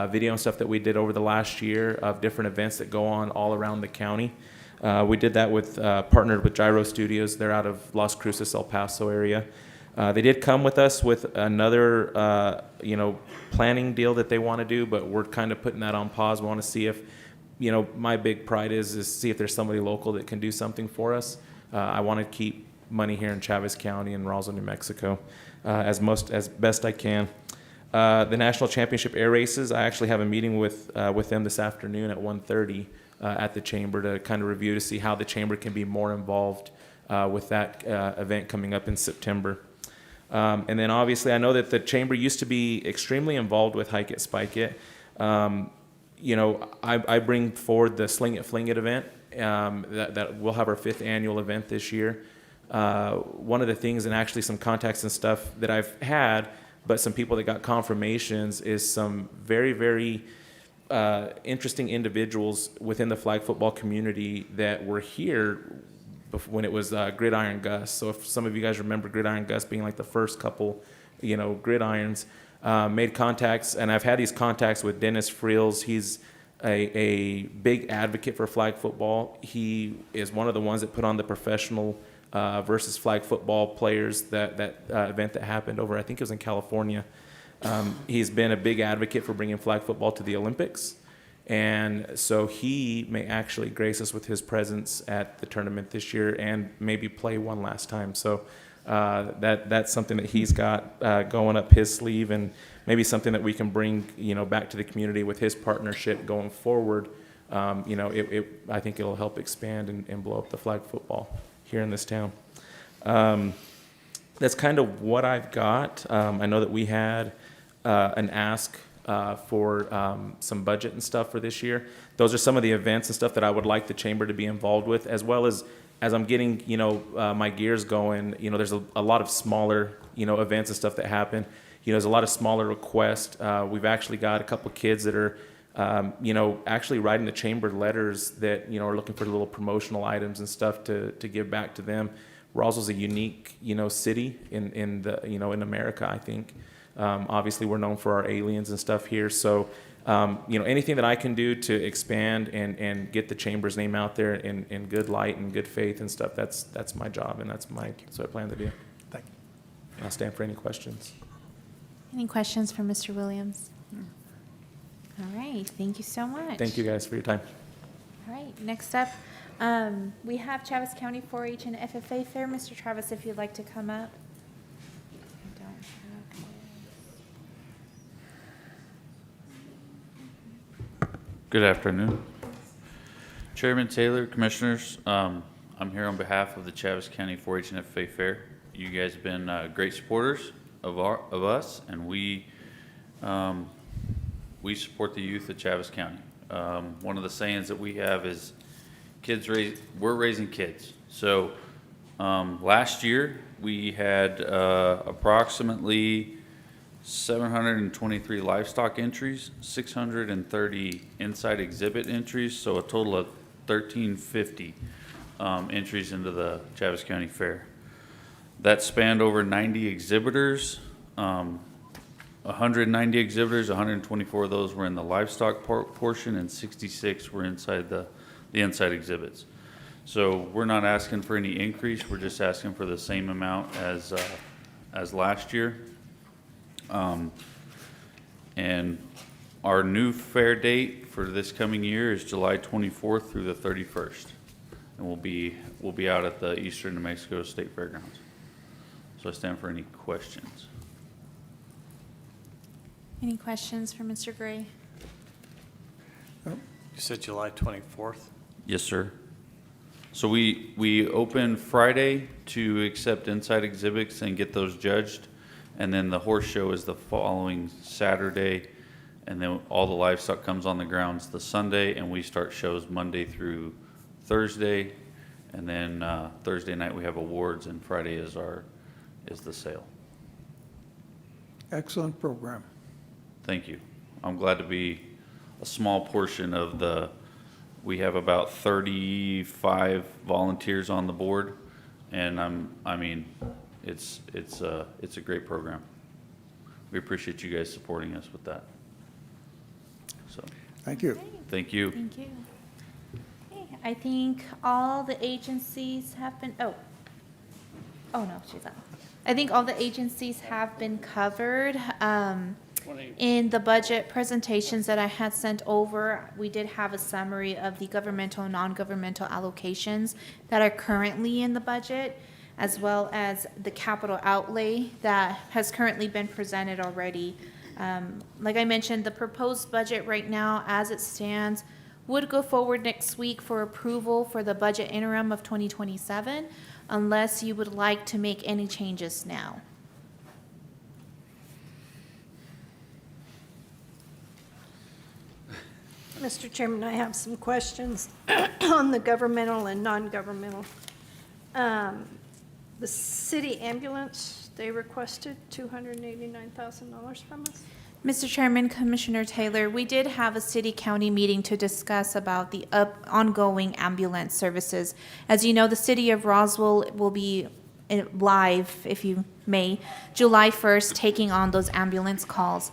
Speaker 4: video and stuff that we did over the last year of different events that go on all around the county. We did that with, partnered with Gyro Studios. They're out of Las Cruces, El Paso area. They did come with us with another, planning deal that they want to do, but we're kind of putting that on pause. We want to see if, my big pride is see if there's somebody local that can do something for us. I want to keep money here in Chaves County and Roswell, New Mexico, as best I can. The National Championship Air Races, I actually have a meeting with them this afternoon at 1:30. At the Chamber to kind of review to see how the Chamber can be more involved with that event coming up in September. And then obviously I know that the Chamber used to be extremely involved with Hike It, Spike It. I bring forward the Sling It, Fling It event that we'll have our 5th annual event this year. One of the things, and actually some contacts and stuff that I've had, but some people that got confirmations, is some very, very interesting individuals within the flag football community that were here when it was Gridiron Gus. So if some of you guys remember Gridiron Gus being like the first couple, gridirons, made contacts, and I've had these contacts with Dennis Friels. He's a big advocate for flag football. He is one of the ones that put on the professional versus flag football players that event that happened over, I think it was in California. He's been a big advocate for bringing flag football to the Olympics, and so he may actually grace us with his presence at the tournament this year and maybe play one last time. So that's something that he's got going up his sleeve, and maybe something that we can bring back to the community with his partnership going forward. I think it'll help expand and blow up the flag football here in this town. That's kind of what I've got. I know that we had an ask for some budget and stuff for this year. Those are some of the events and stuff that I would like the Chamber to be involved with, as well as I'm getting, my gears going. There's a lot of smaller, events and stuff that happen. There's a lot of smaller requests. We've actually got a couple kids that are, actually writing the Chamber letters that, are looking for little promotional items and stuff to give back to them. Roswell's a unique, city in the, in America, I think. Obviously, we're known for our aliens and stuff here. So, anything that I can do to expand and get the Chamber's name out there in good light and good faith and stuff, that's my job, and that's what I plan to do.
Speaker 1: Thank you.
Speaker 4: I'll stand for any questions.
Speaker 9: Any questions for Mr. Williams? All right, thank you so much.
Speaker 4: Thank you guys for your time.
Speaker 9: All right, next up, we have Chaves County 4-H and FFA Fair. Mr. Travis, if you'd like to come up. I don't have
Speaker 20: Good afternoon. Chairman Taylor, Commissioners, I'm here on behalf of the Chaves County 4-H and FFA Fair. You guys have been great supporters of us, and we support the youth of Chaves County. One of the sayings that we have is, we're raising kids. So last year we had approximately 723 livestock entries, 630 inside exhibit entries, so a total of 1,350 entries into the Chaves County Fair. That spanned over 90 exhibitors, 190 exhibitors, 124 of those were in the livestock portion, and 66 were inside the inside exhibits. So we're not asking for any increase, we're just asking for the same amount as last year. And our new fair date for this coming year is July 24th through the 31st. And we'll be out at the Eastern New Mexico State Fairgrounds. So I stand for any questions.
Speaker 9: Any questions for Mr. Gray?
Speaker 3: You said July 24th?
Speaker 20: Yes, sir. So we open Friday to accept inside exhibits and get those judged. And then the horse show is the following Saturday. And then all the livestock comes on the grounds the Sunday, and we start shows Monday through Thursday. And then Thursday night we have awards, and Friday is the sale.
Speaker 7: Excellent program.
Speaker 20: Thank you. I'm glad to be a small portion of we have about 35 volunteers on the board, and it's a great program. We appreciate you guys supporting us with that. So.
Speaker 7: Thank you.
Speaker 20: Thank you.
Speaker 9: Thank you. Okay, I think all the agencies have been, oh no, she's out. I think all the agencies have been covered. In the budget presentations that I had sent over, we did have a summary of the governmental and non-governmental allocations that are currently in the budget, as well as the capital outlay that has currently been presented already. Like I mentioned, the proposed budget right now, as it stands, would go forward next week for approval for the budget interim of 2027, unless you would like to make any changes now.
Speaker 6: Mr. Chairman, I have some questions on the governmental and non-governmental. The city ambulance, they requested $289,000 from us.
Speaker 9: Mr. Chairman, Commissioner Taylor, we did have a city-county meeting to discuss about the ongoing ambulance services. As you know, the city of Roswell will be live, if you may, July 1st, taking on those ambulance calls.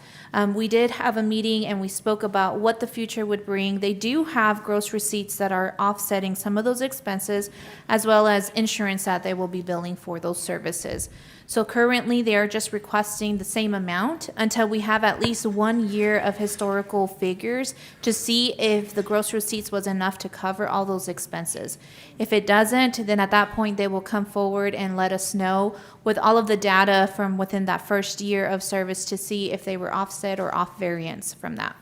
Speaker 9: We did have a meeting and we spoke about what the future would bring. They do have gross receipts that are offsetting some of those expenses, as well as insurance that they will be billing for those services. So currently, they are just requesting the same amount until we have at least 1 year of historical figures to see if the gross receipts was enough to cover all those expenses. If it doesn't, then at that point, they will come forward and let us know with all of the data from within that first year of service to see if they were offset or off variance from that.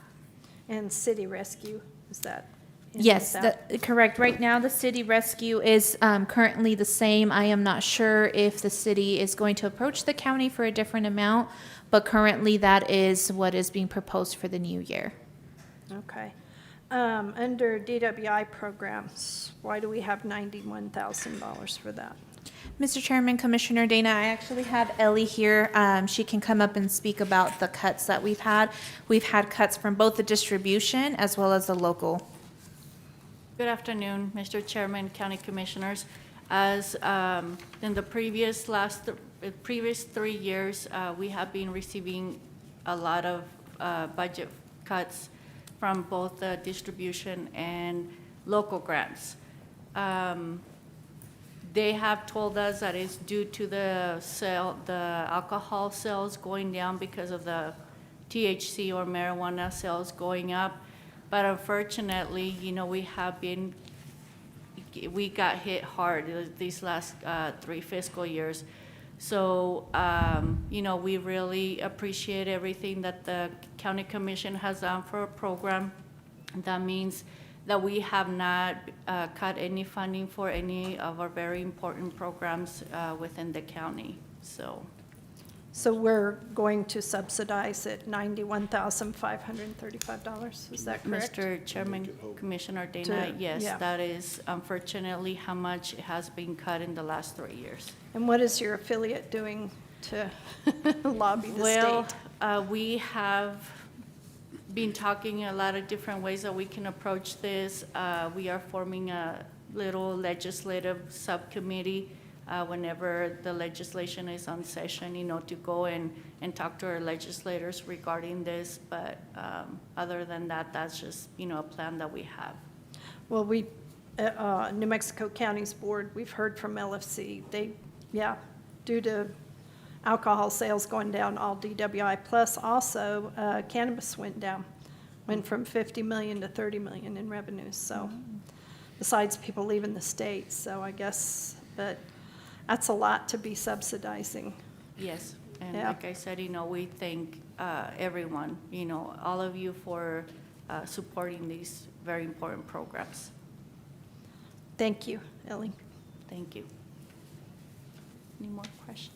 Speaker 6: And city rescue, is that? in
Speaker 9: Yes,
Speaker 6: with that?
Speaker 9: correct. Right now, the city rescue is currently the same. I am not sure if the city is going to approach the county for a different amount, but currently that is what is being proposed for the new year.
Speaker 6: Okay. Under DWI programs, why do we have $91,000 for that?
Speaker 9: Mr. Chairman, Commissioner Dana, I actually have Ellie here. She can come up and speak about the cuts that we've had. We've had cuts from both the distribution as well as the local.
Speaker 21: Good afternoon, Mr. Chairman, County Commissioners. As in the previous 3 years, we have been receiving a lot of budget cuts from both the distribution and local grants. They have told us that it's due to the alcohol sales going down because of the THC or marijuana sales going up. But unfortunately, we got hit hard these last 3 fiscal years. So, we really appreciate everything that the County Commission has done for a program. That means that we have not cut any funding for any of our very important programs within the county, so.
Speaker 6: So we're going to subsidize it $91,535, is that correct?
Speaker 21: Mr. Chairman, Commissioner Dana,
Speaker 6: To-
Speaker 21: yes,
Speaker 6: yeah.
Speaker 21: that is unfortunately how much it has been cut in the last 3 years.
Speaker 6: And what is your affiliate doing to lobby the
Speaker 21: Well,
Speaker 6: state?
Speaker 21: we have been talking a lot of different ways that we can approach this. We are forming a little legislative subcommittee whenever the legislation is on session, to go and talk to our legislators regarding this. But other than that, that's just, a plan that we have.
Speaker 6: Well, New Mexico County's board, we've heard from LFC, due to alcohol sales going down, all DWI, plus also cannabis went from 50 million to 30 million in revenues, so, besides people leaving the state, so I guess, but that's a lot to be subsidizing.
Speaker 21: Yes, and
Speaker 6: Yeah.
Speaker 21: like I said, we thank everyone, all of you for supporting these very important programs.
Speaker 6: Thank you, Ellie.
Speaker 21: Thank you. Any more questions?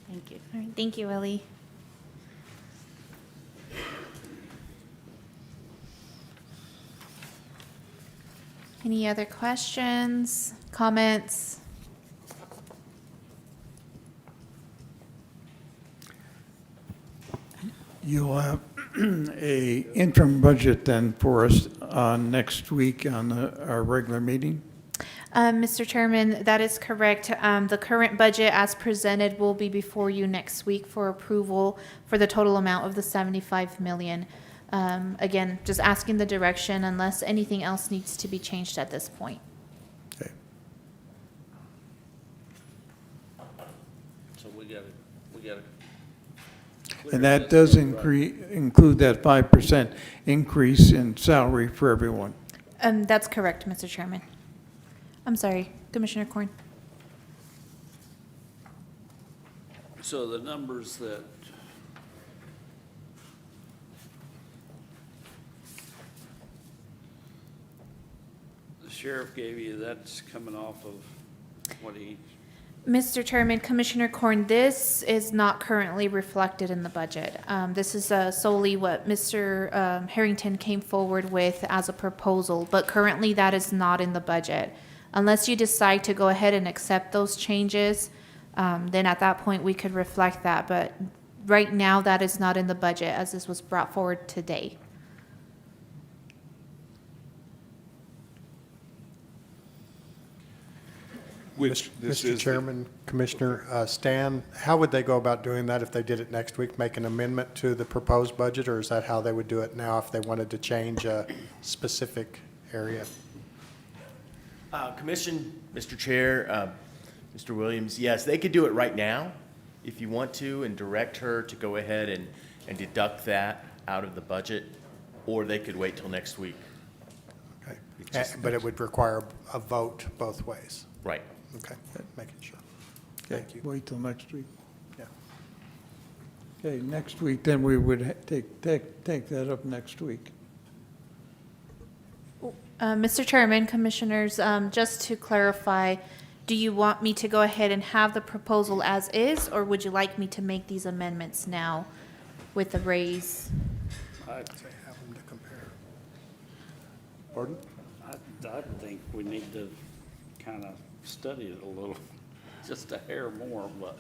Speaker 21: Thank you.
Speaker 9: All right, thank you, Ellie. Any other questions, comments?
Speaker 7: You'll have a interim budget then for us next week on our regular meeting?
Speaker 9: Mr. Chairman, that is correct. The current budget as presented will be before you next week for approval for the total amount of the 75 million. Again, just asking the direction unless anything else needs to be changed at this point.
Speaker 7: Okay.
Speaker 12: So we gotta.
Speaker 7: And that does include that 5% increase in salary for everyone.
Speaker 9: That's correct, Mr. Chairman. I'm sorry, Commissioner Corn.
Speaker 12: So the numbers that the sheriff gave you, that's coming off of what he,
Speaker 9: Mr. Chairman, Commissioner Corn, this is not currently reflected in the budget. This is solely what Mr. Harrington came forward with as a proposal, but currently that is not in the budget. Unless you decide to go ahead and accept those changes, then at that point we could reflect that. But right now that is not in the budget as this was brought forward today.
Speaker 5: which this
Speaker 1: Mr.
Speaker 5: is.
Speaker 1: Chairman, Commissioner Stan, how would they go about doing that if they did it next week? Make an amendment to the proposed budget, or is that how they would do it now if they wanted to change a specific area?
Speaker 2: Commission, Mr. Chair, Mr. Williams, yes, they could do it right now if you want to and direct her to go ahead and deduct that out of the budget, or they could wait till next week.
Speaker 1: Okay. But it would require a vote both ways.
Speaker 2: Right.
Speaker 1: Okay, making sure.
Speaker 7: Okay,
Speaker 1: Thank you.
Speaker 7: wait till next week.
Speaker 1: Yeah.
Speaker 7: Okay, next week, then we would take that up next week.
Speaker 9: Mr. Chairman, Commissioners, just to clarify, do you want me to go ahead and have the proposal as is, or would you like me to make these amendments now with the raise?
Speaker 5: I'd
Speaker 1: Say have them to compare.
Speaker 5: Pardon?
Speaker 12: I think we need to kind of study it a little, just a hair more, but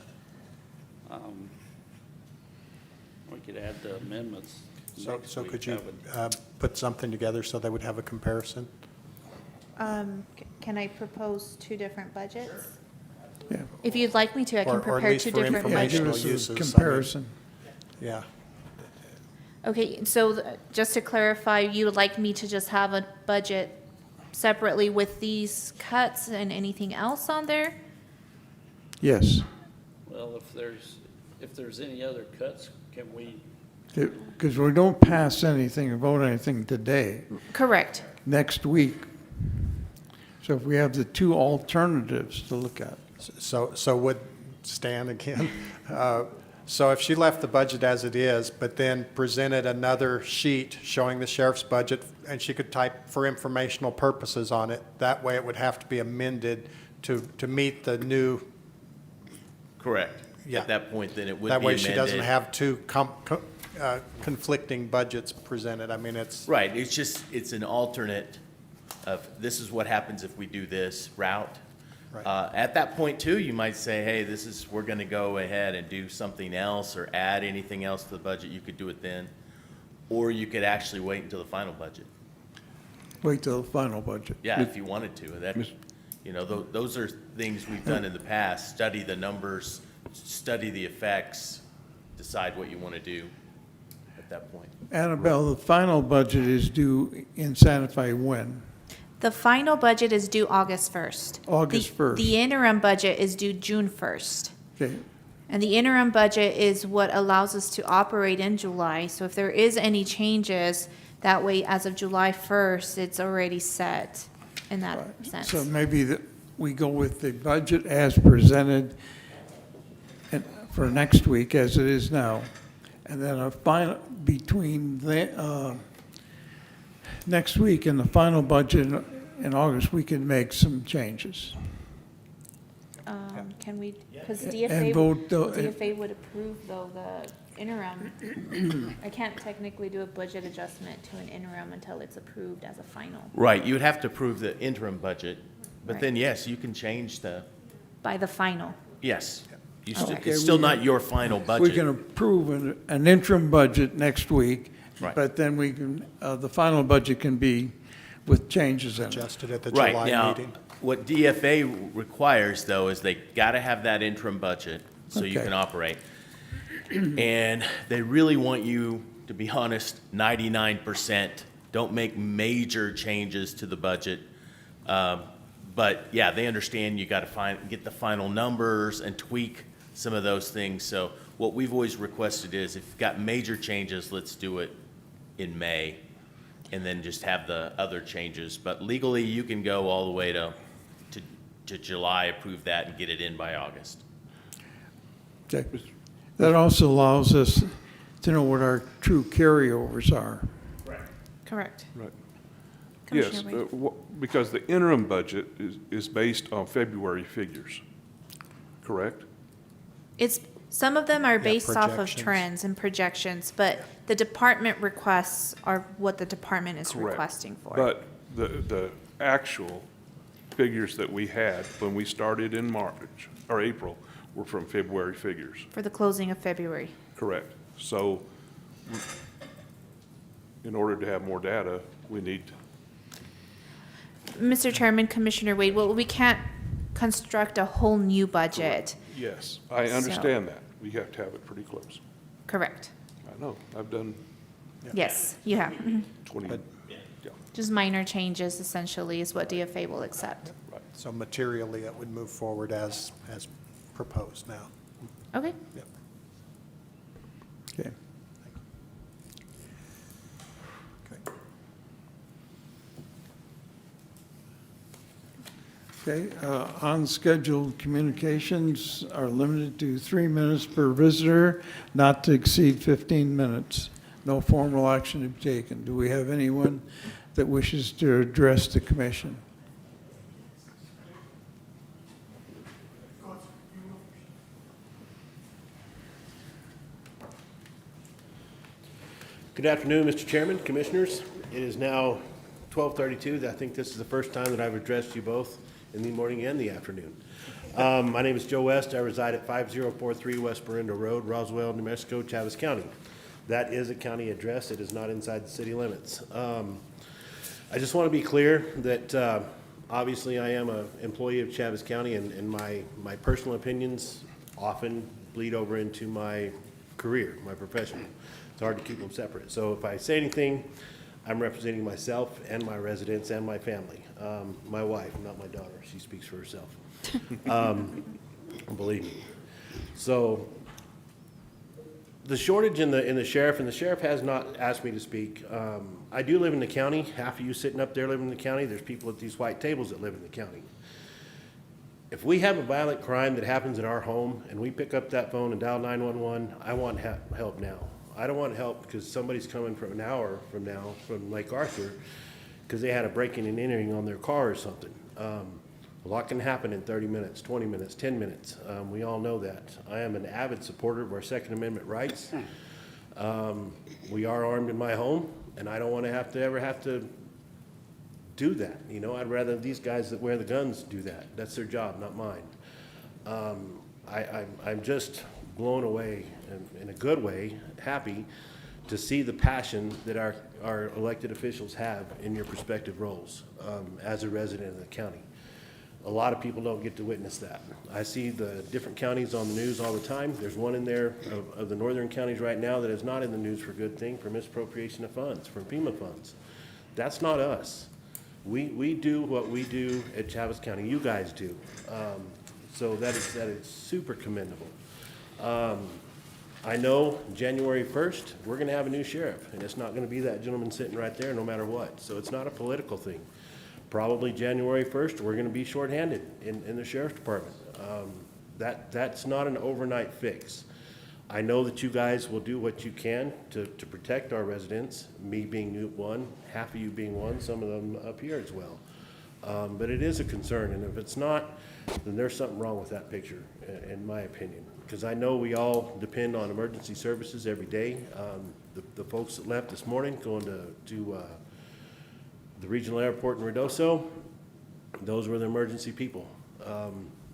Speaker 12: we could add the amendments.
Speaker 1: So could you put something together so they would have a comparison?
Speaker 9: Can I propose two different budgets?
Speaker 7: Yeah.
Speaker 9: If you'd like me to, I can
Speaker 1: Or at
Speaker 9: prepare
Speaker 1: least
Speaker 9: two
Speaker 1: for
Speaker 9: different
Speaker 7: Yeah, give
Speaker 9: budgets.
Speaker 1: informational
Speaker 7: us a
Speaker 1: uses, I mean.
Speaker 7: comparison.
Speaker 1: Yeah.
Speaker 9: Okay, so just to clarify, you would like me to just have a budget separately with these cuts and anything else on there?
Speaker 7: Yes.
Speaker 12: Well, if there's any other cuts, can we,
Speaker 7: Because we don't pass anything or vote anything today,
Speaker 9: Correct.
Speaker 7: next week. So if we have the two alternatives to look at.
Speaker 1: So would Stan again, So if she left the budget as it is, but then presented another sheet showing the sheriff's budget, and she could type for informational purposes on it, that way it would have to be amended to meet the new.
Speaker 2: Correct.
Speaker 1: Yeah.
Speaker 2: At that point, then it would be
Speaker 1: That way
Speaker 2: amended.
Speaker 1: she doesn't have two conflicting budgets presented. I mean, it's.
Speaker 2: Right, it's an alternate of, this is what happens if we do this route.
Speaker 1: Right.
Speaker 2: At that point too, you might say, hey, we're gonna go ahead and do something else or add anything else to the budget, you could do it then. Or you could actually wait until the final budget.
Speaker 7: Wait till the final budget.
Speaker 2: Yeah, if you wanted to, those are things we've done in the past, study the numbers, study the effects, decide what you wanna do at that point.
Speaker 7: Annabelle, the final budget is due in Santa Fe when?
Speaker 9: The final budget is due August 1st.
Speaker 7: August 1st.
Speaker 9: The interim budget is due June 1st.
Speaker 7: Okay,
Speaker 9: And the interim budget is what allows us to operate in July. So if there is any changes, that way, as of July 1st, it's already set in that sense.
Speaker 7: so maybe we go with the budget as presented for next week as it is now. And then a final, between next week and the final budget in August, we can make some changes.
Speaker 9: Can we, because
Speaker 7: And
Speaker 9: DFA would approve though the interim. I can't technically do a budget adjustment to an interim until it's approved as a final
Speaker 2: Right, you would have to approve the interim budget, but
Speaker 9: Right.
Speaker 2: then, yes, you can change
Speaker 9: by the final.
Speaker 2: yes.
Speaker 7: Okay,
Speaker 2: It's still not your final budget.
Speaker 7: We can approve an interim budget next week,
Speaker 2: Right.
Speaker 7: but then we can, the final budget can be with changes in it.
Speaker 1: Adjusted at the
Speaker 2: Right,
Speaker 1: July
Speaker 2: now,
Speaker 1: meeting.
Speaker 2: what DFA requires, though, is they gotta have that interim budget so you
Speaker 7: Okay.
Speaker 2: can operate. And they really want you, to be honest, 99%, don't make major changes to the budget. But, yeah, they understand you gotta get the final numbers and tweak some of those things. So what we've always requested is, if you've got major changes, let's do it in May, and then just have the other changes. But legally, you can go all the way to July, approve that, and get it in by August.
Speaker 7: Okay. That also allows us to know what our true carryovers are.
Speaker 9: Correct.
Speaker 5: Right.
Speaker 9: Commissioner
Speaker 5: Yes,
Speaker 9: Wade.
Speaker 5: because the interim budget is based on February figures, correct?
Speaker 9: Some of them are based off of
Speaker 1: projections.
Speaker 9: trends and projections, but the department requests are what the department is
Speaker 5: Correct.
Speaker 9: requesting for.
Speaker 5: But the actual figures that we had when we started in March, or April, were from February figures,
Speaker 9: For the closing of February.
Speaker 5: correct? So in order to have more data, we need,
Speaker 9: Mr. Chairman, Commissioner Wade, well, we can't construct a whole new budget.
Speaker 5: yes, I understand that. We have to have it pretty close.
Speaker 9: Correct.
Speaker 5: I know, I've done
Speaker 9: Yes, you have. Mhm.
Speaker 5: 20, yeah,
Speaker 9: Just minor changes essentially is what DFA will accept.
Speaker 5: right.
Speaker 1: So materially, it would move forward as proposed now.
Speaker 9: Okay.
Speaker 1: Yep.
Speaker 7: Okay. Okay, unscheduled communications are limited to 3 minutes per visitor, not to exceed 15 minutes. No formal action to be taken. Do we have anyone that wishes to address the commission?
Speaker 11: Good afternoon, Mr. Chairman, Commissioners. It is now 12:32. I think this is the first time that I've addressed you both in the morning and the afternoon. My name is Joe West. I reside at 5043 West Berindo Road, Roswell, New Mexico, Chaves County. That is a county address. It is not inside the city limits. I just want to be clear that obviously I am an employee of Chaves County, and my personal opinions often bleed over into my career, my profession. It's hard to keep them separate. So if I say anything, I'm representing myself and my residents and my family. My wife, not my daughter. She speaks for herself. Believe me. So the shortage in the sheriff, and the sheriff has not asked me to speak. I do live in the county. Half of you sitting up there live in the county. There's people at these white tables that live in the county. If we have a violent crime that happens in our home and we pick up that phone and dial 911, I want help now. I don't want help because somebody's coming from an hour from now from Lake Arthur because they had a breaking and entering on their car or something. A lot can happen in 30 minutes, 20 minutes, 10 minutes. We all know that. I am an avid supporter of our Second Amendment rights. We are armed in my home, and I don't want to ever have to do that. You know, I'd rather these guys that wear the guns do that. That's their job, not mine. I'm just blown away, in a good way, happy to see the passion that our elected officials have in your respective roles as a resident of the county. A lot of people don't get to witness that. I see the different counties on the news all the time. There's one in there of the northern counties right now that is not in the news for good thing, for misappropriation of funds, from FEMA funds. That's not us. We do what we do at Chaves County. You guys do. So that is super commendable. I know January 1st, we're going to have a new sheriff, and it's not going to be that gentleman sitting right there no matter what. So it's not a political thing. Probably January 1st, we're going to be shorthanded in the sheriff's department. That's not an overnight fix. I know that you guys will do what you can to protect our residents, me being one, half of you being one, some of them up here as well. But it is a concern, and if it's not, then there's something wrong with that picture, in my opinion. Because I know we all depend on emergency services every day. The folks that left this morning going to the regional airport in Ruidoso, those were the emergency people.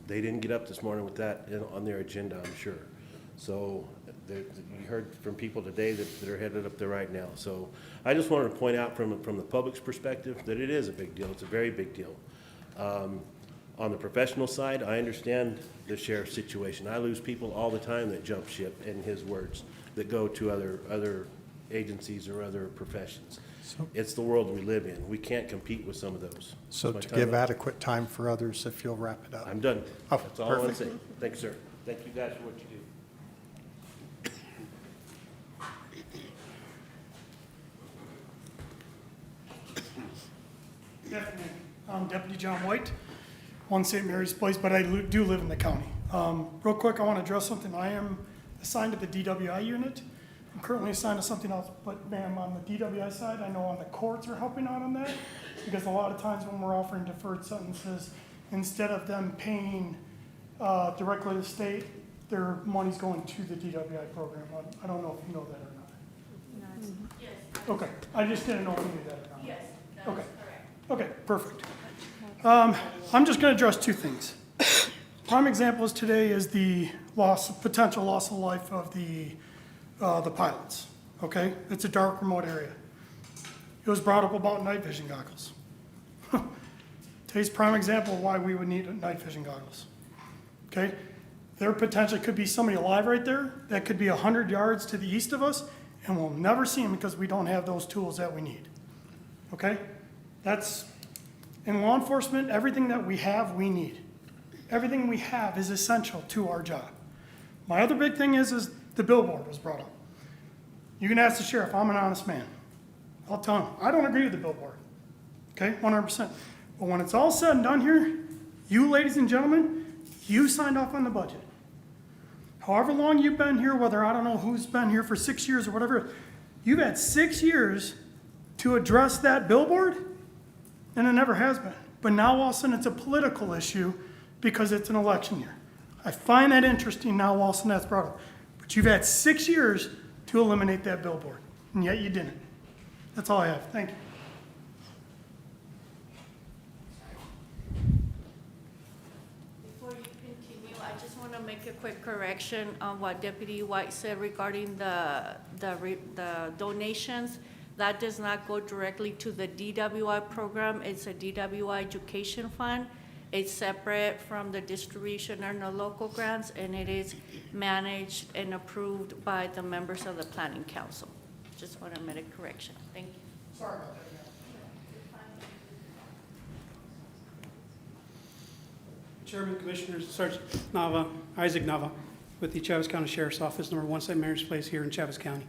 Speaker 11: They didn't get up this morning with that on their agenda, I'm sure. So you heard from people today that are headed up there right now. So I just wanted to point out from the public's perspective that it is a big deal. It's a very big deal. On the professional side, I understand the sheriff's situation. I lose people all the time that jump ship, in his words, that go to other agencies or other professions. It's the world we live in. We can't compete with some of those.
Speaker 1: So to give adequate time for others, if you'll wrap it up.
Speaker 11: I'm done.
Speaker 1: Oh,
Speaker 11: That's all I want to
Speaker 1: perfect.
Speaker 11: say. Thank you, sir. Thank you guys for what you do.
Speaker 13: Good afternoon. I'm Deputy John White, 1 St. Mary's Place, but I do live in the county. Real quick, I want to address something. I am assigned to the DWI unit. I'm currently assigned to something else, but ma'am, on the DWI side, I know on the courts are helping out on that, because a lot of times when we're offering deferred sentences, instead of them paying directly to the state, their money's going to the DWI program. I don't know if you know that or not.
Speaker 21: Yes.
Speaker 13: Okay, I just didn't know if you knew that or not.
Speaker 21: Yes, that
Speaker 13: Okay.
Speaker 21: is correct.
Speaker 13: Okay, perfect. I'm just going to address two things. Prime example is today is the potential loss of life of the pilots, okay? It's a dark, remote area. It was brought up about night vision goggles. Today's prime example of why we would need night vision goggles, okay? There potentially could be somebody alive right there that could be 100 yards to the east of us, and we'll never see them because we don't have those tools that we need, okay? That's, in law enforcement, everything that we have, we need. Everything we have is essential to our job. My other big thing is the billboard was brought up. You can ask the sheriff, I'm an honest man. I'll tell him, I don't agree with the billboard, okay, 100%. But when it's all said and done here, you ladies and gentlemen, you signed off on the budget. However long you've been here, whether I don't know who's been here for 6 years or whatever, you've had 6 years to address that billboard, and it never has been. But now all of a sudden it's a political issue because it's an election year. I find that interesting now all of a sudden that's brought up. But you've had 6 years to eliminate that billboard, and yet you didn't. That's all I have. Thank you.
Speaker 21: Before you continue, I just want to make a quick correction on what Deputy White said regarding the donations. That does not go directly to the DWI program. It's a DWI education fund. It's separate from the distribution and the local grants, and it is managed and approved by the members of the Planning Council. Just want to make a correction. Thank you.
Speaker 13: Sorry about that.
Speaker 22: Chairman, Commissioners, Sergeant Nava, Isaac Nava, with the Chaves County Sheriff's Office, number 1 St. Mary's Place here in Chaves County.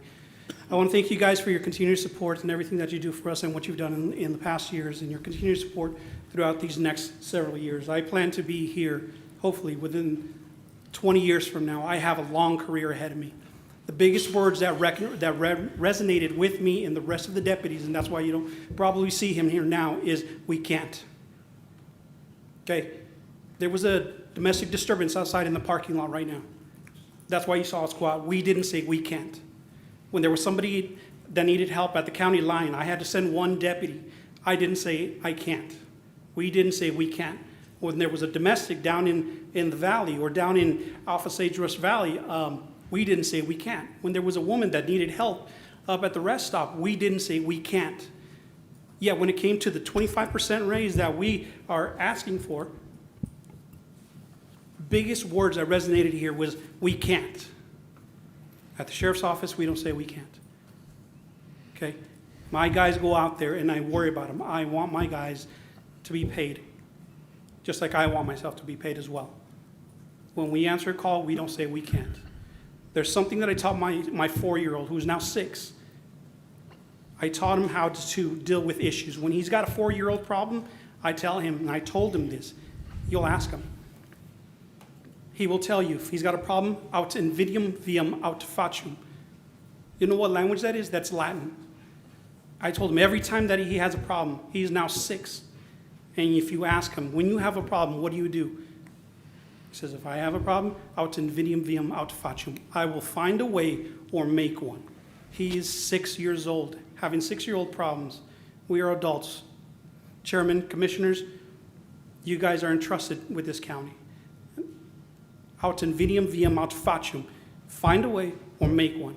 Speaker 22: I want to thank you guys for your continued support and everything that you do for us and what you've done in the past years and your continued support throughout these next several years. I plan to be here, hopefully, within 20 years from now. I have a long career ahead of me. The biggest words that resonated with me and the rest of the deputies, and that's why you don't probably see him here now, is we can't. Okay? There was a domestic disturbance outside in the parking lot right now. That's why you saw us go out. We didn't say we can't. When there was somebody that needed help at the county line, I had to send one deputy. I didn't say I can't. We didn't say we can't. When there was a domestic down in the valley or down in Alpha Sagebrush Valley, we didn't say we can't. When there was a woman that needed help up at the rest stop, we didn't say we can't. Yet when it came to the 25% raise that we are asking for, biggest words that resonated here was we can't. At the sheriff's office, we don't say we can't. Okay? My guys go out there and I worry about them. I want my guys to be paid, just like I want myself to be paid as well. When we answer a call, we don't say we can't. There's something that I taught my 4-year-old, who's now 6. I taught him how to deal with issues. When he's got a 4-year-old problem, I tell him, and I told him this, you'll ask him. He will tell you if he's got a problem, aut invidium viam aut factum. You know what language that is? That's Latin. I told him every time that he has a problem, he's now 6. And if you ask him, when you have a problem, what do you do? He says, if I have a problem, aut invidium viam aut factum. I will find a way or make one. He is 6 years old, having 6-year-old problems. We are adults. Chairman, commissioners, you guys are entrusted with this county. Aut invidium viam aut factum. Find a way or make one.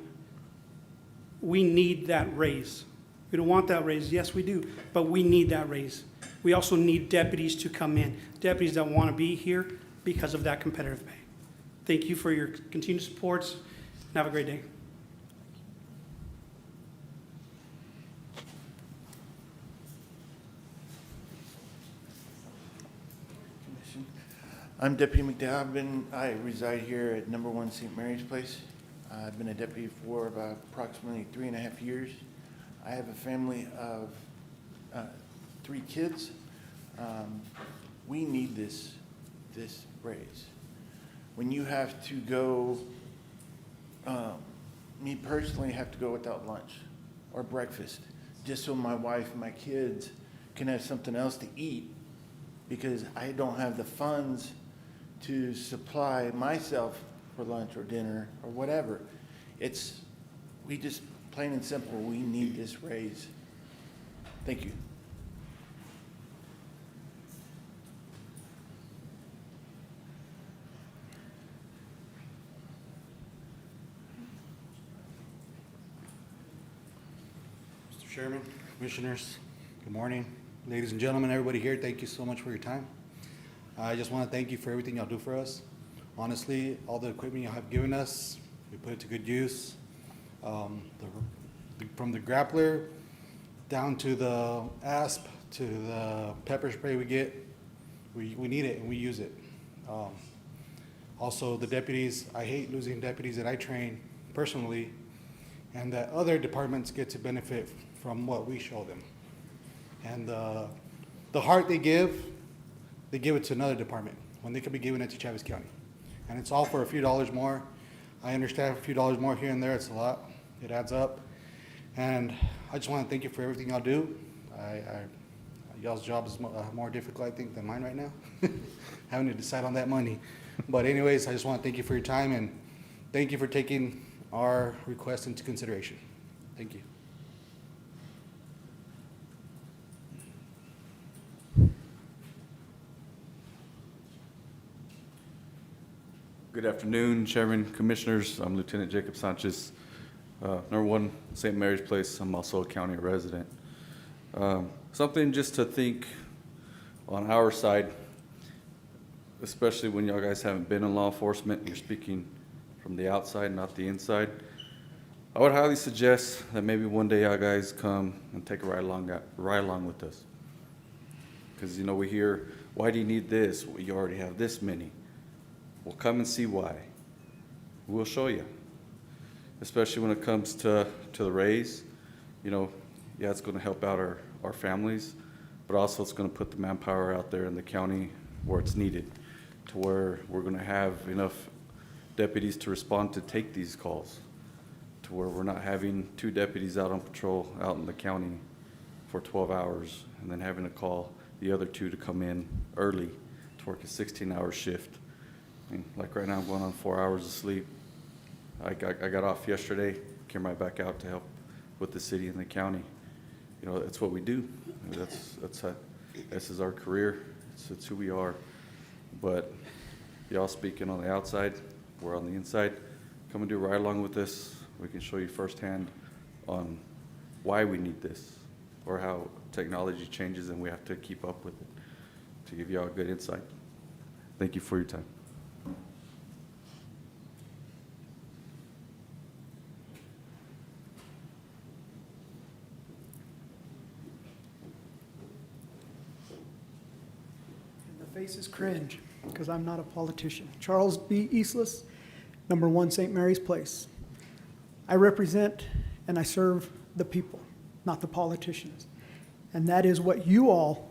Speaker 22: We need that raise. We don't want that raise. Yes, we do. But we need that raise. We also need deputies to come in. Deputies that want to be here because of that competitive pay. Thank you for your continued support. And have a great day.
Speaker 8: I'm Deputy McDowell. I reside here at number 1 St. Mary's Place. I've been a deputy for about approximately 3.5 years. I have a family of 3 kids. We need this raise. When you have to go, me personally have to go without lunch or breakfast, just so my wife and my kids can have something else to eat, because I don't have the funds to supply myself for lunch or dinner or whatever. We just, plain and simple, we need this raise. Thank you.
Speaker 14: Mr. Chairman, Commissioners, good morning. Ladies and gentlemen, everybody here, thank you so much for your time. I just want to thank you for everything y'all do for us. Honestly, all the equipment you have given us, we put it to good use. From the grappler down to the asp to the pepper spray we get, we need it and we use it. Also, the deputies, I hate losing deputies that I train personally, and that other departments get to benefit from what we show them. And the heart they give it to another department when they could be giving it to Chaves County. And it's all for a few dollars more. I understand a few dollars more here and there, it's a lot. It adds up. And I just want to thank you for everything y'all do. Y'all's job is more difficult, I think, than mine right now. Having to decide on that money. But anyways, I just want to thank you for your time and thank you for taking our request into consideration. Thank you.
Speaker 23: Good afternoon, Chairman, Commissioners. I'm Lieutenant Jacob Sanchez, number 1 St. Mary's Place. I'm also a county resident. Something just to think on our side, especially when y'all guys haven't been in law enforcement, you're speaking from the outside, not the inside. I would highly suggest that maybe one day y'all guys come and take a ride along with us. Because, we hear, why do you need this? Well, you already have this many. Well, come and see why. We'll show you. especially when it comes to the raise. You know, yeah, it's going to help out our families, but also it's going to put the manpower out there in the county where it's needed, to where we're going to have enough deputies to respond to take these calls, to where we're not having 2 deputies out on patrol out in the county for 12 hours and then having to call the other 2 to come in early to work a 16-hour shift. I mean, like right now I'm going on 4 hours of sleep. I got off yesterday, came right back out to help with the city and the county. You know, that's what we do. I mean, this is our career. It's who we are. But y'all speaking on the outside, we're on the inside. Come and do right along with this. We can show you firsthand on why we need this, or how technology changes and we have to keep up with it, to give y'all a good insight. Thank you for your time.
Speaker 10: The faces cringe, because I'm not a politician. Charles B. Eastless, number 1 St. Mary's Place. I represent and I serve the people, not the politicians. And that is what you all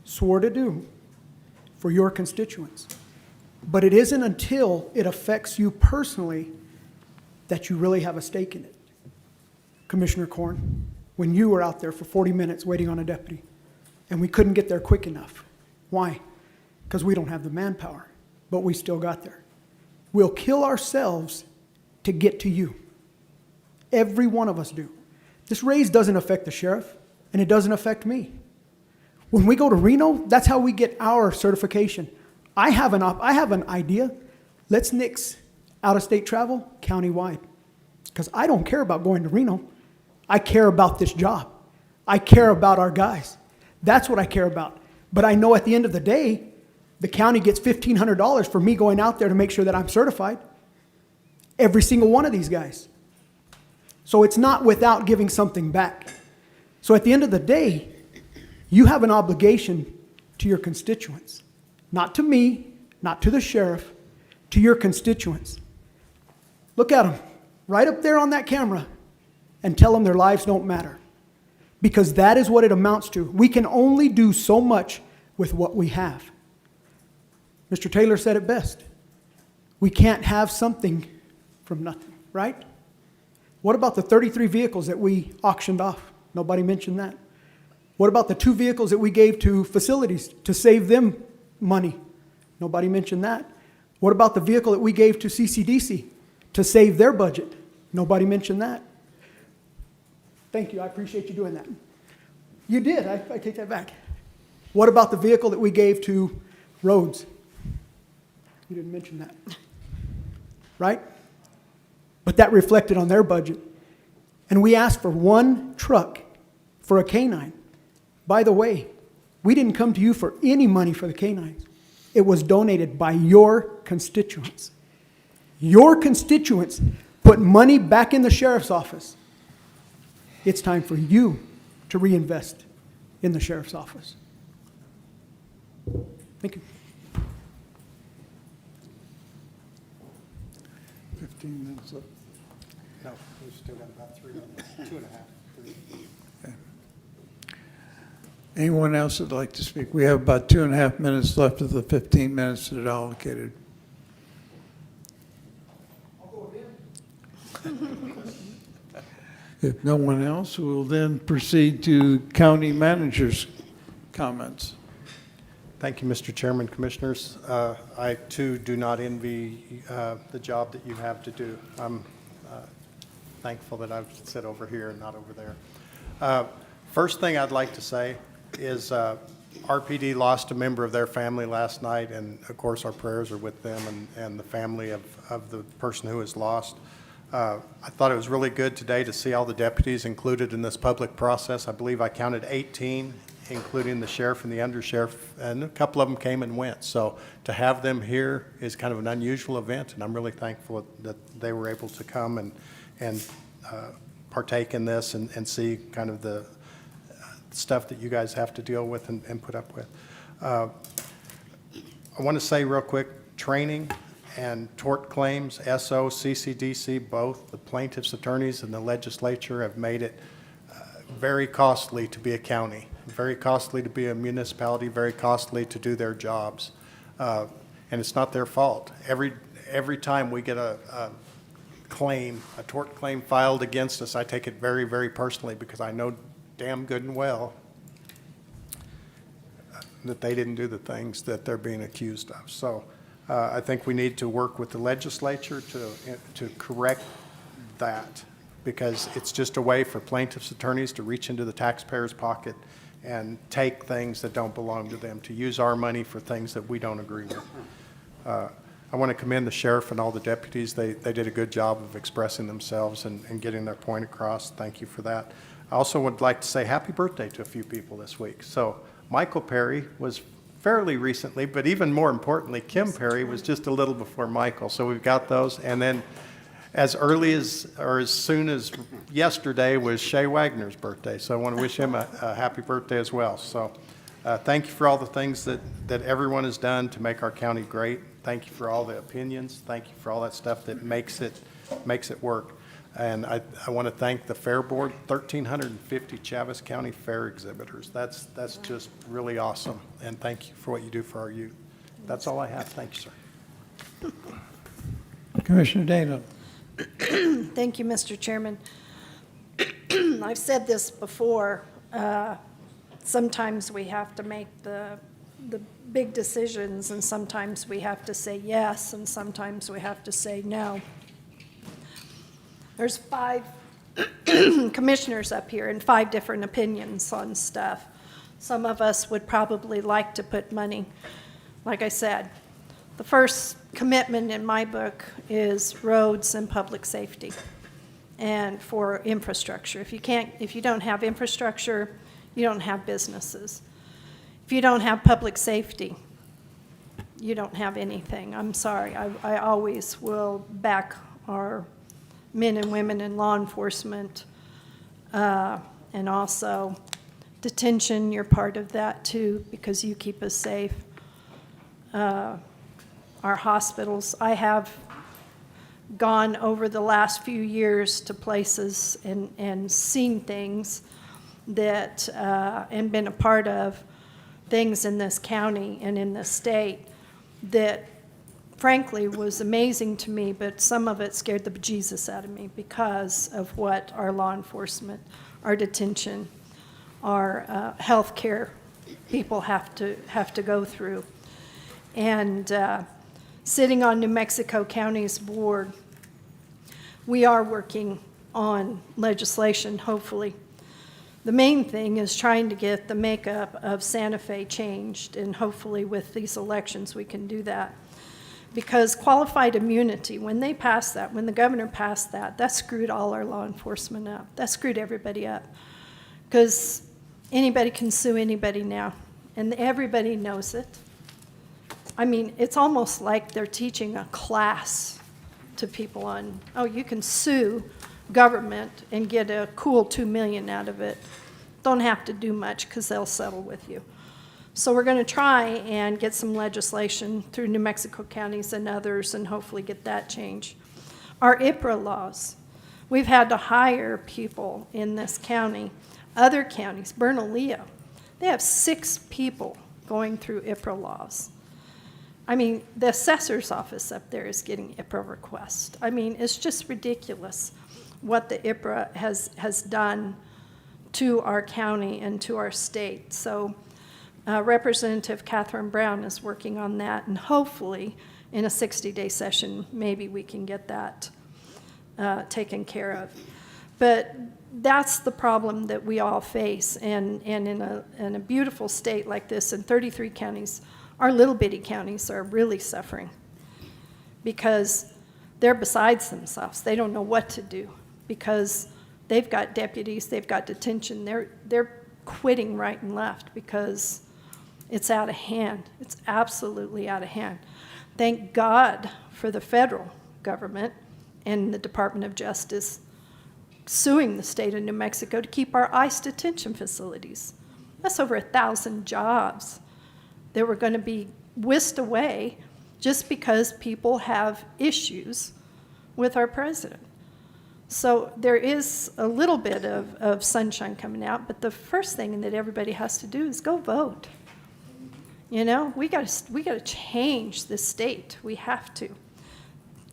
Speaker 10: swore to do for your constituents. But it isn't until it affects you personally that you really have a stake in it. Commissioner Corn, when you were out there for 40 minutes waiting on a deputy, and we couldn't get there quick enough. Why? Because we don't have the manpower, but we still got there. We'll kill ourselves to get to you. Every one of us do. This raise doesn't affect the sheriff, and it doesn't affect me. When we go to Reno, that's how we get our certification. I have an idea. Let's nix out-of-state travel countywide, because I don't care about going to Reno. I care about this job. I care about our guys. That's what I care about. But I know at the end of the day, the county gets $1,500 for me going out there to make sure that I'm certified. Every single one of these guys. So it's not without giving something back. So at the end of the day, you have an obligation to your constituents. Not to me, not to the sheriff, to your constituents. Look at them, right up there on that camera, and tell them their lives don't matter. Because that is what it amounts to. We can only do so much with what we have. Mr. Taylor said it best. We can't have something from nothing, right? What about the 33 vehicles that we auctioned off? Nobody mentioned that. What about the 2 vehicles that we gave to facilities to save them money? Nobody mentioned that. What about the vehicle that we gave to CCDC to save their budget? Nobody mentioned that. Thank you, I appreciate you doing that. You did, I take that back. What about the vehicle that we gave to roads? You didn't mention that, right? But that reflected on their budget. And we asked for 1 truck for a canine. By the way, we didn't come to you for any money for the canines. It was donated by your constituents. Your constituents put money back in the sheriff's office. It's time for you to reinvest in the sheriff's office. Thank you.
Speaker 7: 15 minutes left.
Speaker 1: No, we've still got about 3 minutes, 2.5, 3.
Speaker 7: Okay. Anyone else that'd like to speak? We have about 2.5 minutes left of the 15 minutes that are allocated. If no one else, we'll then proceed to county manager's comments.
Speaker 1: Thank you, Mr. Chairman, Commissioners. I, too, do not envy the job that you have to do. I'm thankful that I sit over here and not over there. First thing I'd like to say is RPD lost a member of their family last night, and of course our prayers are with them and the family of the person who was lost. I thought it was really good today to see all the deputies included in this public process. I believe I counted 18, including the sheriff and the undersheriff, and a couple of them came and went. So to have them here is kind of an unusual event, and I'm really thankful that they were able to come and partake in this and see kind of the stuff that you guys have to deal with and put up with. I want to say real quick, training and tort claims, SO, CCDC, both the plaintiffs' attorneys and the legislature have made it very costly to be a county, very costly to be a municipality, very costly to do their jobs. And it's not their fault. Every time we get a claim, a tort claim filed against us, I take it very, very personally because I know damn good and well that they didn't do the things that they're being accused of. So I think we need to work with the legislature to correct that, because it's just a way for plaintiffs' attorneys to reach into the taxpayer's pocket and take things that don't belong to them, to use our money for things that we don't agree with. I want to commend the sheriff and all the deputies. They did a good job of expressing themselves and getting their point across. Thank you for that. I also would like to say happy birthday to a few people this week. So Michael Perry was fairly recently, but even more importantly, Kim Perry was just a little before Michael. So we've got those. And then as early as, or as soon as yesterday was Shay Wagner's birthday. So I want to wish him a happy birthday as well. So thank you for all the things that everyone has done to make our county great. Thank you for all the opinions. Thank you for all that stuff that makes it work. And I want to thank the Fair Board, 1,350 Chaves County Fair exhibitors. That's just really awesome. And thank you for what you do for our youth. That's all I have. Thank you, sir.
Speaker 7: Commissioner Dana.
Speaker 6: Thank you, Mr. Chairman. I've said this before. Sometimes we have to make the big decisions, and sometimes we have to say yes, and sometimes we have to say no. There's 5 commissioners up here and 5 different opinions on stuff. Some of us would probably like to put money, like I said, the first commitment in my book is roads and public safety and for infrastructure. If you don't have infrastructure, you don't have businesses. If you don't have public safety, you don't have anything. I'm sorry. I always will back our men and women in law enforcement, and also detention. You're part of that too, because you keep us safe. Our hospitals. I have gone over the last few years to places and seen things that, and been a part of things in this county and in this state that frankly was amazing to me, but some of it scared the bejesus out of me because of what our law enforcement, our detention, our health care people have to go through. And sitting on New Mexico County's board, we are working on legislation, hopefully. The main thing is trying to get the makeup of Santa Fe changed, and hopefully with these elections we can do that. Because qualified immunity, when they passed that, when the governor passed that, that screwed all our law enforcement up. That screwed everybody up. Because anybody can sue anybody now, and everybody knows it. I mean, it's almost like they're teaching a class to people on, oh, you can sue government and get a cool $2 million out of it. Don't have to do much because they'll settle with you. So we're going to try and get some legislation through New Mexico counties and others and hopefully get that changed. Our IPRA laws. We've had to hire people in this county. Other counties, Bernalillo, they have 6 people going through IPRA laws. I mean, the assessor's office up there is getting IPRA requests. I mean, it's just ridiculous what the IPRA has done to our county and to our state. So Representative Catherine Brown is working on that, and hopefully in a 60-day session, maybe we can get that taken care of. But that's the problem that we all face, and in a beautiful state like this, in 33 counties, our little bitty counties are really suffering because they're besides themselves. They don't know what to do because they've got deputies, they've got detention. They're quitting right and left because it's out of hand. It's absolutely out of hand. Thank God for the federal government and the Department of Justice suing the state of New Mexico to keep our ICE detention facilities. That's over 1,000 jobs that were going to be whisked away just because people have issues with our president. So there is a little bit of sunshine coming out, but the first thing that everybody has to do is go vote. You know, we got to change the state. We have to.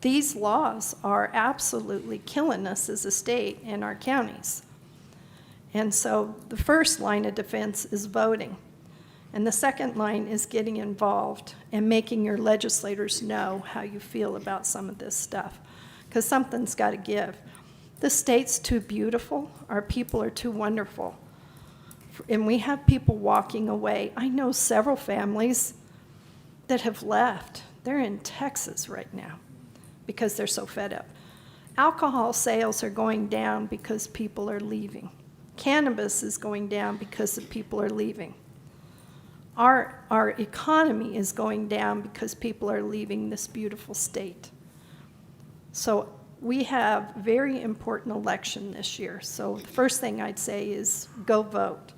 Speaker 6: These laws are absolutely killing us as a state and our counties. And so the first line of defense is voting. And the second line is getting involved and making your legislators know how you feel about some of this stuff, because something's got to give. The state's too beautiful. Our people are too wonderful. And we have people walking away. I know several families that have left. They're in Texas right now because they're so fed up. Alcohol sales are going down because people are leaving. Cannabis is going down because the people are leaving. Our economy is going down because people are leaving this beautiful state. So we have a very important election this year. So the first thing I'd say is go vote.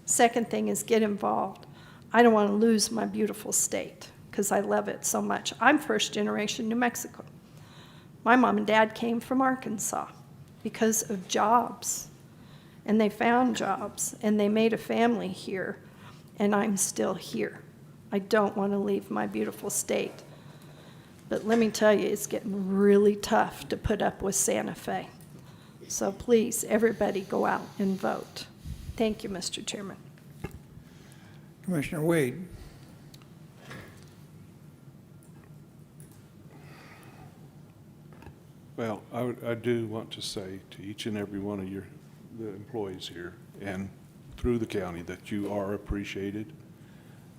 Speaker 6: Second thing is get involved. I don't want to lose my beautiful state because I love it so much. I'm first generation New Mexico. My mom and dad came from Arkansas because of jobs. And they found jobs and they made a family here. And I'm still here. I don't want to leave my beautiful state. But let me tell you, it's getting really tough to put up with Santa Fe. So please, everybody go out and vote. Thank you, Mr. Chairman.
Speaker 7: Commissioner Wade.
Speaker 5: Well, I do want to say to each and every one of the employees here and through the county that you are appreciated.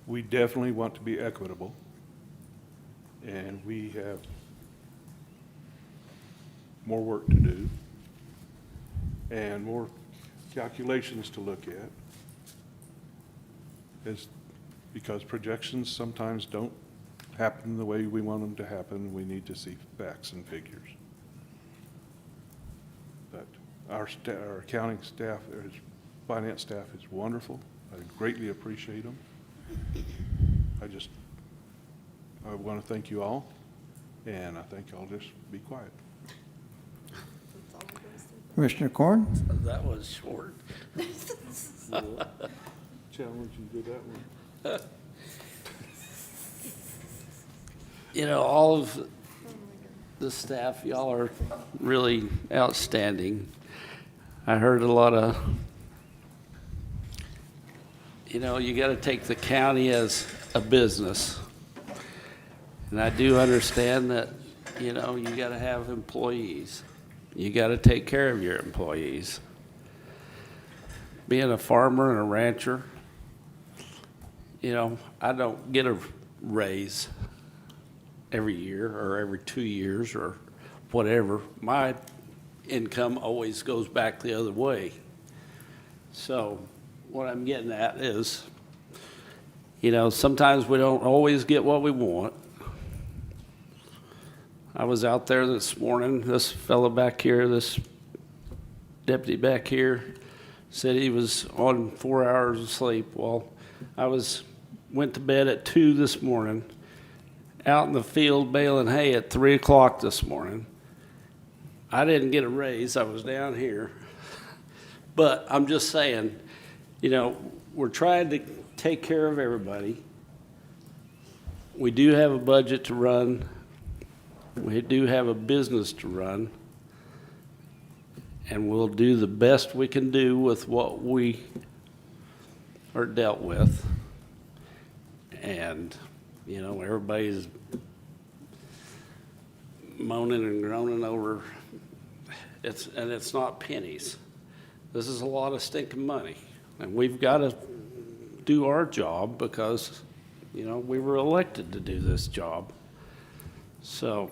Speaker 5: We definitely want to be equitable, and we have more work to do and more calculations to look at, because projections sometimes don't happen the way we want them to happen. We need to see facts and figures. But our accounting staff, our finance staff is wonderful. I greatly appreciate them. I want to thank you all, and I think I'll just be quiet.
Speaker 7: Commissioner Corn?
Speaker 12: That was short.
Speaker 5: Challenge you to that one.
Speaker 12: You know, all of the staff, y'all are really outstanding. I heard a lot of, you know, you got to take the county as a business. And I do understand that, you know, you got to have employees. You got to take care of your employees. Being a farmer and a rancher, you know, I don't get a raise every year or every 2 years or whatever. My income always goes back the other way. So what I'm getting at is, you know, sometimes we don't always get what we want. I was out there this morning, this fellow back here, this deputy back here, said he was on 4 hours of sleep. Well, I went to bed at 2 this morning, out in the field baling hay at 3 o'clock this morning. I didn't get a raise, I was down here. But I'm just saying, you know, we're trying to take care of everybody. We do have a budget to run. We do have a business to run. And we'll do the best we can do with what we are dealt with. And, you know, everybody's moaning and groaning over, and it's not pennies. This is a lot of stinking money. And we've got to do our job because, you know, we were elected to do this job. So,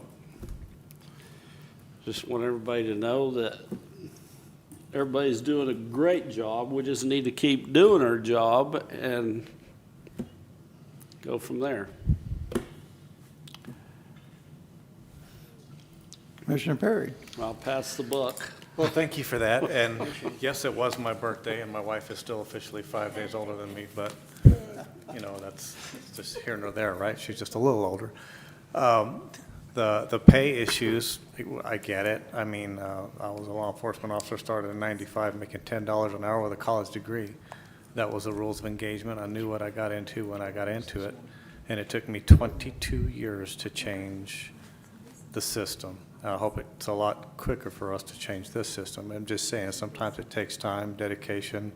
Speaker 12: just want everybody to know that everybody's doing a great job. We just need to keep doing our job and go from there.
Speaker 7: Commissioner Perry?
Speaker 12: I'll pass the buck.
Speaker 3: Well, thank you for that. And yes, it was my birthday, and my wife is still officially 5 days older than me, but you know, that's just here nor there, right? She's just a little older. The pay issues, I get it. I mean, I was a law enforcement officer, started in 95, making $10 an hour with a college degree. That was the rules of engagement. I knew what I got into when I got into it. And it took me 22 years to change the system. I hope it's a lot quicker for us to change this system. I'm just saying, sometimes it takes time, dedication.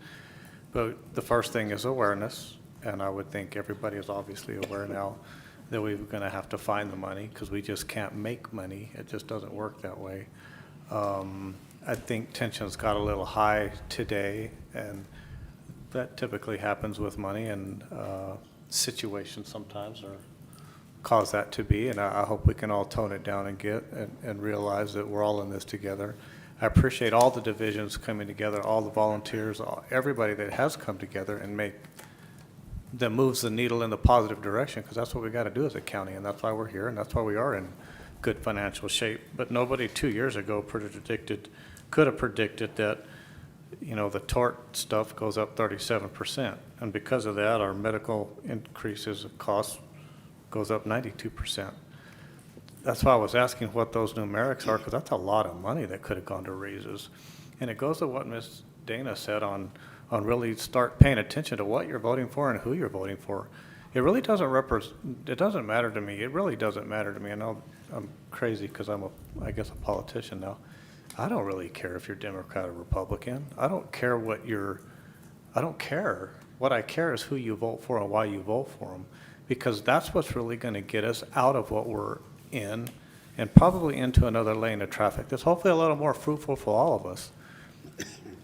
Speaker 3: But the first thing is awareness. And I would think everybody is obviously aware now that we're going to have to find the money because we just can't make money. It just doesn't work that way. I think tensions got a little high today, and that typically happens with money, and situations sometimes are cause that to be, and I hope we can all tone it down and realize that we're all in this together. I appreciate all the divisions coming together, all the volunteers, everybody that has come together and that moves the needle in the positive direction, because that's what we got to do as a county, and that's why we're here, and that's why we are in good financial shape. But nobody 2 years ago could have predicted that, you know, the tort stuff goes up 37%, and because of that, our medical increases of costs goes up 92%. That's why I was asking what those numerics are, because that's a lot of money that could have gone to raises. And it goes to what Ms. Dana said on really start paying attention to what you're voting for and who you're voting for. It really doesn't it doesn't matter to me. It really doesn't matter to me. I know I'm crazy because I guess a politician now. I don't really care if you're Democrat or Republican. I don't care. What I care is who you vote for and why you vote for them, because that's what's really going to get us out of what we're in and probably into another lane of traffic that's hopefully a little more fruitful for all of us.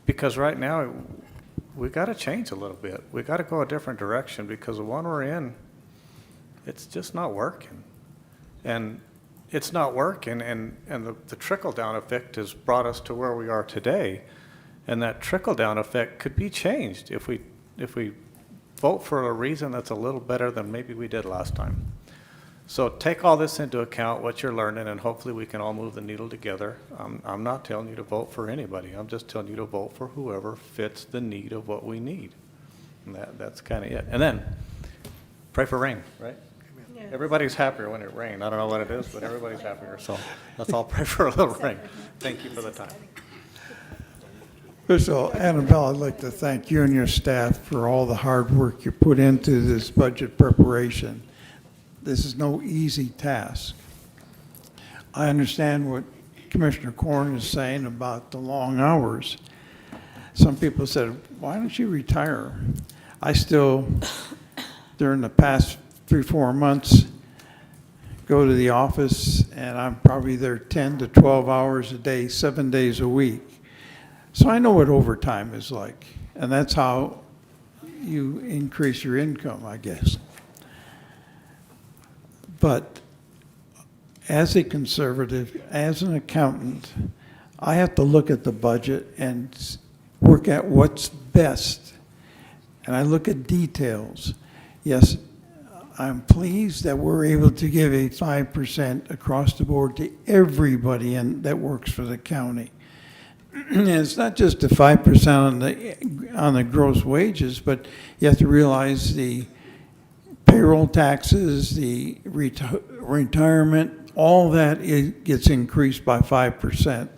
Speaker 3: Because right now, we got to change a little bit. We got to go a different direction, because the one we're in, it's just not working. And it's not working, and the trickle-down effect has brought us to where we are today. And that trickle-down effect could be changed if we vote for a reason that's a little better than maybe we did last time. So take all this into account, what you're learning, and hopefully we can all move the needle together. I'm not telling you to vote for anybody. I'm just telling you to vote for whoever fits the need of what we need. And that's kind of it. And then pray for rain, right?
Speaker 6: Yes.
Speaker 3: Everybody's happier when it rains. I don't know what it is, but everybody's happier. So let's all pray for a little rain. Thank you for the time.
Speaker 7: First of all, Annabelle, I'd like to thank you and your staff for all the hard work you put into this budget preparation. This is no easy task. I understand what Commissioner Corn is saying about the long hours. Some people said, why don't you retire? I still, during the past 3-4 months, go to the office, and I'm probably there 10 to 12 hours a day, 7 days a week. So I know what overtime is like, and that's how you increase your income, I guess. But as a conservative, as an accountant, I have to look at the budget and work at what's best. And I look at details. Yes, I'm pleased that we're able to give a 5% across the board to everybody that works for the county. And it's not just the 5% on the gross wages, but you have to realize the payroll taxes, the retirement, all that gets increased by 5%.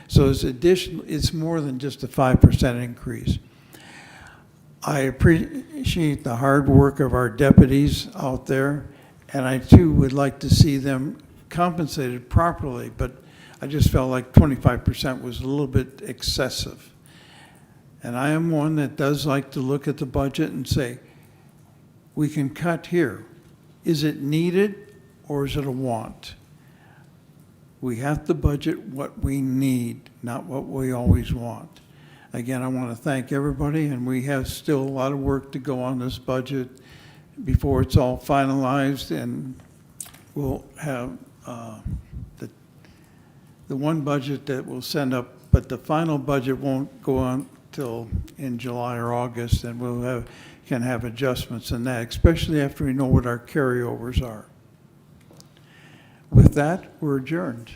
Speaker 7: So it's more than just a 5% increase. I appreciate the hard work of our deputies out there, and I too would like to see them compensated properly, but I just felt like 25% was a little bit excessive. And I am one that does like to look at the budget and say, we can cut here. Is it needed or is it a want? We have to budget what we need, not what we always want. Again, I want to thank everybody, and we have still a lot of work to go on this budget before it's all finalized, and we'll have the one budget that we'll send up, but the final budget won't go on till in July or August, and we'll can have adjustments in that, especially after we know what our carryovers are. With that, we're adjourned.